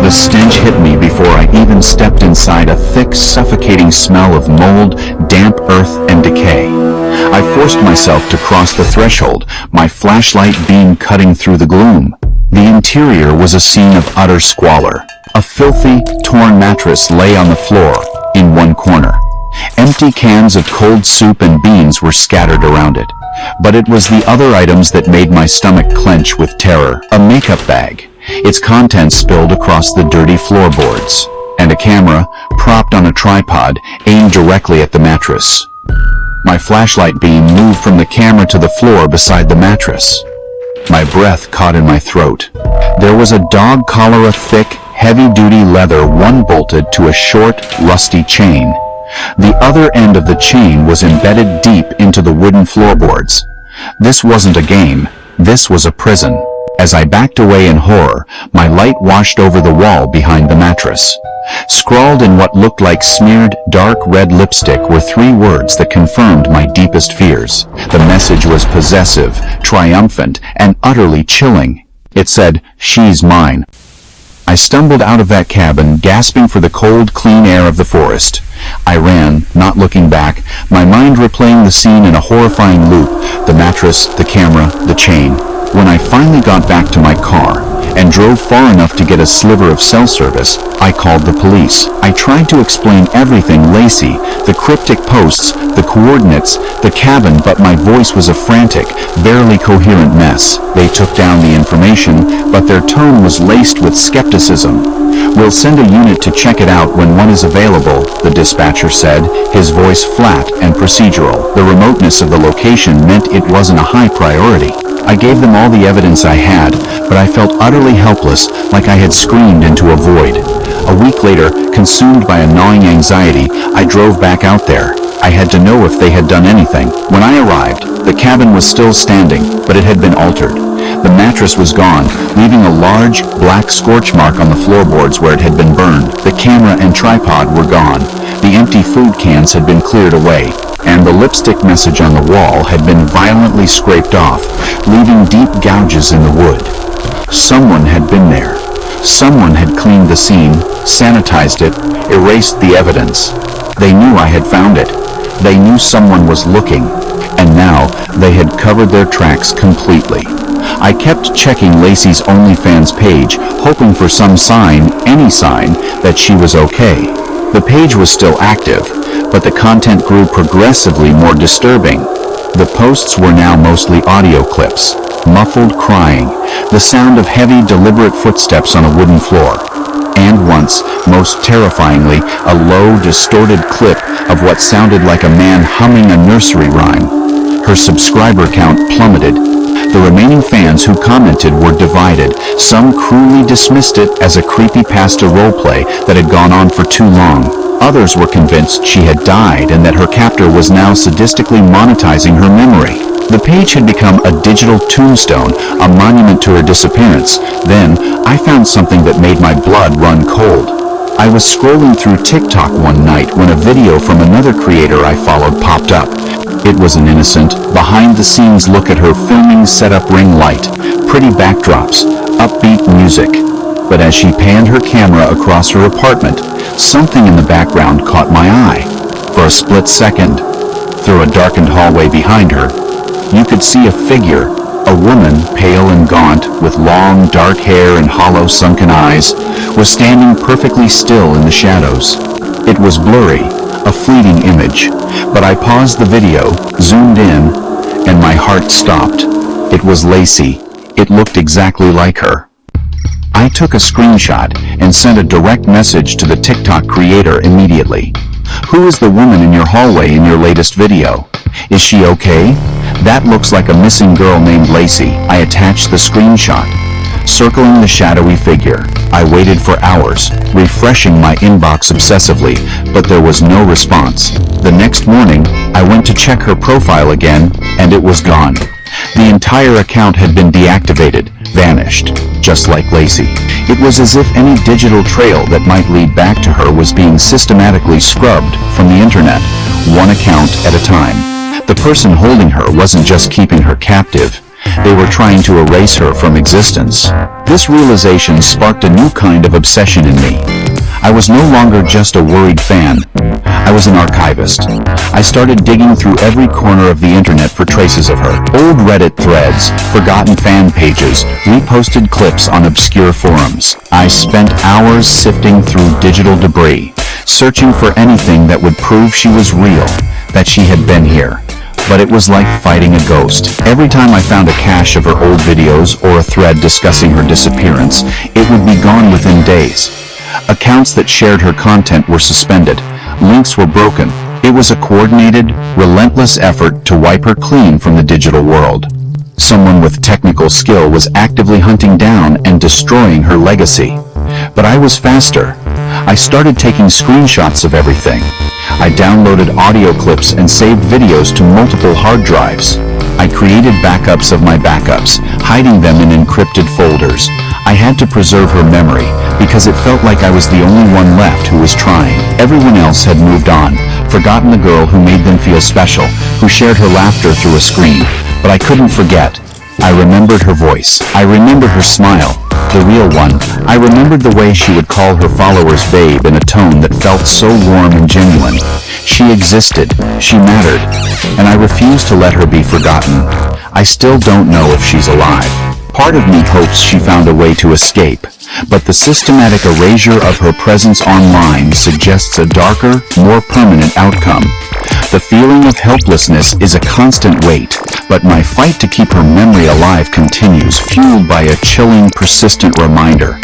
The stench hit me before I even stepped inside, a thick, suffocating smell of mold, damp earth, and decay. I forced myself to cross the threshold, my flashlight beam cutting through the gloom. The interior was a scene of utter squalor. A filthy, torn mattress lay on the floor, in one corner. Empty cans of cold soup and beans were scattered around it. But it was the other items that made my stomach clench with terror. A makeup bag, its contents spilled across the dirty floorboards, and a camera, propped on a tripod, aimed directly at the mattress. My flashlight beam moved from the camera to the floor beside the mattress. My breath caught in my throat. There was a dog collar of thick, heavy-duty leather, one bolted to a short, rusty chain. The other end of the chain was embedded deep into the wooden floorboards. This wasn't a game. This was a prison. As I backed away in horror, my light washed over the wall behind the mattress. Scrawled in what looked like smeared, dark red lipstick were three words that confirmed my deepest fears. The message was possessive, triumphant, and utterly chilling. It said, "She's mine." I stumbled out of that cabin, gasping for the cold, clean air of the forest. I ran, not looking back, my mind replaying the scene in a horrifying loop, the mattress, the camera, the chain. When I finally got back to my car, and drove far enough to get a sliver of cell service, I called the police. I tried to explain everything, Lacey, the cryptic posts, the coordinates, the cabin, but my voice was a frantic, barely coherent mess. They took down the information, but their tone was laced with skepticism. "We'll send a unit to check it out when one is available," the dispatcher said, his voice flat and procedural. The remoteness of the location meant it wasn't a high priority. I gave them all the evidence I had, but I felt utterly helpless, like I had screamed into a void. A week later, consumed by a gnawing anxiety, I drove back out there. I had to know if they had done anything. When I arrived, the cabin was still standing, but it had been altered. The mattress was gone, leaving a large, black scorch mark on the floorboards where it had been burned. The camera and tripod were gone. The empty food cans had been cleared away, and the lipstick message on the wall had been violently scraped off, leaving deep gouges in the wood. Someone had been there. Someone had cleaned the scene, sanitized it, erased the evidence. They knew I had found it. They knew someone was looking, and now they had covered their tracks completely. I kept checking Lacey's OnlyFans page, hoping for some sign, any sign, that she was okay. The page was still active, but the content grew progressively more disturbing. The posts were now mostly audio clips, muffled crying, the sound of heavy, deliberate footsteps on a wooden floor, and once, most terrifyingly, a low, distorted clip of what sounded like a man humming a nursery rhyme. Her subscriber count plummeted. The remaining fans who commented were divided. Some cruelly dismissed it as a creepypasta roleplay that had gone on for too long. Others were convinced she had died and that her captor was now sadistically monetizing her memory. The page had become a digital tombstone, a monument to her disappearance. Then, I found something that made my blood run cold. I was scrolling through TikTok one night when a video from another creator I followed popped up. It was an innocent, behind-the-scenes look at her filming setup, ring light, pretty backdrops, upbeat music. But as she panned her camera across her apartment, something in the background caught my eye. For a split second, through a darkened hallway behind her, you could see a figure, a woman, pale and gaunt, with long, dark hair and hollow, sunken eyes, was standing perfectly still in the shadows. It was blurry, a fleeting image, but I paused the video, zoomed in, and my heart stopped. It was Lacey. It looked exactly like her. I took a screenshot and sent a direct message to the TikTok creator immediately. Who is the woman in your hallway in your latest video? Is she okay? That looks like a missing girl named Lacey. I attached the screenshot. Circling the shadowy figure, I waited for hours, refreshing my inbox obsessively, but there was no response. The next morning, I went to check her profile again, and it was gone. The entire account had been deactivated, vanished, just like Lacey. It was as if any digital trail that might lead back to her was being systematically scrubbed from the internet, one account at a time. The person holding her wasn't just keeping her captive, they were trying to erase her from existence. This realization sparked a new kind of obsession in me. I was no longer just a worried fan. I was an archivist. I started digging through every corner of the internet for traces of her. Old Reddit threads, forgotten fan pages, reposted clips on obscure forums. I spent hours sifting through digital debris, searching for anything that would prove she was real, that she had been here. But it was like fighting a ghost. Every time I found a cache of her old videos or a thread discussing her disappearance, it would be gone within days. Accounts that shared her content were suspended. Links were broken. It was a coordinated, relentless effort to wipe her clean from the digital world. Someone with technical skill was actively hunting down and destroying her legacy. But I was faster. I started taking screenshots of everything. I downloaded audio clips and saved videos to multiple hard drives. I created backups of my backups, hiding them in encrypted folders. I had to preserve her memory, because it felt like I was the only one left who was trying. Everyone else had moved on, forgotten the girl who made them feel special, who shared her laughter through a screen. But I couldn't forget. I remembered her voice. I remembered her smile, the real one. I remembered the way she would call her followers babe in a tone that felt so warm and genuine. She existed, she mattered, and I refused to let her be forgotten. I still don't know if she's alive. Part of me hopes she found a way to escape, but the systematic erasure of her presence online suggests a darker, more permanent outcome. The feeling of helplessness is a constant weight, but my fight to keep her memory alive continues, fueled by a chilling, persistent reminder.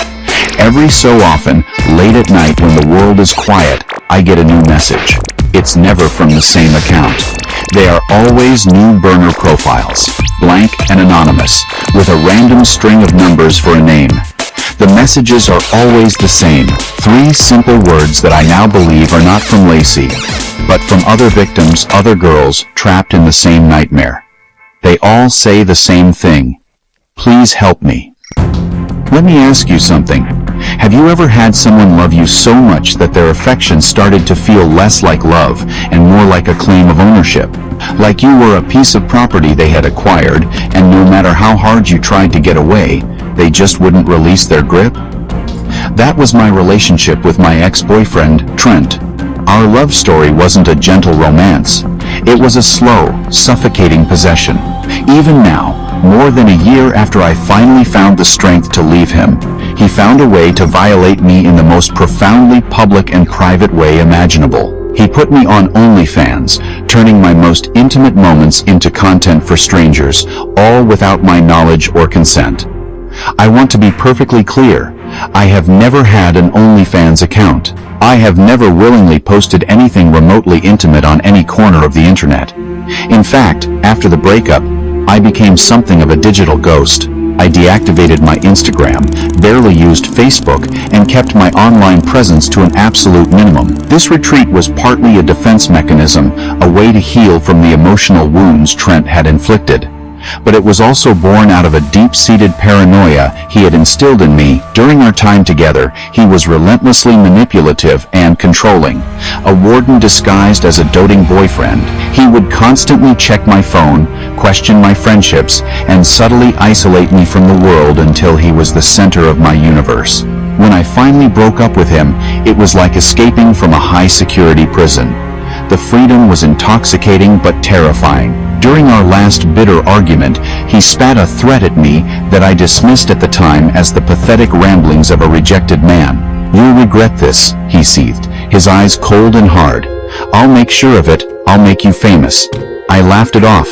Every so often, late at night when the world is quiet, I get a new message. It's never from the same account. They are always new burner profiles, blank and anonymous, with a random string of numbers for a name. The messages are always the same, 3 simple words that I now believe are not from Lacey, but from other victims, other girls, trapped in the same nightmare. They all say the same thing. Please help me. Let me ask you something. Have you ever had someone love you so much that their affection started to feel less like love and more like a claim of ownership? Like you were a piece of property they had acquired, and no matter how hard you tried to get away, they just wouldn't release their grip? That was my relationship with my ex-boyfriend, Trent. Our love story wasn't a gentle romance. It was a slow, suffocating possession. Even now, more than a year after I finally found the strength to leave him, he found a way to violate me in the most profoundly public and private way imaginable. He put me on OnlyFans, turning my most intimate moments into content for strangers, all without my knowledge or consent. I want to be perfectly clear. I have never had an OnlyFans account. I have never willingly posted anything remotely intimate on any corner of the internet. In fact, after the breakup, I became something of a digital ghost. I deactivated my Instagram, barely used Facebook, and kept my online presence to an absolute minimum. This retreat was partly a defense mechanism, a way to heal from the emotional wounds Trent had inflicted. But it was also born out of a deep-seated paranoia he had instilled in me. During our time together, he was relentlessly manipulative and controlling. A warden disguised as a doting boyfriend, he would constantly check my phone, question my friendships, and subtly isolate me from the world until he was the center of my universe. When I finally broke up with him, it was like escaping from a high-security prison. The freedom was intoxicating but terrifying. During our last bitter argument, he spat a threat at me that I dismissed at the time as the pathetic ramblings of a rejected man. "You'll regret this," he seethed, his eyes cold and hard. "I'll make sure of it. I'll make you famous." I laughed it off.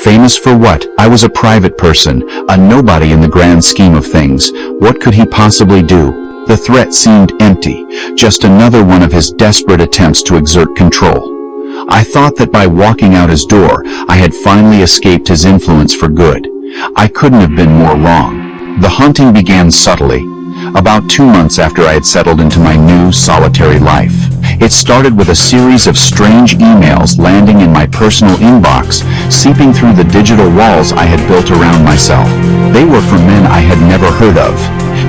Famous for what? I was a private person, a nobody in the grand scheme of things. What could he possibly do? The threat seemed empty, just another one of his desperate attempts to exert control. I thought that by walking out his door, I had finally escaped his influence for good. I couldn't have been more wrong. The haunting began subtly, about 2 months after I had settled into my new, solitary life. It started with a series of strange emails landing in my personal inbox, seeping through the digital walls I had built around myself. They were from men I had never heard of,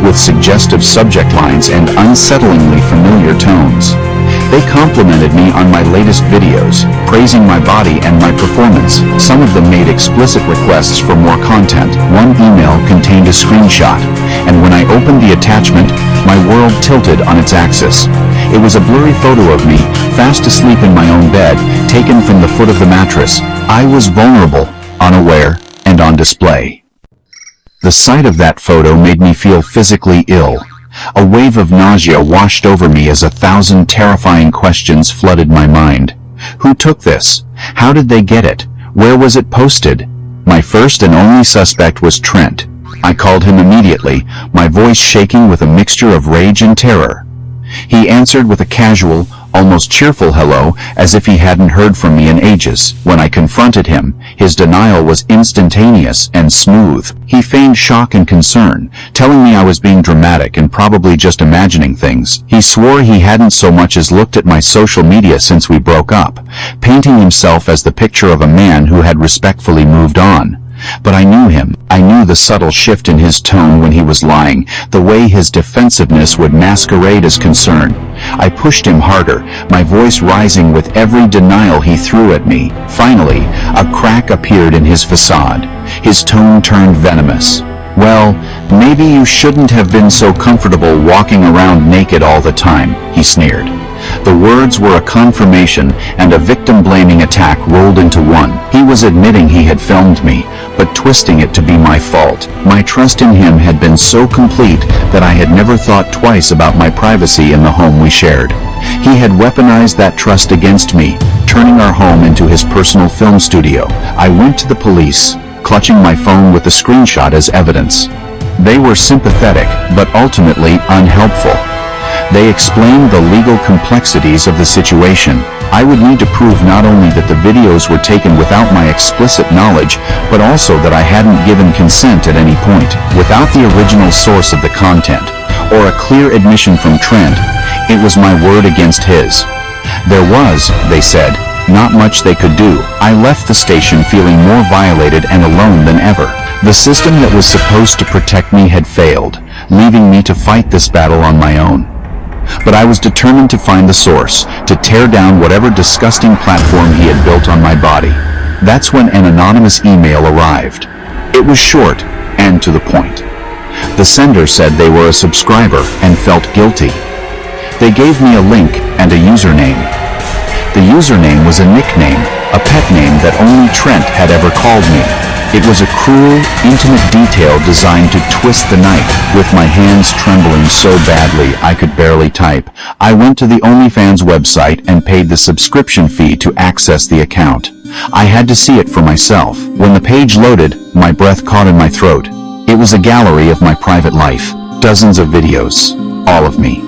with suggestive subject lines and unsettlingly familiar tones. They complimented me on my latest videos, praising my body and my performance. Some of them made explicit requests for more content. One email contained a screenshot, and when I opened the attachment, my world tilted on its axis. It was a blurry photo of me, fast asleep in my own bed, taken from the foot of the mattress. I was vulnerable, unaware, and on display. The sight of that photo made me feel physically ill. A wave of nausea washed over me as 1,000 terrifying questions flooded my mind. Who took this? How did they get it? Where was it posted? My first and only suspect was Trent. I called him immediately, my voice shaking with a mixture of rage and terror. He answered with a casual, almost cheerful hello, as if he hadn't heard from me in ages. When I confronted him, his denial was instantaneous and smooth. He feigned shock and concern, telling me I was being dramatic and probably just imagining things. He swore he hadn't so much as looked at my social media since we broke up, painting himself as the picture of a man who had respectfully moved on. But I knew him. I knew the subtle shift in his tone when he was lying, the way his defensiveness would masquerade as concern. I pushed him harder, my voice rising with every denial he threw at me. Finally, a crack appeared in his facade. His tone turned venomous. "Well, maybe you shouldn't have been so comfortable walking around naked all the time," he sneered. The words were a confirmation, and a victim-blaming attack rolled into one. He was admitting he had filmed me, but twisting it to be my fault. My trust in him had been so complete that I had never thought twice about my privacy in the home we shared. He had weaponized that trust against me, turning our home into his personal film studio. I went to the police, clutching my phone with the screenshot as evidence. They were sympathetic, but ultimately unhelpful. They explained the legal complexities of the situation. I would need to prove not only that the videos were taken without my explicit knowledge, but also that I hadn't given consent at any point. Without the original source of the content, or a clear admission from Trent, it was my word against his. There was, they said, not much they could do. I left the station feeling more violated and alone than ever. The system that was supposed to protect me had failed, leaving me to fight this battle on my own. But I was determined to find the source, to tear down whatever disgusting platform he had built on my body. That's when an anonymous email arrived. It was short and to the point. The sender said they were a subscriber and felt guilty. They gave me a link and a username. The username was a nickname, a pet name that only Trent had ever called me. It was a cruel, intimate detail designed to twist the knife. With my hands trembling so badly I could barely type, I went to the OnlyFans website and paid the subscription fee to access the account. I had to see it for myself. When the page loaded, my breath caught in my throat. It was a gallery of my private life. Dozens of videos. All of me.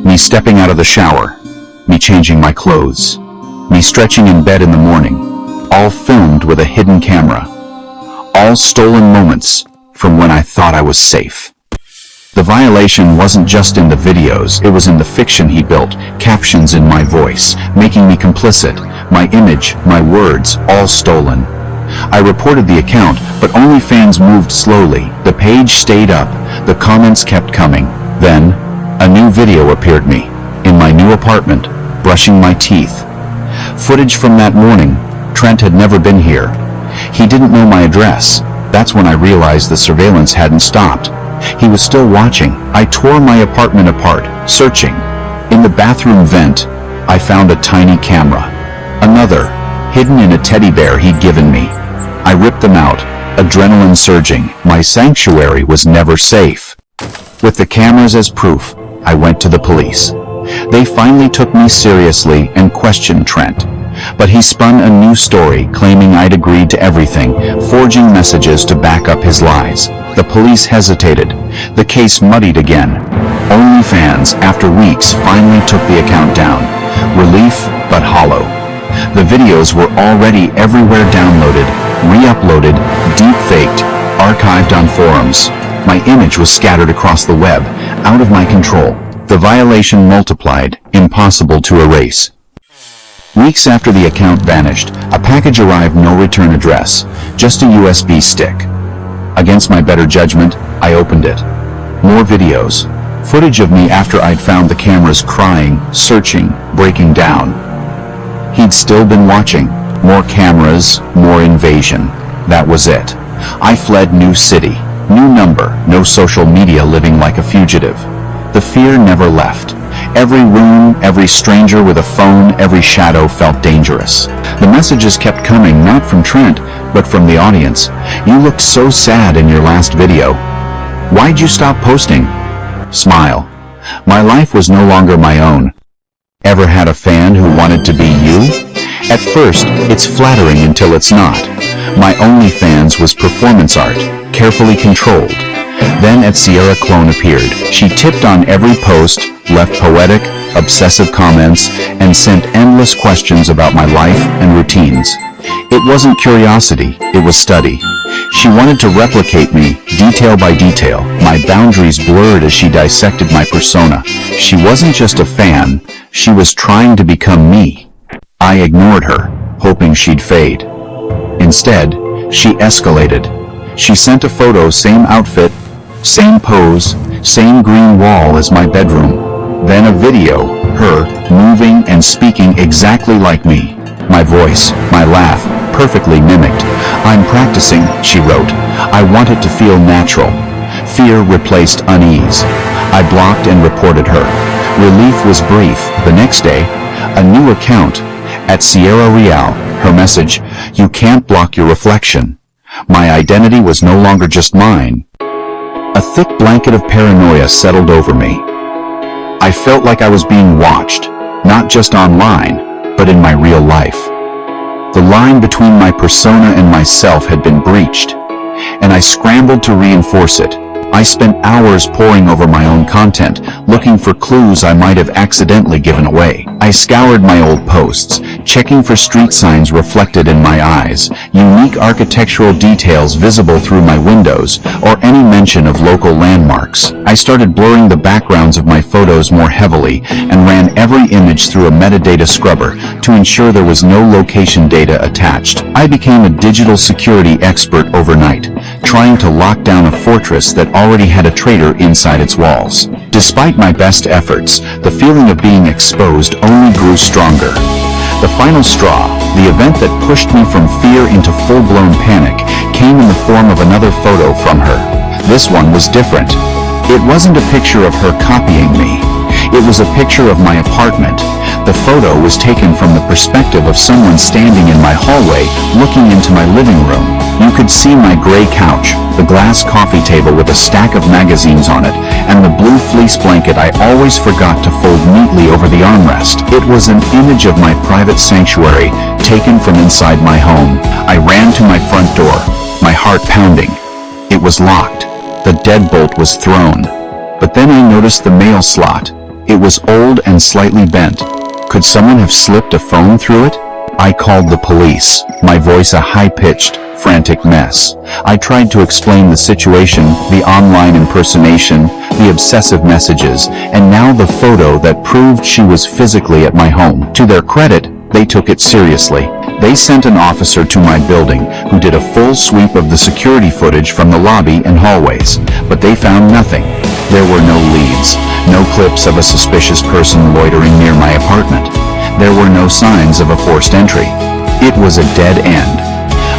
Me stepping out of the shower. Me changing my clothes. Me stretching in bed in the morning. All filmed with a hidden camera. All stolen moments from when I thought I was safe. The violation wasn't just in the videos, it was in the fiction he built, captions in my voice, making me complicit, my image, my words, all stolen. I reported the account, but OnlyFans moved slowly. The page stayed up, the comments kept coming. Then, a new video appeared me, in my new apartment, brushing my teeth. Footage from that morning. Trent had never been here. He didn't know my address. That's when I realized the surveillance hadn't stopped. He was still watching. I tore my apartment apart, searching. In the bathroom vent, I found a tiny camera. Another, hidden in a teddy bear he'd given me. I ripped them out, adrenaline surging. My sanctuary was never safe. With the cameras as proof, I went to the police. They finally took me seriously and questioned Trent. But he spun a new story, claiming I'd agreed to everything, forging messages to back up his lies. The police hesitated. The case muddied again. OnlyFans, after weeks, finally took the account down. Relief, but hollow. The videos were already everywhere, downloaded, re-uploaded, deep-faked, archived on forums. My image was scattered across the web, out of my control. The violation multiplied, impossible to erase. Weeks after the account vanished, a package arrived, no return address, just a USB stick. Against my better judgment, I opened it. More videos. Footage of me after I'd found the cameras, crying, searching, breaking down. He'd still been watching. More cameras, more invasion. That was it. I fled, new city, new number, no social media, living like a fugitive. The fear never left. Every room, every stranger with a phone, every shadow felt dangerous. The messages kept coming, not from Trent, but from the audience. You looked so sad in your last video. Why'd you stop posting? Smile. My life was no longer my own. Ever had a fan who wanted to be you? At first, it's flattering until it's not. My OnlyFans was performance art, carefully controlled. Then at Sierra Clone appeared. She tipped on every post, left poetic, obsessive comments, and sent endless questions about my life and routines. It wasn't curiosity, it was study. She wanted to replicate me, detail by detail. My boundaries blurred as she dissected my persona. She wasn't just a fan, she was trying to become me. I ignored her, hoping she'd fade. Instead, she escalated. She sent a photo, same outfit, same pose, same green wall as my bedroom. Then a video, her, moving and speaking exactly like me. My voice, my laugh, perfectly mimicked. I'm practicing, she wrote. I want it to feel natural. Fear replaced unease. I blocked and reported her. Relief was brief. The next day, a new account. At Sierra Real, her message, you can't block your reflection. My identity was no longer just mine. A thick blanket of paranoia settled over me. I felt like I was being watched, not just online, but in my real life. The line between my persona and myself had been breached, and I scrambled to reinforce it. I spent hours poring over my own content, looking for clues I might have accidentally given away. I scoured my old posts, checking for street signs reflected in my eyes, unique architectural details visible through my windows, or any mention of local landmarks. I started blurring the backgrounds of my photos more heavily and ran every image through a metadata scrubber to ensure there was no location data attached. I became a digital security expert overnight, trying to lock down a fortress that already had a traitor inside its walls. Despite my best efforts, the feeling of being exposed only grew stronger. The final straw, the event that pushed me from fear into full-blown panic, came in the form of another photo from her. This one was different. It wasn't a picture of her copying me. It was a picture of my apartment. The photo was taken from the perspective of someone standing in my hallway, looking into my living room. You could see my gray couch, the glass coffee table with a stack of magazines on it, and the blue fleece blanket I always forgot to fold neatly over the armrest. It was an image of my private sanctuary, taken from inside my home. I ran to my front door, my heart pounding. It was locked. The deadbolt was thrown. But then I noticed the mail slot. It was old and slightly bent. Could someone have slipped a phone through it? I called the police, my voice a high-pitched, frantic mess. I tried to explain the situation, the online impersonation, the obsessive messages, and now the photo that proved she was physically at my home. To their credit, they took it seriously. They sent an officer to my building who did a full sweep of the security footage from the lobby and hallways, but they found nothing. There were no leads, no clips of a suspicious person loitering near my apartment. There were no signs of a forced entry. It was a dead end.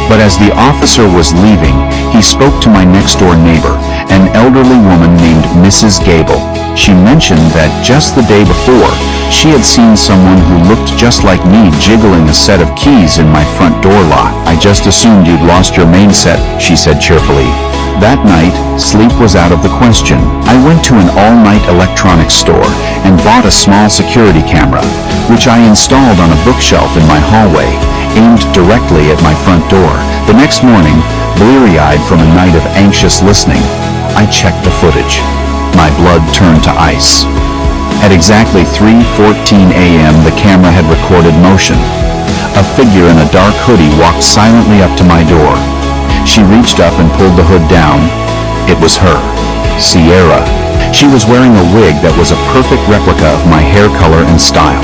But as the officer was leaving, he spoke to my next-door neighbor, an elderly woman named Mrs. Gable. She mentioned that just the day before, she had seen someone who looked just like me jiggling a set of keys in my front door lock. "I just assumed you'd lost your main set," she said cheerfully. That night, sleep was out of the question. I went to an all-night electronics store and bought a small security camera, which I installed on a bookshelf in my hallway, aimed directly at my front door. The next morning, bleary-eyed from a night of anxious listening, I checked the footage. My blood turned to ice. At exactly 3:14 a.m., the camera had recorded motion. A figure in a dark hoodie walked silently up to my door. She reached up and pulled the hood down. It was her, Sierra. She was wearing a wig that was a perfect replica of my hair color and style.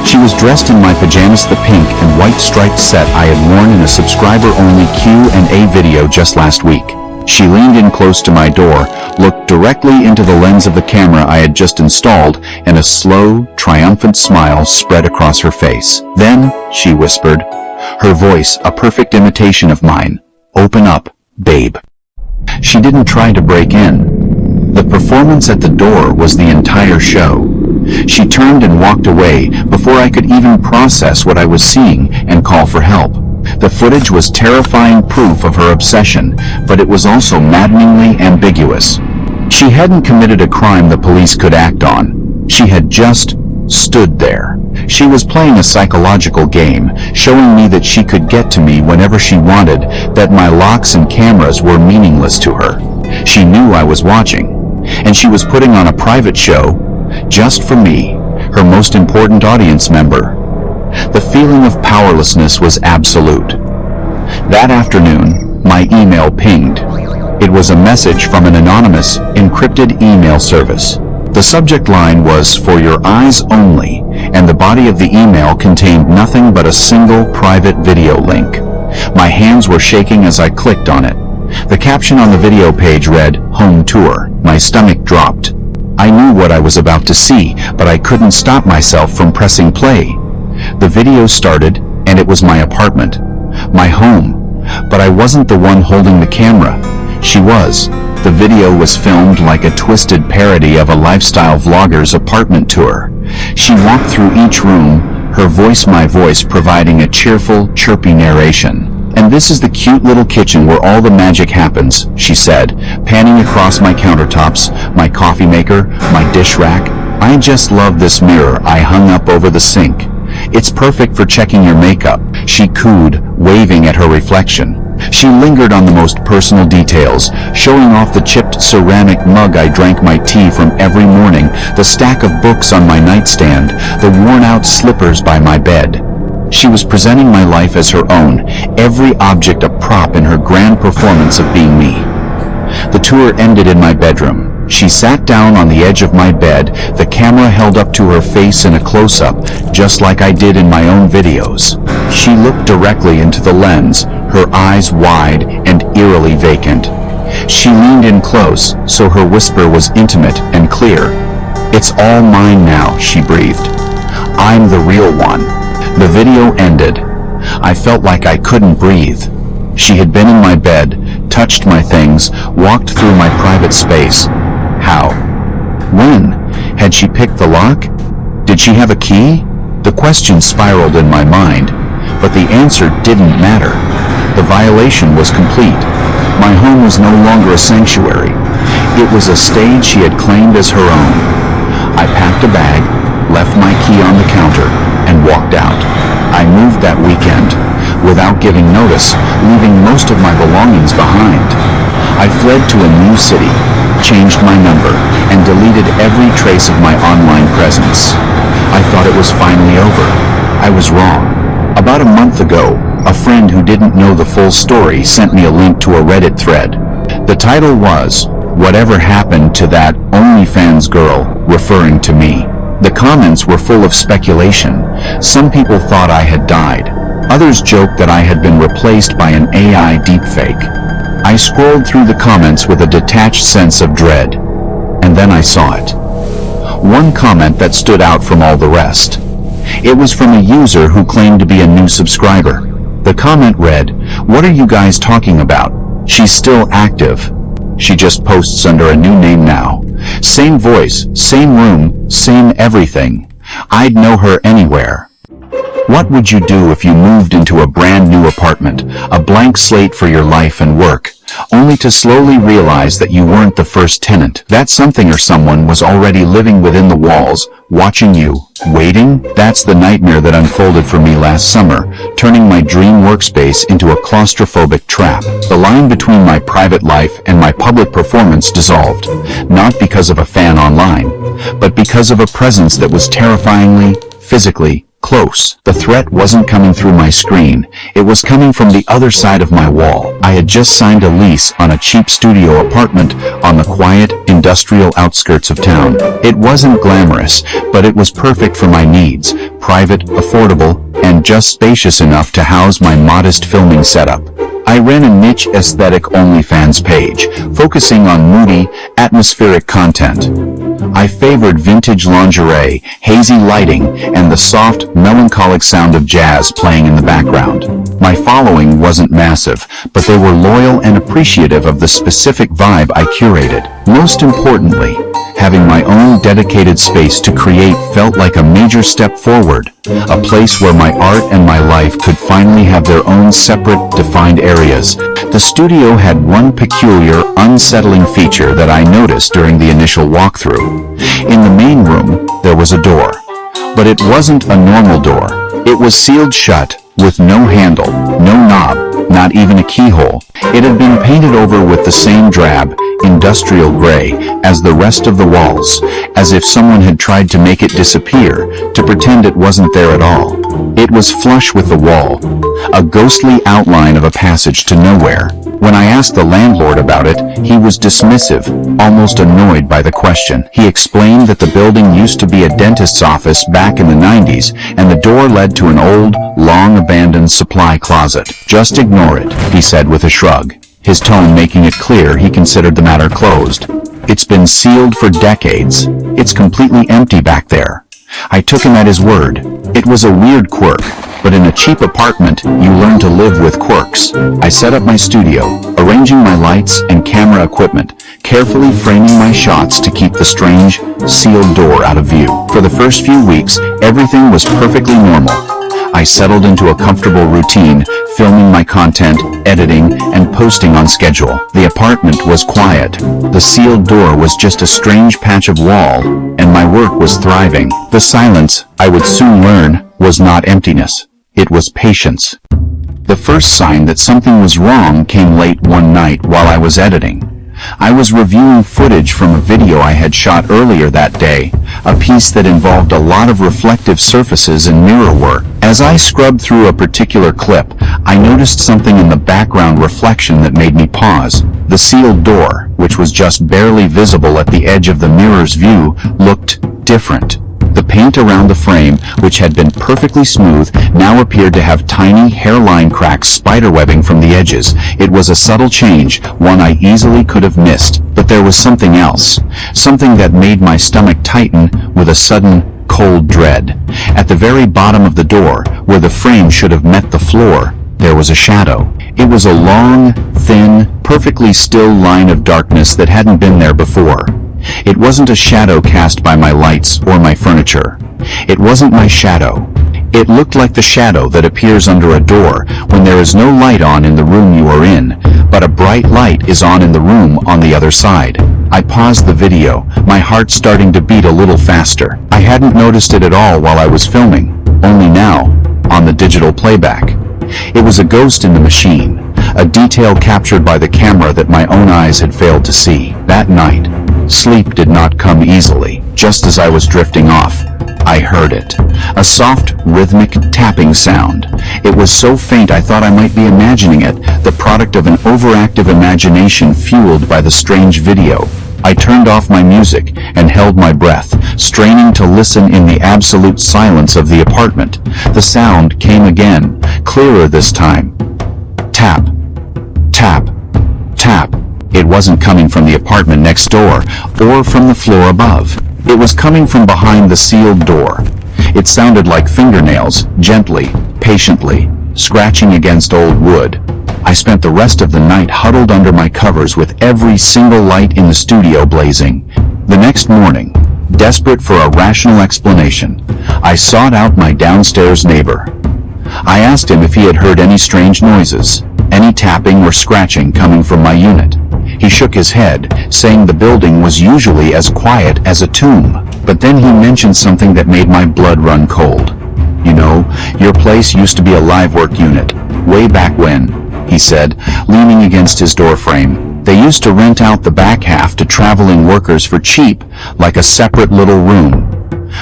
She was dressed in my pajamas, the pink and white striped set I had worn in a subscriber-only Q&A video just last week. She leaned in close to my door, looked directly into the lens of the camera I had just installed, and a slow, triumphant smile spread across her face. Then, she whispered, her voice a perfect imitation of mine, "Open up, babe." She didn't try to break in. The performance at the door was the entire show. She turned and walked away before I could even process what I was seeing and call for help. The footage was terrifying proof of her obsession, but it was also maddeningly ambiguous. She hadn't committed a crime the police could act on. She had just stood there. She was playing a psychological game, showing me that she could get to me whenever she wanted, that my locks and cameras were meaningless to her. She knew I was watching, and she was putting on a private show just for me, her most important audience member. The feeling of powerlessness was absolute. That afternoon, my email pinged. It was a message from an anonymous, encrypted email service. The subject line was "For your eyes only," and the body of the email contained nothing but a single private video link. My hands were shaking as I clicked on it. The caption on the video page read, "Home Tour." My stomach dropped. I knew what I was about to see, but I couldn't stop myself from pressing play. The video started, and it was my apartment, my home, but I wasn't the one holding the camera. She was. The video was filmed like a twisted parody of a lifestyle vlogger's apartment tour. She walked through each room, her voice my voice, providing a cheerful, chirpy narration. "And this is the cute little kitchen where all the magic happens," she said, panning across my countertops, my coffee maker, my dish rack. "I just love this mirror I hung up over the sink. It's perfect for checking your makeup," she cooed, waving at her reflection. She lingered on the most personal details, showing off the chipped ceramic mug I drank my tea from every morning, the stack of books on my nightstand, the worn-out slippers by my bed. She was presenting my life as her own, every object a prop in her grand performance of being me. The tour ended in my bedroom. She sat down on the edge of my bed, the camera held up to her face in a close-up, just like I did in my own videos. She looked directly into the lens, her eyes wide and eerily vacant. She leaned in close, so her whisper was intimate and clear. "It's all mine now," she breathed. "I'm the real one." The video ended. I felt like I couldn't breathe. She had been in my bed, touched my things, walked through my private space. How? When? Had she picked the lock? Did she have a key? The question spiraled in my mind, but the answer didn't matter. The violation was complete. My home was no longer a sanctuary. It was a stage she had claimed as her own. I packed a bag, left my key on the counter, and walked out. I moved that weekend, without giving notice, leaving most of my belongings behind. I fled to a new city, changed my number, and deleted every trace of my online presence. I thought it was finally over. I was wrong. About a month ago, a friend who didn't know the full story sent me a link to a Reddit thread. The title was, "Whatever Happened to That OnlyFans Girl," referring to me. The comments were full of speculation. Some people thought I had died. Others Users joked that I had been replaced by an AI deepfake. I scrolled through the comments with a detached sense of dread, and then I saw it. One comment that stood out from all the rest. It was from a user who claimed to be a new subscriber. The comment read, "What are you guys talking about? She's still active. She just posts under a new name now. Same voice, same room, same everything. I'd know her anywhere." What would you do if you moved into a brand new apartment, a blank slate for your life and work, only to slowly realize that you weren't the first tenant, that something or someone was already living within the walls, watching you, waiting? That's the nightmare that unfolded for me last summer, turning my dream workspace into a claustrophobic trap. The line between my private life and my public performance dissolved, not because of a fan online, but because of a presence that was terrifyingly, physically, close. The threat wasn't coming through my screen, it was coming from the other side of my wall. I had just signed a lease on a cheap studio apartment on the quiet, industrial outskirts of town. It wasn't glamorous, but it was perfect for my needs, private, affordable, and just spacious enough to house my modest filming setup. I ran a niche aesthetic OnlyFans page, focusing on moody, atmospheric content. I favored vintage lingerie, hazy lighting, and the soft, melancholic sound of jazz playing in the background. My following wasn't massive, but they were loyal and appreciative of the specific vibe I curated. Most importantly, having my own dedicated space to create felt like a major step forward, a place where my art and my life could finally have their own separate, defined areas. The studio had one peculiar, unsettling feature that I noticed during the initial walkthrough. In the main room, there was a door. But it wasn't a normal door. It was sealed shut, with no handle, no knob, not even a keyhole. It had been painted over with the same drab, industrial gray as the rest of the walls, as if someone had tried to make it disappear, to pretend it wasn't there at all. It was flush with the wall, a ghostly outline of a passage to nowhere. When I asked the landlord about it, he was dismissive, almost annoyed by the question. He explained that the building used to be a dentist's office back in the 90s, and the door led to an old, long-abandoned supply closet. "Just ignore it," he said with a shrug, his tone making it clear he considered the matter closed. "It's been sealed for decades. It's completely empty back there." I took him at his word. It was a weird quirk, but in a cheap apartment, you learn to live with quirks. I set up my studio, arranging my lights and camera equipment, carefully framing my shots to keep the strange, sealed door out of view. For the first few weeks, everything was perfectly normal. I settled into a comfortable routine, filming my content, editing, and posting on schedule. The apartment was quiet. The sealed door was just a strange patch of wall, and my work was thriving. The silence, I would soon learn, was not emptiness. It was patience. The first sign that something was wrong came late one night while I was editing. I was reviewing footage from a video I had shot earlier that day, a piece that involved a lot of reflective surfaces and mirror work. As I scrubbed through a particular clip, I noticed something in the background reflection that made me pause. The sealed door, which was just barely visible at the edge of the mirror's view, looked different. The paint around the frame, which had been perfectly smooth, now appeared to have tiny hairline cracks spiderwebbing from the edges. It was a subtle change, one I easily could have missed, but there was something else, something that made my stomach tighten with a sudden, cold dread. At the very bottom of the door, where the frame should have met the floor, there was a shadow. It was a long, thin, perfectly still line of darkness that hadn't been there before. It wasn't a shadow cast by my lights or my furniture. It wasn't my shadow. It looked like the shadow that appears under a door when there is no light on in the room you are in, but a bright light is on in the room on the other side. I paused the video, my heart starting to beat a little faster. I hadn't noticed it at all while I was filming, only now, on the digital playback. It was a ghost in the machine, a detail captured by the camera that my own eyes had failed to see. That night, sleep did not come easily. Just as I was drifting off, I heard it. A soft, rhythmic tapping sound. It was so faint I thought I might be imagining it, the product of an overactive imagination fueled by the strange video. I turned off my music and held my breath, straining to listen in the absolute silence of the apartment. The sound came again, clear clearer this time. Tap, tap, tap. It wasn't coming from the apartment next door or from the floor above. It was coming from behind the sealed door. It sounded like fingernails, gently, patiently, scratching against old wood. I spent the rest of the night huddled under my covers with every single light in the studio blazing. The next morning, desperate for a rational explanation, I sought out my downstairs neighbor. I asked him if he had heard any strange noises, any tapping or scratching coming from my unit. He shook his head, saying the building was usually as quiet as a tomb. But then he mentioned something that made my blood run cold. "You know, your place used to be a live work unit, way back when," he said, leaning against his doorframe. "They used to rent out the back half to traveling workers for cheap, like a separate little room.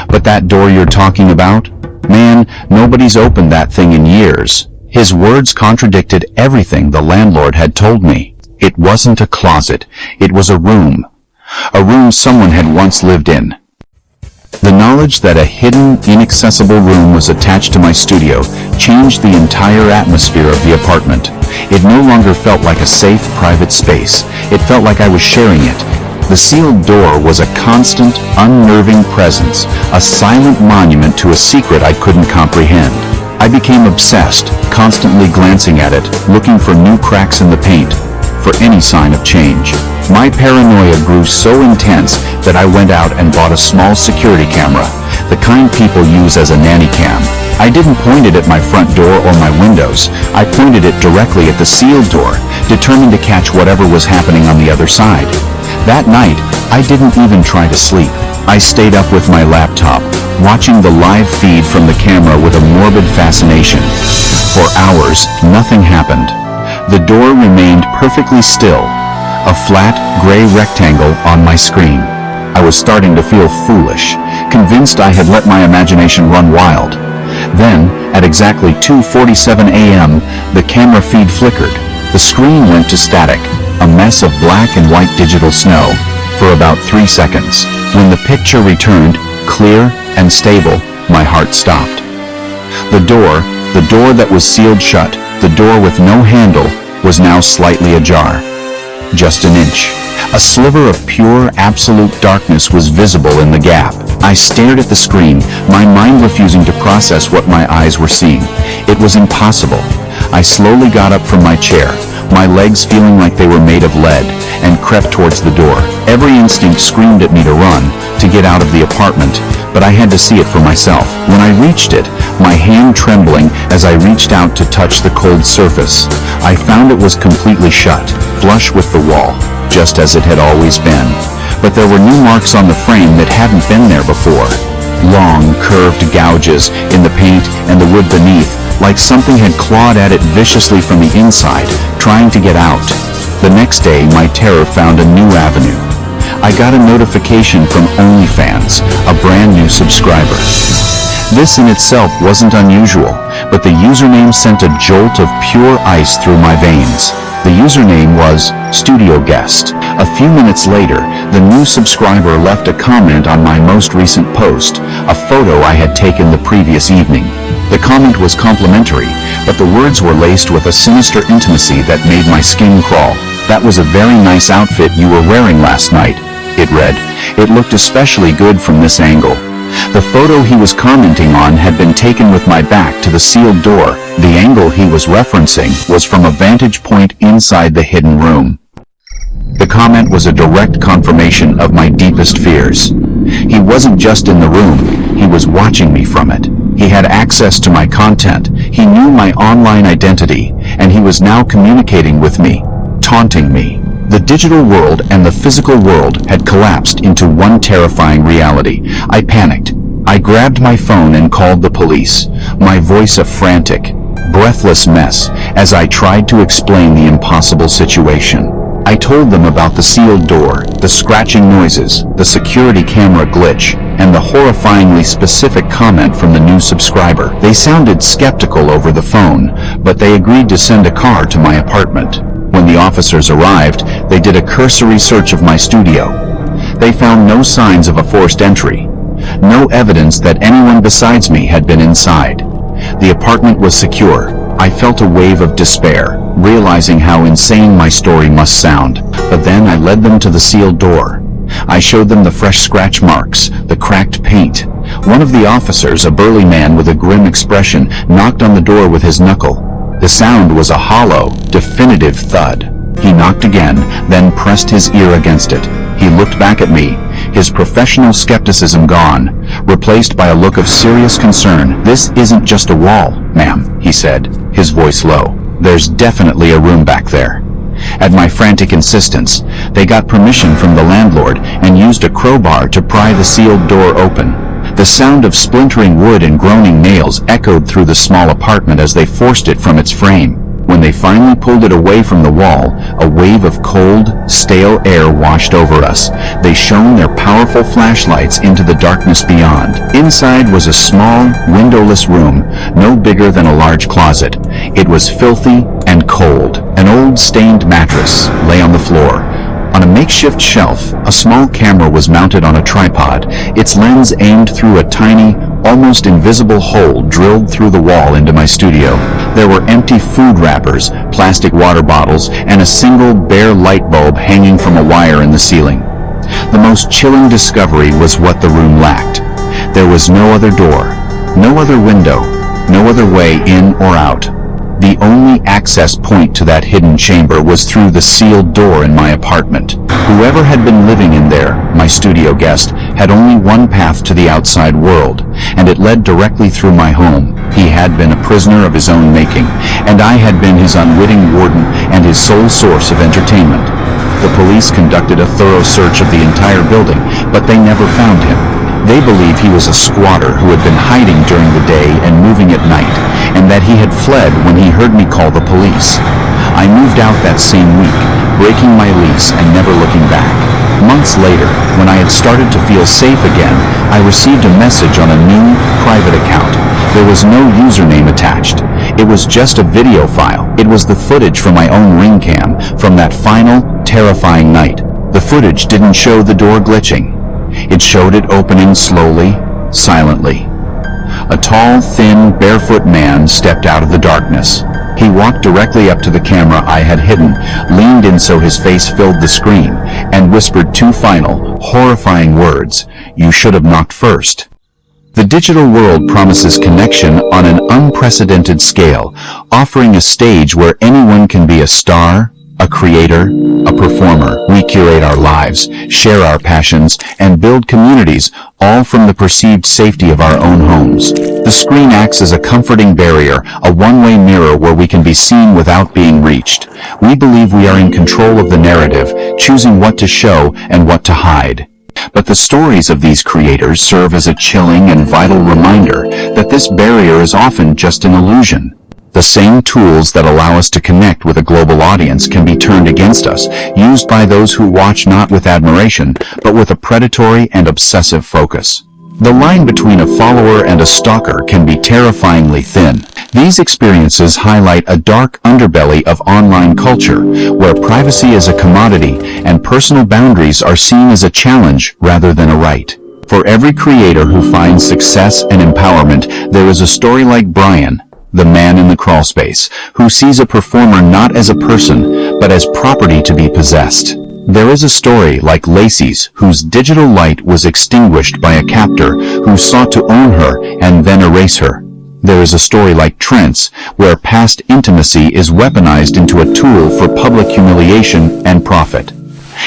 But that door you're talking about? Man, nobody's opened that thing in years." His words contradicted everything the landlord had told me. It wasn't a closet, it was a room. A room someone had once lived in. The knowledge that a hidden, inaccessible room was attached to my studio changed the entire atmosphere of the apartment. It no longer felt like a safe, private space. It felt like I was sharing it. The sealed door was a constant, unnerving presence, a silent monument to a secret I couldn't comprehend. I became obsessed, constantly glancing at it, looking for new cracks in the paint, for any sign of change. My paranoia grew so intense that I went out and bought a small security camera, the kind people use as a nanny cam. I didn't point it at my front door or my windows. I pointed it directly at the sealed door, determined to catch whatever was happening on the other side. That night, I didn't even try to sleep. I stayed up with my laptop, watching the live feed from the camera with a morbid fascination. For hours, nothing happened. The door remained perfectly still, a flat, gray rectangle on my screen. I was starting to feel foolish, convinced I had let my imagination run wild. Then, at exactly 2:47 a.m., the camera feed flickered. The screen went to static, a mess of black and white digital snow, for about 3 seconds. When the picture returned, clear and stable, my heart stopped. The door that was sealed shut, the door with no handle, was now slightly ajar. Just an inch. A sliver of pure, absolute darkness was visible in the gap. I stared at the screen, my mind refusing to process what my eyes were seeing. It was impossible. I slowly got up from my chair, my legs feeling like they were made of lead, and crept towards the door. Every instinct screamed at me to run, to get out of the apartment, but I had to see it for myself. When I reached it, my hand trembling as I reached out to touch the cold surface, I found it was completely shut, flush with the wall, just as it had always been. But there were new marks on the frame that hadn't been there before. Long, curved gouges in the paint and the wood beneath, like something had clawed at it viciously from the inside, trying to get out. The next day, my terror found a new avenue. I got a notification from OnlyFans, a brand new subscriber. This in itself wasn't unusual, but the username sent a jolt of pure ice through my veins. The username was Studio Guest. A few minutes later, the new subscriber left a comment on my most recent post, a photo I had taken the previous evening. The comment was complimentary, but the words were laced with a sinister intimacy that made my skin crawl. "That was a very nice outfit you were wearing last night," it read. "It looked especially good from this angle." The photo he was commenting on had been taken with my back to the sealed door. The angle he was referencing was from a vantage point inside the hidden room. The comment was a direct confirmation of my deepest fears. He wasn't just in the room, he was watching me from it. He had access to my content, he knew my online identity, and he was now communicating with me, taunting me. The digital world and the physical world had collapsed into one terrifying reality. I panicked. I grabbed my phone and called the police, my voice a frantic, breathless mess as I tried to explain the impossible situation. I told them about the sealed door, the scratching noises, the security camera glitch, and the horrifyingly specific comment from the new subscriber. They sounded skeptical over the phone, but they agreed to send a car to my apartment. When the officers arrived, they did a cursory search of my studio. They found no signs of a forced entry, no evidence that anyone besides me had been inside. The apartment was secure, I felt a wave of despair, realizing how insane my story must sound. But then I led them to the sealed door. I showed them the fresh scratch marks, the cracked paint. One of the officers, a burly man with a grim expression, knocked on the door with his knuckle. The sound was a hollow, definitive thud. He knocked again, then pressed his ear against it. He looked back at me, his professional skepticism gone, replaced by a look of serious concern. "This isn't just a wall, ma'am," he said, his voice low. "There's definitely a room back there." At my frantic insistence, they got permission from the landlord and used a crowbar to pry the sealed door open. The sound of splintering wood and groaning nails echoed through the small apartment as they forced it from its frame. When they finally pulled it away from the wall, a wave of cold, stale air washed over us. They shone their powerful flashlights into the darkness beyond. Inside was a small, windowless room, no bigger than a large closet. It was filthy and cold. An old stained mattress lay on the floor. On a makeshift shelf, a small camera was mounted on a tripod, its lens aimed through a tiny, almost invisible hole drilled through the wall into my studio. There were empty food wrappers, plastic water bottles, and a single bare light bulb hanging from a wire in the ceiling. The most chilling discovery was what the room lacked. There was no other door, no other window, no other way in or out. The only access point to that hidden chamber was through the sealed door in my apartment. Whoever had been living in there, my studio guest, had only one path to the outside world, and it led directly through my home. He had been a prisoner of his own making, and I had been his unwitting warden and his sole source of entertainment. The police conducted a thorough search of the entire building, but they never found him. They believe he was a squatter who had been hiding during the day and moving at night, and that he had fled when he heard me call the police. I moved out that same week, breaking my lease and never looking back. Months later, when I had started to feel safe again, I received a message on a new, private account. There was no username attached. It was just a video file. It was the footage from my own ring cam from that final, terrifying night. The footage didn't show the door glitching. It showed it opening slowly, silently. A tall, thin, barefoot man stepped out of the darkness. He walked directly up to the camera I had hidden, leaned in so his face filled the screen, and whispered two final, horrifying words: "You should have knocked first." The digital world promises connection on an unprecedented scale, offering a stage where anyone can be a star, a creator, a performer. We curate our lives, share our passions, and build communities, all from the perceived safety of our own homes. The screen acts as a comforting barrier, a one-way mirror where we can be seen without being reached. We believe we are in control of the narrative, choosing what to show and what to hide. But the stories of these creators serve as a chilling and vital reminder that this barrier is often just an illusion. The same tools that allow us to connect with a global audience can be turned against us, used by those who watch not with admiration, but with a predatory and obsessive focus. The line between a follower and a stalker can be terrifyingly thin. These experiences highlight a dark underbelly of online culture, where privacy is a commodity and personal boundaries are seen as a challenge rather than a right. For every creator who finds success and empowerment, there is a story like Brian, the man in the crawlspace, who sees a performer not as a person, but as property to be possessed. There is a story like Lacey's, whose digital light was extinguished by a captor who sought to own her and then erase her. There is a story like Trent's, where past intimacy is weaponized into a tool for public humiliation and profit.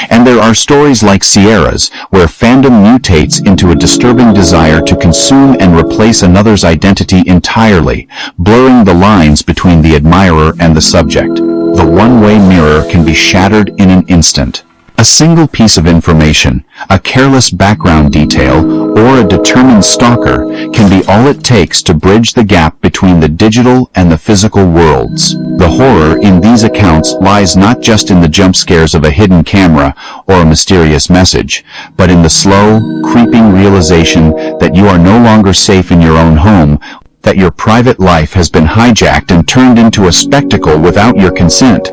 And there are stories like Sierra's, where fandom mutates into a disturbing desire to consume and replace another's identity entirely, blurring the lines between the admirer and the subject. The one-way mirror can be shattered in an instant. A single piece of information, a careless background detail, or a determined stalker can be all it takes to bridge the gap between the digital and the physical worlds. The horror in these accounts lies not just in the jump scares of a hidden camera or a mysterious message, but in the slow, creeping realization that you are no longer safe in your own home, that your private life has been hijacked and turned into a spectacle without your consent.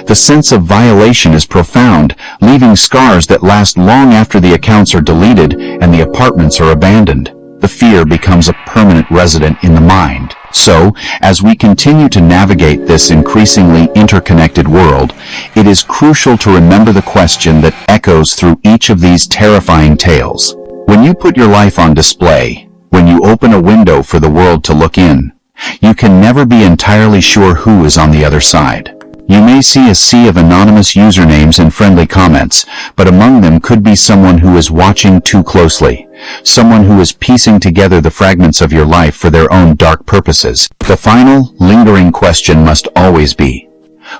The sense of violation is profound, leaving scars that last long after the accounts are deleted and the apartments are abandoned. the fear becomes a permanent resident in the mind. So, as we continue to navigate this increasingly interconnected world, it is crucial to remember the question that echoes through each of these terrifying tales. When you put your life on display, when you open a window for the world to look in, you can never be entirely sure who is on the other side. You may see a sea of anonymous usernames and friendly comments, but among them could be someone who is watching too closely, someone who is piecing together the fragments of your life for their own dark purposes. The final, lingering question must always be,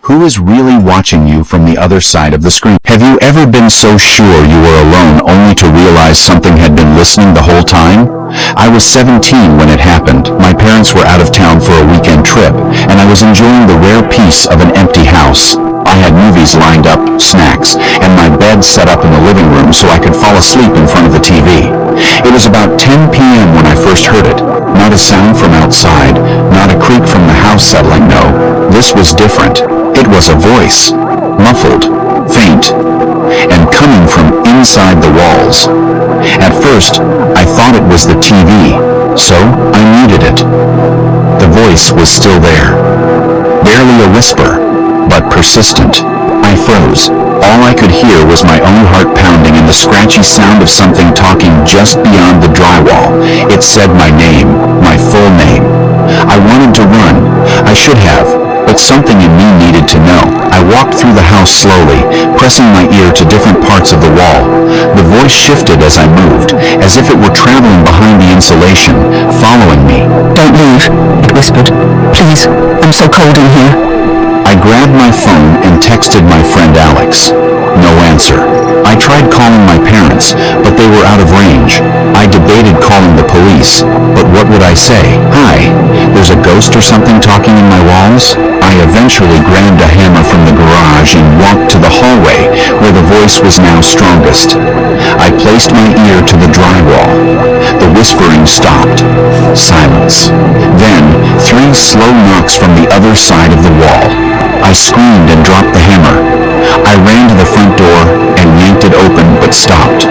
who is really watching you from the other side of the screen? Have you ever been so sure you were alone only to realize something had been listening the whole time? I was 17 when it happened. My parents were out of town for a weekend trip, and I was enjoying the rare peace of an empty house. I had movies lined up, snacks, and my bed set up in the living room so I could fall asleep in front of the TV. It was about 10 p.m. when I first heard it. Not a sound from outside, not a creak from the house settling, no. This was different. It was a voice, muffled, faint, and coming from inside the walls. At first, I thought it was the TV, so I muted it. The voice was still there. Barely a whisper, but persistent. I froze. All I could hear was my own heart pounding and the scratchy sound of something talking just beyond the drywall. It said my name, my full name. I wanted to run. I should have, but something in me needed to know. I walked through the house slowly, pressing my ear to different parts of the wall. The voice shifted as I moved, as if it were traveling behind the insulation, following me. "Don't leave," it whispered. "Please, I'm so cold in here." I grabbed my phone and texted my friend Alex. No answer. I tried calling my parents, but they were out of range. I debated calling the police, but what would I say? Hi, there's a ghost or something talking in my walls? I eventually grabbed a hammer from the garage and walked to the hallway, where the voice was now strongest. I placed my ear to the drywall. The whispering stopped. Silence. Then, 3 slow knocks from the other side of the wall. I screamed and dropped the hammer. I ran to the front door and yanked it open, but stopped.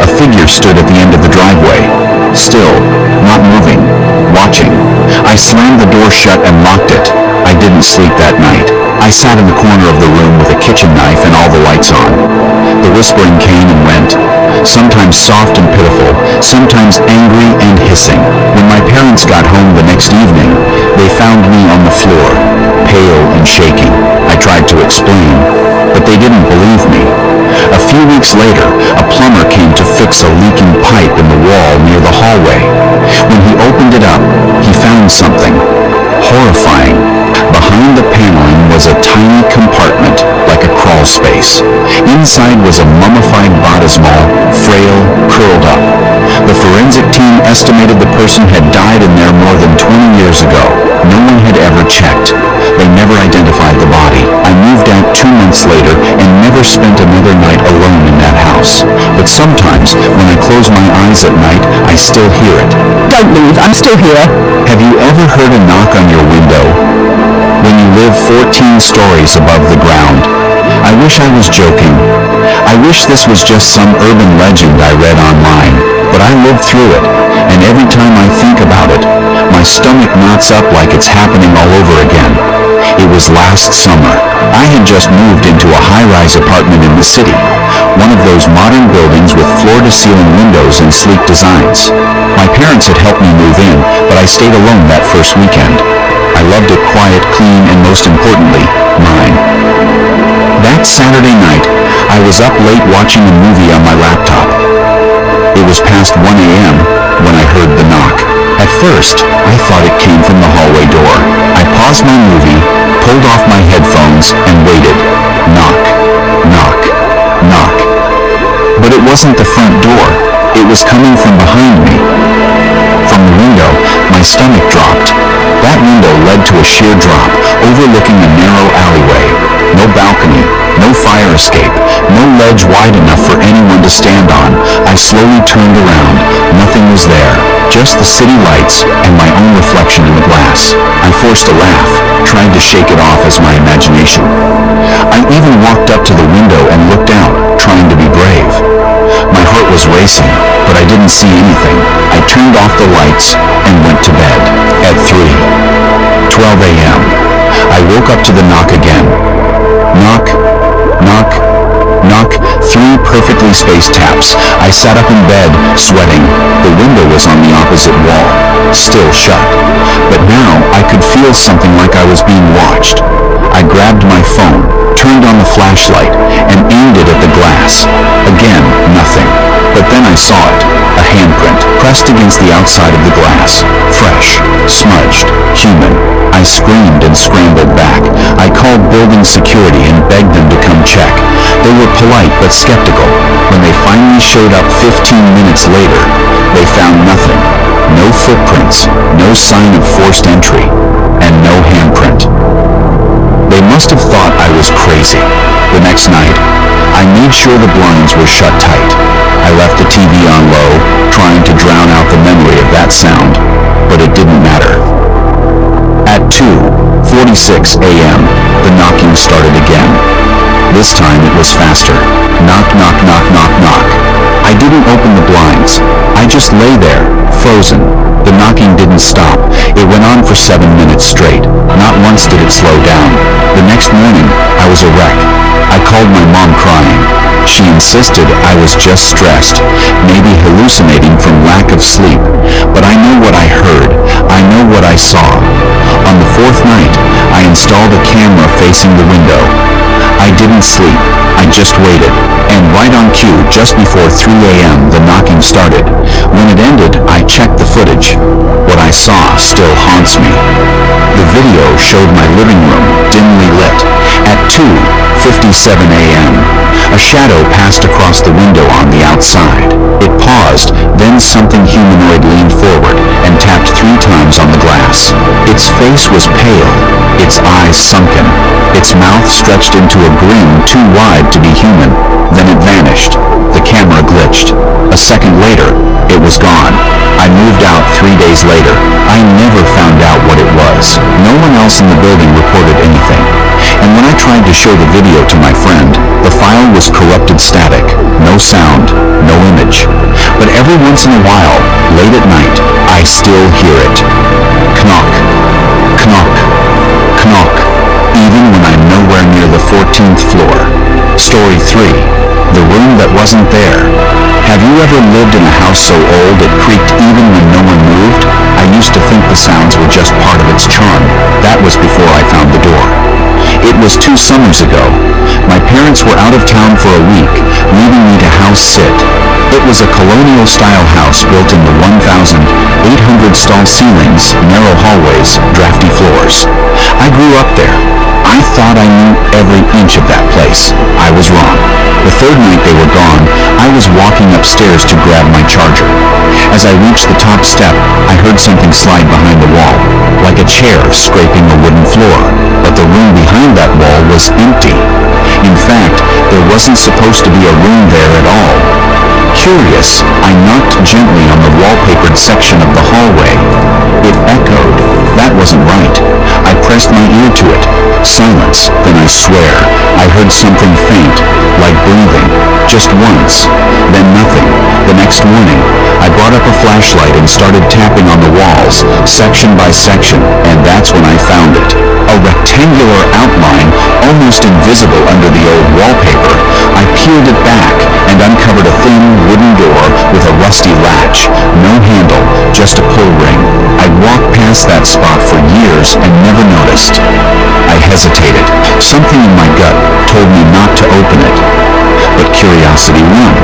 A figure stood at the end of the driveway, still, not moving, watching. I slammed the door shut and locked it. I didn't sleep that night. I sat in the corner of the room with a kitchen knife and all the lights on. The whispering came and went, sometimes soft and pitiful, sometimes angry and hissing. When my parents got home the next evening, they found me on the floor, pale and shaking. I tried to explain, but they didn't believe me. A few weeks later, a plumber came to fix a leaking pipe in the wall near the hallway. When he opened it up, he found something horrifying. Behind the paneling was a tiny compartment, like a crawl space. Inside was a mummified baptismal, frail, curled up. The forensic team estimated the person had died in there more than 20 years ago. No one had ever checked. They never identified the body. I moved out 2 months later and never spent another night alone in that house. But sometimes, when I close my eyes at night, I still hear it. "Don't leave, I'm still here." Have you ever heard a knock on your window? When you live 14 stories above the ground? I wish I was joking. I wish this was just some urban legend I read online, but I lived through it, and every time I think about it, my stomach knots up like it's happening all over again. It was last summer. I had just moved into a high-rise apartment in the city, one of those modern buildings with floor-to-ceiling windows and sleek designs. My parents had helped me move in, but I stayed alone that first weekend. I loved it quiet, clean, and most importantly, mine. That Saturday night, I was up late watching a movie on my laptop. It was past 1 a.m. when I heard the knock. At first, I thought it came from the hallway door. I paused my movie, pulled off my headphones, and waited. Knock, knock, knock. But it wasn't the front door. It was coming from behind me. From the window, my stomach dropped. That window led to a sheer drop, overlooking a narrow alleyway. No balcony, no fire escape, No ledge wide enough for anyone to stand on. I slowly turned around. Nothing was there, just the city lights and my own reflection in the glass. I forced a laugh, trying to shake it off as my imagination. I even walked up to the window and looked out, trying to be brave. My heart was racing, but I didn't see anything. I turned off the lights and went to bed. At 3:12 a.m., I woke up to the knock again. Knock, knock, knock, 3 perfectly spaced taps. I sat up in bed, sweating. The window was on the opposite wall, still shut. But now I could feel something like I was being watched. I grabbed my phone, turned on the flashlight, and aimed it at the glass. Again, nothing. But then I saw it, a handprint, pressed against the outside of the glass. Fresh, smudged, human. I screamed and scrambled back. I called building security and begged them to come check. They were polite but skeptical. When they finally showed up 15 minutes later, they found nothing. No footprints, no sign of forced entry, and no handprint. They must have thought I was crazy. The next night, I made sure the blinds were shut tight. I left the TV on low, trying to drown out the memory of that sound, but it didn't matter. At 2:46 a.m., the knocking started again. This time it was faster. Knock, knock, knock, knock, knock. I didn't open the blinds. I just lay there, frozen. The knocking didn't stop. It went on for 7 minutes straight. Not once did it slow down. The next morning, I was a wreck. I called my mom crying. She insisted I was just stressed, maybe hallucinating from lack of sleep. But I know what I heard. I know what I saw. On the 4th night, I installed a camera facing the window. I didn't sleep. I just waited. And right on cue, just before 3 a.m., the knocking started. When it ended, I checked the footage. What I saw still haunts me. The video showed my living room, dimly lit. At 2:57 a.m., a shadow passed across the window on the outside. It paused, then something humanoid leaned forward and tapped 3 times on the glass. Its face was pale, its eyes sunken, its mouth stretched into a grin too wide to be human. Then it vanished. The camera glitched. A second later, it was gone. I moved out 3 days later. I never found out what it was. No one else in the building reported anything. And when I tried to show the video to my friend, the file was corrupted static. No sound, no image. But every once in a while, late at night, I still hear it. Knock, knock, knock. Even when I'm nowhere near the 14th floor. Story 3. The room that wasn't there. Have you ever lived in a house so old it creaked even when no one moved? I used to think the sounds were just part of its charm. That was before I found the door. It was 2 summers ago. My parents were out of town for a week, leaving me to house sit. It was a colonial-style house built in the 1,800-stall ceilings, narrow hallways, drafty floors. I grew up there. I thought I knew every inch of that place. I was wrong. The 3rd night they were gone, I was walking upstairs to grab my charger. As I reached the top step, I heard something slide behind the wall, like a chair scraping the wooden floor. But the room behind that wall was empty. In fact, there wasn't supposed to be a room there at all. Curious, I knocked gently on the wallpapered section of the hallway. It echoed. That wasn't right. I pressed my ear to it. Silence. Then I swear, I heard something faint, like breathing. Just once. Then nothing. The next morning, I brought up a flashlight and started tapping on the walls, section by section, and that's when I found it. A rectangular outline, almost invisible under the old wallpaper. I peeled it back and uncovered a thin wooden door with a rusty latch. No handle, just a pull ring. I'd walked past that spot for years and never noticed. I hesitated. Something in my gut told me not to open it. But curiosity won.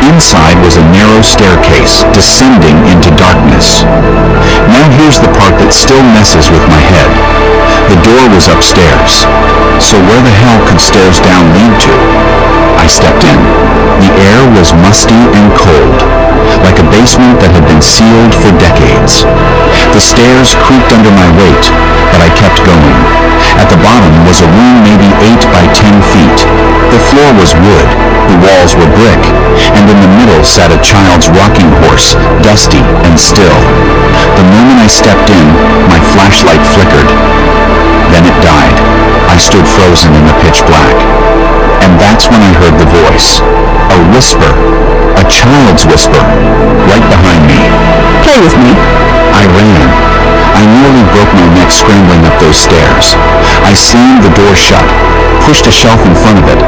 Inside was a narrow staircase descending into darkness. Now here's the part that still messes with my head. The door was upstairs. So where the hell could stairs down lead to? I stepped in. The air was musty and cold, like a basement that had been sealed for decades. The stairs creaked under my weight, but I kept going. At the bottom was a room maybe 8 by 10 feet. The floor was wood, the walls were brick, and in the middle sat a child's rocking horse, dusty and still. The moment I stepped in, my flashlight flickered. Then it died. I stood frozen in the pitch black. And that's when I heard the voice. A whisper. A child's whisper. Right behind me. Play with me. I ran. I nearly broke my neck scrambling up those stairs. I slammed the door shut, pushed a shelf in front of it,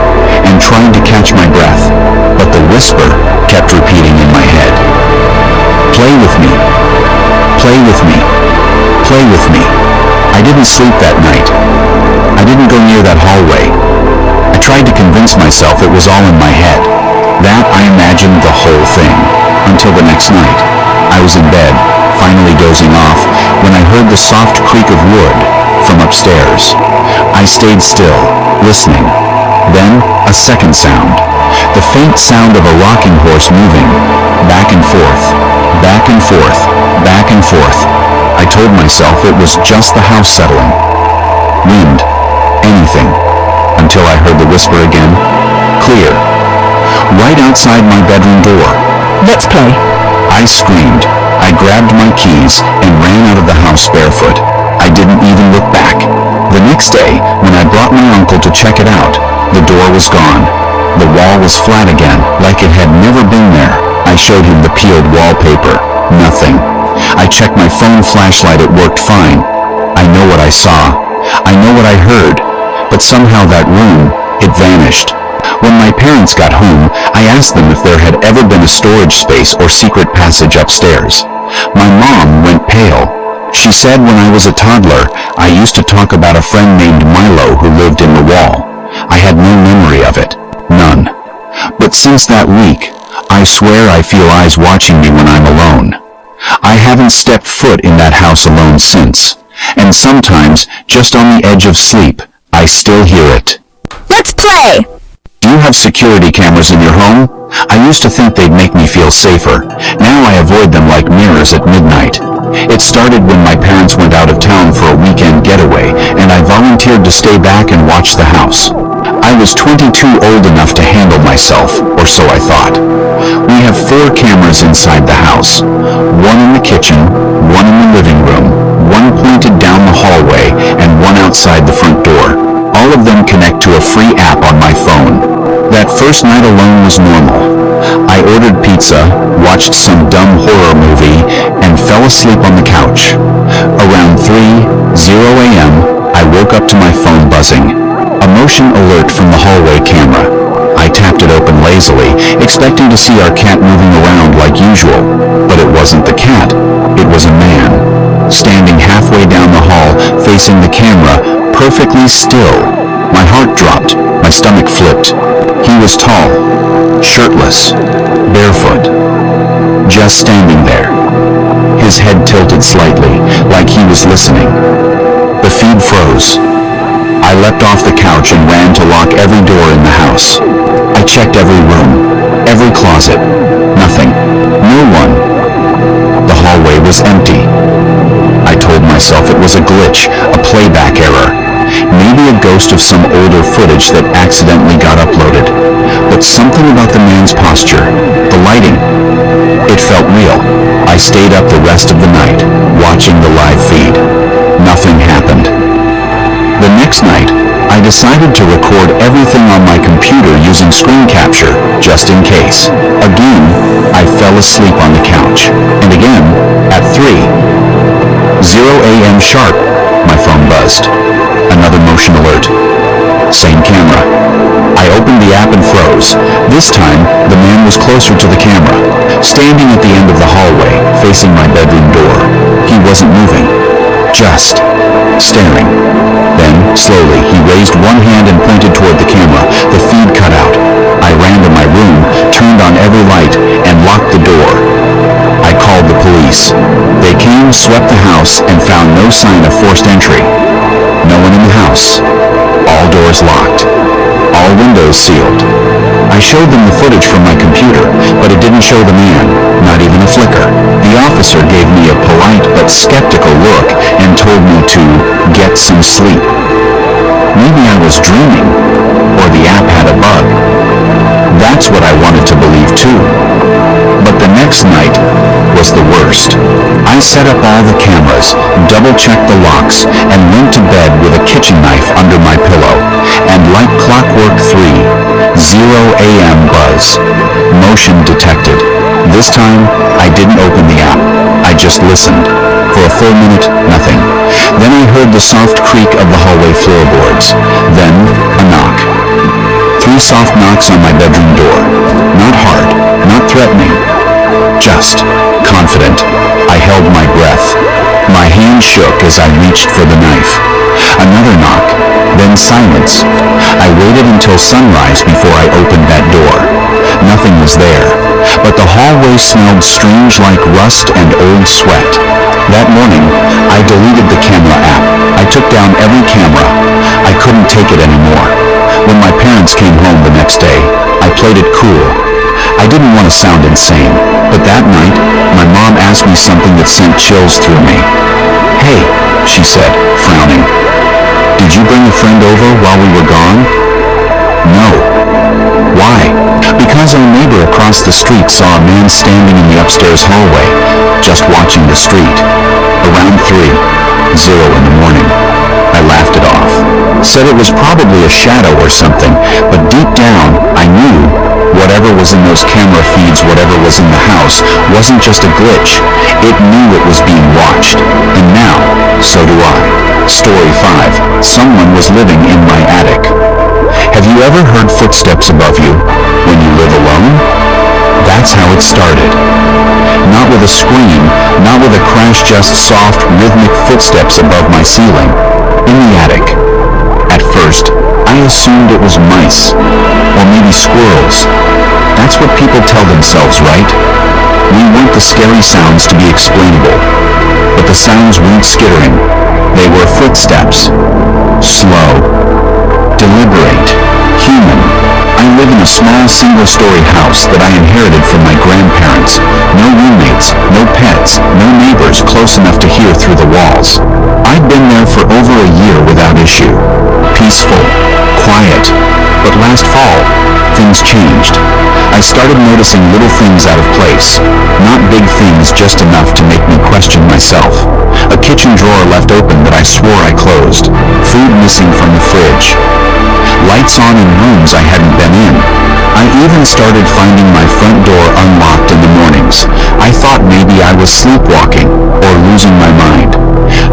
and tried to catch my breath. But the whisper kept repeating in my head. Play with me. Play with me. Play with me. I didn't sleep that night. I didn't go near that hallway. I tried to convince myself it was all in my head. That I imagined the whole thing. Until the next night. I was in bed, finally dozing off, when I heard the soft creak of wood from upstairs. I stayed still, listening. Then, a second sound. The faint sound of a rocking horse moving. Back and forth. Back and forth. Back and forth. I told myself it was just the house settling. Wind. Anything. Until I heard the whisper again. Clear. Right outside my bedroom door. Let's play. I screamed. I grabbed my keys and ran out of the house barefoot. I didn't even look back. The next day, when I brought my uncle to check it out, the door was gone. The wall was flat again, like it had never been there. I showed him the peeled wallpaper. Nothing. I checked my phone flashlight, it worked fine. I know what I saw. I know what I heard. But somehow that room, it vanished. When my parents got home, I asked them if there had ever been a storage space or secret passage upstairs. My mom went pale. She said when I was a toddler, I used to talk about a friend named Milo who lived in the wall. I had no memory of it. None. But since that week, I swear I feel eyes watching me when I'm alone. I haven't stepped foot in that house alone since. And sometimes, just on the edge of sleep, I still hear it. Let's play. Do you have security cameras in your home? I used to think they'd make me feel safer. Now I avoid them like mirrors at midnight. It started when my parents went out of town for a weekend getaway, and I volunteered to stay back and watch the house. I was 22, old enough to handle myself, or so I thought. We have 4 cameras inside the house. One in the kitchen, one in the living room, one pointed down the hallway, and one outside the front door. All of them connect to a free app on my phone. That first night alone was normal. I ordered pizza, watched some dumb horror movie, and fell asleep on the couch. Around 3:00 a.m., I woke up to my phone buzzing. A motion alert from the hallway camera. I tapped it open lazily, expecting to see our cat moving around like usual. But it wasn't the cat. It was a man, standing halfway down the hall, facing the camera, perfectly still. My heart dropped. My stomach flipped. He was tall, shirtless, barefoot, just standing there. His head tilted slightly, like he was listening. The feed froze. I leapt off the couch and ran to lock every door in the house. I checked every room, every closet. Nothing. No one. The hallway was empty. I told myself it was a glitch, a playback error. Maybe a ghost of some older footage that accidentally got uploaded. But something about the man's posture, the lighting, it felt real. I stayed up the rest of the night, watching the live feed. Nothing happened. The next night, I decided to record everything on my computer using screen capture, just in case. Again, I fell asleep on the couch. And again, at 3:00 a.m. sharp, my phone buzzed. Another motion alert. Same camera. I opened the app and froze. This time, the man was closer to the camera, standing at the end of the hallway, facing my bedroom door. He wasn't moving, just staring. Then, slowly, he raised one hand and pointed toward the camera. The feed cut out. I ran to my room, turned on every light, and locked the door. I called the police. They came, swept the house, and found no sign of forced entry. No one in the house. All doors locked. All windows sealed. I showed them the footage from my computer, but it didn't show the man, not even a flicker. The officer gave me a polite but skeptical look and told me to get some sleep. Maybe I was dreaming, or the app had a bug. That's what I wanted to believe too. But the next night was the worst. I set up all the cameras, double-checked the locks, and went to bed with a kitchen knife under my pillow. And like clockwork 3:00 a.m. buzz. Motion detected. This time, I didn't open the app. I just listened. For a full minute, nothing. Then I heard the soft creak of the hallway floorboards. Then, a knock. 3 soft knocks on my bedroom door. Not hard, not threatening. Just confident. I held my breath. My hand shook as I reached for the knife. Another knock, then silence. I waited until sunrise before I opened that door. Nothing was there, but the hallway smelled strange like rust and old sweat. That morning, I deleted the camera app. I took down every camera. I couldn't take it anymore. When my parents came home the next day, I played it cool. I didn't want to sound insane, but that night, my mom asked me something that sent chills through me. "Hey," she said, frowning. "Did you bring a friend over while we were gone?" "No." "Why?" "Because our neighbor across the street saw a man standing in the upstairs hallway, just watching the street. Around 3:00 in the morning." I laughed it off. Said it was probably a shadow or something, but deep down, I knew whatever was in those camera feeds, whatever was in the house, wasn't just a glitch. It knew it was being watched. And now, so do I. Story 5. Someone was living in my attic. Have you ever heard footsteps above you when you live alone? That's how it started. Not with a scream, not with a crash, just soft, rhythmic footsteps above my ceiling. In the attic. At first, I assumed it was mice, or maybe squirrels. That's what people tell themselves, right? We want the scary sounds to be explainable, but the sounds weren't skittering. They were footsteps. Slow. Deliberate. Human. I live in a small single-story house that I inherited from my grandparents. No roommates, no pets, no neighbors close enough to hear through the walls. I'd been there for over a year without issue. Peaceful, quiet. But last fall, things changed. I started noticing little things out of place. Not big things, just enough to make me question myself. A kitchen drawer left open that I swore I closed. Food missing from the fridge. Lights on in rooms I hadn't been in. I even started finding my front door unlocked in the mornings. I thought maybe I was sleepwalking or losing my mind.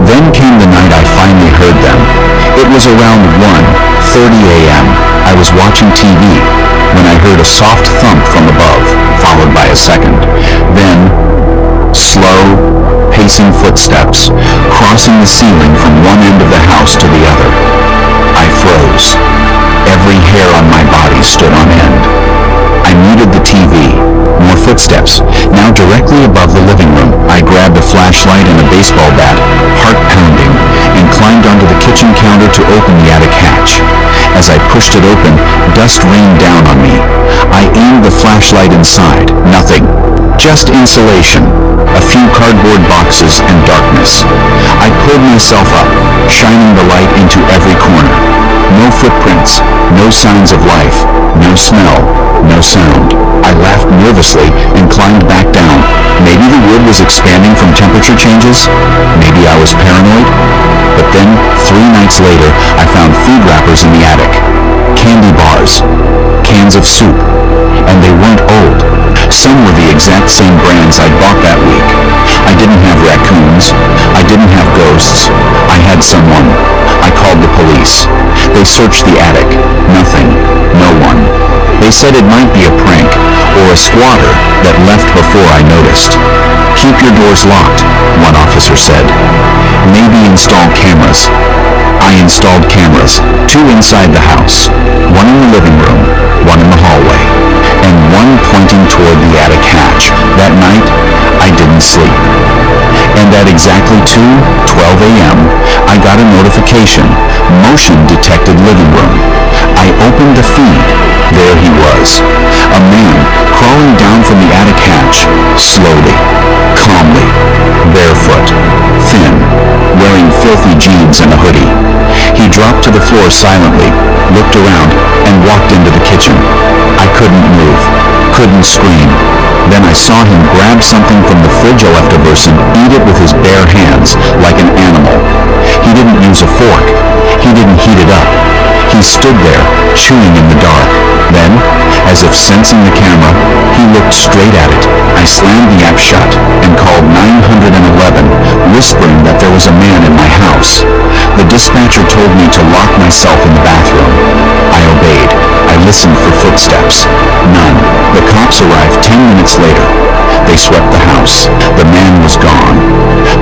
Then came the night I finally heard them. It was around 1:30 a.m. I was watching TV when I heard a soft thump from above, followed by a second. Then, slow, pacing footsteps, crossing the ceiling from one end of the house to the other. I froze. Every hair on my body stood on end. I muted the TV. More footsteps. Now directly above the living room, I grabbed a flashlight and a baseball bat, heart pounding, and climbed onto the kitchen counter to open the attic hatch. As I pushed it open, dust rained down on me. I aimed the flashlight inside. Nothing. Just insulation. A few cardboard boxes and darkness. I pulled myself up, shining the light into every corner. No footprints, no signs of life, no smell, no sound. I laughed nervously and climbed back down. Maybe the wood was expanding from temperature changes? Maybe I was paranoid? But then, 3 nights later, I found food wrappers in the attic. Candy bars. Cans of soup. And they weren't old. Some were the exact same brands I'd bought that week. I didn't have raccoons. I didn't have ghosts. I had someone. I called the police. They searched the attic. Nothing. No one. They said it might be a prank, or a squatter that left before I noticed. "Keep your doors locked," one officer said. "Maybe install cameras." I installed cameras, 2 inside the house, 1 in the living room, 1 in the hallway, and 1 pointing toward the attic hatch. That night, I didn't sleep. And at exactly 2:12 a.m., I got a notification. Motion detected living room. I opened the feed. There he was. A man crawling down from the attic hatch, slowly, calmly, barefoot, thin, wearing filthy jeans and a hoodie. He dropped to the floor silently, looked around, and walked into the kitchen. I couldn't move, couldn't scream. Then I saw him grab something from the fridge leftovers and eat it with his bare hands, like an animal. He didn't use a fork. He didn't heat it up. He stood there, chewing in the dark. Then, as if sensing the camera, he looked straight at it. I slammed the app shut and called 911, whispering that there was a man in my house. The dispatcher told me to lock myself in the bathroom. I obeyed. I listened for footsteps. None. The cops arrived 10 minutes later. They swept the house. The man was gone.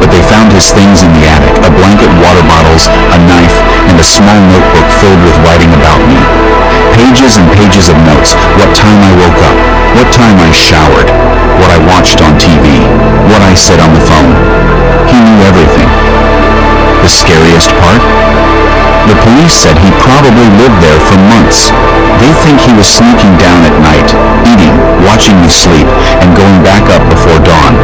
But they found his things in the attic, a blanket, water bottles, a knife, and a small notebook filled with writing about me. Pages and pages of notes, what time I woke up, what time I showered, what I watched on TV, what I said on the phone. He knew everything. The scariest part? The police said he probably lived there for months. They think he was sneaking down at night, eating, watching me sleep, and going back up before dawn.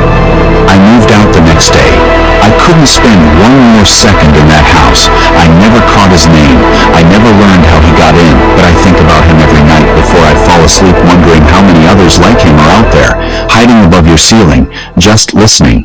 I moved out the next day. I couldn't spend one more second in that house. I never caught his name. I never learned how he got in, but I think about him every night before I fall asleep, wondering how many others like him are out there, hiding above your ceiling, just listening.